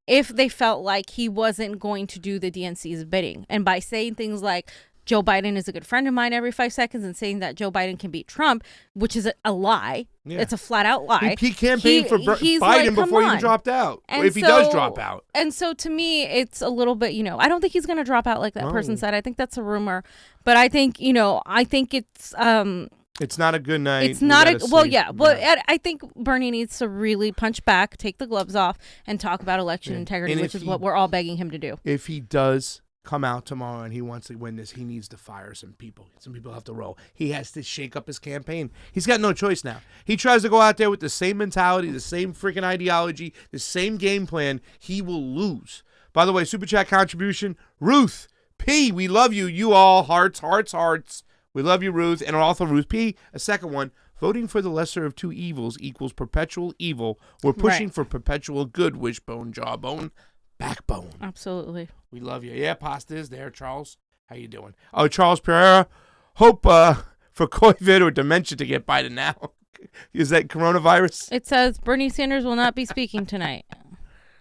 if they felt like he wasn't going to do the DNC's bidding. And by saying things like, Joe Biden is a good friend of mine every 5 seconds, and saying that Joe Biden can beat Trump, which is a lie. Yeah. It's a flat out lie. He campaigned for Biden before he dropped out. And if he does drop out. And so to me, it's a little bit, I don't think he's going to drop out like that person said. I think that's a rumor. But I think, it's not a good night. It's not I think Bernie needs to really punch back, take the gloves off, and talk about election integrity, which is what we're all begging him to do. If he does come out tomorrow and he wants to win this, he needs to fire some people. Some people have to roll. He has to shake up his campaign. He's got no choice now. He tries to go out there with the same mentality, the same freaking ideology, the same game plan. He will lose. By the way, Super Chat contribution, Ruth P. We love you. You all, hearts, hearts, hearts. We love you, Ruth. And also Ruth P. A second one. Voting for the lesser of two evils equals perpetual evil. We're pushing for perpetual good. Wishbone, jawbone, backbone. Absolutely. We love you. Yeah, Pasta is there. Charles, how you doing? Oh, Charles Pereira. Hope for COVID or dementia to get Biden now. Is that coronavirus? It says Bernie Sanders will not be speaking tonight.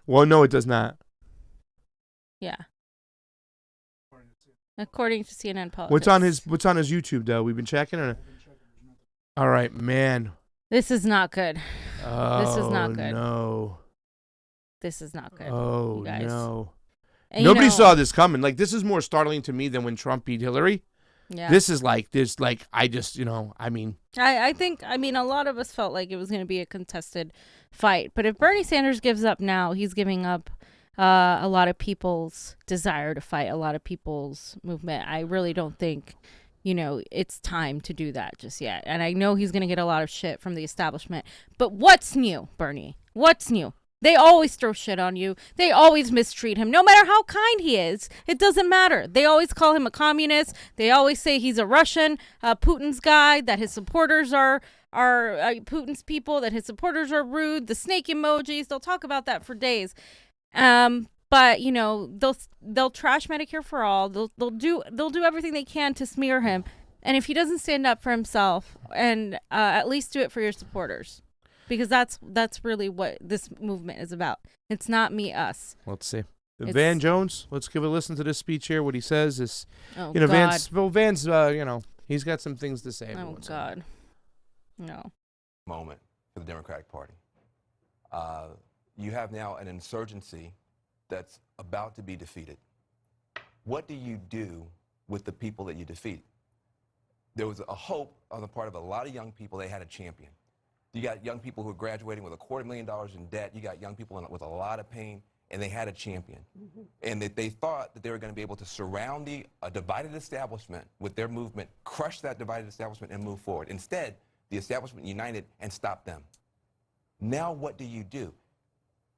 Well, no, it does not. Yeah. According to CNN Politics. What's on his YouTube though? We've been checking it. All right, man. This is not good. Oh, this is not good. No. This is not good. Oh, you guys. No. And nobody saw this coming. Like, this is more startling to me than when Trump beat Hillary. Yeah. This is like I just, I mean. I think a lot of us felt like it was going to be a contested fight. But if Bernie Sanders gives up now, he's giving up a lot of people's desire to fight, a lot of people's movement. I really don't think, it's time to do that just yet. And I know he's going to get a lot of shit from the establishment. But what's new, Bernie? What's new? They always throw shit on you. They always mistreat him. No matter how kind he is, it doesn't matter. They always call him a communist. They always say he's a Russian, Putin's guy, that his supporters are Putin's people, that his supporters are rude, the snake emojis. They'll talk about that for days. But they'll trash Medicare for all. They'll do everything they can to smear him. And if he doesn't stand up for himself, and at least do it for your supporters, because that's really what this movement is about. It's not me, us. Let's see. Van Jones. Let's give a listen to this speech here. What he says is, God. Van's, he's got some things to say. Oh God, no. Moment for the Democratic Party. you have now an insurgency that's about to be defeated. What do you do with the people that you defeat? There was a hope on the part of a lot of young people they had a champion. You got young people who are graduating with $250,000 in debt. You got young people with a lot of pain, and they had a champion. And that they thought that they were going to be able to surround a divided establishment with their movement, crush that divided establishment, and move forward. Instead, the establishment united and stopped them. Now what do?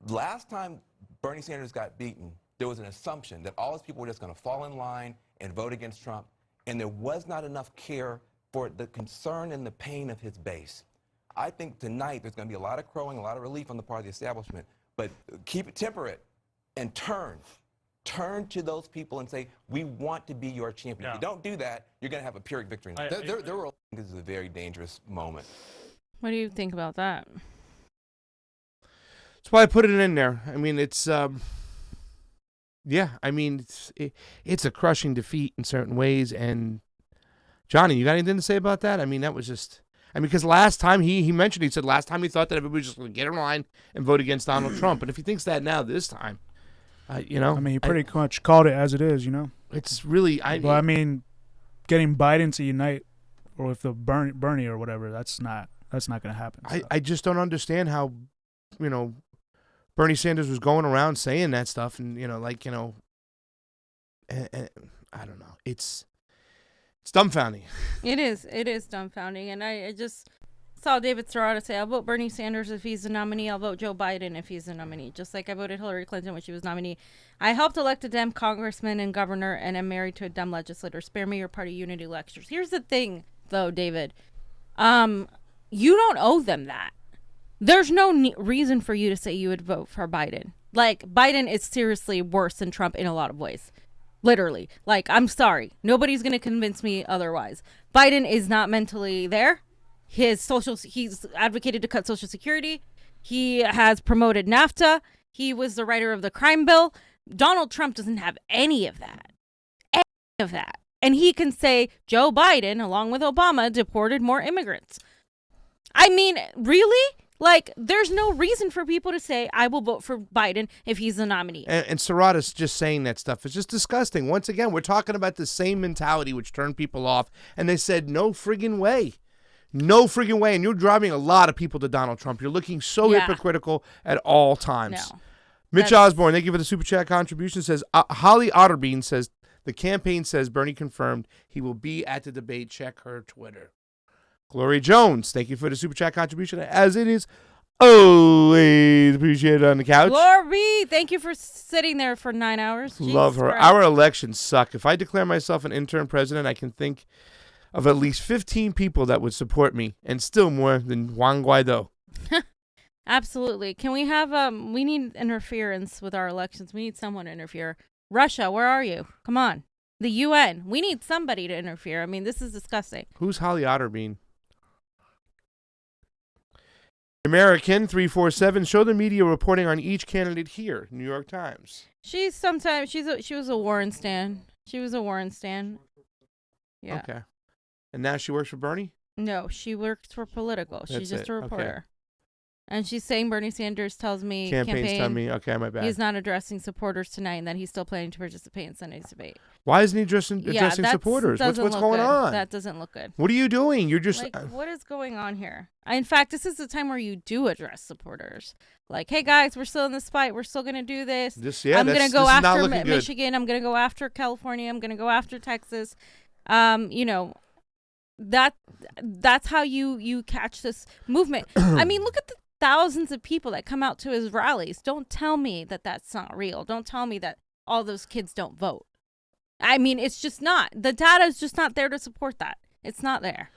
Last time Bernie Sanders got beaten, there was an assumption that all these people were just going to fall in line and vote against Trump, and there was not enough care for the concern and the pain of his base. I think tonight there's going to be a lot of crowing, a lot of relief on the part of the establishment, but keep it temperate and turn to those people and say, we want to be your champion. If you don't do that, you're going to have a Pyrrhic victory. This is a very dangerous moment. What do you think about that? That's why I put it in there. I mean, it's it's a crushing defeat in certain ways. And Johnny, you got anything to say about that? I mean, that was just. Because last time he mentioned, he said last time he thought that everybody was just going to get in line and vote against Donald Trump. But if he thinks that now this time, he pretty much called it as it is, It's really, getting Biden to unite, or with the Bernie or whatever, that's not going to happen. So. I just don't understand how, Bernie Sanders was going around saying that stuff, and I don't know. It's dumbfounding. It is dumbfounding. And I just saw David Serrata say, I'll vote Bernie Sanders if he's the nominee. I'll vote Joe Biden if he's the nominee. Just like I voted Hillary Clinton when she was nominee. I helped elect a Dem congressman and governor, and am married to a Dem legislator. Spare me your party unity lectures. Here's the thing, though, David. You don't owe them that. There's no reason for you to say you would vote for Biden. Like, Biden is seriously worse than Trump in a lot of ways. Literally. Like, I'm sorry. Nobody's going to convince me otherwise. Biden is not mentally there. He's advocated to cut Social Security. He has promoted NAFTA. He was the writer of the crime bill. Donald Trump doesn't have any of that. Any of that. And he can say Joe Biden, along with Obama, deported more immigrants. I mean, really? Like, there's no reason for people to say, I will vote for Biden if he's the nominee. And Serrata's just saying that stuff. It's just disgusting. Once again, we're talking about the same mentality which turned people off. And they said, no friggin' way. No friggin' way. And you're driving a lot of people to Donald Trump. You're looking so hypocritical at all times. No. Mitch Osborne, thank you for the Super Chat contribution, says, Holly Otterbein says, the campaign says Bernie confirmed he will be at the debate. Check her Twitter. Gloria Jones, thank you for the Super Chat contribution, as it is always appreciated on the couch. Glory, thank you for sitting there for 9 hours. Love Jesus her. Christ. Our elections suck. If I declare myself an interim president, I can think of at least 15 people that would support me, and still more than Juan Guaido. Absolutely. Can we have, we need interference with our elections. We need someone to interfere. Russia, where are you? Come on. The UN. We need somebody to interfere. I mean, this is disgusting. Who's Holly Otterbein? American 347, show the media reporting on each candidate here. New York Times. She was a Warren stan. She was a Warren stan. Yeah. Okay. And now she works for Bernie? No, she works for Politico. She's just a reporter. Okay. And she's saying Bernie Sanders tells me campaigns tell me, okay, my bad. He's not addressing supporters tonight, and that he's still planning to participate in Sunday's debate. Why isn't he addressing supporters? What's going on? That doesn't look good. What are you doing? You're just what is going on here? In fact, this is the time where you do address supporters. Like, hey guys, we're still in this fight. We're still gonna do this. I'm gonna go after Michigan. I'm gonna go after California. I'm gonna go after Texas. That's how you catch this movement. I mean, look at the thousands of people that come out to his rallies. Don't tell me that that's not real. Don't tell me that all those kids don't vote. I mean, it's just not. The data is just not there to support that. It's not there.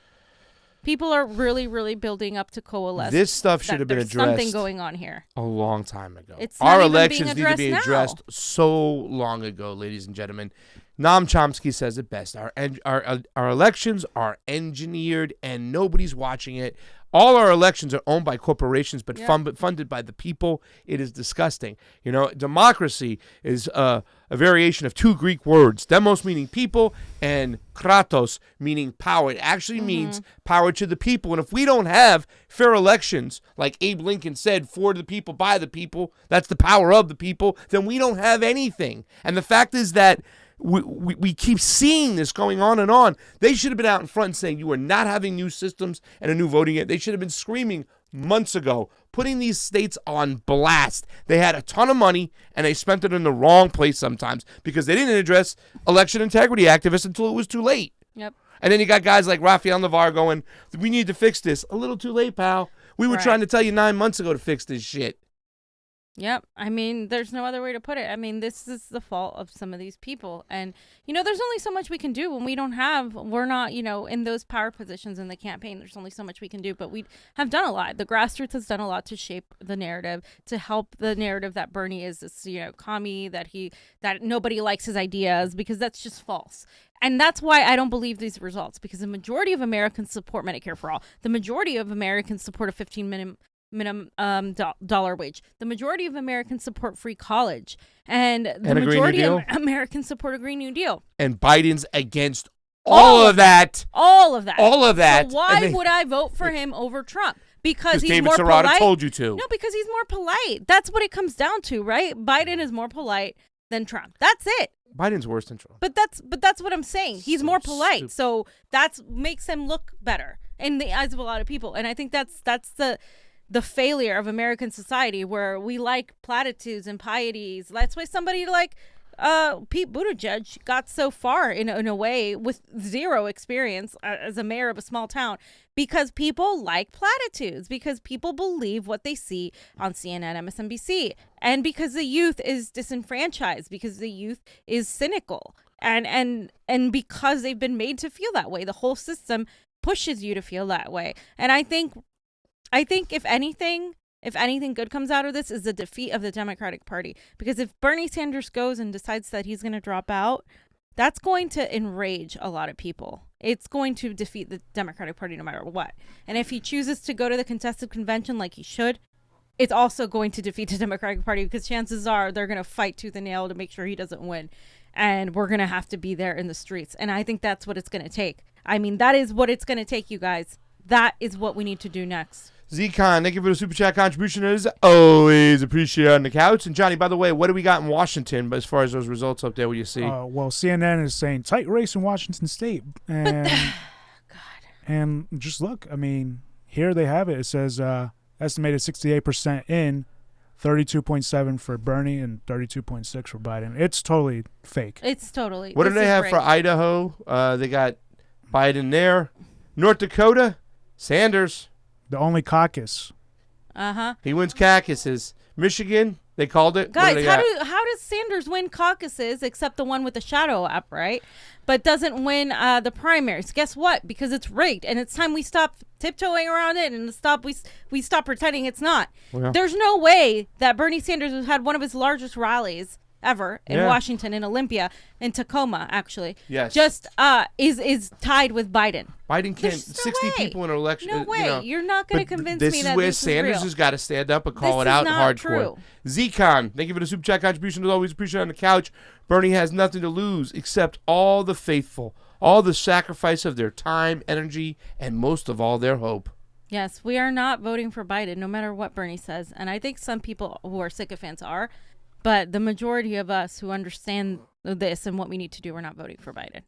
People are really, really building up to coalesce. This stuff should have been addressed. Something going on here. A long time ago. Our elections need to be addressed so long ago, ladies and gentlemen. Noam Chomsky says it best. Our elections are engineered and nobody's watching it. All our elections are owned by corporations, but Yeah. funded by the people. It is disgusting. You know, democracy is a variation of two Greek words, demos meaning people and kratos meaning power. It actually means power to the people. And if we don't have fair elections, like Abe Lincoln said, for the people, by the people, that's the power of the people, then we don't have anything. And the fact is that we keep seeing this going on and on. They should have been out in front saying you are not having new systems and a new voting yet. They should have been screaming months ago, putting these states on blast. They had a ton of money and they spent it in the wrong place sometimes because they didn't address election integrity activists until it was too late. Yep. And then you got guys like Rafael Navarro going, we need to fix this. A little too late, pal. We were Right. trying to tell you 9 months ago to fix this shit. Yep. I mean, there's no other way to put it. I mean, this is the fault of some of these people. And, you know, there's only so much we can do when we're not, you know, in those power positions in the campaign. There's only so much we can do, but we have done a lot. The grassroots has done a lot to shape the narrative, to help the narrative that Bernie is this, you know, commie, that nobody likes his ideas, because that's just false. And that's why I don't believe these results, because the majority of Americans support Medicare for all. The majority of Americans support a $15 minimum dollar wage. The majority of Americans support free college, and the majority of Americans support a Green New Deal. And Biden's against all of that. All of that. All of that. So why would I vote for him over Trump? Because he's David more Serrata polite. told you to. No, because he's more polite. That's what it comes down to, right? Biden is more polite than Trump. That's it. Biden's worse than Trump. But that's what I'm saying. He's more polite, so that makes him look better in the eyes of a lot of people. And I think that's the failure of American society, where we like platitudes and pieties. That's why somebody like Pete Buttigieg got so far in a way with zero experience as a mayor of a small town, because people like platitudes, because people believe what they see on CNN, MSNBC, and because the youth is disenfranchised, because the youth is cynical, and because they've been made to feel that way. The whole system pushes you to feel that way. And I think if anything good comes out of this is the defeat of the Democratic Party. Because if Bernie Sanders goes and decides that he's going to drop out, that's going to enrage a lot of people. It's going to defeat the Democratic Party no matter what. And if he chooses to go to the contested convention like he should, it's also going to defeat the Democratic Party, because chances are they're going to fight tooth and nail to make sure he doesn't win. And we're going to have to be there in the streets. And I think that's what it's going to take. I mean, that is what it's going to take, you guys. That is what we need to do next. Z-Con, thank you for the super chat contribution. As always, appreciate it on the couch. And Johnny, by the way, what do we got in Washington? But as far as those results up there, what do you see? Well, CNN is saying tight race in Washington State, and and just look. I mean, here they have it. It says estimated 68% in, 32.7 for Bernie, and 32.6 for Biden. It's totally fake. It's totally. What do they have for Idaho? They got Biden there. North Dakota, Sanders. The only caucus. He wins caucuses. Michigan, they called it. Guys, how does Sanders win caucuses except the one with the shadow app, right? But doesn't win the primaries? Guess what? Because it's rigged, and it's time we stop tiptoeing around it and we stop pretending it's not. Well. There's no way that Bernie Sanders, who had one of his largest rallies ever in Washington, in Olympia, in Tacoma, actually. Yes. Just is tied with Biden. Biden can't. 60 people in an election. No way. You know, You're not going to convince this me is that where this Sanders is real. has got to stand up and call This it out is not hardcore. true. Z-Con, thank you for the super chat contribution. As always, appreciate it on the couch. Bernie has nothing to lose except all the faithful, all the sacrifice of their time, energy, and most of all, their hope. Yes, we are not voting for Biden, no matter what Bernie says. And I think some people who are sycophants are. But the majority of us who understand this and what we need to do, we're not voting for Biden.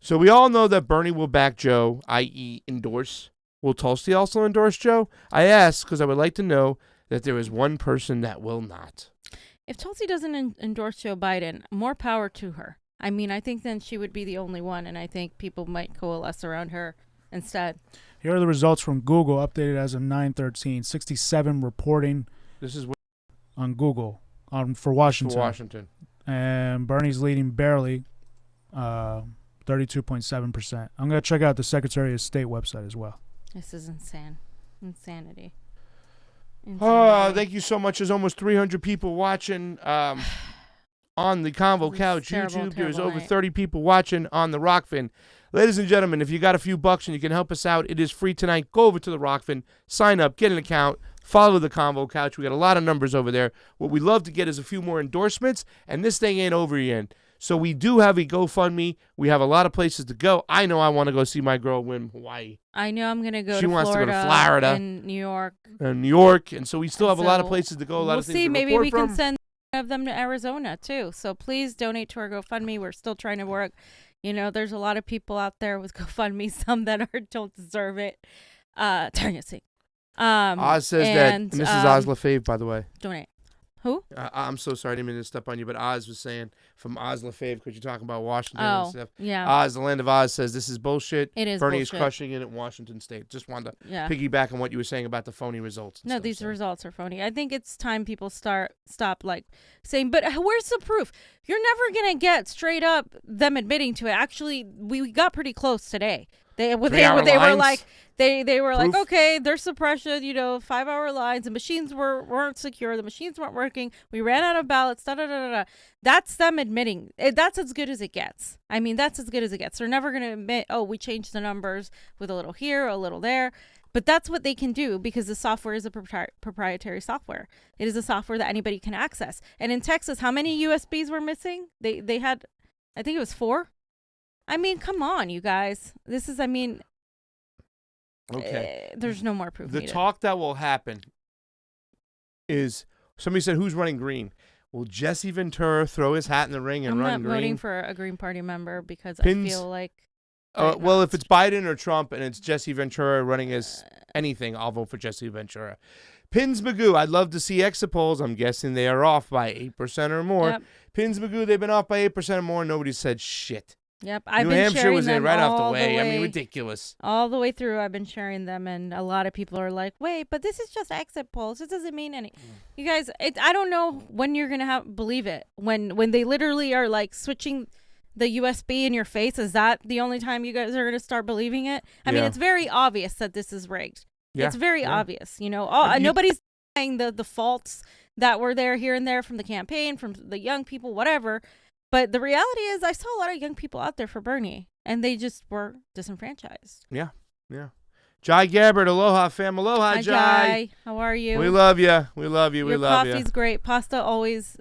So we all know that Bernie will back Joe, i.e. endorse. Will Tulsi also endorse Joe? I ask because I would like to know that there is one person that will not. If Tulsi doesn't endorse Joe Biden, more power to her. I mean, I think then she would be the only one, and I think people might coalesce around her instead. Here are the results from Google, updated as of 9/13. 67 reporting. This is on Google. For Washington. For Washington. And Bernie's leading barely, 32.7%. I'm going to check out the Secretary of State website as well. This is insanity. Oh, thank you so much. There's almost 300 people watching. on the Convo Couch terrible, YouTube. There's terrible over night. 30 people watching on the ROKFIN. Ladies and gentlemen, if you got a few bucks and you can help us out, it is free tonight. Go over to the ROKFIN, sign up, get an account, follow the Convo Couch. We got a lot of numbers over there. What we love to get is a few more endorsements, and this thing ain't over yet. So we do have a GoFundMe. We have a lot of places to go. I know I want to go see my girl win Hawaii. I know I'm gonna go She to wants Florida, to go to Florida and New York. New York, and so we still have a lot of So places to go, a lot we'll of things see. to Maybe report we from. can send of them to Arizona too. So please donate to our GoFundMe. We're still trying to work. You know, there's a lot of people out there with GoFundMe. Some that don't deserve it. Turn your seat. Oz says that, and this is Oz LaFave, by the way. Donate. Who? I'm so sorry, I didn't mean to step on you, but Oz was saying from Oz LaFave, because you're talking about Washington Oh, and stuff. yeah. Oz, the land of Oz, says this is bullshit. It is Bernie bullshit. is crushing it in Washington State. Just wanted to Yeah. piggyback on what you were saying about the phony results. and No, stuff, these so. results are phony. I think it's time people stop like saying, but where's the proof? You're never gonna get straight up them admitting to it. Actually, we got pretty close today. They were like they were like, okay, there's suppression, 5-hour lines, the machines weren't secure, the machines weren't working, we ran out of ballots, da da da da. That's them admitting. That's as good as it gets. I mean, that's as good as it gets. They're never gonna admit, oh, we changed the numbers with a little here, a little there. But that's what they can do because the software is a proprietary software. It is a software that anybody can access. And in Texas, how many USBs were missing? They had, I think it was 4. I mean, come on, you guys. This is, Okay. There's no more proof The needed. talk that will happen is, somebody said, who's running green? Will Jesse Ventura throw his hat in the ring and I'm run not green? voting for a Green Party member because Pins- I feel like... Well, if it's Biden or Trump and it's Jesse Ventura running as anything, I'll vote for Jesse Ventura. Pins Magoo, I'd love to see exit polls. I'm guessing they are off by 8% or more. Yep. Pins Magoo, they've been off by 8% or more. Nobody said shit. Yep, I've New been Hampshire sharing was in them right off all the way. I way. mean, ridiculous. All the way through, I've been sharing them, and a lot of people are like, wait, but this is just exit polls. This doesn't mean any. You guys, I don't know when you're going to believe it. When they literally are like switching the USB in your face, is that the only time you guys are going to start believing it? I mean, Yeah. it's very obvious that this is rigged. Yeah, It's very yeah. obvious. Nobody's saying the faults that were there here and there from the campaign, from the young people, whatever. But the reality is I saw a lot of young people out there for Bernie, and they just were disenfranchised. Yeah, yeah. Jai Gabbard, aloha, fam. Aloha, Hi, Jai. Jai. How are you? We love you. We love you. We Your love you. coffee's great. Pasta always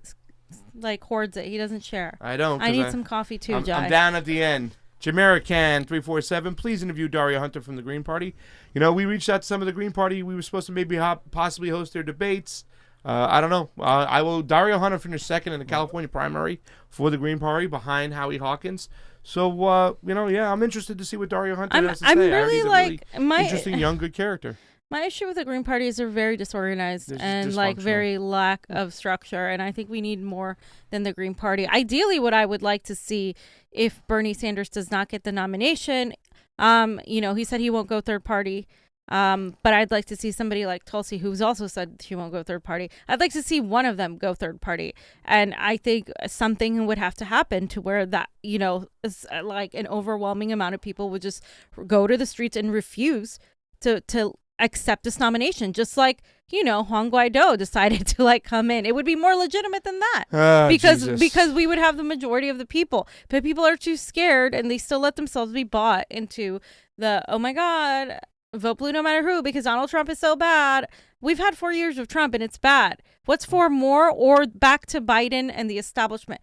hoards it. He doesn't share. I don't. I 'cause need some coffee too, Jai. I'm down at the end. Jamerican 347, please interview Daria Hunter from the Green Party. We reached out to some of the Green Party. We were supposed to maybe possibly host their debates. I don't know. I will. Daria Hunter finished second in the California primary for the Green Party behind Howie Hawkins. So, yeah, I'm interested to see what Daria Hunter has to say. I'm I heard really he's a like interesting, young, good character. My issue with the Green Party is they're very disorganized They're and dysfunctional. very lack of structure. And I think we need more than the Green Party. Ideally, what I would like to see if Bernie Sanders does not get the nomination, he said he won't go third party. But I'd like to see somebody like Tulsi, who's also said she won't go third party. I'd like to see one of them go third party. And I think something would have to happen to where that, is like an overwhelming amount of people would just go to the streets and refuse to accept this nomination. Just like, Juan Guaido decided to come in. It would be more legitimate than that. Because we would have the majority of the people. But people are too scared and they still let themselves be bought into the, oh my God, vote blue no matter who because Donald Trump is so bad. We've had 4 years of Trump and it's bad. What's 4 more or back to Biden and the establishment?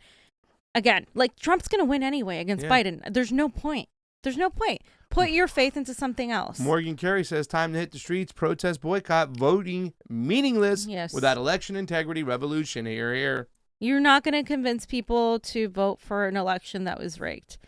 Again, Trump's going to win anyway against Biden. There's no point. Put your faith into something else. Morgan Carey says, time to hit the streets, protest, boycott, voting meaningless without election integrity, revolution. Here, here. You're not going to convince people to vote for an election that was rigged.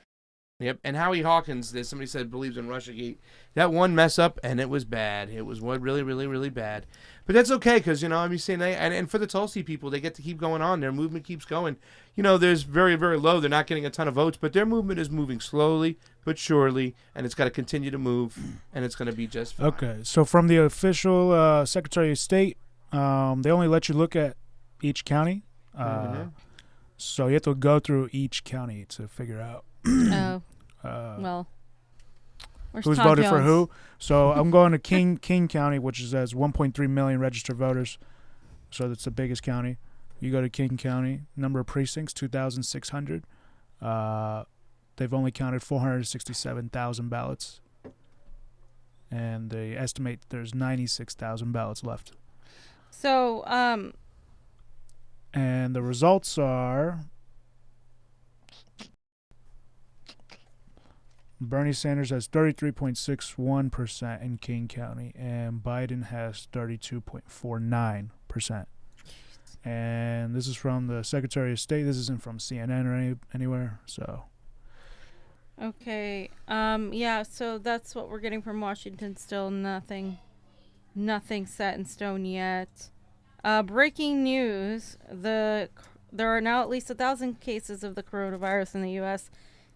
Yep, and Howie Hawkins, somebody said, believes in Russiagate. That one mess up, and it was bad. It was really, really, really bad. But that's okay, because, I'm saying, and for the Tulsi people, they get to keep going on. Their movement keeps going. There's very, very low. They're not getting a ton of votes, but their movement is moving slowly but surely, and it's got to continue to move, and it's going to be just fine. Okay, so from the official Secretary of State, they only let you look at each county. So you have to go through each county to figure out. Well, who's voted for who? So I'm going to King County, which has 1.3 million registered voters. So that's the biggest county. You go to King County, number of precincts, 2,600. They've only counted 467,000 ballots. And they estimate there's 96,000 ballots left. So, and the results are Bernie Sanders has 33.61% in King County, and Biden has 32.49%. And this is from the Secretary of State. This isn't from CNN or anywhere, so. Okay. Yeah, so that's what we're getting from Washington. Still nothing set in stone yet. Breaking news. There are now at least 1,000 cases of the coronavirus in the U.S.,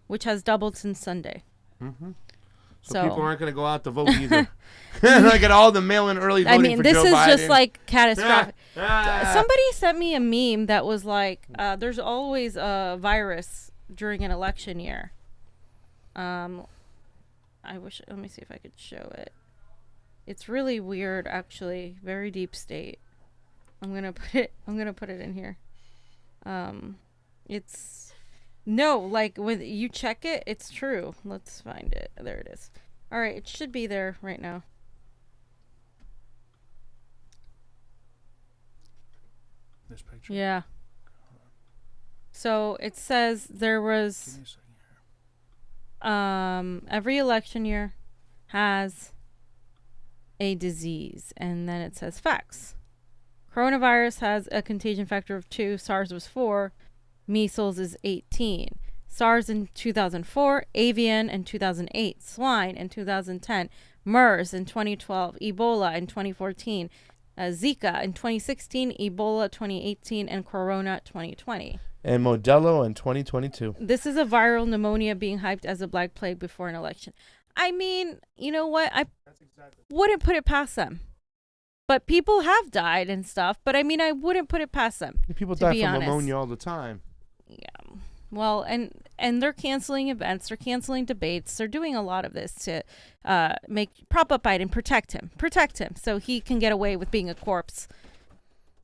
which has doubled since Sunday. Mm-hmm. So people aren't going to go out to vote either. Like at all the mail-in early voting for Joe Biden. This is just like catastrophic. Somebody sent me a meme that was like, there's always a virus during an election year. Let me see if I could show it. It's really weird, actually. Very deep state. I'm gonna put it in here. Like when you check it, it's true. Let's find it. There it is. All right, it should be there right now. This picture. Yeah. So it says there was. Every election year has a disease, and then it says facts. Coronavirus has a contagion factor of 2. SARS was 4. Measles is 18. SARS in 2004. Avian in 2008. Swine in 2010. MERS in 2012. Ebola in 2014. Zika in 2016. Ebola 2018. And Corona 2020. And Modelo in 2022. This is a viral pneumonia being hyped as a black plague before an election. I mean, you know what? I wouldn't put it past them. But people have died and stuff. But I mean, I wouldn't put it past them. People die from pneumonia all the time. Yeah. Well, and they're canceling events. They're canceling debates. They're doing a lot of this to prop up Biden, protect him, so he can get away with being a corpse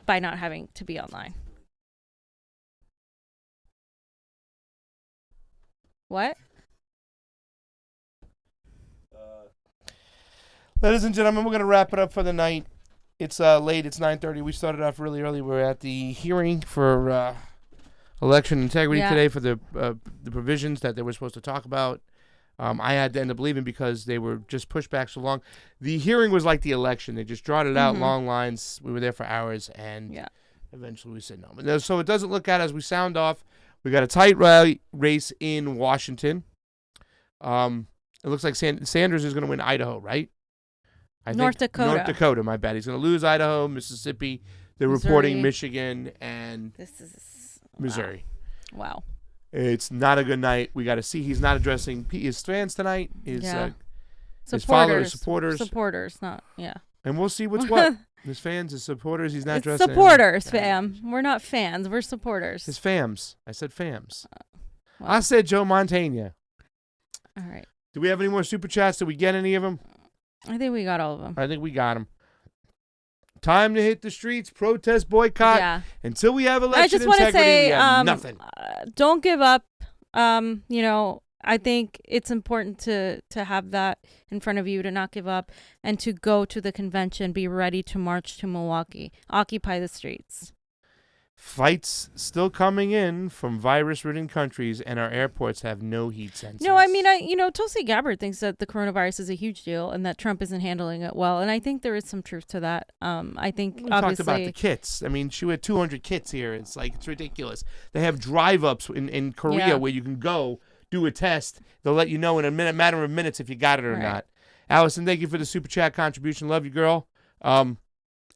by not having to be online. What? Ladies and gentlemen, we're going to wrap it up for the night. It's late. It's 9:30. We started off really early. We're at the hearing for election integrity today for the provisions that they were supposed to talk about. I had to end up leaving because they were just pushed back so long. The hearing was like the election. They just drawn it out, long lines. We were there for hours, and eventually we said no. But so it doesn't look at as we sound off. We got a tight race in Washington. It looks like Sanders is going to win Idaho, right? North Dakota, my bad. He's going to lose Idaho, Mississippi. They're reporting Michigan and Missouri. Wow. It's not a good night. We got to see. He's not addressing his fans tonight. His supporters. Not. And we'll see what's what. His fans, his supporters. He's not dressing. Supporters, fam. We're not fans. We're supporters. His fams. I said fams. I said Joe Montana. All right. Do we have any more super chats? Did we get any of them? I think we got all of them. I think we got them. Time to hit the streets, protest, boycott. Yeah. Until we have election I just want to say, we have nothing. Don't give up. I think it's important to have that in front of you, to not give up, and to go to the convention, be ready to march to Milwaukee, occupy the streets. Fights still coming in from virus-ridden countries, and our airports have no heat sensors. No, I mean, Tulsi Gabbard thinks that the coronavirus is a huge deal and that Trump isn't handling it well, and I think there is some truth to that. I think we obviously talked about the kits. I mean, she had 200 kits here. It's ridiculous. They have drive-ups in Korea where you can go do a test. They'll let you know in a matter of minutes if you got it or not. Allison, thank you for the super chat contribution. Love you, girl.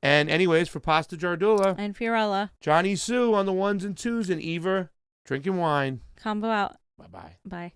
And anyways, for Pasta Jardula. And Fiorella. Jonny Sue on the 1s and 2s, and Eva drinking wine. Combo out. Bye-bye. Bye.